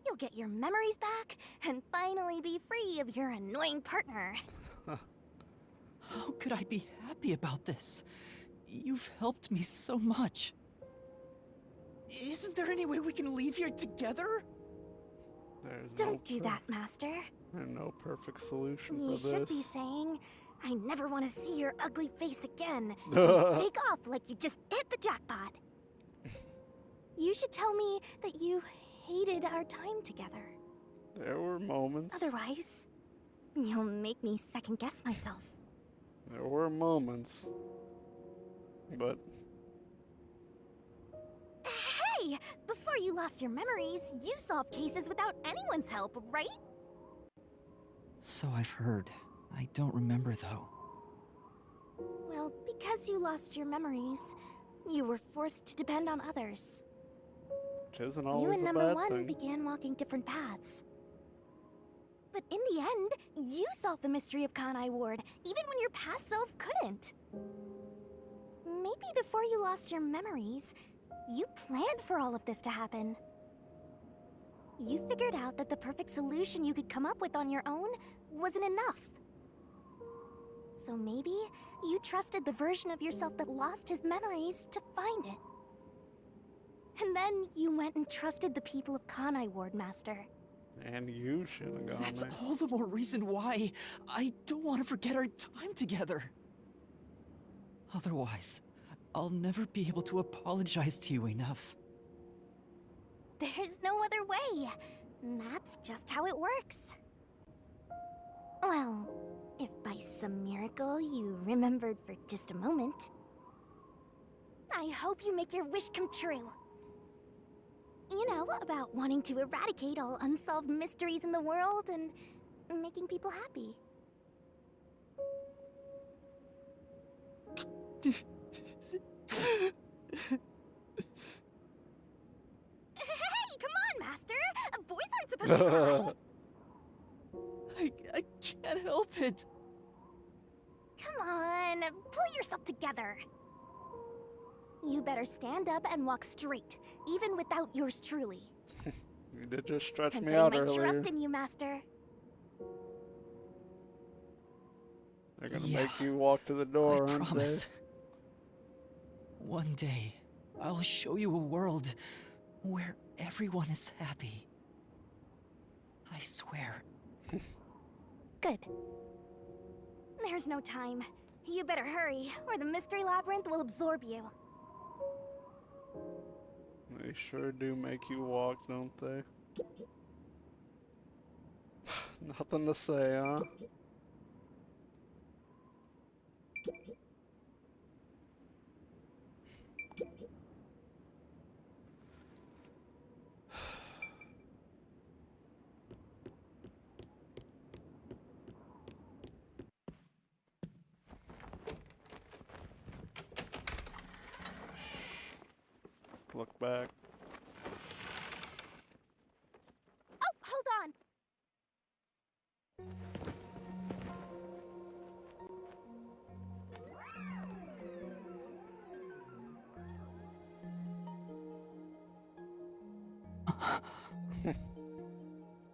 You'll get your memories back and finally be free of your annoying partner. How could I be happy about this? You've helped me so much. Isn't there any way we can leave here together? There's Don't do that, Master. And no perfect solution You for this. should be saying, I never want to see your ugly face again. And take off like you just hit the jackpot. You should tell me that you hated our time together. There were moments. Otherwise, you'll make me second guess myself. There were moments. But Hey! Before you lost your memories, you solved cases without anyone's help, right? So I've heard. I don't remember, though. Well, because you lost your memories, you were forced to depend on others. which isn't You always and a number bad one thing. began walking different paths. But in the end, you solved the mystery of Kanai Ward, even when your past self couldn't. Maybe before you lost your memories, you planned for all of this to happen. You figured out that the perfect solution you could come up with on your own wasn't enough. So maybe you trusted the version of yourself that lost his memories to find it. And then you went and trusted the people of Kanai Ward, Master. And you should have gone That's there. all the more reason why I don't want to forget our time together. Otherwise, I'll never be able to apologize to you enough. There's no other way. That's just how it works. Well, if by some miracle you remembered for just a moment, I hope you make your wish come true. You know, about wanting to eradicate all unsolved mysteries in the world and making people happy. Hey, come on, Master! Boys aren't supposed to cry! I can't help it. Come on, pull yourself together. You better stand up and walk straight, even without yours truly. You did just stretch And me they out might earlier. trust in you, Master. They're gonna Yeah, make you walk to the door, I aren't promise. One day, I'll show you a world where everyone is happy. I swear. Good. There's no time. You better hurry, or the mystery labyrinth will absorb you. they? They sure do make you walk, don't they? Nothing to say, huh? Look back. Oh, hold on!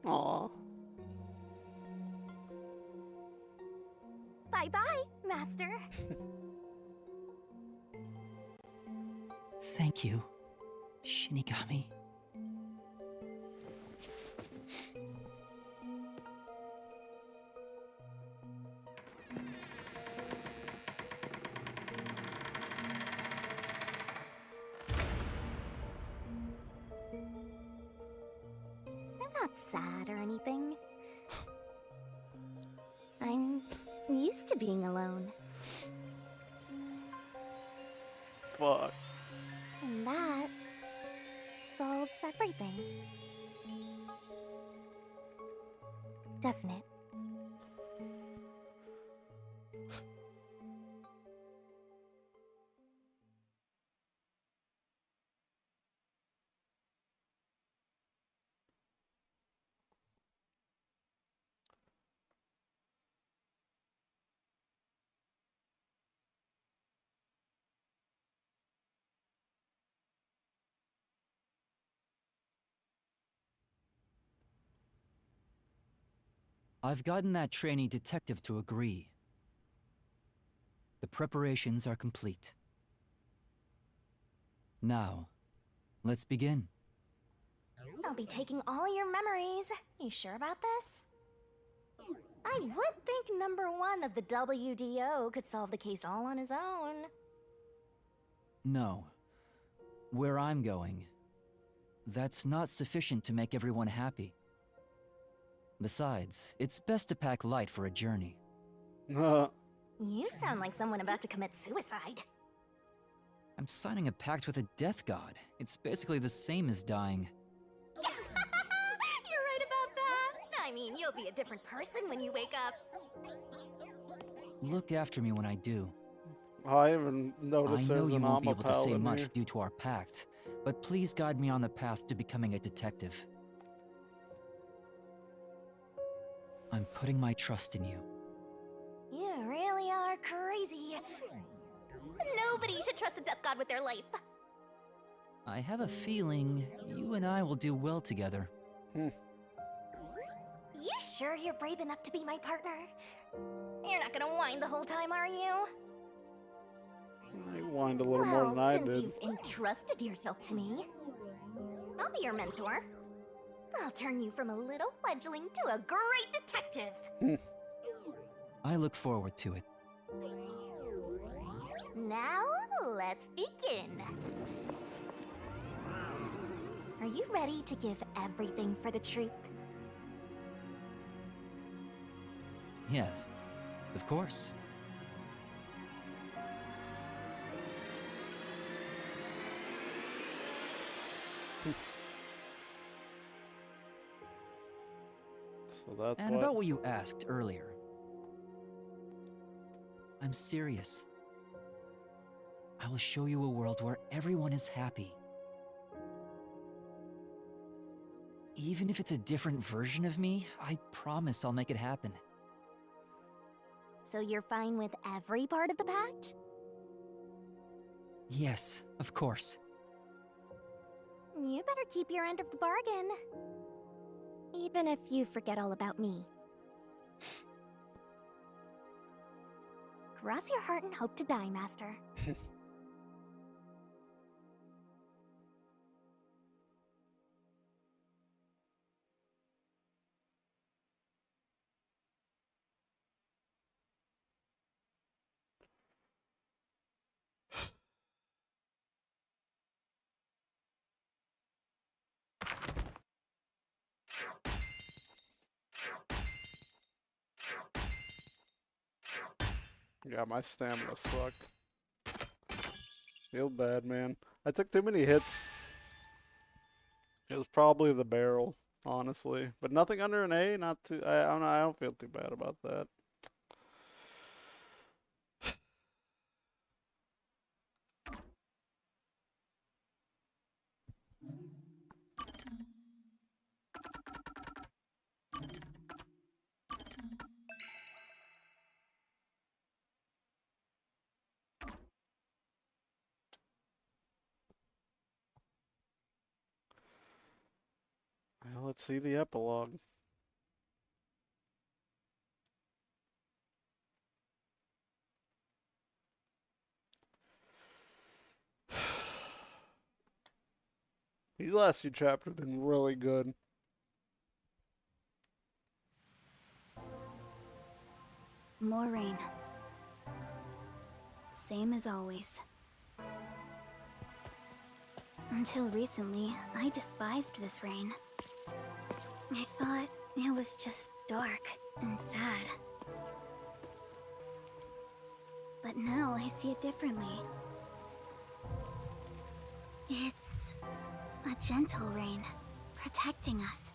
Aw. Bye-bye, Master. Thank you, Shinigami. I'm not sad or anything. I'm used to being alone. Fuck. And that solves everything. Doesn't it? I've gotten that trainee detective to agree. The preparations are complete. Now, let's begin. I'll be taking all your memories. You sure about this? I would think number one of the WDO could solve the case all on his own. No. Where I'm going, that's not sufficient to make everyone happy. Besides, it's best to pack light for a journey. You sound like someone about to commit suicide. I'm signing a pact with a death god. It's basically the same as dying. You're right about that. I mean, you'll be a different person when you wake up. Look after me when I do. I even noticed I know there's you an won't be able to say Amapal in much here. due to our pact, but please guide me on the path to becoming a detective. I'm putting my trust in you. You really are crazy. Nobody should trust a death god with their life. I have a feeling you and I will do well together. You sure you're brave enough to be my partner? You're not gonna whine the whole time, are you? You whined a little more than I since did. you've entrusted yourself to me, I'll be your mentor. I'll turn you from a little fledgling to a great detective. I look forward to it. Now, let's begin. Are you ready to give everything for the truth? Yes, of course. So that's And about what you asked earlier. I'm serious. I will show you a world where everyone is happy. Even if it's a different version of me, I promise I'll make it happen. So you're fine with every part of the pact? Yes, of course. You better keep your end of the bargain. Even if you forget all about me. Cross your heart and hope to die, Master. Yeah, my stamina sucked. Feel bad, man. I took too many hits. It was probably the barrel, honestly. But nothing under an A, not too... I don't know, I don't feel too bad about that. Well, let's see the epilogue. These last few chapters have been really good. More rain. Same as always. Until recently, I despised this rain. I thought it was just dark and sad. But now I see it differently. It's a gentle rain, protecting us.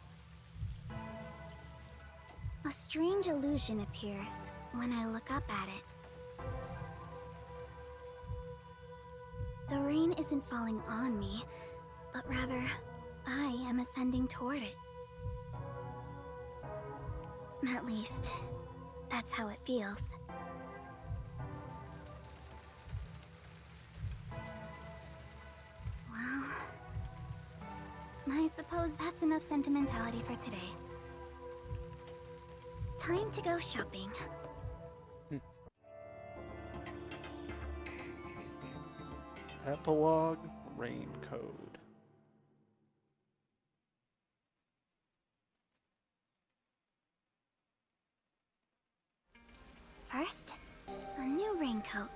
A strange illusion appears when I look up at it. The rain isn't falling on me, but rather, I am ascending toward it. At least, that's how it feels. Well, I suppose that's enough sentimentality for today. Time to go shopping. Epilogue Rain Code. First, a new raincoat.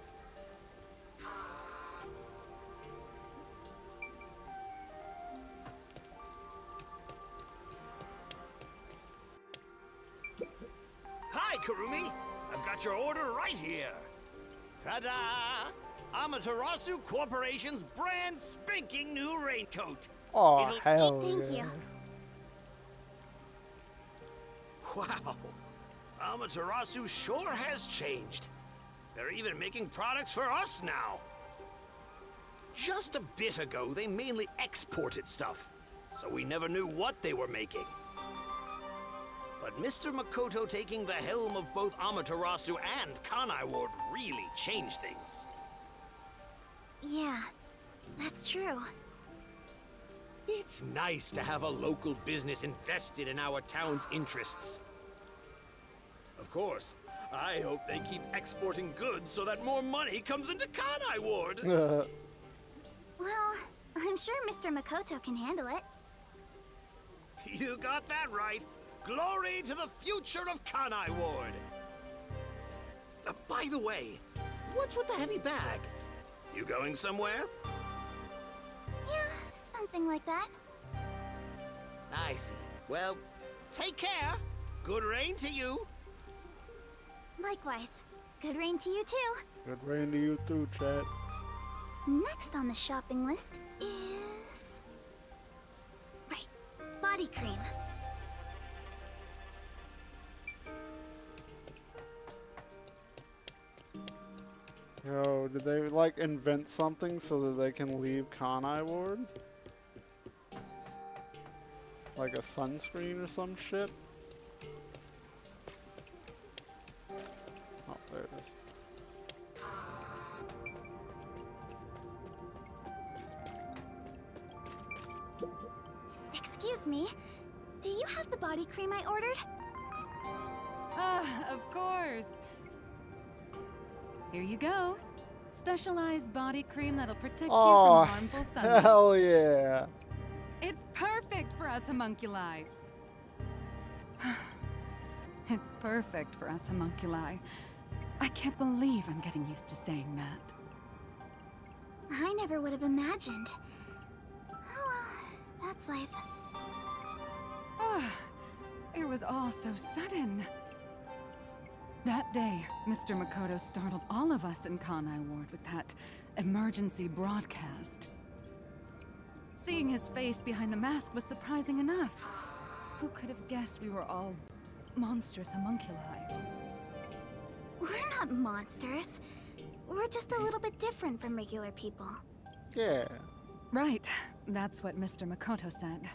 Hi, Kurumi! I've got your order right here. Ta-da! Amaterasu Corporation's brand spanking new raincoat. Oh, hell Thank yeah. you. Wow. Amaterasu sure has changed. They're even making products for us now. Just a bit ago, they mainly exported stuff, so we never knew what they were making. But Mr. Makoto taking the helm of both Amaterasu and Kanai Ward really changed things. Yeah, that's true. It's nice to have a local business invested in our town's interests. Of course, I hope they keep exporting goods so that more money comes into Kanai Ward. Well, I'm sure Mr. Makoto can handle it. You got that right. Glory to the future of Kanai Ward. By the way, what's with the heavy bag? You going somewhere? Yeah, something like that. I see. Well, take care. Good rain to you. Likewise. Good rain to you too. Good rain to you too, chat. Next on the shopping list is... Right, body cream. Yo, did they like invent something so that they can leave Kanai Ward? Like a sunscreen or some shit? Oh, there it is. Excuse me, do you have the body cream I ordered? Ah, of course. Here you go. Specialized body cream that'll protect you Oh, from harmful sunlight. hell yeah. It's perfect for us homunculi. It's perfect for us homunculi. I can't believe I'm getting used to saying that. I never would have imagined. Oh well, that's life. Ah, it was all so sudden. That day, Mr. Makoto startled all of us in Kanai Ward with that emergency broadcast. Seeing his face behind the mask was surprising enough. Who could have guessed we were all monstrous homunculi? We're not monsters. We're just a little bit different from regular people. Yeah. Right, that's what Mr. Makoto said.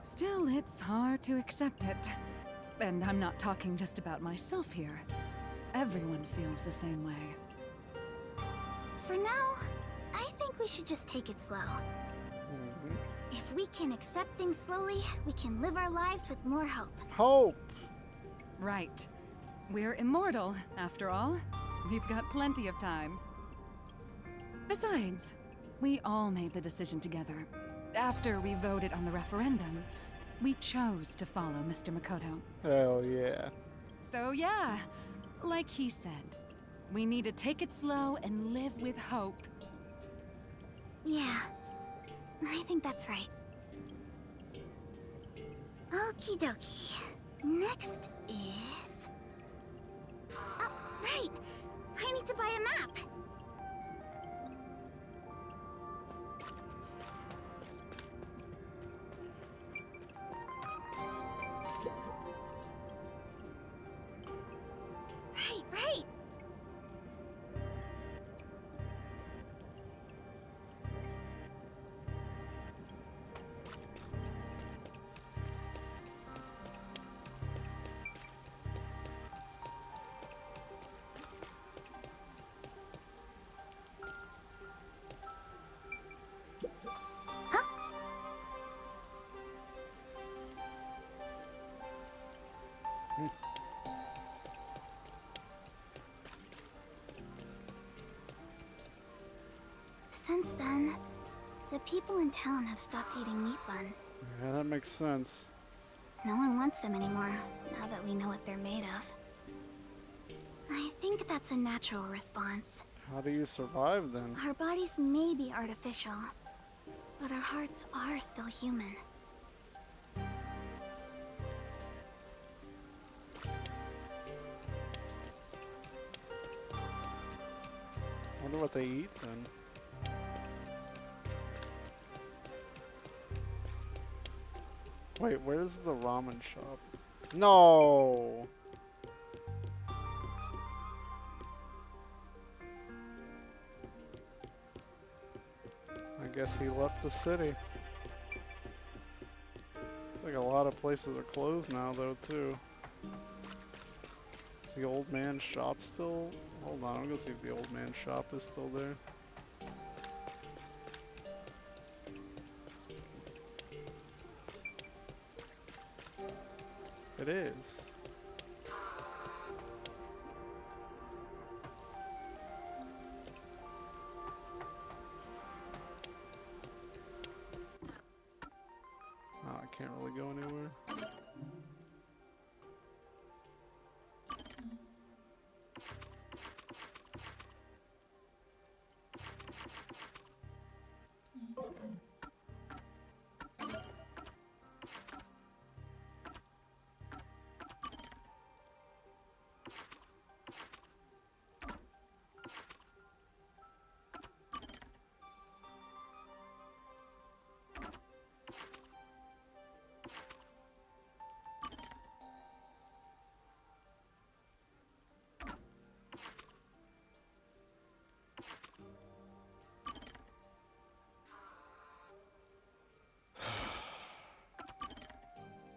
Still, it's hard to accept it. And I'm not talking just about myself here. Everyone feels the same way. For now, I think we should just take it slow. If we can accept things slowly, we can live our lives with more hope. Hope! Right. We're immortal, after all. We've got plenty of time. Besides, we all made the decision together. After we voted on the referendum, we chose to follow Mr. Makoto. Hell yeah. So yeah, like he said, we need to take it slow and live with hope. Yeah, I think that's right. Okie dokie. Next is... Oh, right! I need to buy a map! Right! Since then, the people in town have stopped eating meat buns. Yeah, that makes sense. No one wants them anymore, now that we know what they're made of. I think that's a natural response. How do you survive then? Our bodies may be artificial, but our hearts are still human. Wonder what they eat then. Wait, where's the ramen shop? No! I guess he left the city. Like a lot of places are closed now though too. Is the old man's shop still? Hold on, I'm gonna see if the old man's shop is still there. It is. Oh, I can't really go anywhere.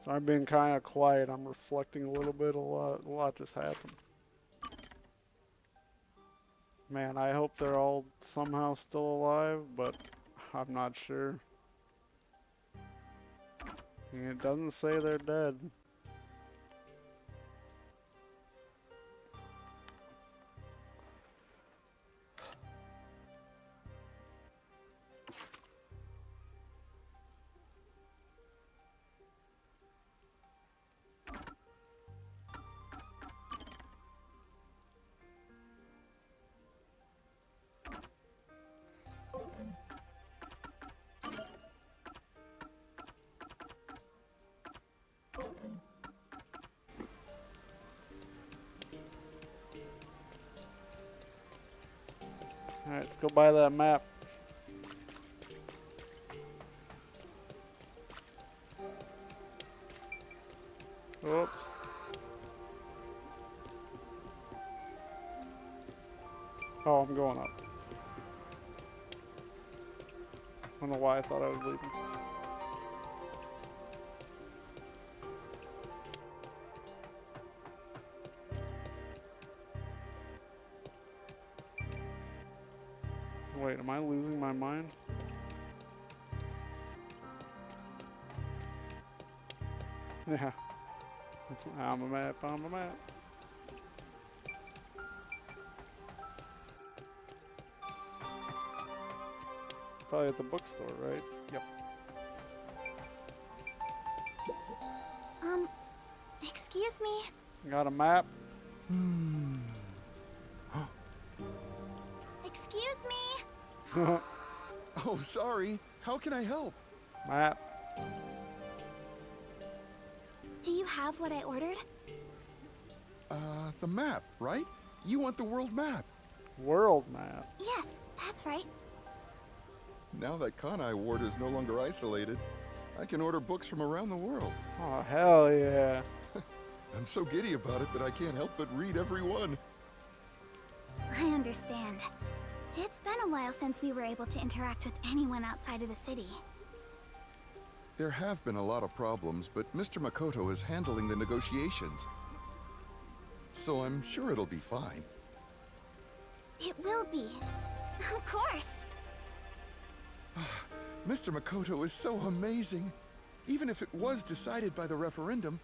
So I've been kind of quiet. I'm reflecting a little bit. A lot just happened. Man, I hope they're all somehow still alive, but I'm not sure. It doesn't say they're dead. Alright, let's go buy that map. Oops. Oh, I'm going up. I don't know why I thought I was leaving. Wait, am I losing my mind? Yeah. I'm a map, I'm a map. Probably at the bookstore, right? Yep. Excuse me? Got a map? Excuse me? Oh, sorry. How can I help? Map. Do you have what I ordered? The map, right? You want the world map. World map? Yes, that's right. Now that Kanai Ward is no longer isolated, I can order books from around the world. Oh, hell yeah. I'm so giddy about it that I can't help but read every one. I understand. It's been a while since we were able to interact with anyone outside of the city. There have been a lot of problems, but Mr. Makoto is handling the negotiations. So I'm sure it'll be fine. It will be. Of course. Mr. Makoto is so amazing. Even if it was decided by the referendum,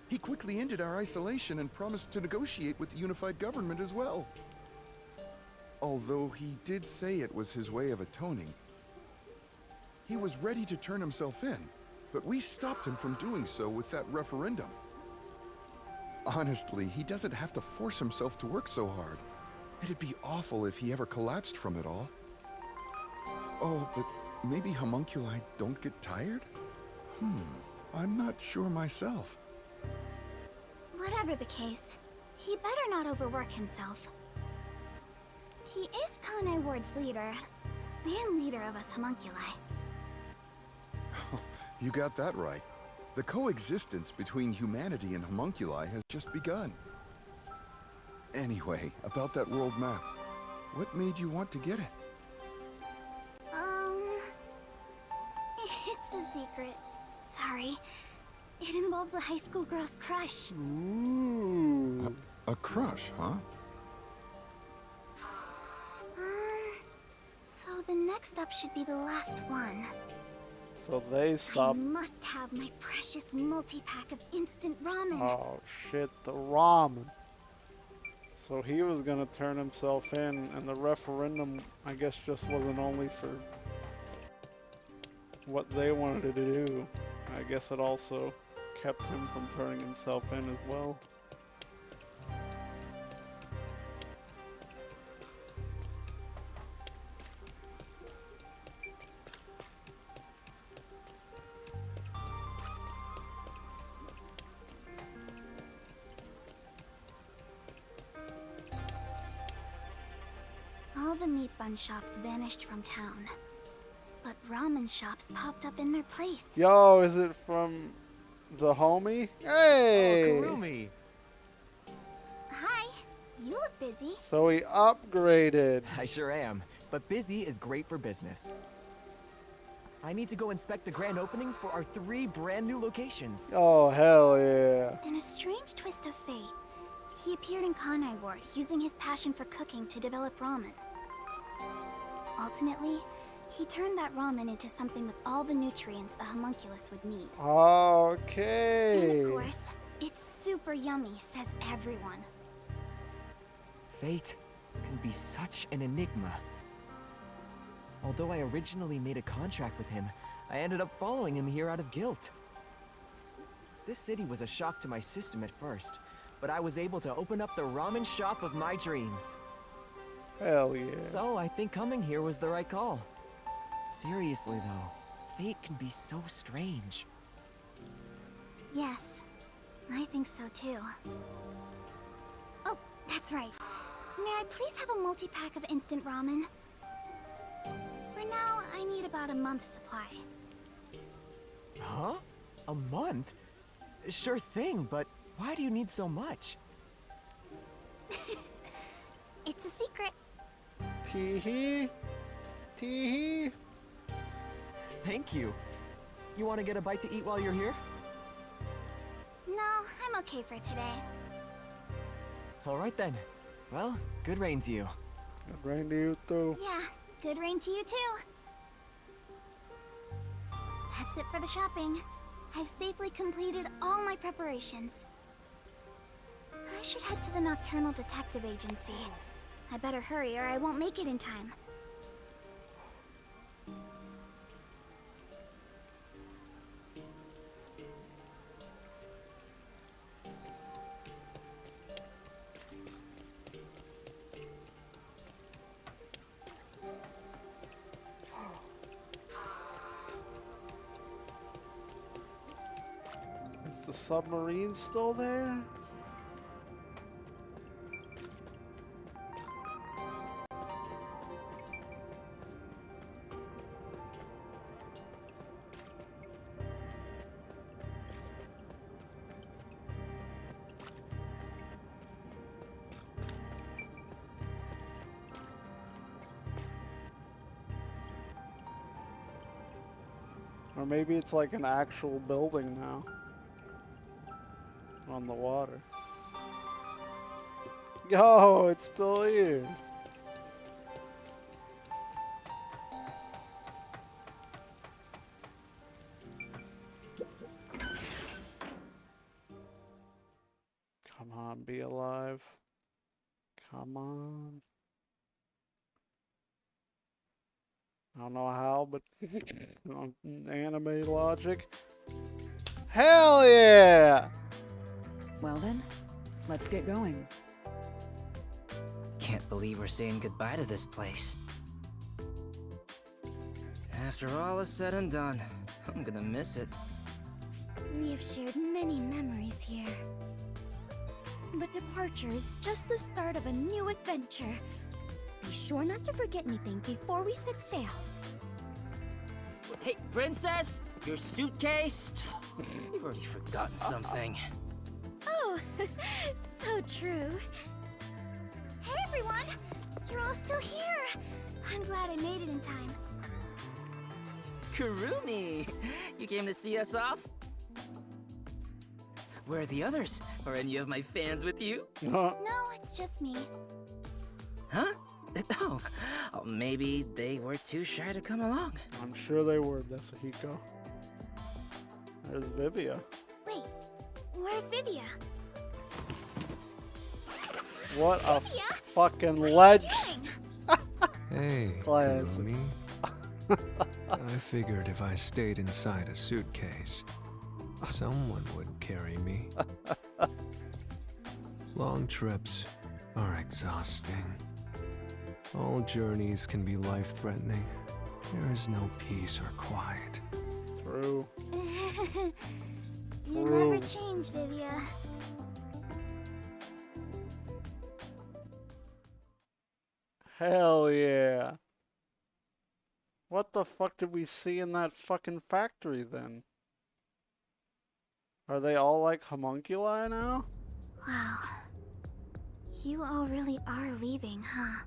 he quickly ended our isolation and promised to negotiate with the unified government as well. Although he did say it was his way of atoning. He was ready to turn himself in, but we stopped him from doing so with that referendum. Honestly, he doesn't have to force himself to work so hard. It'd be awful if he ever collapsed from it all. Oh, but maybe homunculi don't get tired? I'm not sure myself. Whatever the case, he better not overwork himself. He is Kanai Ward's leader, and leader of us homunculi. You got that right. The coexistence between humanity and homunculi has just begun. Anyway, about that world map. What made you want to get it? It's a secret. Sorry. It involves a high school girl's crush. Ooh. A crush, huh? So the next step should be the last one. So they I stopped. must have my precious multi-pack of instant ramen. Oh shit, the ramen. So he was gonna turn himself in, and the referendum, I guess, just wasn't only for what they wanted to do. I guess it also kept him from turning himself in as well. All the meat bun shops vanished from town, but ramen shops popped up in their place. Yo, is it from the homie? Hey! Oh, Kurumi! Hi, you look busy. So he upgraded. I sure am, but busy is great for business. I need to go inspect the grand openings for our 3 brand new locations. Oh, hell yeah. In a strange twist of fate, he appeared in Kanai Ward using his passion for cooking to develop ramen. Ultimately, he turned that ramen into something with all the nutrients a homunculus would need. Okay. And of course, it's super yummy, says everyone. Fate can be such an enigma. Although I originally made a contract with him, I ended up following him here out of guilt. This city was a shock to my system at first, but I was able to open up the ramen shop of my dreams. Hell yeah. So I think coming here was the right call. Seriously though, fate can be so strange. Yes, I think so too. Oh, that's right. May I please have a multi-pack of instant ramen? For now, I need about a month's supply. Huh? A month? Sure thing, but why do you need so much? It's a secret. Tee-hee. Tee-hee. Thank you. You want to get a bite to eat while you're here? No, I'm okay for today. All right then. Well, good rain to you. Good rain to you too. Yeah, good rain to you too. That's it for the shopping. I've safely completed all my preparations. I should head to the Nocturnal Detective Agency. I better hurry or I won't make it in time. Is the submarine still there? Or maybe it's like an actual building now. On the water. Yo, it's still here. Come on, be alive. Come on. I don't know how, but on anime logic. Hell yeah! Well then, Let's get going. Can't believe we're saying goodbye to this place. After all is said and done, I'm gonna miss it. We have shared many memories here. But departure is just the start of a new adventure. Be sure not to forget anything before we set sail. Hey, princess! Your suitcase? You've already forgotten something. Oh, so true. Hey everyone! You're all still here! I'm glad I made it in time. Kurumi! You came to see us off? Where are the others? Are any of my fans with you? No, it's just me. Huh? Oh, maybe they were too shy to come along. I'm sure they were, Yasuhiko. There's Vivia. Wait, where's Vivia? What a Vivia? fucking What ledge! are you doing? Hey, Classic. Kurumi. I figured if I stayed inside a suitcase, someone would carry me. Long trips are exhausting. All journeys can be life-threatening. There is no peace or quiet. True. You never change, Vivia. Hell yeah. What the fuck did we see in that fucking factory then? Are they all like homunculi now? Wow. You all really are leaving, huh?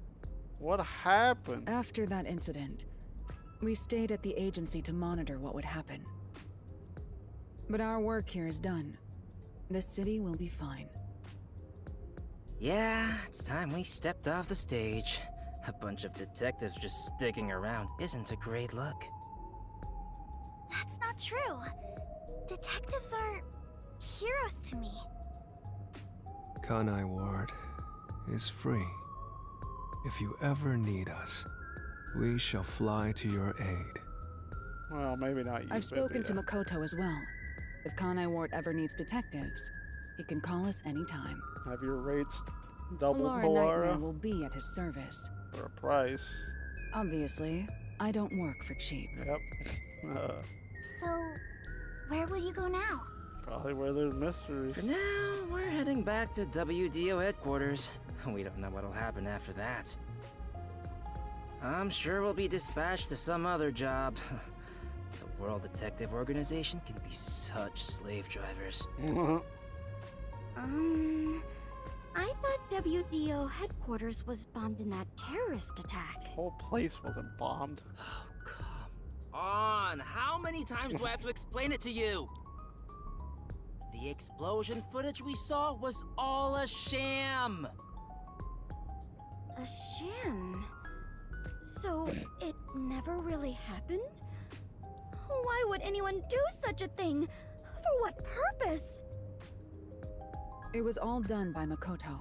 What happened? After that incident, we stayed at the agency to monitor what would happen. But our work here is done. The city will be fine. Yeah, it's time we stepped off the stage. A bunch of detectives just sticking around isn't a great look. That's not true. Detectives are heroes to me. Kanai Ward is free. If you ever need us, we shall fly to your aid. Well, maybe not you, I've spoken to Vivia. Makoto as well. If Kanai Ward ever needs detectives, he can call us anytime. Have your rates doubled, Laura Nightmare Polara? will be at his service. For a price. Obviously, I don't work for cheap. Yep. So, where will you go now? Probably where there's mysteries. For now, we're heading back to WDO headquarters. We don't know what'll happen after that. I'm sure we'll be dispatched to some other job. The World Detective Organization can be such slave drivers. I thought WDO headquarters was bombed in that terrorist attack. The whole place wasn't bombed. Oh, come on! How many times do I have to explain it to you? The explosion footage we saw was all a sham! A sham? So, it never really happened? Why would anyone do such a thing? For what purpose? It was all done by Makoto.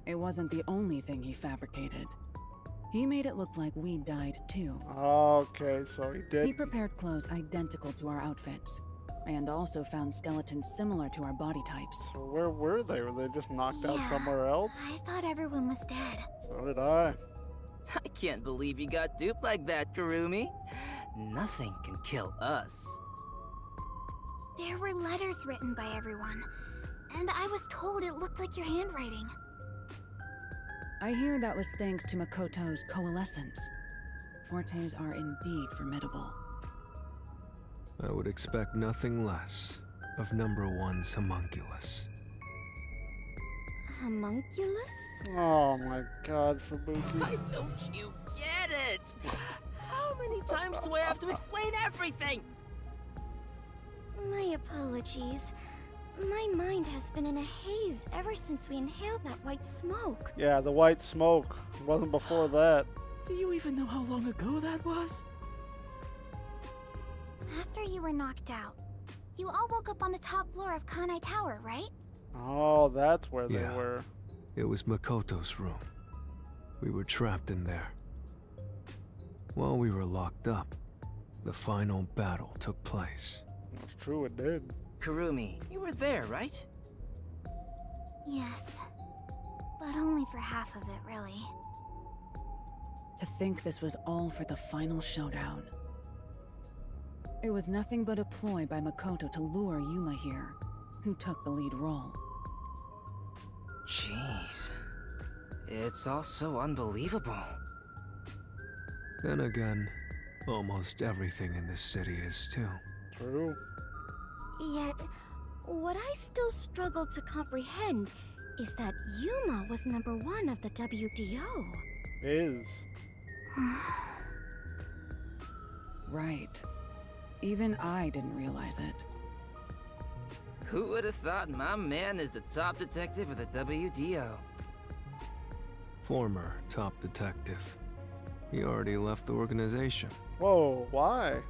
It wasn't the only thing he fabricated. He made it look like we died too. Okay, so he did. He prepared clothes identical to our outfits, and also found skeletons similar to our body types. So where were they? Were they just knocked out Yeah, somewhere else? I thought everyone was dead. So did I. I can't believe you got duped like that, Kurumi. Nothing can kill us. There were letters written by everyone, and I was told it looked like your handwriting. I hear that was thanks to Makoto's coalescence. Fortes are indeed formidable. I would expect nothing less of number one's homunculus. Homunculus? Oh my god, Fubuki. Why don't you get it? How many times do I have to explain everything? My apologies. My mind has been in a haze ever since we inhaled that white smoke. Yeah, the white smoke. It wasn't before that. Do you even know how long ago that was? After you were knocked out, you all woke up on the top floor of Kanai Tower, right? Oh, that's where Yeah. they were. It was Makoto's room. We were trapped in there. While we were locked up, the final battle took place. That's true, it did. Kurumi, you were there, right? Yes. But only for half of it, really. To think this was all for the final showdown. It was nothing but a ploy by Makoto to lure Yuma here, who took the lead role. Jeez. It's all so unbelievable. Then again, almost everything in this city is too. True. Yet, what I still struggle to comprehend is that Yuma was #1 of the WDO. Is. Right. Even I didn't realize it. Who would have thought my man is the top detective of the WDO? Former top detective. He already left the organization. Whoa, why?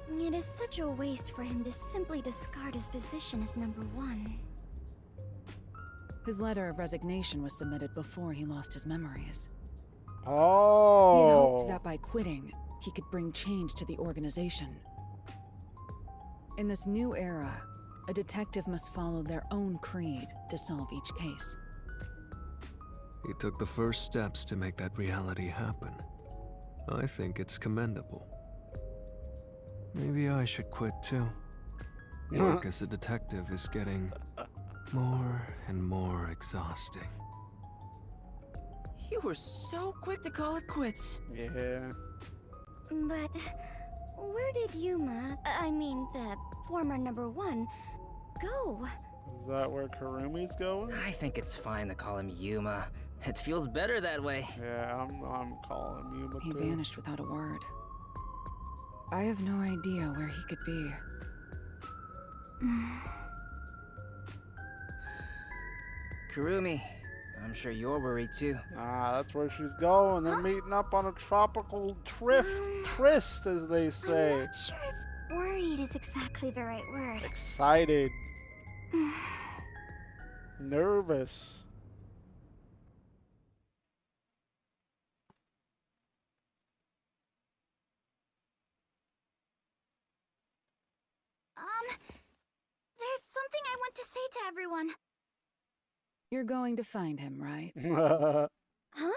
It is such a waste for him to simply discard his position as #1. His letter of resignation was submitted before he lost his memories. Oh. He had hoped that by quitting, he could bring change to the organization. In this new era, a detective must follow their own creed to solve each case. He took the first steps to make that reality happen. I think it's commendable. Maybe I should quit too. Work as a detective is getting more and more exhausting. You were so quick to call it quits. Yeah. But where did Yuma, I mean the former #1, go? Is that where Kurumi's going? I think it's fine to call him Yuma. It feels better that way. Yeah, I'm calling him Yuma He too. vanished without a word. I have no idea where he could be. Kurumi, I'm sure you're worried too. Ah, that's where she's going. They're meeting up on a tropical tryst, as they say. I'm not sure if worried is exactly the right word. Excited. Nervous. There's something I want to say to everyone. You're going to find him, right? Huh?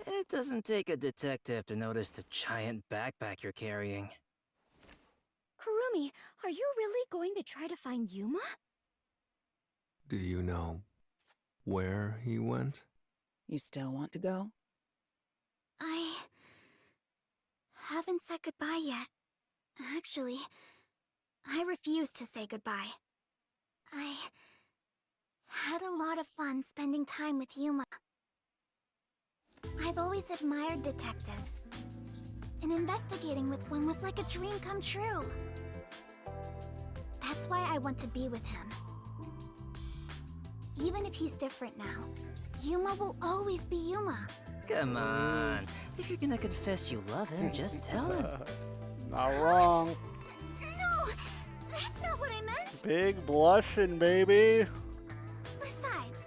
It doesn't take a detective to notice the giant backpack you're carrying. Kurumi, are you really going to try to find Yuma? Do you know where he went? You still want to go? I haven't said goodbye yet. Actually, I refuse to say goodbye. I had a lot of fun spending time with Yuma. I've always admired detectives, and investigating with one was like a dream come true. That's why I want to be with him. Even if he's different now, Yuma will always be Yuma. Come on. If you're gonna confess you love him, just tell him. Not wrong. No, that's not what I meant. Big blushing, baby. Besides,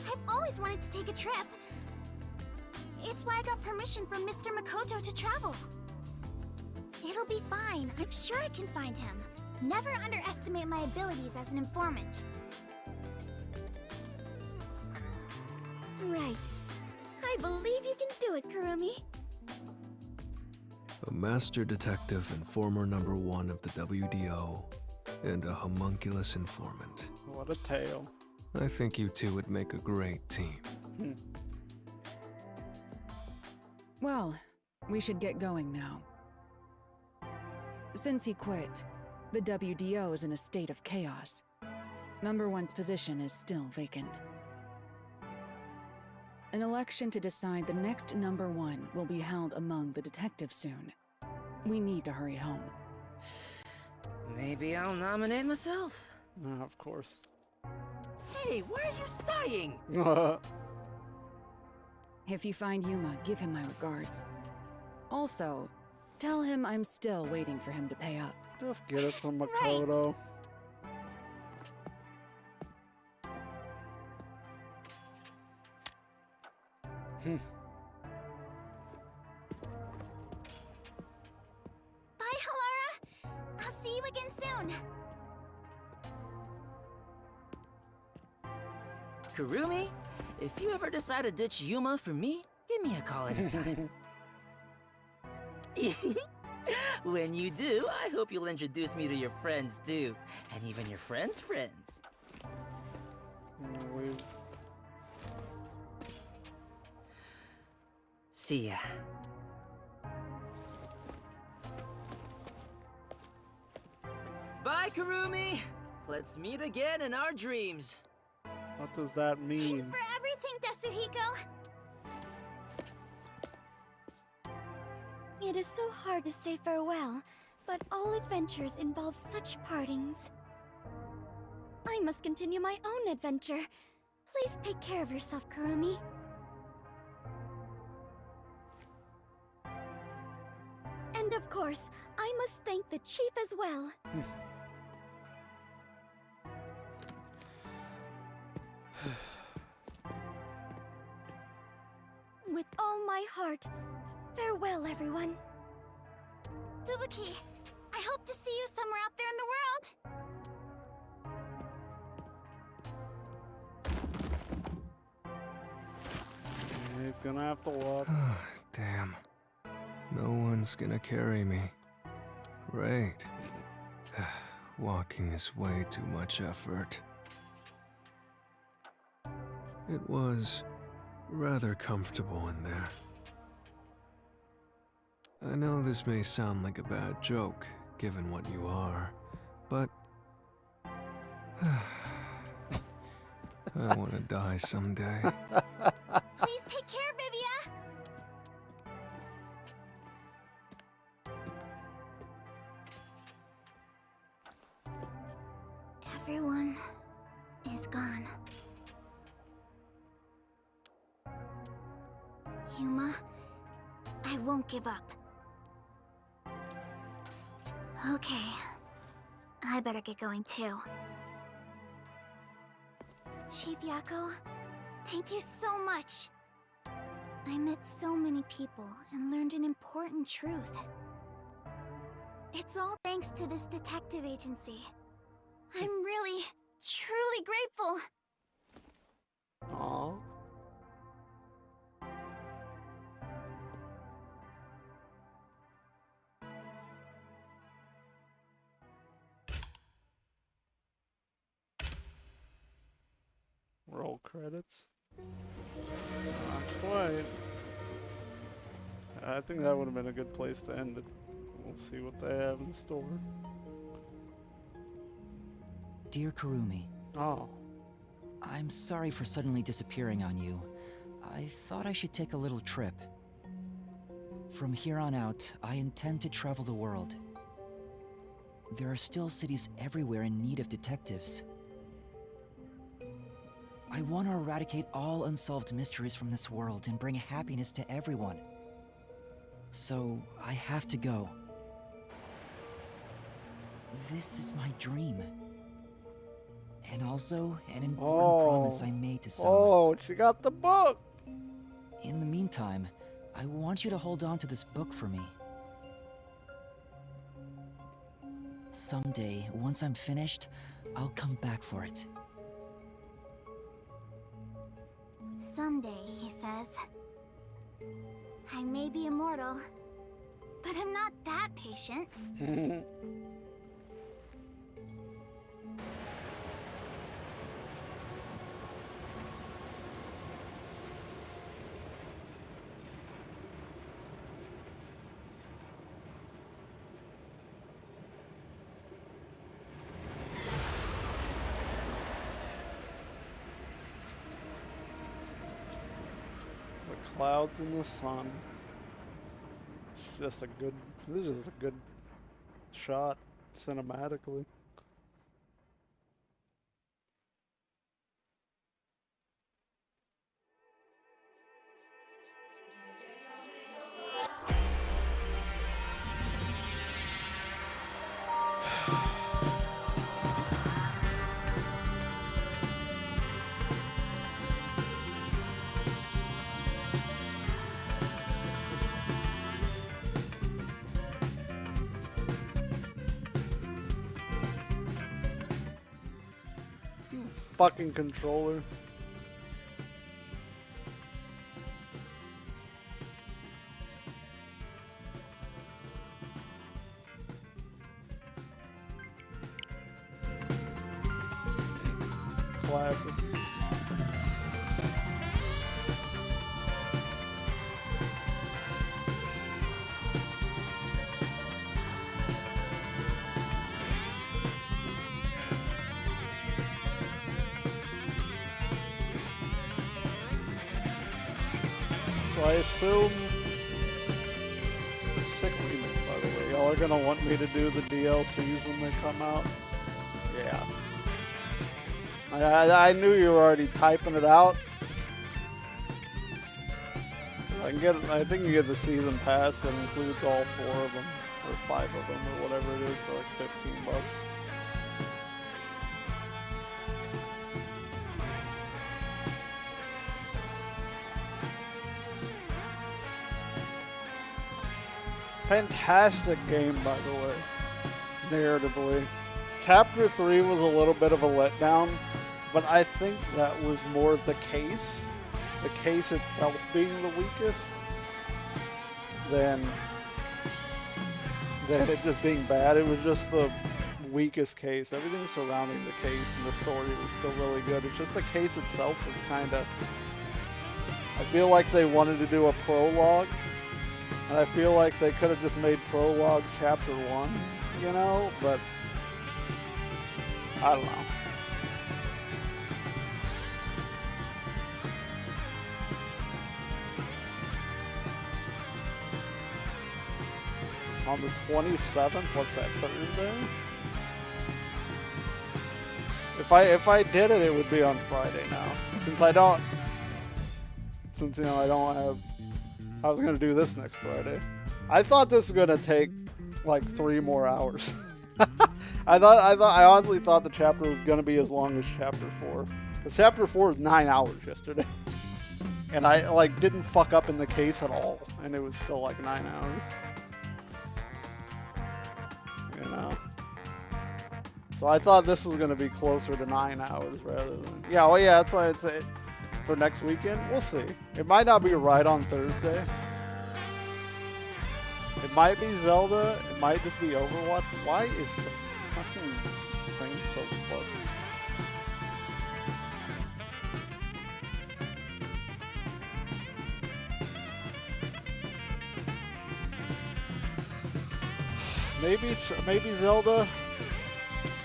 I've always wanted to take a trip. It's why I got permission from Mr. Makoto to travel. It'll be fine. I'm sure I can find him. Never underestimate my abilities as an informant. Right. I believe you can do it, Kurumi. A master detective and former #1 of the WDO, and a homunculus informant. What a tale. I think you two would make a great team. Well, we should get going now. Since he quit, the WDO is in a state of chaos. #1's position is still vacant. An election to decide the next #1 will be held among the detectives soon. We need to hurry home. Maybe I'll nominate myself. Of course. Hey, why are you sighing? If you find Yuma, give him my regards. Also, tell him I'm still waiting for him to pay up. Just get it from Makoto. Bye, Halara. I'll see you again soon. Kurumi, if you ever decide to ditch Yuma for me, give me a call anytime. When you do, I hope you'll introduce me to your friends too, and even your friends' friends. See ya. Bye, Kurumi! Let's meet again in our dreams. What does that mean? Thanks for everything, Yasuhiko. It is so hard to say farewell, but all adventures involve such partings. I must continue my own adventure. Please take care of yourself, Kurumi. And of course, I must thank the chief as well. With all my heart, farewell, everyone. Fubuki, I hope to see you somewhere out there in the world. He's gonna have to walk. Damn. No one's gonna carry me. Great. Walking is way too much effort. It was rather comfortable in there. I know this may sound like a bad joke, given what you are, but I want to die someday. Please take care, Vivia. Everyone is gone. Yuma, I won't give up. Okay, I better get going too. Chief Yako, thank you so much. I met so many people and learned an important truth. It's all thanks to this detective agency. I'm really, truly grateful. Aww. Roll credits. Not quite. I think that would have been a good place to end it. We'll see what they have in store. Dear Kurumi. Oh. I'm sorry for suddenly disappearing on you. I thought I should take a little trip. From here on out, I intend to travel the world. There are still cities everywhere in need of detectives. I want to eradicate all unsolved mysteries from this world and bring happiness to everyone. So, I have to go. This is my dream. And also, an important promise I made to someone. Oh, she got the book! In the meantime, I want you to hold on to this book for me. Someday, once I'm finished, I'll come back for it. Someday, he says. I may be immortal, but I'm not that patient. Clouds in the sun. It's just a good. This is a good shot cinematically. Fucking controller. classic. So I assume, sick remix by the way, y'all are gonna want me to do the DLCs when they come out. Yeah. I knew you were already typing it out. I think you get the season pass that includes all 4 of them, or 5 of them, or whatever it is, for like 15 bucks. Fantastic game, by the way, narratively. Chapter 3 was a little bit of a letdown, but I think that was more the case itself being the weakest, than it just being bad. It was just the weakest case. Everything surrounding the case and the story was still really good. It's just the case itself was kind of... I feel like they wanted to do a prologue, and I feel like they could have just made prologue chapter 1, you know, but I don't know. On the 27th, what's that, Thursday? If I did it, it would be on Friday now. Since I don't have, I was gonna do this next Friday. I thought this was gonna take like 3 more hours. I honestly thought the chapter was gonna be as long as chapter 4. Because chapter 4 was 9 hours yesterday. And I like didn't fuck up in the case at all. And it was still like 9 hours. You know? So I thought this was going to be closer to 9 hours rather than... Yeah, well, yeah, that's why I'd say for next weekend. We'll see. It might not be right on Thursday. It might be Zelda. It might just be Overwatch. Why is the fucking thing so bugged? Maybe Zelda.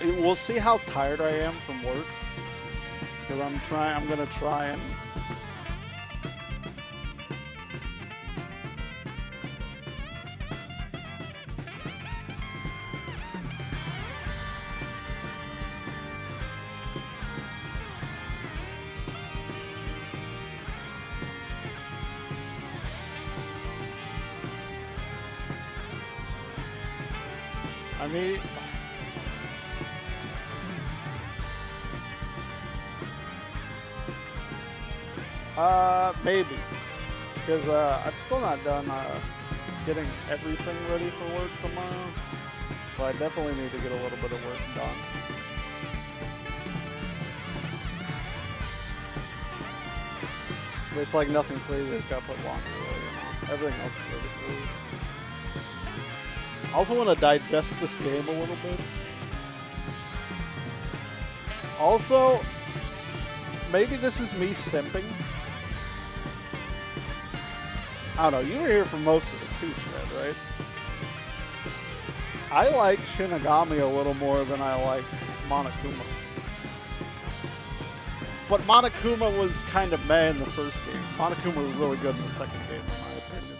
We'll see how tired I am from work. Because I'm gonna try and... I mean... Maybe. Because, I'm still not done, getting everything ready for work tomorrow. So I definitely need to get a little bit of work done. But it's like nothing crazy that's got put longer away, you know? Everything else is really cool. I also want to digest this game a little bit. Also, maybe this is me simping. I don't know, you were here for most of the Peach Red, right? I like Shinigami a little more than I like Monokuma. But Monokuma was kind of meh in the first game. Monokuma was really good in the second game, in my opinion.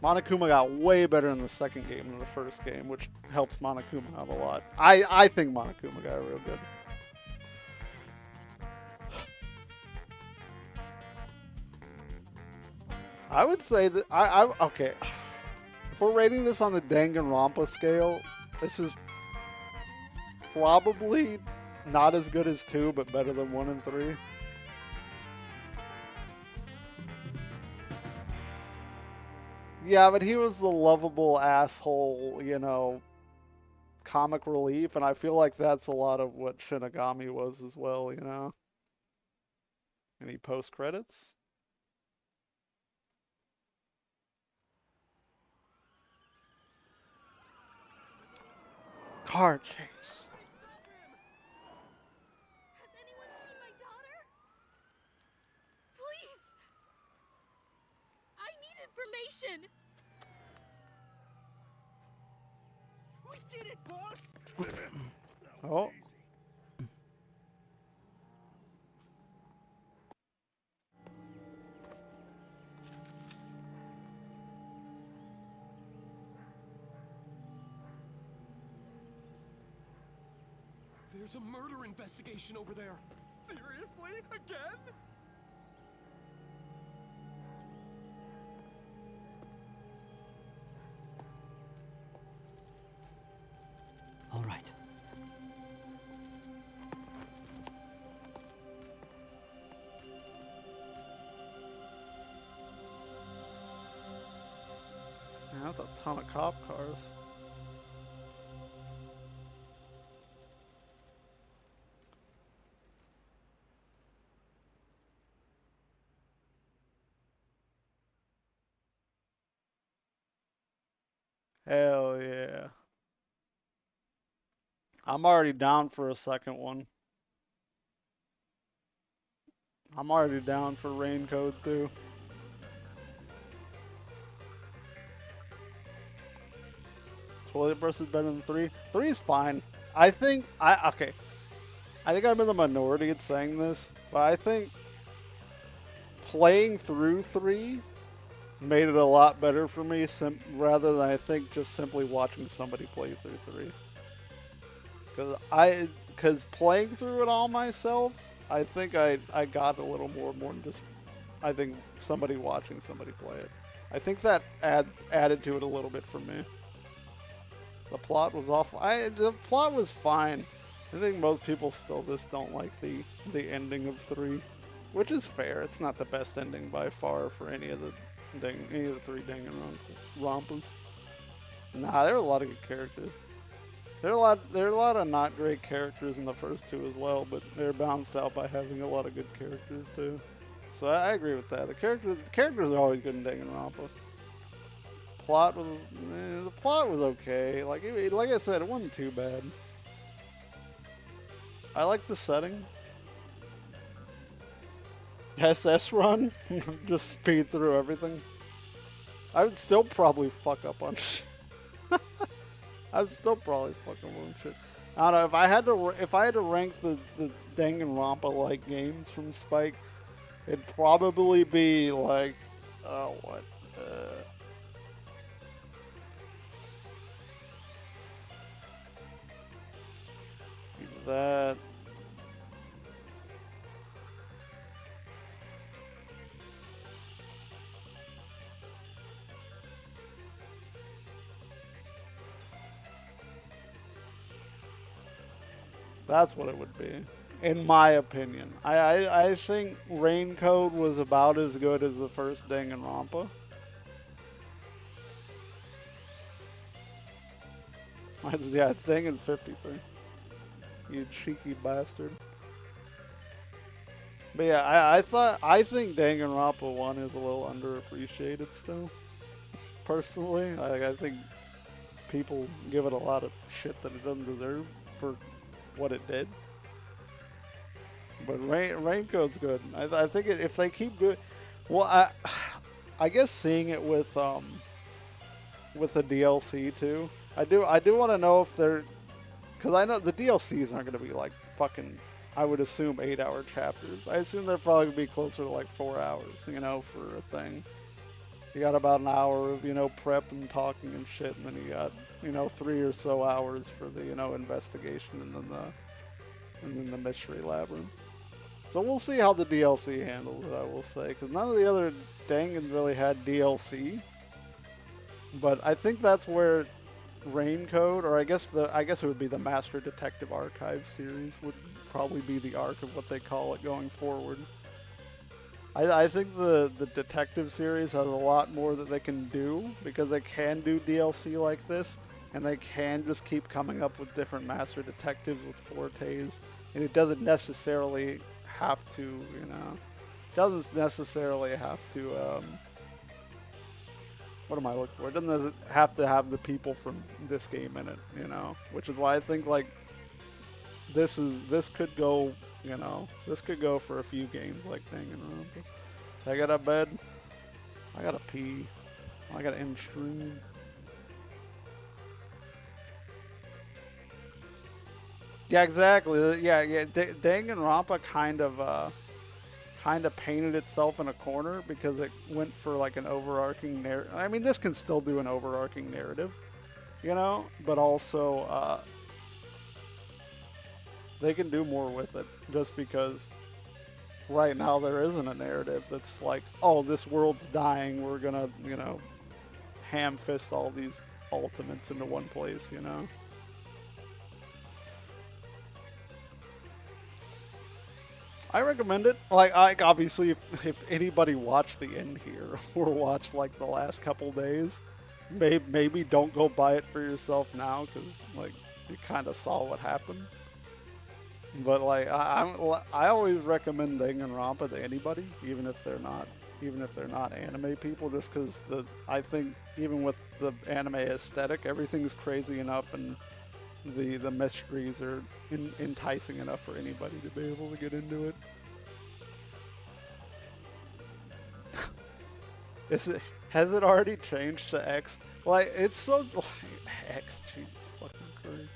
Monokuma got way better in the second game than the first game, which helps Monokuma out a lot. I think Monokuma got real good. I would say that okay. If we're rating this on the Danganronpa scale, this is probably not as good as 2, but better than 1 and 3. Yeah, but he was the lovable asshole, you know, comic relief, and I feel like that's a lot of what Shinigami was as well, you know? Any post-credits? Car chase. station! We did it, boss! Oh. There's a murder investigation over there. Seriously? Again? All right. Man, that's a ton of cop cars. Hell yeah. I'm already down for a second one. I'm already down for Rain Code too. Toilet Brush is better than 3. 3 is fine. I think I think I'm in the minority in saying this, but I think playing through 3 made it a lot better for me rather than I think just simply watching somebody play through 3. Because playing through it all myself, I think I got a little more than just I think somebody watching somebody play it. I think that added to it a little bit for me. The plot was awful. The plot was fine. I think most people still just don't like the ending of 3, which is fair. It's not the best ending by far for any of the 3 Danganronpas. Nah, there are a lot of good characters. There are a lot of not great characters in the first 2 as well, but they're balanced out by having a lot of good characters too. So I agree with that. The characters are always good in Danganronpa. The plot was okay. Like I said, it wasn't too bad. I like the setting. SS run, just speed through everything. I would still probably fuck up on shit. I'd still probably fuck up on shit. I don't know if I had to rank the Danganronpa like games from Spike, it'd probably be like that. That's what it would be, in my opinion. I think Rain Code was about as good as the first Danganronpa. Yeah, it's Dangan 53. You cheeky bastard. But yeah, I think Danganronpa 1 is a little underappreciated still. Personally, I think people give it a lot of shit that it doesn't deserve for what it did. But Rain Code's good. I think if they keep doing, well, I guess seeing it with the DLC too. I do want to know if they're, because I know the DLCs aren't going to be like fucking, I would assume 8-hour chapters. I assume they're probably going to be closer to like 4 hours, you know, for a thing. You got about an hour of, you know, prep and talking and shit, and then you got, you know, 3 or so hours for the, you know, investigation and then the mystery labyrinth. So we'll see how the DLC handles it, I will say, because none of the other Dangans really had DLC. But I think that's where Rain Code, or I guess it would be the Master Detective Archive series, would probably be the arc of what they call it going forward. I think the detective series has a lot more that they can do, because they can do DLC like this, and they can just keep coming up with different master detectives with fortes, and it doesn't necessarily have to, you know, what am I looking for? It doesn't have to have the people from this game in it, you know, which is why I think like this could go, you know, this could go for a few games like Danganronpa. I got a bed. I gotta pee. I gotta end stream. Yeah, exactly. Yeah. Danganronpa kind of painted itself in a corner because it went for like an overarching narrative. I mean, this can still do an overarching narrative, you know, but also they can do more with it just because right now there isn't a narrative that's like, oh, this world's dying, we're gonna, you know, ham fist all these ultimates into one place, you know. I recommend it. Like obviously, if anybody watched the end here or watched like the last couple days, maybe don't go buy it for yourself now because like you kind of saw what happened. But like I always recommend Danganronpa to anybody, even if they're not anime people, just because I think even with the anime aesthetic, everything's crazy enough and the mysteries are enticing enough for anybody to be able to get into it. Has it already changed to X? Like, it's so... X, jeez, fucking crazy.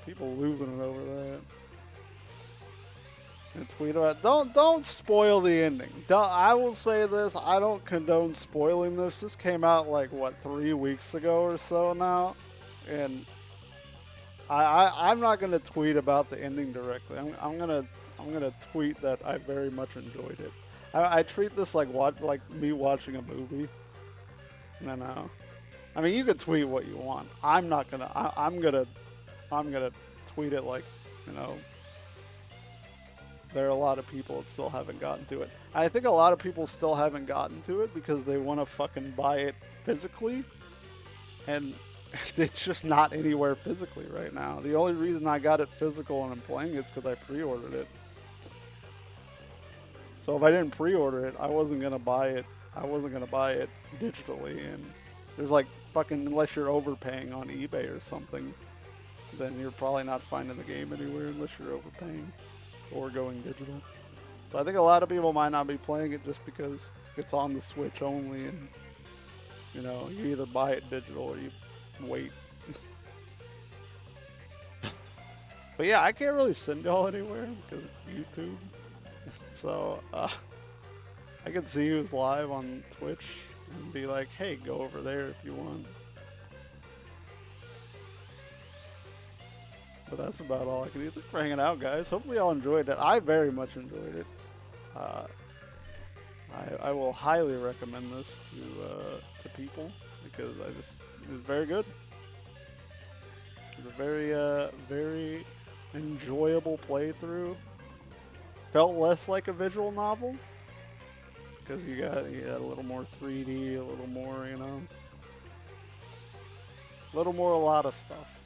People losing it over that. And tweet about don't spoil the ending. I will say this, I don't condone spoiling this. This came out like what, 3 weeks ago or so now, and I'm not gonna tweet about the ending directly. I'm gonna tweet that I very much enjoyed it. I treat this like me watching a movie. No. I mean, you can tweet what you want. I'm not gonna. I'm gonna tweet it like, you know. There are a lot of people that still haven't gotten to it. I think a lot of people still haven't gotten to it because they want to fucking buy it physically. And it's just not anywhere physically right now. The only reason I got it physical and I'm playing it is because I pre-ordered it. So if I didn't pre-order it, I wasn't going to buy it. I wasn't going to buy it digitally. And there's like fucking, unless you're overpaying on eBay or something, then you're probably not finding the game anywhere unless you're overpaying or going digital. So I think a lot of people might not be playing it just because it's on the Switch only, and you know, you either buy it digital or you wait. But yeah, I can't really send y'all anywhere because it's YouTube. So I can see who's live on Twitch and be like, hey, go over there if you want. But that's about all I can do. Thanks for hanging out, guys. Hopefully y'all enjoyed it. I very much enjoyed it. I will highly recommend this to people because it's very good. It's a very enjoyable playthrough. Felt less like a visual novel because you got a little more 3D, a little more, you know, a lot of stuff.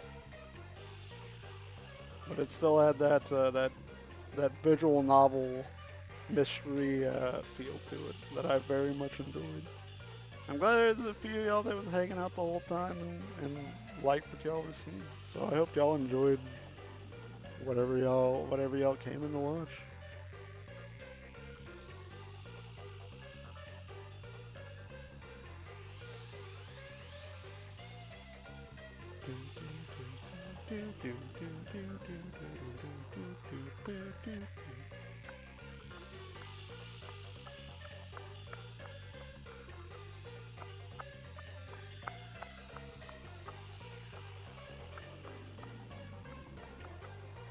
But it still had that visual novel mystery feel to it that I very much enjoyed. I'm glad there's a few of y'all that was hanging out the whole time and liked what y'all were seeing. So I hope y'all enjoyed whatever y'all came in to watch.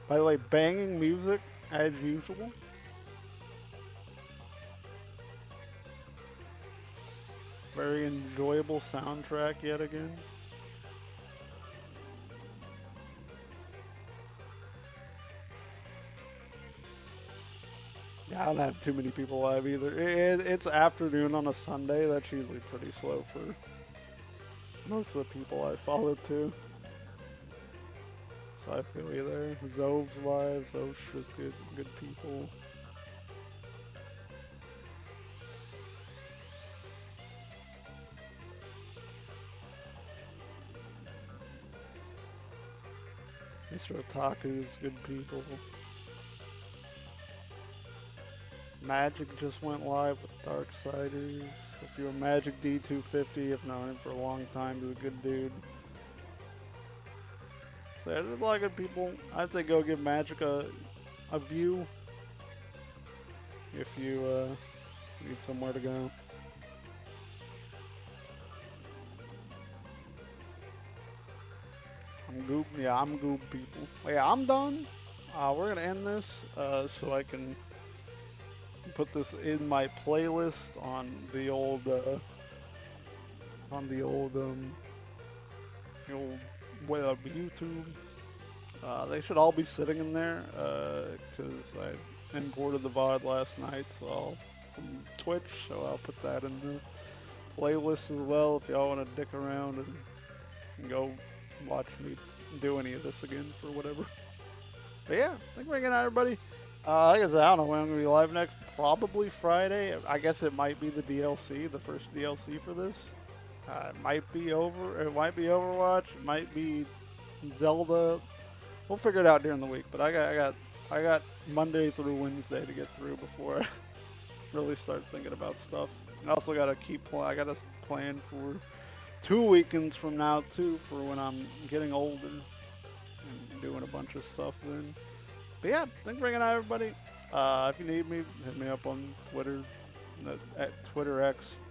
By the way, banging music as usual. Very enjoyable soundtrack yet again. Yeah, I don't have too many people live either. It's afternoon on a Sunday. That's usually pretty slow for most of the people I follow too. So I feel you there. Zov's live. Zosh is good people. Mr. Otaku's good people. Magic just went live with Darksiders. If you're a Magic D250, I've known him for a long time, he's a good dude. So there's a lot of good people. I'd say go give Magic a view if you need somewhere to go. I'm Goob people. Yeah, I'm done. We're gonna end this so I can put this in my playlist on the old YouTube. They should all be sitting in there because I imported the VOD last night, so from Twitch, so I'll put that in the playlist as well if y'all want to dick around and go watch me do any of this again for whatever. But yeah, thanks for hanging out, everybody. Like I said, I don't know when I'm going to be live next. Probably Friday. I guess it might be the DLC, the first DLC for this. It might be It might be Overwatch. It might be Zelda. We'll figure it out during the week. But I got Monday through Wednesday to get through before I really start thinking about stuff. I also got to I got to plan for 2 weekends from now too, for when I'm getting older and doing a bunch of stuff then. But yeah, thanks for hanging out, everybody. If you need me, hit me up on Twitter, at Twitter X,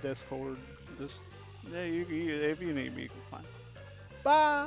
Discord. Just yeah, if you need me, you can find. Bye.